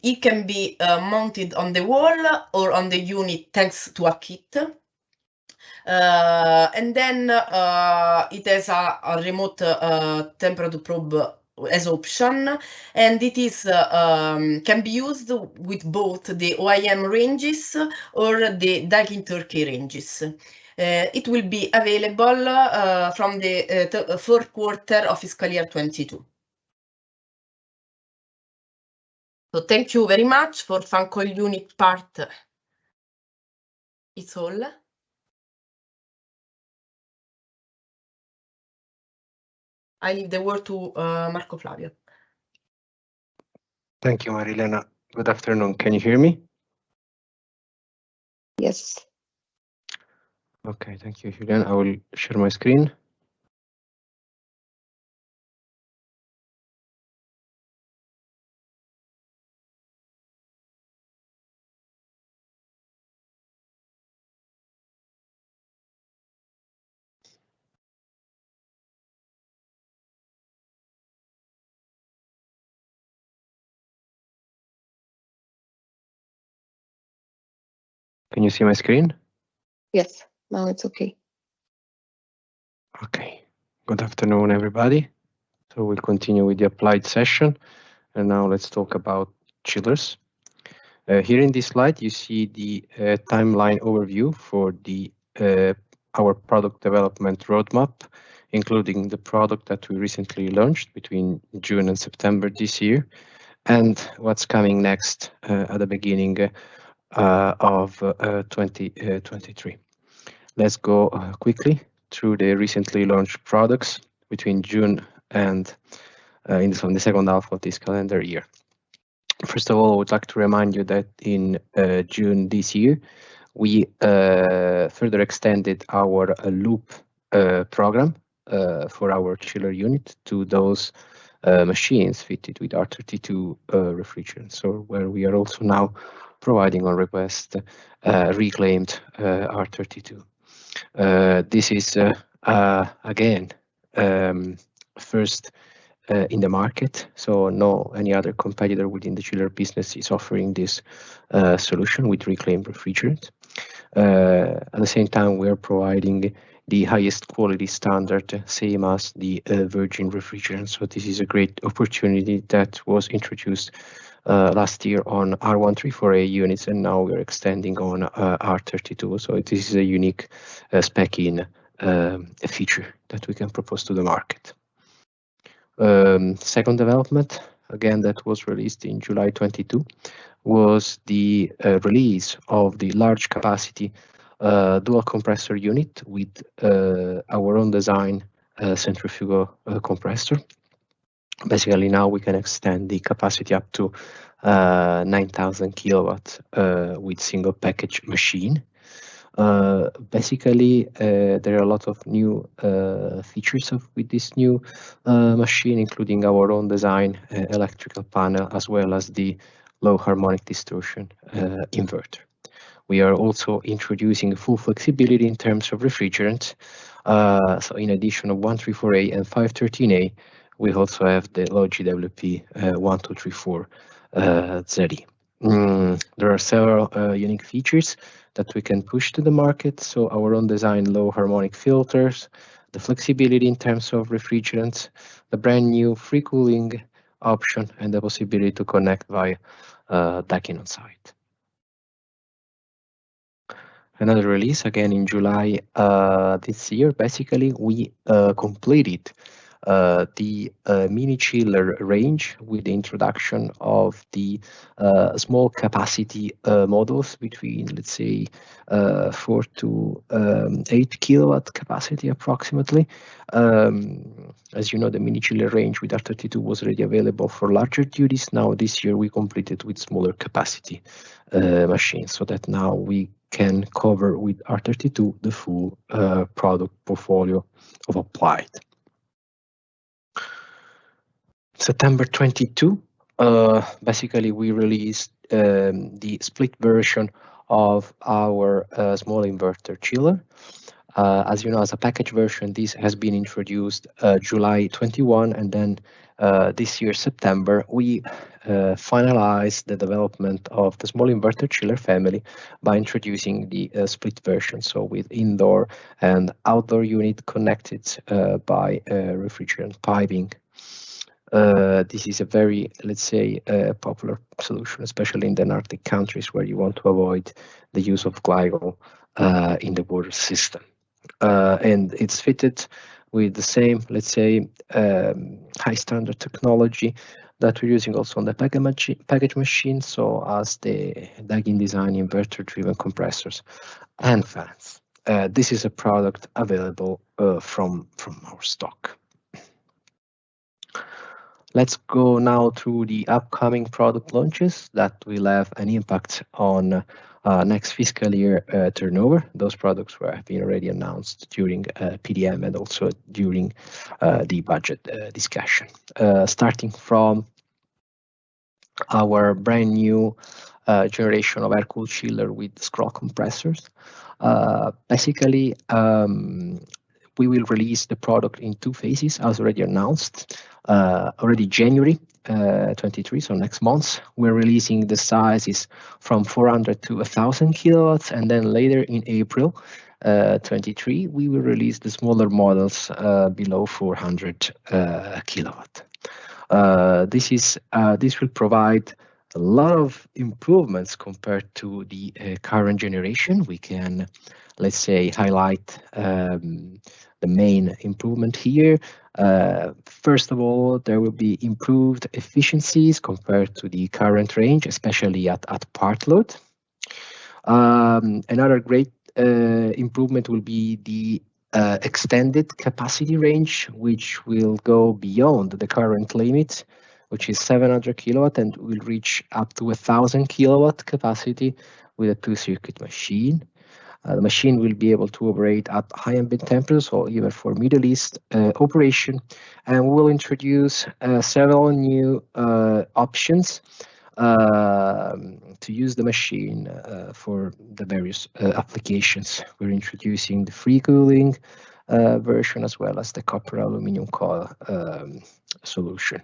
It can be mounted on the wall or on the unit thanks to a kit. And then it has a remote temperature probe as option, and it is can be used with both the OEM ranges or the Daikin Turkey ranges. It will be available from the 4th quarter of fiscal year 22. So thank you very much for fan coil unit part. It's all. I leave the word to Marco Flavio. Thank you, Marilena. Good afternoon. Can you hear me? Yes. Okay, thank you, Julian. I will share my screen. Can you see my screen? Yes, now it's okay. Okay. Good afternoon, everybody. So we'll continue with the applied session. And now let's talk about chillers. Here in this slide, you see the timeline overview for the our product development roadmap, including the product that we recently launched between June and September this year, and what's coming next at the beginning of 2023. Let's go quickly through the recently launched products between June and in the second half of this calendar year. First of all, I would like to remind you that in June this year, we further extended our loop program for our chiller unit to those machines fitted with R32 refrigerant. So where we are also now providing on request reclaimed R32. This is again first in the market, so no any other competitor within the chiller business is offering this solution with reclaimed refrigerant. At the same time, we are providing the highest quality standard, same as the virgin refrigerant. So this is a great opportunity that was introduced last year on R134A units, and now we're extending on R32. So this is a unique spec-in feature that we can propose to the market. Second development, again, that was released in July 22, was the release of the large capacity dual compressor unit with our own design centrifugal compressor. Basically, now we can extend the capacity up to 9,000 kilowatts with single package machine. Basically, there are a lot of new features with this new machine, including our own design electrical panel, as well as the low harmonic distortion inverter. We are also introducing full flexibility in terms of refrigerant. So in addition of 134A and 513A, we also have the low GWP 1234 ZE. There are several unique features that we can push to the market. So our own design low harmonic filters, the flexibility in terms of refrigerants, the brand new free cooling option, and the possibility to connect via Daikin on site. Another release again in July this year. Basically, we completed the mini chiller range with the introduction of the small capacity models between, let's say, 4 to 8 kilowatt capacity approximately. As you know, the mini chiller range with R32 was already available for larger duties. Now this year we completed with smaller capacity machines, so that now we can cover with R32 the full product portfolio of Applied. September 22, basically we released the split version of our small inverter chiller. As you know, as a package version, this has been introduced July 21, and then this year, September, we finalized the development of the small inverter chiller family by introducing the split version, so with indoor and outdoor unit connected by refrigerant piping. This is a very, let's say, popular solution, especially in the Arctic countries where you want to avoid the use of glycol in the water system. And it's fitted with the same, let's say, high standard technology that we're using also on the package machine, so as the Daikin design inverter-driven compressors and fans. This is a product available from our stock. Let's go now through the upcoming product launches that will have an impact on next fiscal year turnover. Those products have been already announced during PDM and also during the budget discussion. Starting from our brand new generation of air-cooled chiller with scroll compressors. Basically, we will release the product in 2 phases, as already announced. Already January 23, so next month, we're releasing the sizes from 400 to 1,000 kilowatts, and then later in April 23, we will release the smaller models below 400 kilowatt. This will provide a lot of improvements compared to the current generation. We can, let's say, highlight the main improvement here. First of all, there will be improved efficiencies compared to the current range, especially at part load. Another great improvement will be the extended capacity range, which will go beyond the current limit, which is 700 kilowatt, and will reach up to 1,000 kilowatt capacity with a 2-circuit machine. The machine will be able to operate at high ambient temperatures or even for Middle East operation. And we will introduce several new options to use the machine for the various applications. We're introducing the free cooling version as well as the copper aluminum coil solution.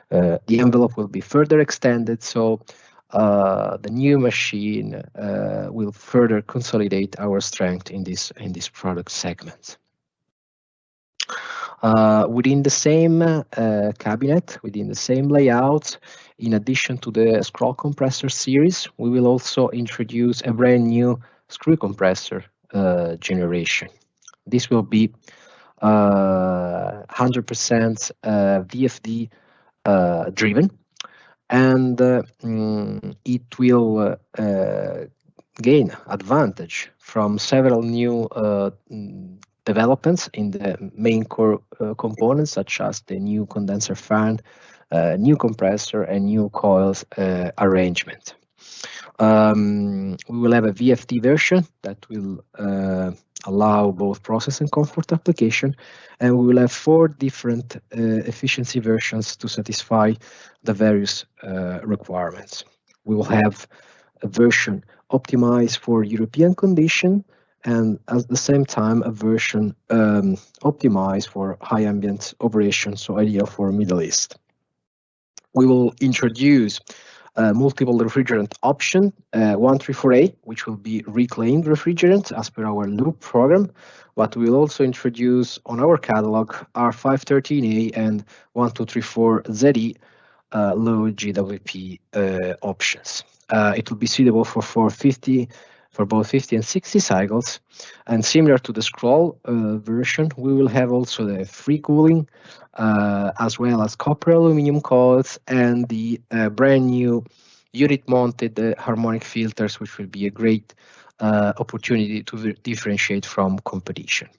The envelope will be further extended, so the new machine will further consolidate our strength in this product segment. Within the same cabinet, within the same layout, in addition to the scroll compressor series, we will also introduce a brand new screw compressor generation. This will be 100% VFD driven, and it will gain advantage from several new developments in the main core components, such as the new condenser fan, new compressor, and new coils arrangement. We will have a VFD version that will allow both process and comfort application, and we will have 4 different efficiency versions to satisfy the various requirements. We will have a version optimized for European condition, and at the same time a version optimized for high ambient operation, so ideal for Middle East. We will introduce multiple refrigerant option 134A, which will be reclaimed refrigerant as per our loop program, but we'll also introduce on our catalog R513A and 1234ZE low GWP options. It will be suitable for both 50 and 60 cycles, and similar to the scroll version, we will have also the free cooling as well as copper aluminum coils and the brand new unit mounted harmonic filters, which will be a great opportunity to differentiate from competition.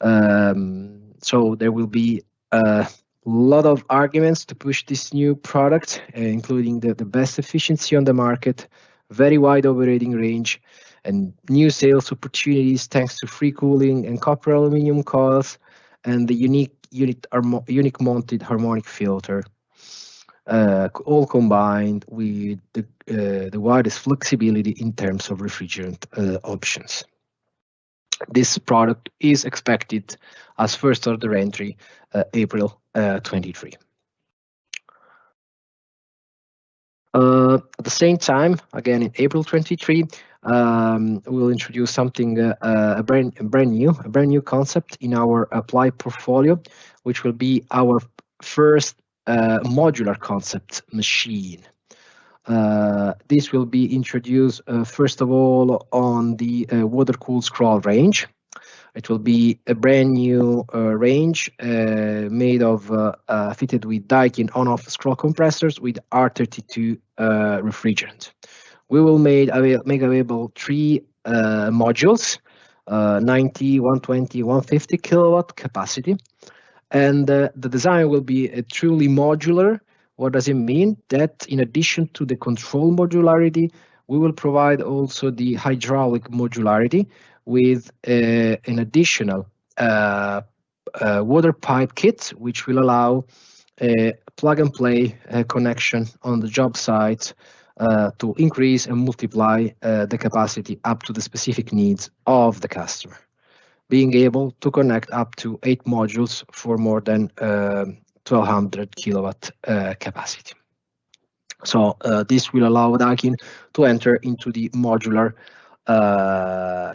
So there will be a lot of arguments to push this new product, including the best efficiency on the market, very wide operating range, and new sales opportunities thanks to free cooling and copper aluminum coils and the unique mounted harmonic filter, all combined with the widest flexibility in terms of refrigerant options. This product is expected as first order entry April 23. At the same time, again in April 23, we'll introduce something a brand new concept in our applied portfolio, which will be our first modular concept machine. This will be introduced first of all on the water-cooled scroll range. It will be a brand new range made of fitted with Daikin on-off scroll compressors with R32 refrigerant. We will make available 3 modules, 90, 120, 150 kilowatt capacity, and the design will be truly modular. What does it mean? That in addition to the control modularity, we will provide also the hydraulic modularity with an additional water pipe kit, which will allow a plug-and-play connection on the job site to increase and multiply the capacity up to the specific needs of the customer, being able to connect up to 8 modules for more than 1200 kilowatt capacity. So this will allow Daikin to enter into the modular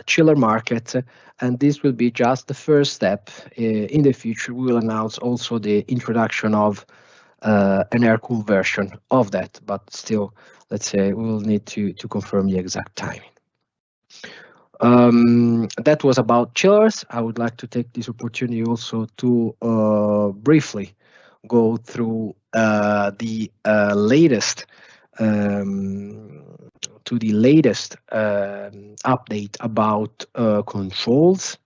chiller market, and this will be just the first step. In the future, we will announce also the introduction of an air-cooled version of that, but still, let's say, we will need to confirm the exact timing. That was about chillers. I would like to take this opportunity also to briefly go through the latest update about controls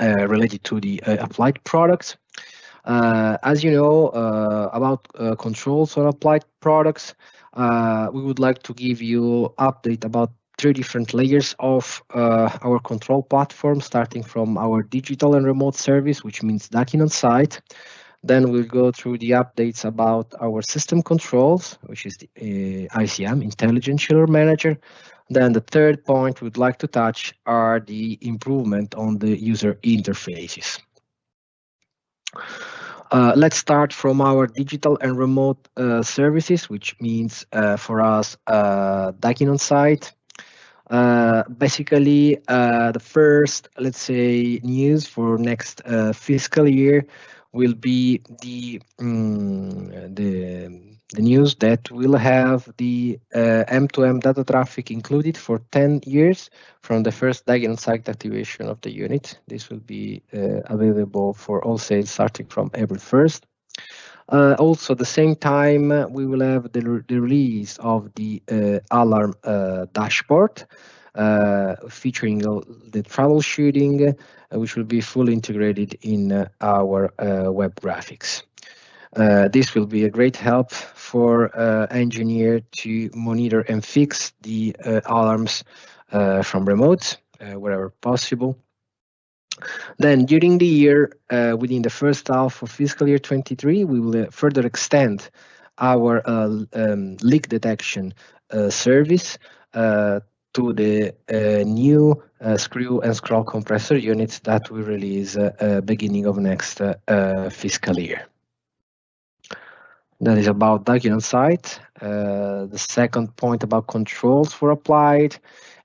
related to the applied products. As you know, about controls or applied products, we would like to give you update about three different layers of our control platform, starting from our digital and remote service, which means Daikin on site. Then we'll go through the updates about our system controls, which is the ICM, Intelligent Chiller Manager. Then the third point we'd like to touch are the improvement on the user interfaces. Let's start from our digital and remote services, which means for us Daikin on site. Basically, the first, let's say, news for next fiscal year will be the news that we'll have the M2M data traffic included for 10 years from the first Daikin on site activation of the unit. This will be available for all sales starting from April 1st. Also, at the same time, we will have the release of the alarm dashboard, featuring the troubleshooting, which will be fully integrated in our web graphics. This will be a great help for engineer to monitor and fix the alarms from remote wherever possible. Then during the year, within the first half of fiscal year 23, we will further extend our leak detection service to the new screw and scroll compressor units that we release beginning of next fiscal year. That is about Daikin on site. The second point about controls for applied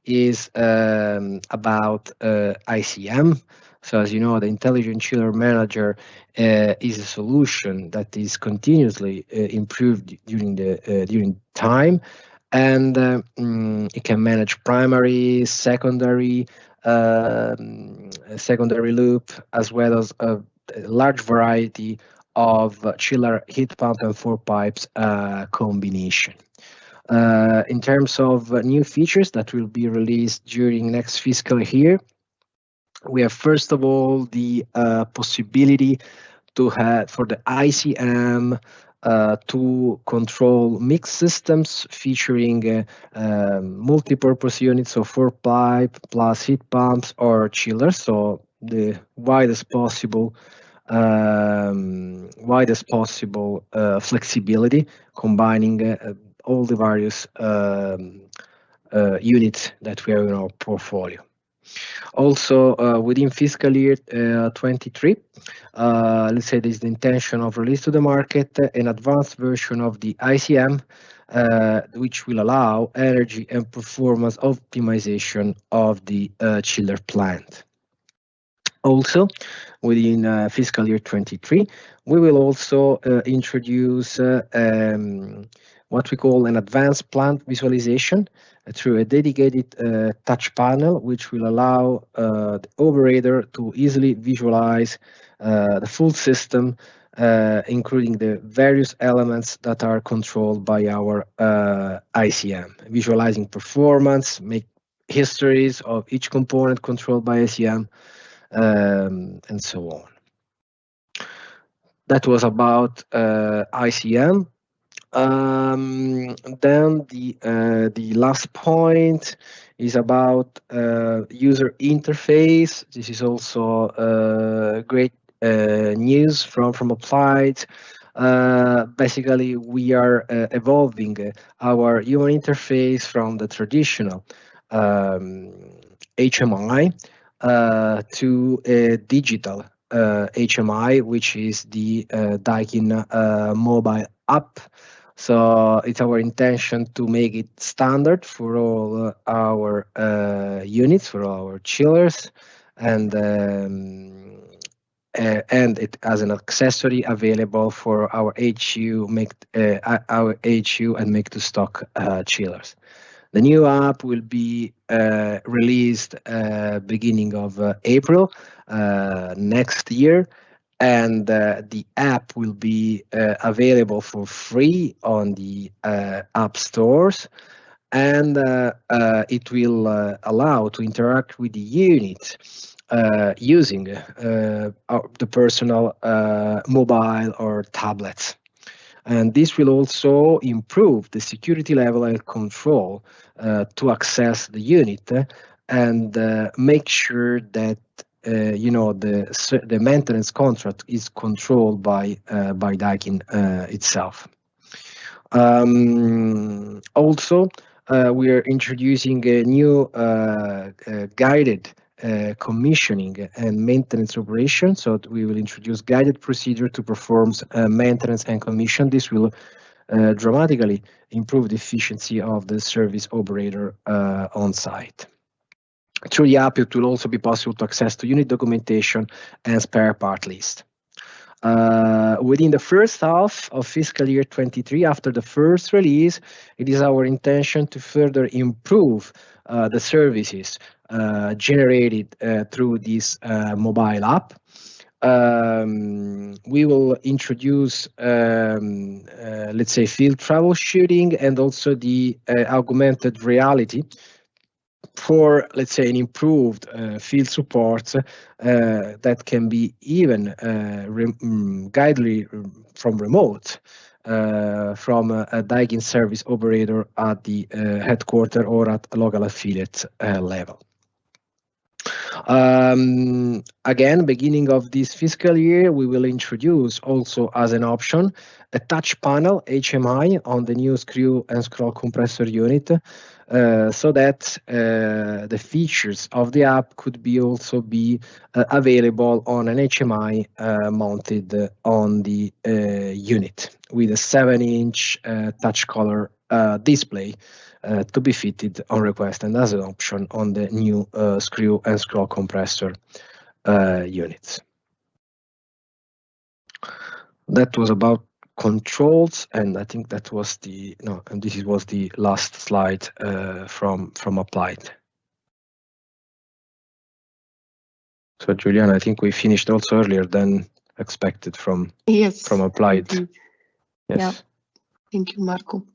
is about ICM. So as you know, the Intelligent Chiller Manager is a solution that is continuously improved during time, and it can manage primary, secondary loop, as well as a large variety of chiller, heat pump, and 4 pipes combination. In terms of new features that will be released during next fiscal year, we have first of all the possibility to have for the ICM to control mixed systems featuring multi-purpose units, so 4 pipe plus heat pumps or chillers, so the widest possible flexibility, combining all the various units that we have in our portfolio. Also, within fiscal year 23, let's say there's the intention of release to the market an advanced version of the ICM, which will allow energy and performance optimization of the chiller plant. Also, within fiscal year 23, we will also introduce what we call an advanced plant visualization through a dedicated touch panel, which will allow the operator to easily visualize the full system, including the various elements that are controlled by our ICM, visualizing performance, make histories of each component controlled by ICM, and so on. That was about ICM. Then the last point is about user interface. This is also great news from Applied. Basically, we are evolving our human interface from the traditional HMI to a digital HMI, which is the Daikin mobile app. So it's our intention to make it standard for all our units, for all our chillers, and it as an accessory available for our HU and make to stock chillers. The new app will be released beginning of April next year, and the app will be available for free on the app stores, and it will allow to interact with the unit using the personal mobile or tablets. And this will also improve the security level and control to access the unit and make sure that the maintenance contract is controlled by Daikin itself. Also, we are introducing a new guided commissioning and maintenance operation. So we will introduce guided procedure to perform maintenance and commission. This will dramatically improve the efficiency of the service operator on site. Through the app, it will also be possible to access to unit documentation and spare part list. Within the first half of fiscal year 23, after the first release, it is our intention to further improve the services generated through this mobile app. We will introduce, let's say, field troubleshooting and also the augmented reality for, let's say, an improved field support that can be even guided from remote from a Daikin service operator at the headquarter or at a local affiliate level. Again, beginning of this fiscal year, we will introduce also as an option a touch panel HMI on the new screw and scroll compressor unit, so that the features of the app could be also be available on an HMI mounted on the unit with a 7-inch touch color display to be fitted on request and as an option on the new screw and scroll compressor units. That was about controls, and I think that was and this was the last slide from applied. So Juliana, I think we finished also earlier than expected from applied. Indeed. Yes. Yeah. Thank you, Marco.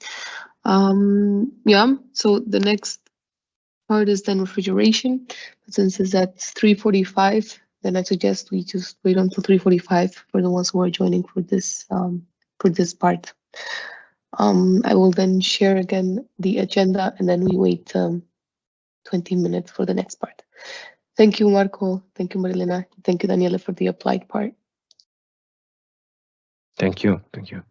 Yeah, so the next part is then refrigeration. But since it's at 3:45, then I suggest we just wait until 3:45 for the ones who are joining for this part. I will then share again the agenda, and then we wait 20 minutes for the next part. Thank you, Marco. Thank you, Marilena. Thank you, Daniela, for the applied part. Thank you. Thank you.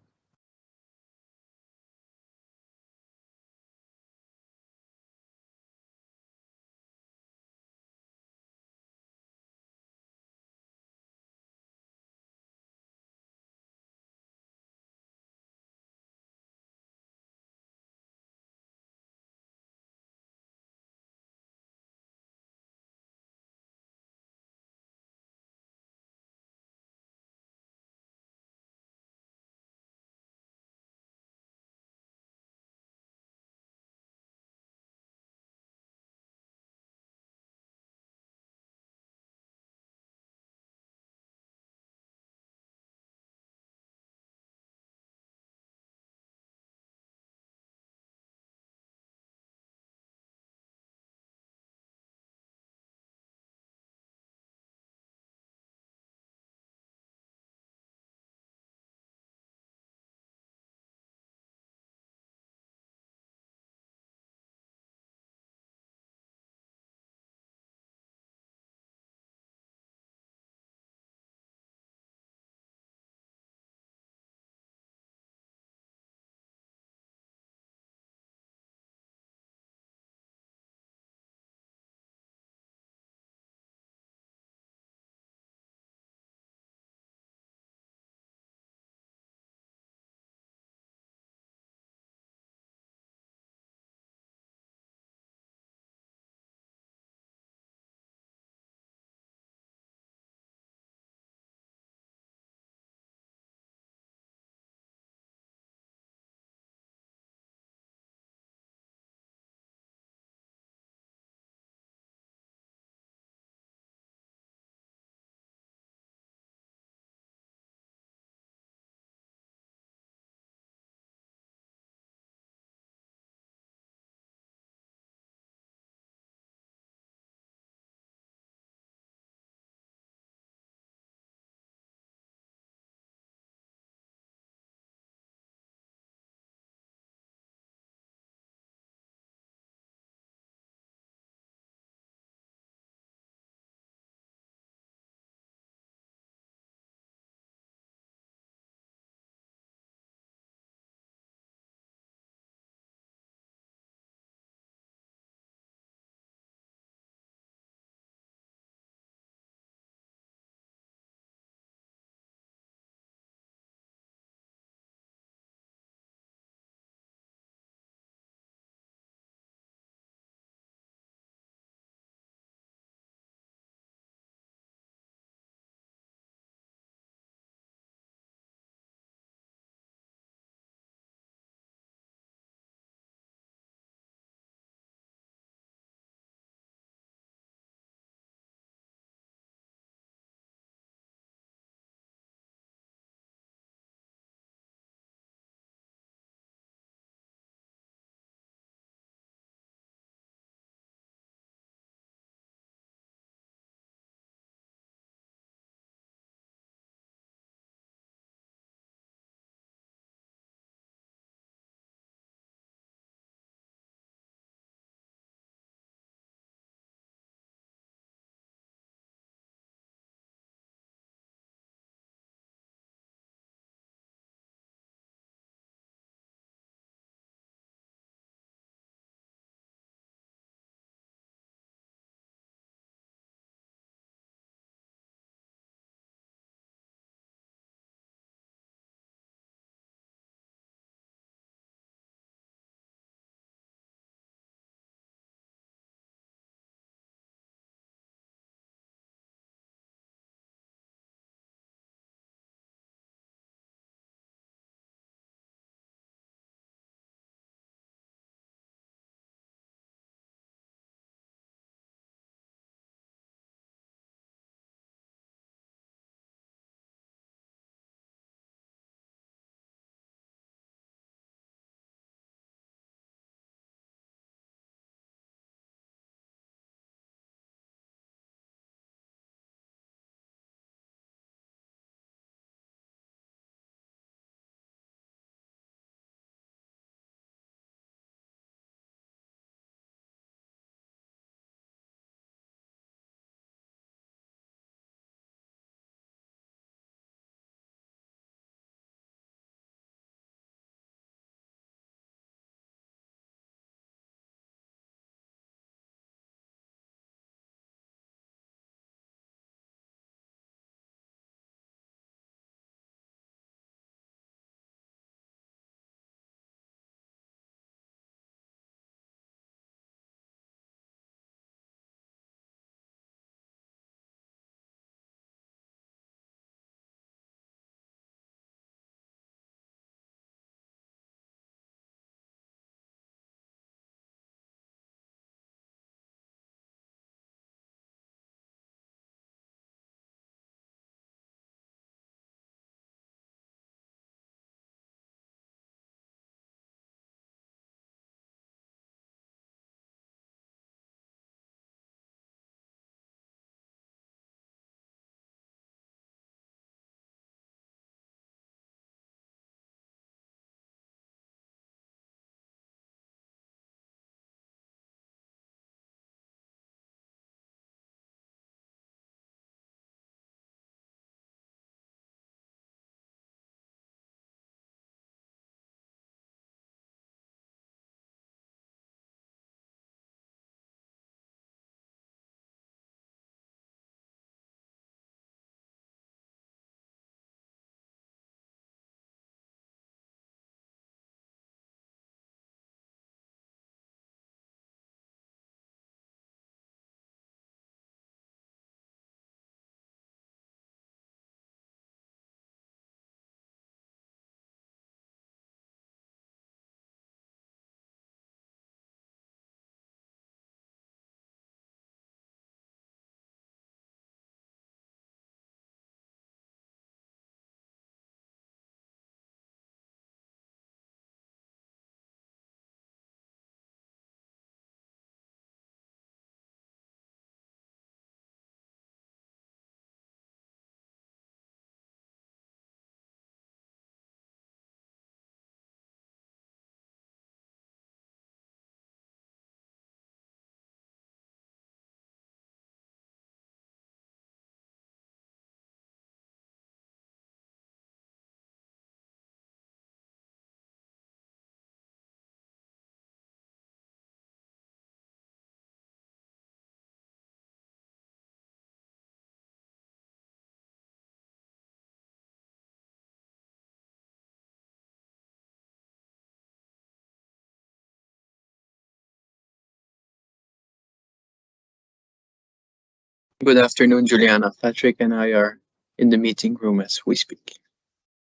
Good afternoon, Juliana. Patrick and I are in the meeting room as we speak.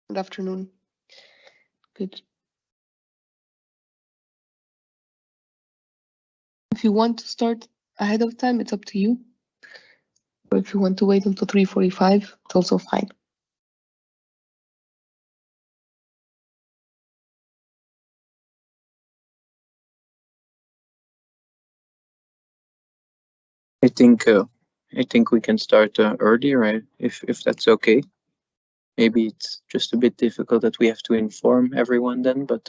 Good afternoon. Good. If you want to start ahead of time, it's up to you. Or if you want to wait until 3:45, it's also fine. I think we can start early, right? If that's okay. Maybe it's just a bit difficult that we have to inform everyone then, but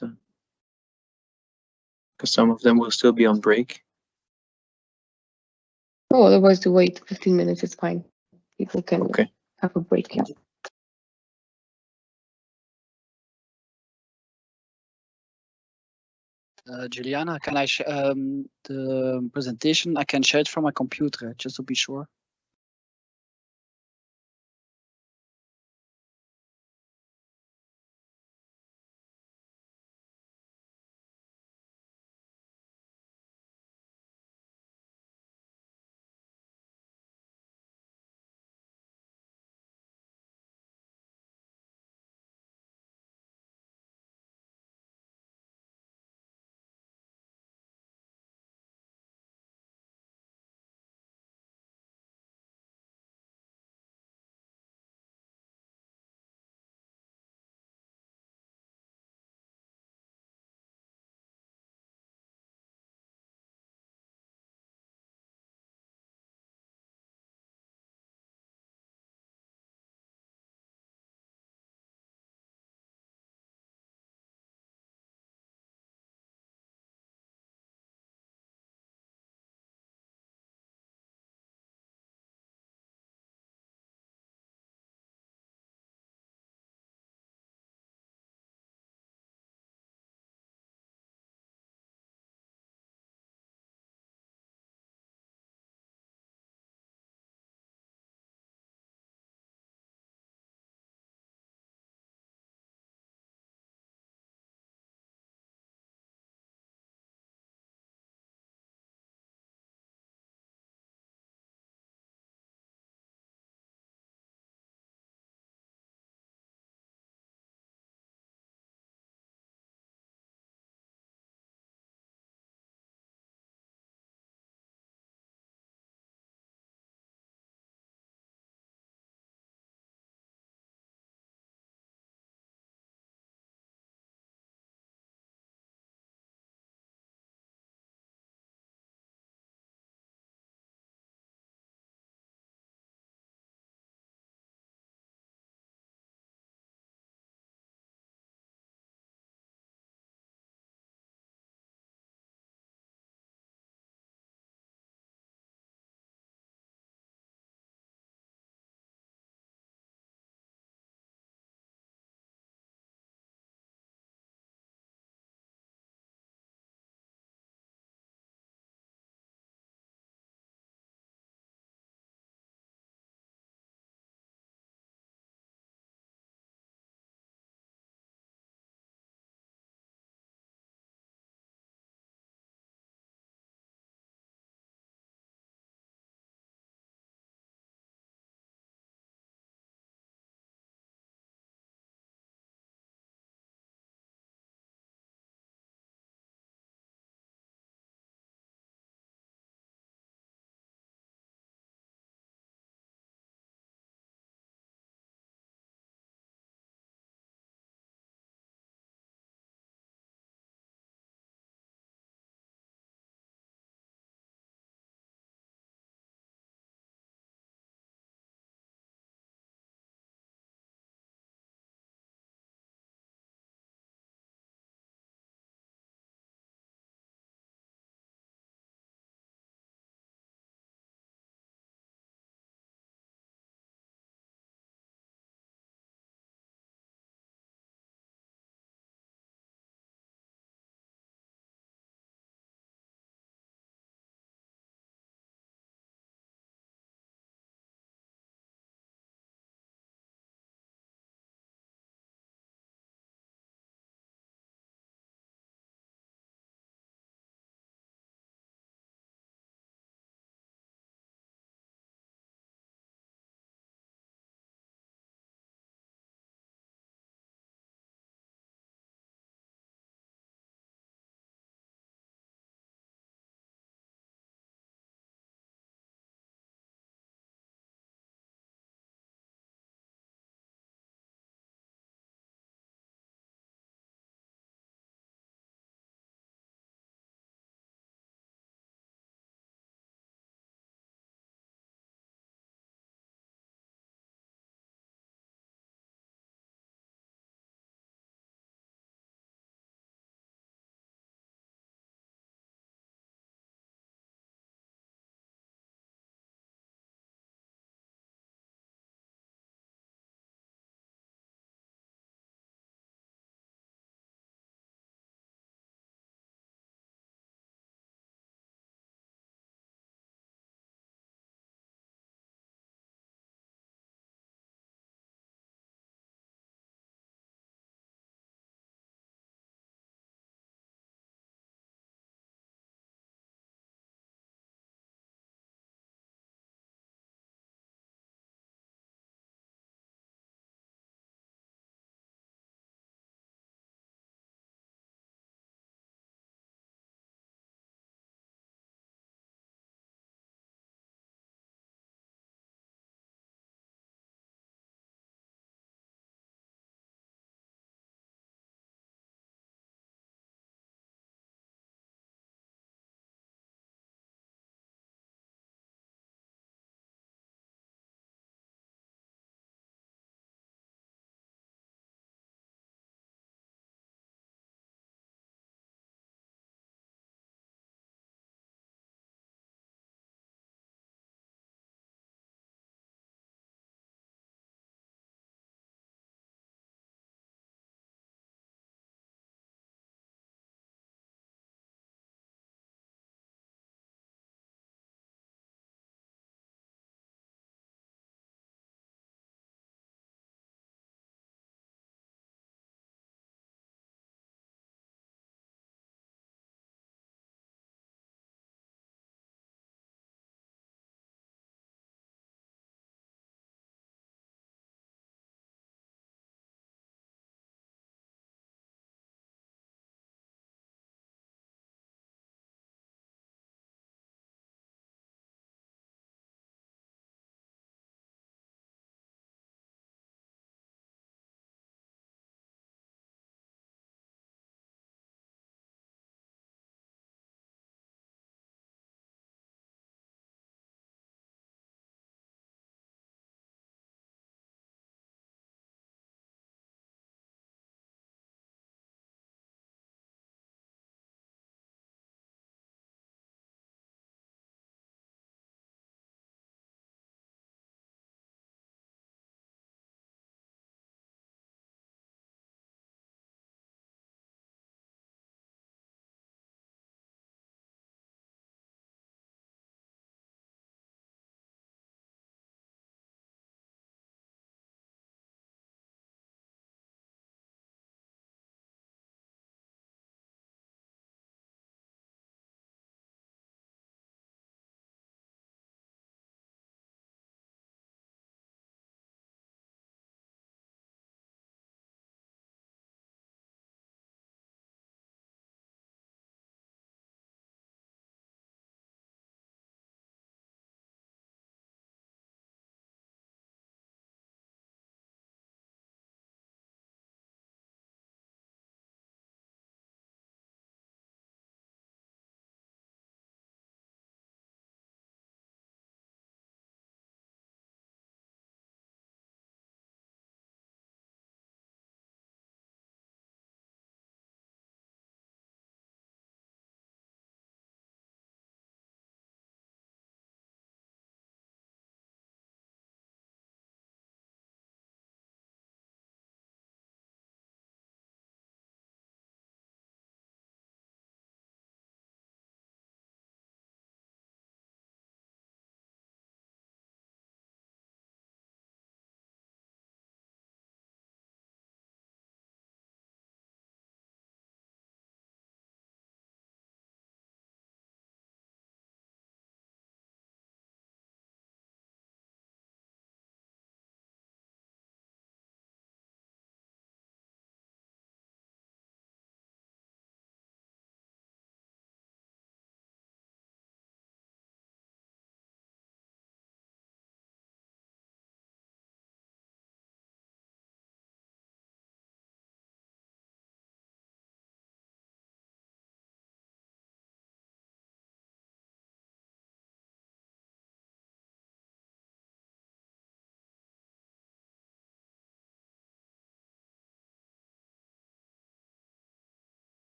because some of them will still be on break. Oh, otherwise to wait 15 minutes, it's fine. People can have a break, yeah. Juliana, can I the presentation? I can share it from my computer just to be sure.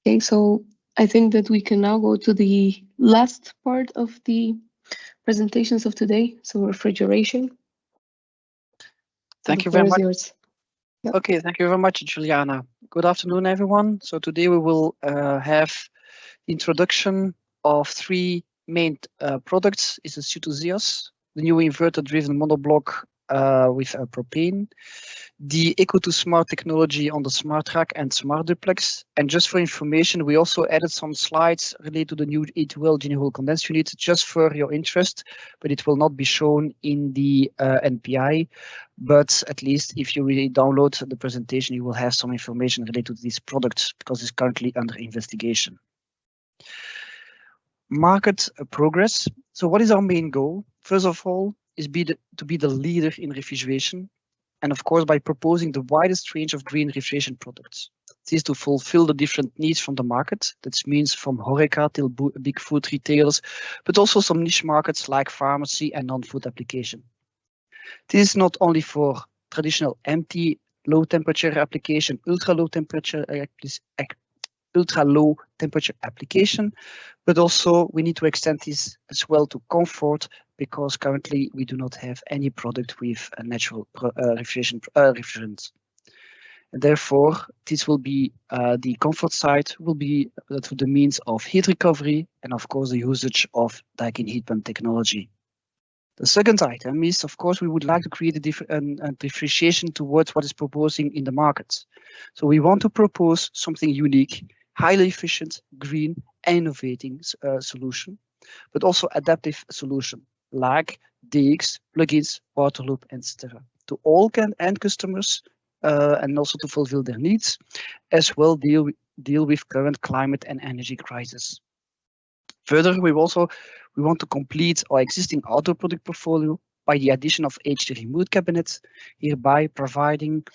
Okay, so I think that we can now go to the last part of the presentations of today, so refrigeration. Thank you very much. Okay, thank you very much, Juliana. Good afternoon, everyone. So today we will have the introduction of three main products. It's a CO2 the new inverter-driven monoblock with propane, the Eco2 Smart technology on the Smart Rack and Smart Duplex. And just for information, we also added some slides related to the new E2L General Condensed Unit, just for your interest, but it will not be shown in the NPI. But at least if you really download the presentation, you will have some information related to these products because it's currently under investigation. Market progress. So what is our main goal? First of all, is to be the leader in refrigeration. And of course, by proposing the widest range of green refrigeration products. This is to fulfill the different needs from the market. That means from HoReCa till big food retailers, but also some niche markets like pharmacy and non-food application. This is not only for traditional empty low temperature application, ultra low temperature application, but also we need to extend this as well to comfort, because currently we do not have any product with a natural refrigerant. And therefore, this will be the comfort side will be through the means of heat recovery and of course the usage of Daikin heat pump technology. The second item is, of course, we would like to create a differentiation towards what is proposing in the market. So we want to propose something unique, highly efficient, green, and innovating solution, but also adaptive solution like DX, plugins, water loop, etc. to all end customers and also to fulfill their needs, as well deal with current climate and energy crisis. Further, we want to complete our existing outdoor product portfolio by the addition of HD remote cabinets, hereby providing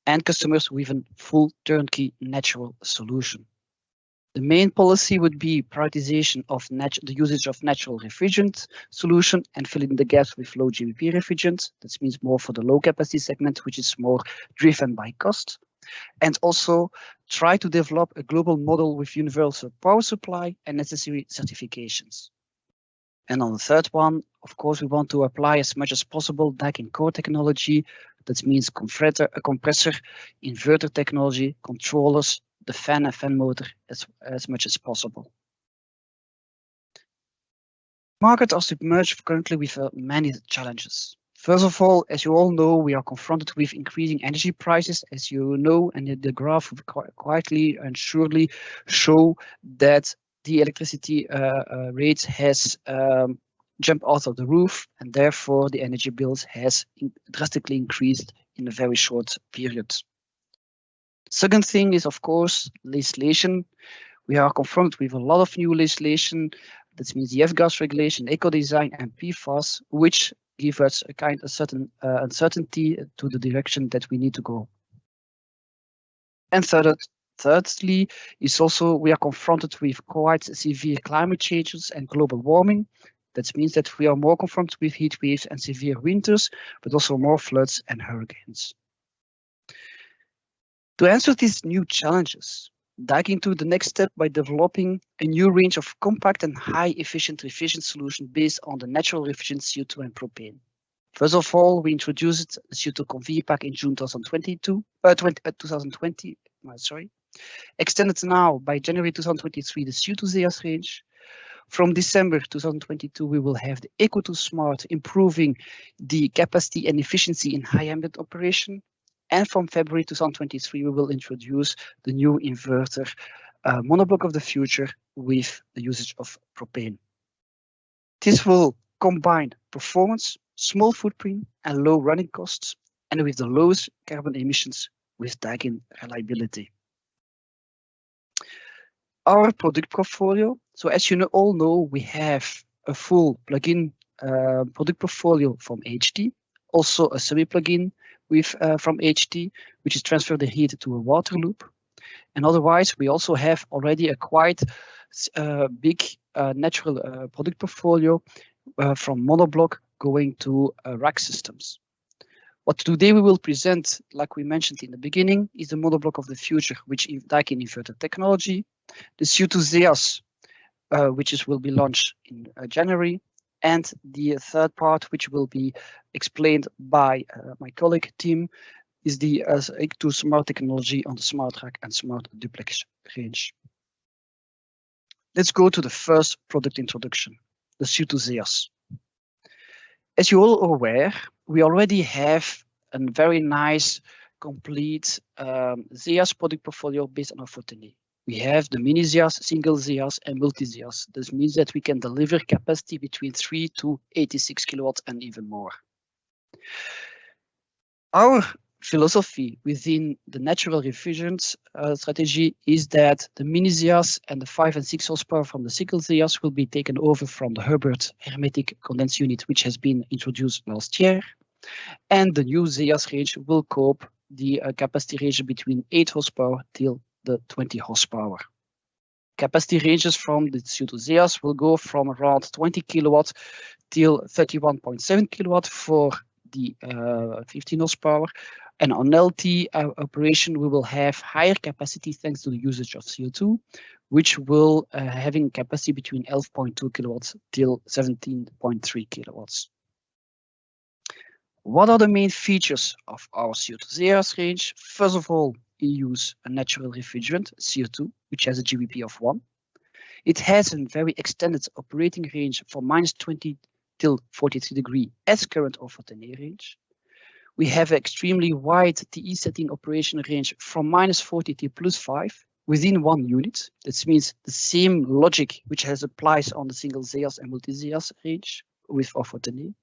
end customers with a full turnkey natural solution. The main policy would be prioritization of the usage of natural refrigerant solution and filling the gaps with low GWP refrigerant. That means more for the low capacity segment, which is more driven by cost. And also try to develop a global model with universal power supply and necessary certifications. And on the third one, of course, we want to apply as much as possible Daikin core technology. That means compressor, inverter technology, controllers, the fan and fan motor as much as possible. Markets are submerged currently with many challenges. First of all, as you all know, we are confronted with increasing energy prices, as you know, and the graph quietly and surely show that the electricity rates has jumped out of the roof, and therefore the energy bills has drastically increased in a very short period. Second thing is, of course, legislation. We are confronted with a lot of new legislation. That means the F-gas regulation, eco-design, and PFAS, which give us a certain uncertainty to the direction that we need to go. And thirdly, is also we are confronted with quite severe climate changes and global warming. That means that we are more confronted with heat waves and severe winters, but also more floods and hurricanes. To answer these new challenges, Daikin took the next step by developing a new range of compact and high-efficient refrigerant solutions based on the natural refrigerant CO2 and propane. First of all, we introduced the CO2 Convey Pack in June 2020. Extended now by January 2023 the CO2 Zeas range. From December 2022, we will have the Eco2 Smart, improving the capacity and efficiency in high ambient operation. And from February 2023, we will introduce the new inverter monoblock of the future with the usage of propane. This will combine performance, small footprint, and low running costs, and with the lowest carbon emissions with Daikin reliability. Our product portfolio. So as you all know, we have a full plug-in product portfolio from HD, also a semi-plug-in from HD, which is transfer the heat to a water loop. And otherwise, we also have already a quite big natural product portfolio from monoblock going to rack systems. What today we will present, like we mentioned in the beginning, is the monoblock of the future, which is Daikin inverter technology, the CO2 ZEAS, which will be launched in January, and the third part, which will be explained by my colleague Tim, is the to smart technology on the smart rack and smart duplex range. Let's go to the first product introduction, the CO2 ZEAS. As you all are aware, we already have a very nice, complete ZEAS product portfolio based on our Fortinet. We have the mini ZEAS, single ZEAS, and multi ZEAS. This means that we can deliver capacity between 3 to 86 kilowatts and even more. Our philosophy within the natural refrigerant strategy is that the mini ZEAS and the 5 and 6 horsepower from the single ZEAS will be taken over from the Hubbard hermetic condense unit, which has been introduced last year. And the new ZEAS range will cope the capacity range between 8 horsepower till the 20 horsepower. Capacity ranges from the CO2 ZEAS will go from around 20 kilowatts till 31.7 kilowatt for the 15 horsepower. And on LT operation, we will have higher capacity thanks to the usage of CO2, which will having capacity between 11.2 kilowatts till 17.3 kilowatts. What are the main features of our CO2 ZEAS range? First of all, we use a natural refrigerant, CO2, which has a GWP of 1. It has a very extended operating range from -20 till 43 degrees as current or Fortinet range. We have an extremely wide TE setting operation range from -40 to +5 within one unit. That means the same logic which applies on the single ZEAS and multi ZEAS range with our Fortinet.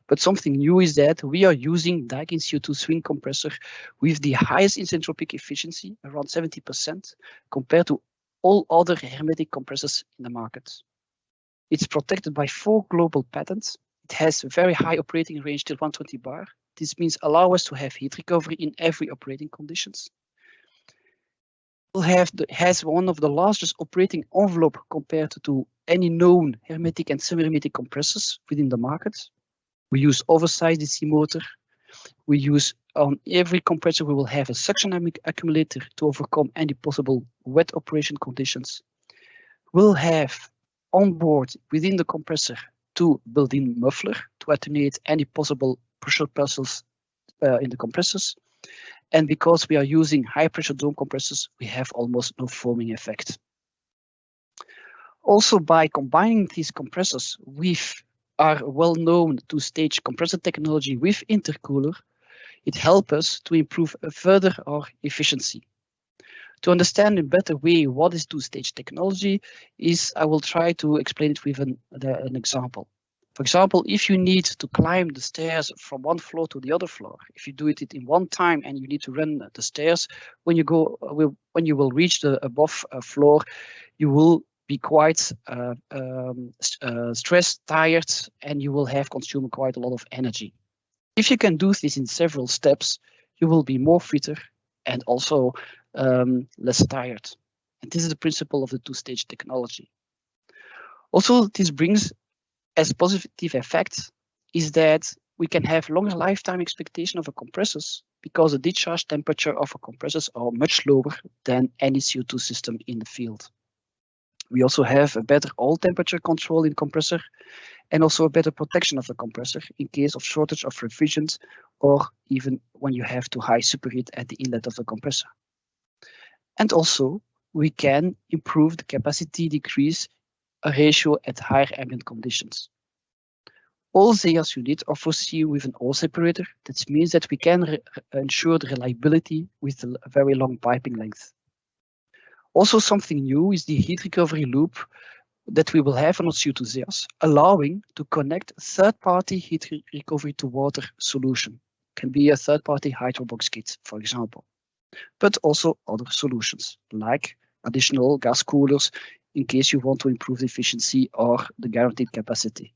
But something new is that we are using Daikin CO2 swing compressor with the highest isentropic efficiency, around 70%, compared to all other hermetic compressors in the market. It's protected by 4 global patents. It has a very high operating range till 120 bar. This means allow us to have heat recovery in every operating conditions. It has one of the largest operating envelope compared to any known hermetic and semi-hermetic compressors within the market. We use oversized DC motor. We use on every compressor, we will have a suction accumulator to overcome any possible wet operation conditions. We'll have on board within the compressor 2 built-in muffler to attenuate any possible pressure pulses in the compressors. And because we are using high pressure dome compressors, we have almost no foaming effect. Also, by combining these compressors with our well-known two-stage compressor technology with intercooler, it helps us to improve further our efficiency. To understand in a better way what is two-stage technology is, I will try to explain it with an example. For example, if you need to climb the stairs from one floor to the other floor, if you do it in one time and you need to run the stairs, when you will reach the above floor, you will be quite stressed, tired, and you will have consumed quite a lot of energy. If you can do this in several steps, you will be more fitter and also less tired. And this is the principle of the two-stage technology. Also, this brings as positive effect is that we can have longer lifetime expectation of our compressors because the discharge temperature of our compressors are much lower than any CO2 system in the field. We also have a better oil temperature control in compressor and also a better protection of the compressor in case of shortage of refrigerant or even when you have too high superheat at the inlet of the compressor. And also we can improve the capacity decrease ratio at higher ambient conditions. All ZEAS units are foreseen with an oil separator. That means that we can ensure the reliability with a very long piping length. Also, something new is the heat recovery loop that we will have on our CO2 ZEAS, allowing to connect third-party heat recovery to water solution. Can be a third-party hydrobox kit, for example, but also other solutions like additional gas coolers in case you want to improve the efficiency or the guaranteed capacity.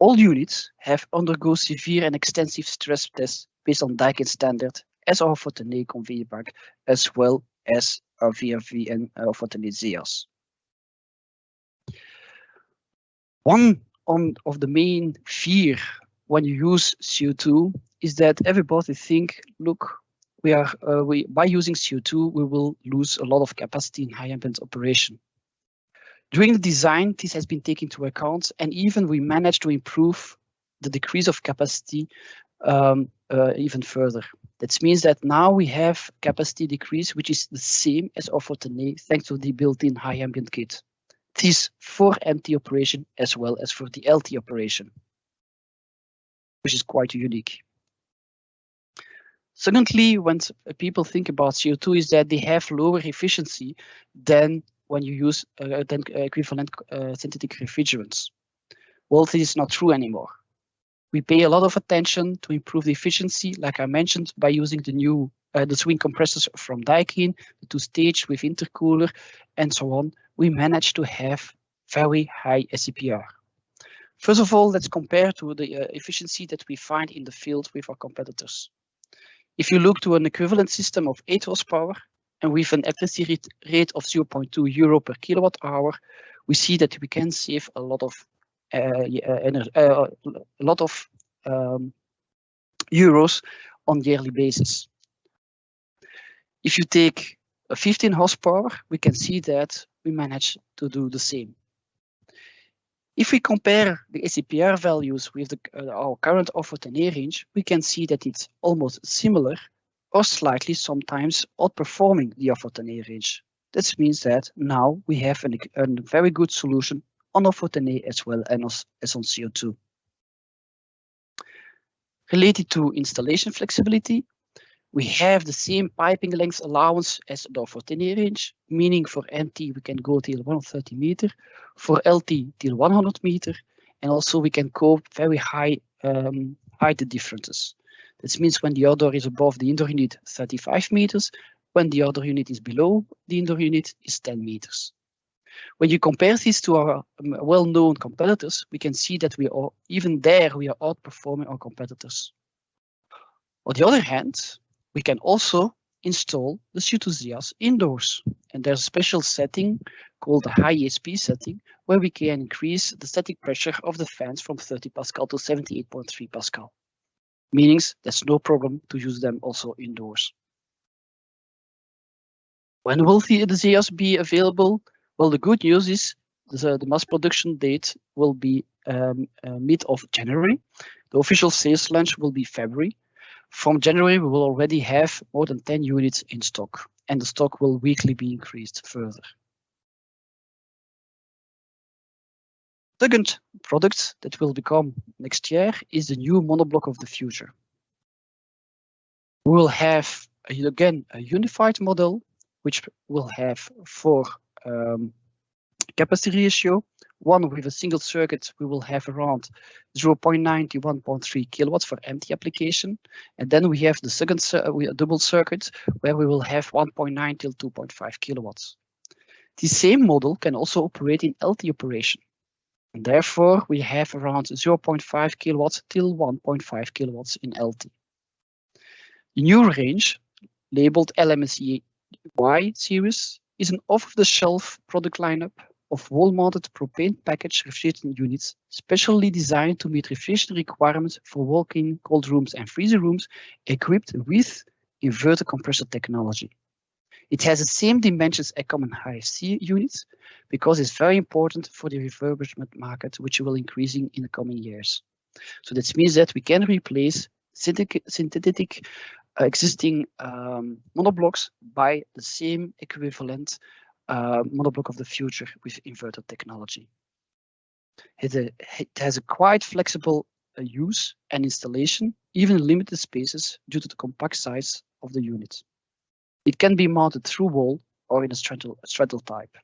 All units have undergone severe and extensive stress tests based on Daikin standard as our Fortinet conveyor belt, as well as our VRV and our Fortinet ZEAS. One of the main fear when you use CO2 is that everybody think, look, by using CO2, we will lose a lot of capacity in high ambient operation. During the design, this has been taken into account, and even we managed to improve the decrease of capacity even further. That means that now we have capacity decrease, which is the same as R410A, thanks to the built-in high ambient kit. This for MT operation as well as for the LT operation, which is quite unique. Secondly, when people think about CO2, is that they have lower efficiency than when you use equivalent synthetic refrigerants. Well, this is not true anymore. We pay a lot of attention to improve the efficiency, like I mentioned, by using the new the swing compressors from Daikin, the two-stage with intercooler, and so on. We managed to have very high SCPR. First of all, let's compare to the efficiency that we find in the field with our competitors. If you look to an equivalent system of 8 horsepower and with an electricity rate of 0.2 euro per kilowatt hour, we see that we can save a lot of euros on yearly basis. If you take a 15 horsepower, we can see that we manage to do the same. If we compare the SCPR values with our current R410A range, we can see that it's almost similar or slightly sometimes outperforming the R410A range. That means that now we have a very good solution on R410A as well as on CO2. Related to installation flexibility, we have the same piping length allowance as the R410A range, meaning for MT we can go till 130 meter, for LT till 100 meter, and also we can cope very high height differences. This means when the outdoor is above the indoor unit 35 meters, when the outdoor unit is below the indoor unit is 10 meters. When you compare this to our well-known competitors, we can see that we are outperforming our competitors. On the other hand, we can also install the CO2 ZIAs indoors, and there's a special setting called the high ESP setting, where we can increase the static pressure of the fans from 30 Pascal to 78.3 Pascal. Meaning there's no problem to use them also indoors. When will the ZIAs be available? Well, the good news is the mass production date will be mid of January. The official sales launch will be February. From January, we will already have more than 10 units in stock, and the stock will weekly be increased further. Second product that will become next year is the new monoblock of the future. We will have, again, a unified model, which will have 4 capacity ratio. One with a single circuit, we will have around 0.9 to 1.3 kilowatts for empty application. And then we have the second double circuit where we will have 1.9 till 2.5 kilowatts. The same model can also operate in LT operation. And therefore, we have around 0.5 kilowatts till 1.5 kilowatts in LT. The new range, labeled LMSE Y series, is an off-the-shelf product lineup of wall-mounted propane package refrigeration units specially designed to meet refrigeration requirements for walk-in cold rooms and freezer rooms equipped with inverter compressor technology. It has the same dimensions as common HFC units because it's very important for the refurbishment market, which will increasing in the coming years. So that means that we can replace synthetic existing monoblocks by the same equivalent monoblock of the future with inverter technology. It has a quite flexible use and installation, even in limited spaces due to the compact size of the unit. It can be mounted through wall or in a straddle type.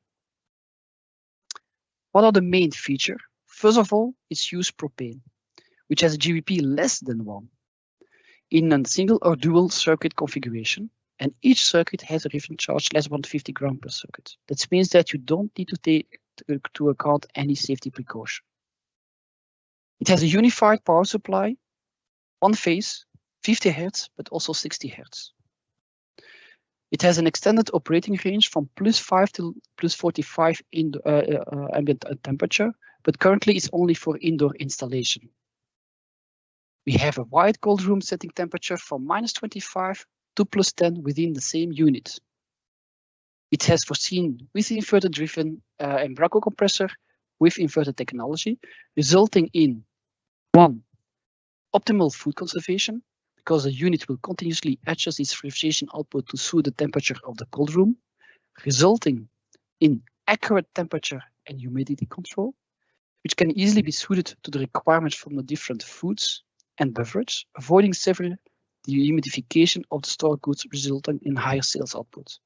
What are the main features? First of all, it's used propane, which has a GWP less than 1 in a single or dual circuit configuration. And each circuit has a reference charge less than 150 grams per circuit. That means that you don't need to take into account any safety precaution. It has a unified power supply, one phase, 50 Hz, but also 60 Hz. It has an extended operating range from +5 to +45 in ambient temperature, but currently it's only for indoor installation. We have a wide cold room setting temperature from -25 2+10 within the same unit. It has foreseen with inverter-driven Embraco compressor with inverter technology, resulting in 1. Optimal food conservation, because the unit will continuously adjust its refrigeration output to suit the temperature of the cold room, resulting in accurate temperature and humidity control, which can easily be suited to the requirements from the different foods and beverage, avoiding severe dehumidification of the stored goods, resulting in higher sales output.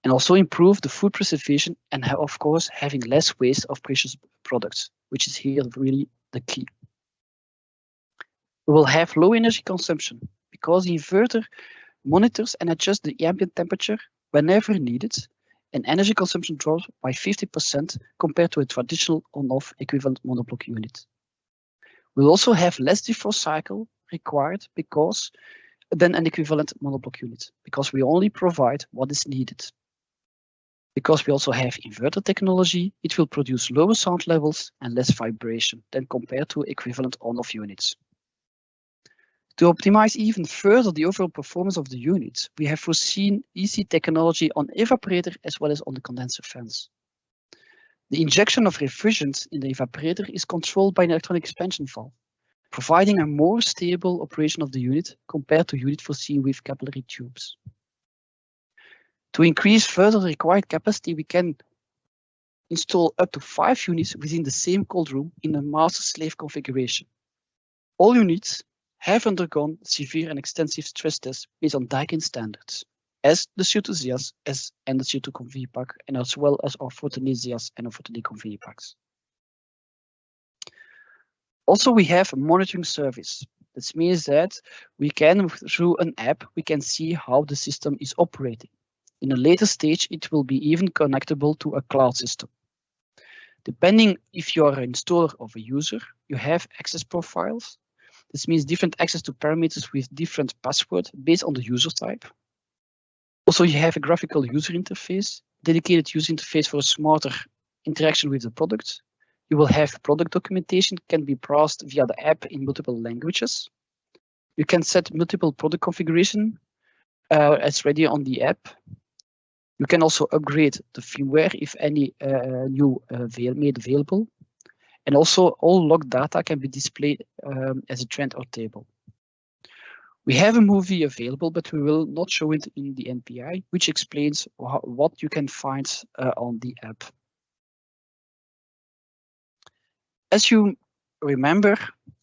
And also improve the food preservation and, of course, having less waste of precious products, which is here really the key. We will have low energy consumption because the inverter monitors and adjusts the ambient temperature whenever needed, and energy consumption drops by 50% compared to a traditional on-off equivalent monoblock unit. We'll also have less defrost cycle required than an equivalent monoblock unit, because we only provide what is needed. Because we also have inverter technology, it will produce lower sound levels and less vibration than compared to equivalent on-off units. To optimize even further the overall performance of the unit, we have foreseen EC technology on evaporator as well as on the condenser fans. The injection of refrigerant in the evaporator is controlled by an electronic expansion valve, providing a more stable operation of the unit compared to unit foreseen with capillary tubes. To increase further the required capacity, we can install up to 5 units within the same cold room in a master-slave configuration. All units have undergone severe and extensive stress tests based on Daikin standards, as the CO2 ZIAS and the CO2 conveyor pack, and as well as our 14 ZIAS and our 14 conveyor packs. Also, we have a monitoring service. This means that we can, through an app, we can see how the system is operating. In a later stage, it will be even connectable to a cloud system. Depending if you are an installer or a user, you have access profiles. This means different access to parameters with different passwords based on the user type. Also, you have a graphical user interface, dedicated user interface for a smarter interaction with the product. You will have product documentation, can be browsed via the app in multiple languages. You can set multiple product configuration as ready on the app. You can also upgrade the firmware if any new made available. And also all log data can be displayed as a trend or table. We have a movie available, but we will not show it in the NPI, which explains what you can find on the app. As you remember,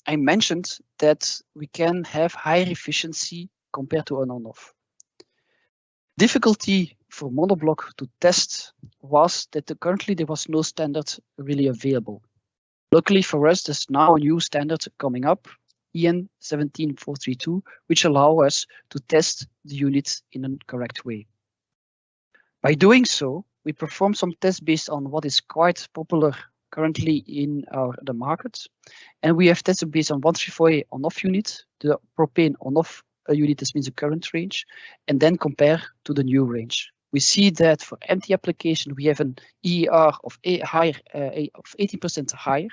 I mentioned that we can have higher efficiency compared to an on-off. Difficulty for monoblock to test was that currently there was no standard really available. Luckily for us, there's now a new standard coming up, EN 17432, which allow us to test the units in a correct way. By doing so, we perform some tests based on what is quite popular currently in the market. And we have tested based on 134A on-off unit, the propane on-off unit, this means the current range, and then compare to the new range. We see that for empty application, we have an EER of 18% higher.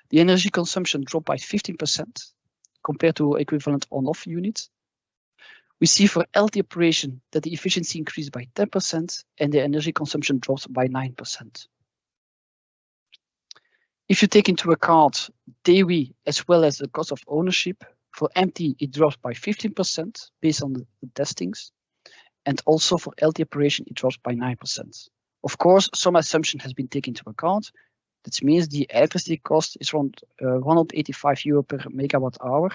The energy consumption dropped by 15% compared to equivalent on-off unit. We see for LT operation that the efficiency increased by 10% and the energy consumption drops by 9%. If you take into account DAWI as well as the cost of ownership, for empty it drops by 15% based on the testings. And also for LT operation, it drops by 9%. Of course, some assumption has been taken into account. That means the electricity cost is around €185 per megawatt hour.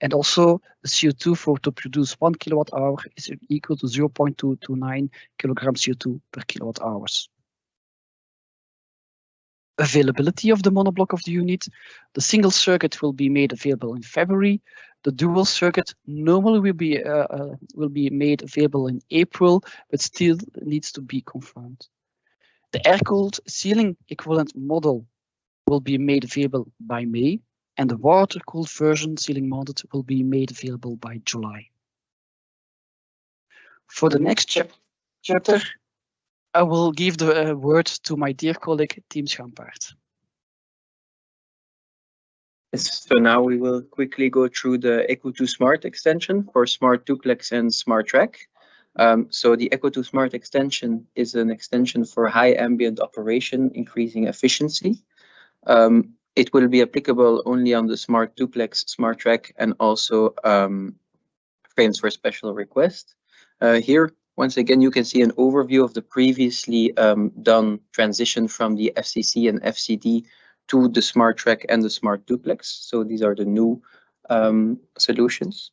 And also the CO2 to produce 1 kilowatt hour is equal to 0.229 kilograms CO2 per kilowatt hours. Availability of the monoblock of the unit. The single circuit will be made available in February. The dual circuit normally will be made available in April, but still needs to be confirmed. The air-cooled ceiling equivalent model will be made available by May, and the water-cooled version ceiling mounted will be made available by July. For the next chapter, I will give the word to my dear colleague, Tim Schampaert. So now we will quickly go through the Eco2 Smart extension for Smart Duplex and Smart Rack. So the Eco2 Smart extension is an extension for high ambient operation, increasing efficiency. It will be applicable only on the Smart Duplex, Smart Rack, and also frames for special request. Here, once again, you can see an overview of the previously done transition from the FCC and FCD to the Smart Rack and the Smart Duplex. So these are the new solutions.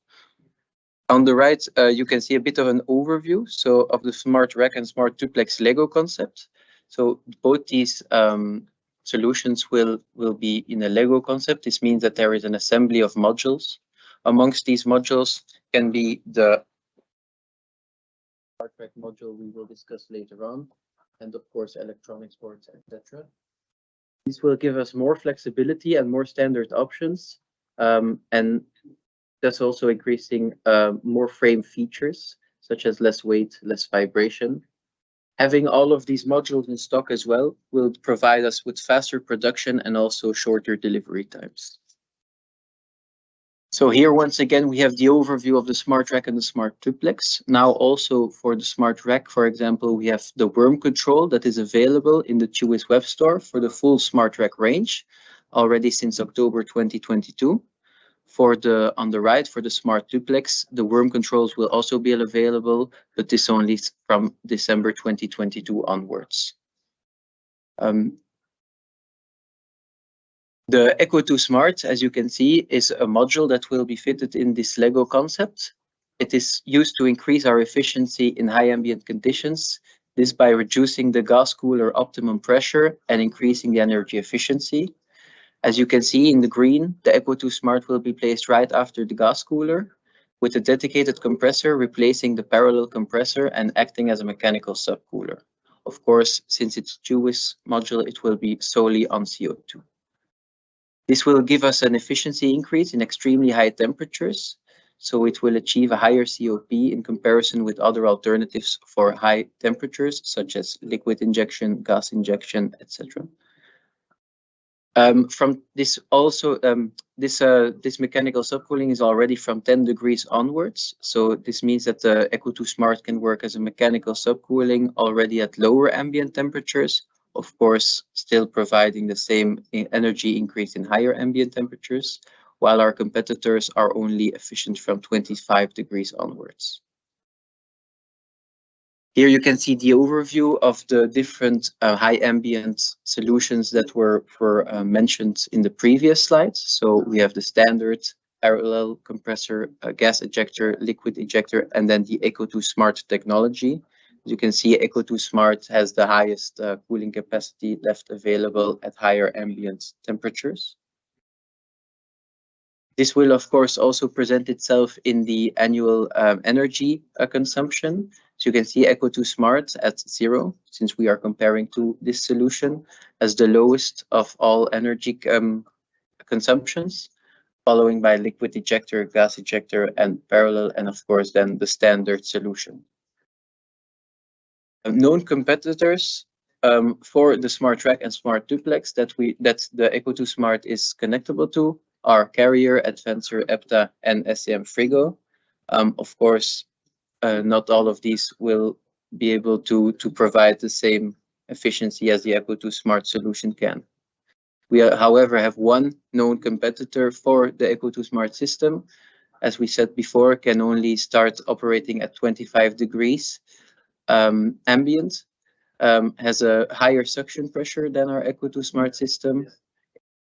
On the right, you can see a bit of an overview of the Smart Rack and Smart Duplex Lego concept. So both these solutions will be in a Lego concept. This means that there is an assembly of modules. Amongst these modules can be the Smart Rack module we will discuss later on, and of course electronics boards, etc. This will give us more flexibility and more standard options, and thus also increasing more frame features, such as less weight, less vibration. Having all of these modules in stock as well will provide us with faster production and also shorter delivery times. So here, once again, we have the overview of the Smart Rack and the Smart Duplex. Now also for the Smart Rack, for example, we have the worm control that is available in the TUIS web store for the full Smart Rack range, already since October 2022. On the right, for the Smart Duplex, the worm controls will also be available, but this only from December 2022 onwards. The Eco2 Smart, as you can see, is a module that will be fitted in this Lego concept. It is used to increase our efficiency in high ambient conditions, this by reducing the gas cooler optimum pressure and increasing the energy efficiency. As you can see in the green, the Eco2 Smart will be placed right after the gas cooler, with a dedicated compressor replacing the parallel compressor and acting as a mechanical subcooler. Of course, since it's TUIS module, it will be solely on CO2. This will give us an efficiency increase in extremely high temperatures, so it will achieve a higher COP in comparison with other alternatives for high temperatures, such as liquid injection, gas injection, etc. From this also, this mechanical subcooling is already from 10 degrees onwards. So this means that the Eco2 Smart can work as a mechanical subcooling already at lower ambient temperatures, of course, still providing the same energy increase in higher ambient temperatures, while our competitors are only efficient from 25 degrees onwards. Here you can see the overview of the different high ambient solutions that were mentioned in the previous slides. So we have the standard parallel compressor, gas ejector, liquid ejector, and then the Eco2 Smart technology. As you can see, Eco2 Smart has the highest cooling capacity left available at higher ambient temperatures. This will, of course, also present itself in the annual energy consumption. So you can see Eco2 Smart at 0, since we are comparing to this solution as the lowest of all energy consumptions, following by liquid ejector, gas ejector, and parallel, and of course then the standard solution. Known competitors for the Smart Rack and Smart Duplex that the Eco2 Smart is connectable to are Carrier, Advancer, EPTA, and SCM Frigo. Of course, not all of these will be able to provide the same efficiency as the Eco2 Smart solution can. We, however, have one known competitor for the Eco2 Smart system. As we said before, can only start operating at 25 degrees ambient, has a higher suction pressure than our Eco2 Smart system,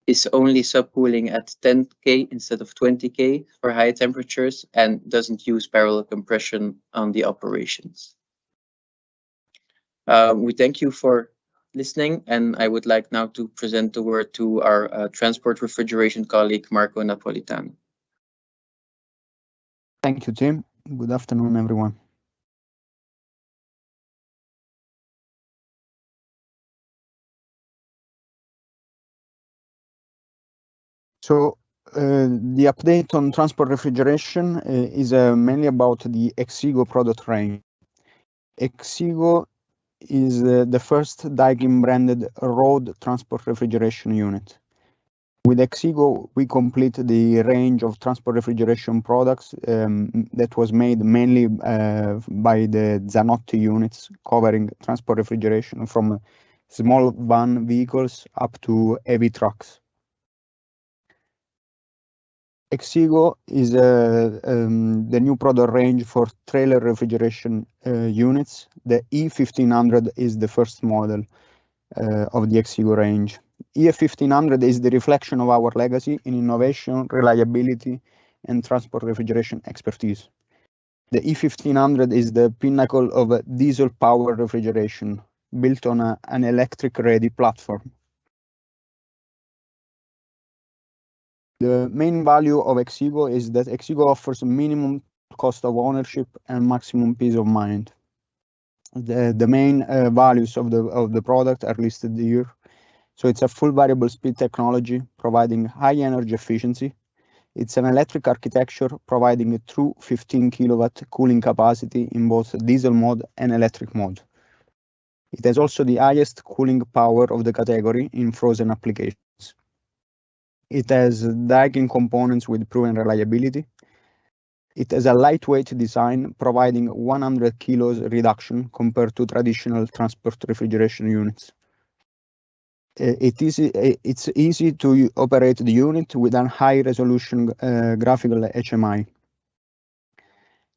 is only subcooling at 10K instead of 20K for high temperatures, and doesn't use parallel compression on the operations. We thank you for listening, and I would like now to present the word to our transport refrigeration colleague, Marco Napolitano. Thank you, Tim. Good afternoon, everyone. So the update on transport refrigeration is mainly about the Exigo product range. Exigo is the first Daikin branded road transport refrigeration unit. With Exigo, we complete the range of transport refrigeration products that was made mainly by the Zanotti units, covering transport refrigeration from small van vehicles up to heavy trucks. Exigo is the new product range for trailer refrigeration units. The E1500 is the first model of the Exigo range. E1500 is the reflection of our legacy in innovation, reliability, and transport refrigeration expertise. The E1500 is the pinnacle of diesel power refrigeration, built on an electric-ready platform. The main value of Exigo is that Exigo offers minimum cost of ownership and maximum peace of mind. The main values of the product are listed here. So it's a full variable speed technology providing high energy efficiency. It's an electric architecture providing a true 15 kilowatt cooling capacity in both diesel mode and electric mode. It has also the highest cooling power of the category in frozen applications. It has Daikin components with proven reliability. It has a lightweight design providing 100 kilos reduction compared to traditional transport refrigeration units. It's easy to operate the unit with a high resolution graphical HMI.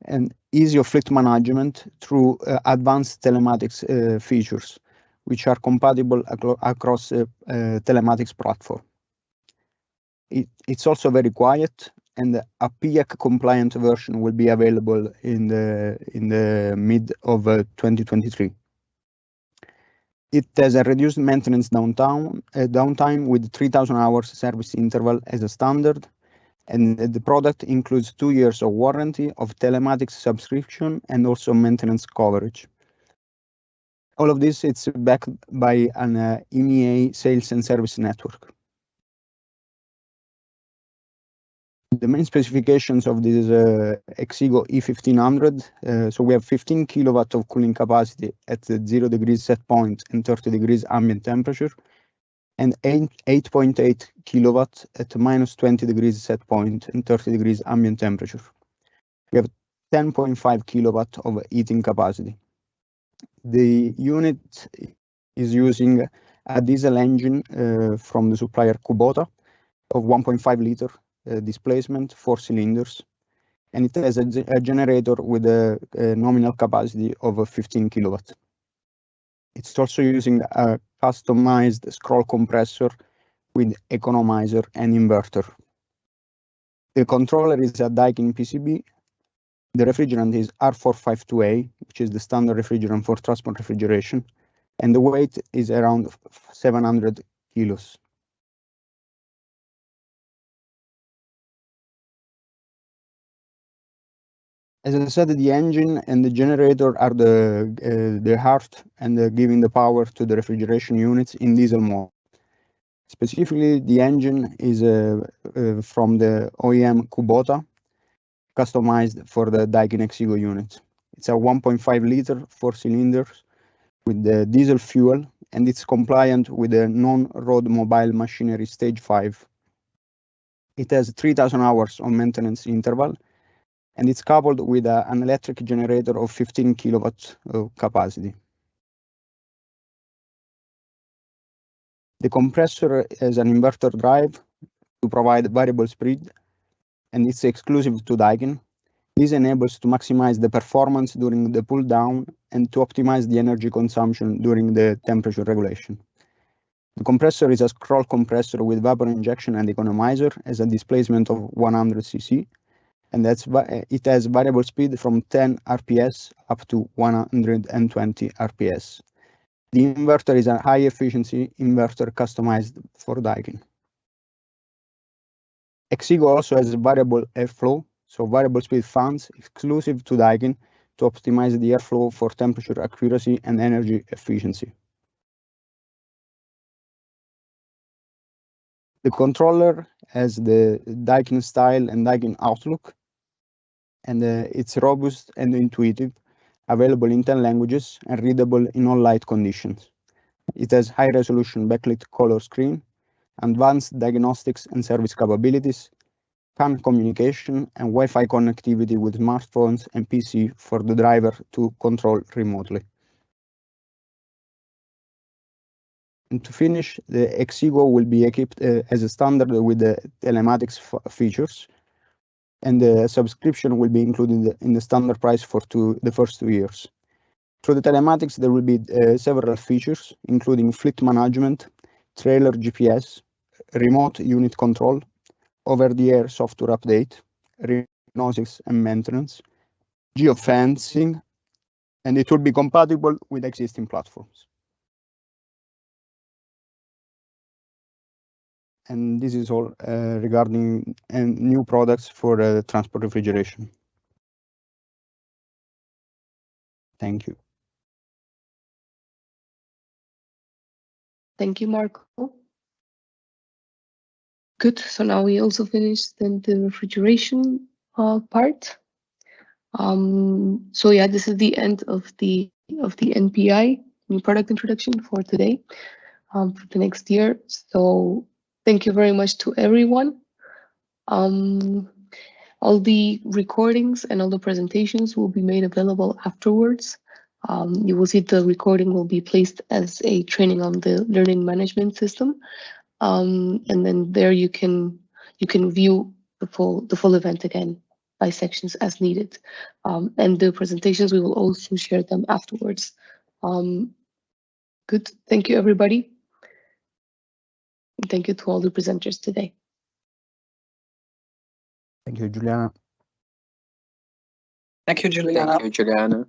And easy of fleet management through advanced telematics features, which are compatible across telematics platform. It's also very quiet, and a PIAC compliant version will be available in the mid of 2023. It has a reduced maintenance downtime with 3,000 hours service interval as a standard, and the product includes 2 years of warranty, of telematics subscription, and also maintenance coverage. All of this, it's backed by an EMEA sales and service network. The main specifications of this Exigo E1500, so we have 15 kilowatt of cooling capacity at 0 degrees set point and 30 degrees ambient temperature, and 8.8 kilowatt at minus 20 degrees set point and 30 degrees ambient temperature. We have 10.5 kilowatt of heating capacity. The unit is using a diesel engine from the supplier Kubota of 1.5 liter displacement, 4 cylinders, and it has a generator with a nominal capacity of 15 kilowatt. It's also using a customized scroll compressor with economizer and inverter. The controller is a Daikin PCB. The refrigerant is R452A, which is the standard refrigerant for transport refrigeration, and the weight is around 700 kilos. As I said, the engine and the generator are the heart and giving the power to the refrigeration units in diesel mode. Specifically, the engine is from the OEM Kubota, customized for the Daikin Exigo unit. It's a 1.5 liter, 4 cylinders with the diesel fuel, and it's compliant with the non-road mobile machinery stage 5. It has 3,000 hours of maintenance interval, and it's coupled with an electric generator of 15 kilowatts of capacity. The compressor has an inverter drive to provide variable speed, and it's exclusive to Daikin. This enables to maximize the performance during the pull down and to optimize the energy consumption during the temperature regulation. The compressor is a scroll compressor with vapor injection and economizer as a displacement of 100 cc. And it has variable speed from 10 RPS up to 120 RPS. The inverter is a high efficiency inverter customized for Daikin. Exigo also has variable airflow, so variable speed fans exclusive to Daikin to optimize the airflow for temperature accuracy and energy efficiency. The controller has the Daikin style and Daikin outlook, and it's robust and intuitive, available in 10 languages and readable in all light conditions. It has high resolution backlit color screen advanced diagnostics and service capabilities, CAN communication, and Wi-Fi connectivity with smartphones and PC for the driver to control remotely. And to finish, the Exigo will be equipped as a standard with the telematics features, and the subscription will be included in the standard price for the first 2 years. Through the telematics, there will be several features, including fleet management, trailer GPS, remote unit control, over-the-air software update, diagnostics and maintenance, geofencing, and it will be compatible with existing platforms. And this is all regarding new products for transport refrigeration. Thank you. Thank you, Marco. Good. So now we also finished then the refrigeration part. So yeah, this is the end of the NPI, new product introduction, for today, for the next year. So thank you very much to everyone. All the recordings and all the presentations will be made available afterwards. You will see the recording will be placed as a training on the learning management system. And then there you can view the full event again by sections as needed. And the presentations, we will also share them afterwards. Good. Thank you, everybody. And thank you to all the presenters today. Thank you, Juliana. Thank you, Juliana. Thank you, Juliana.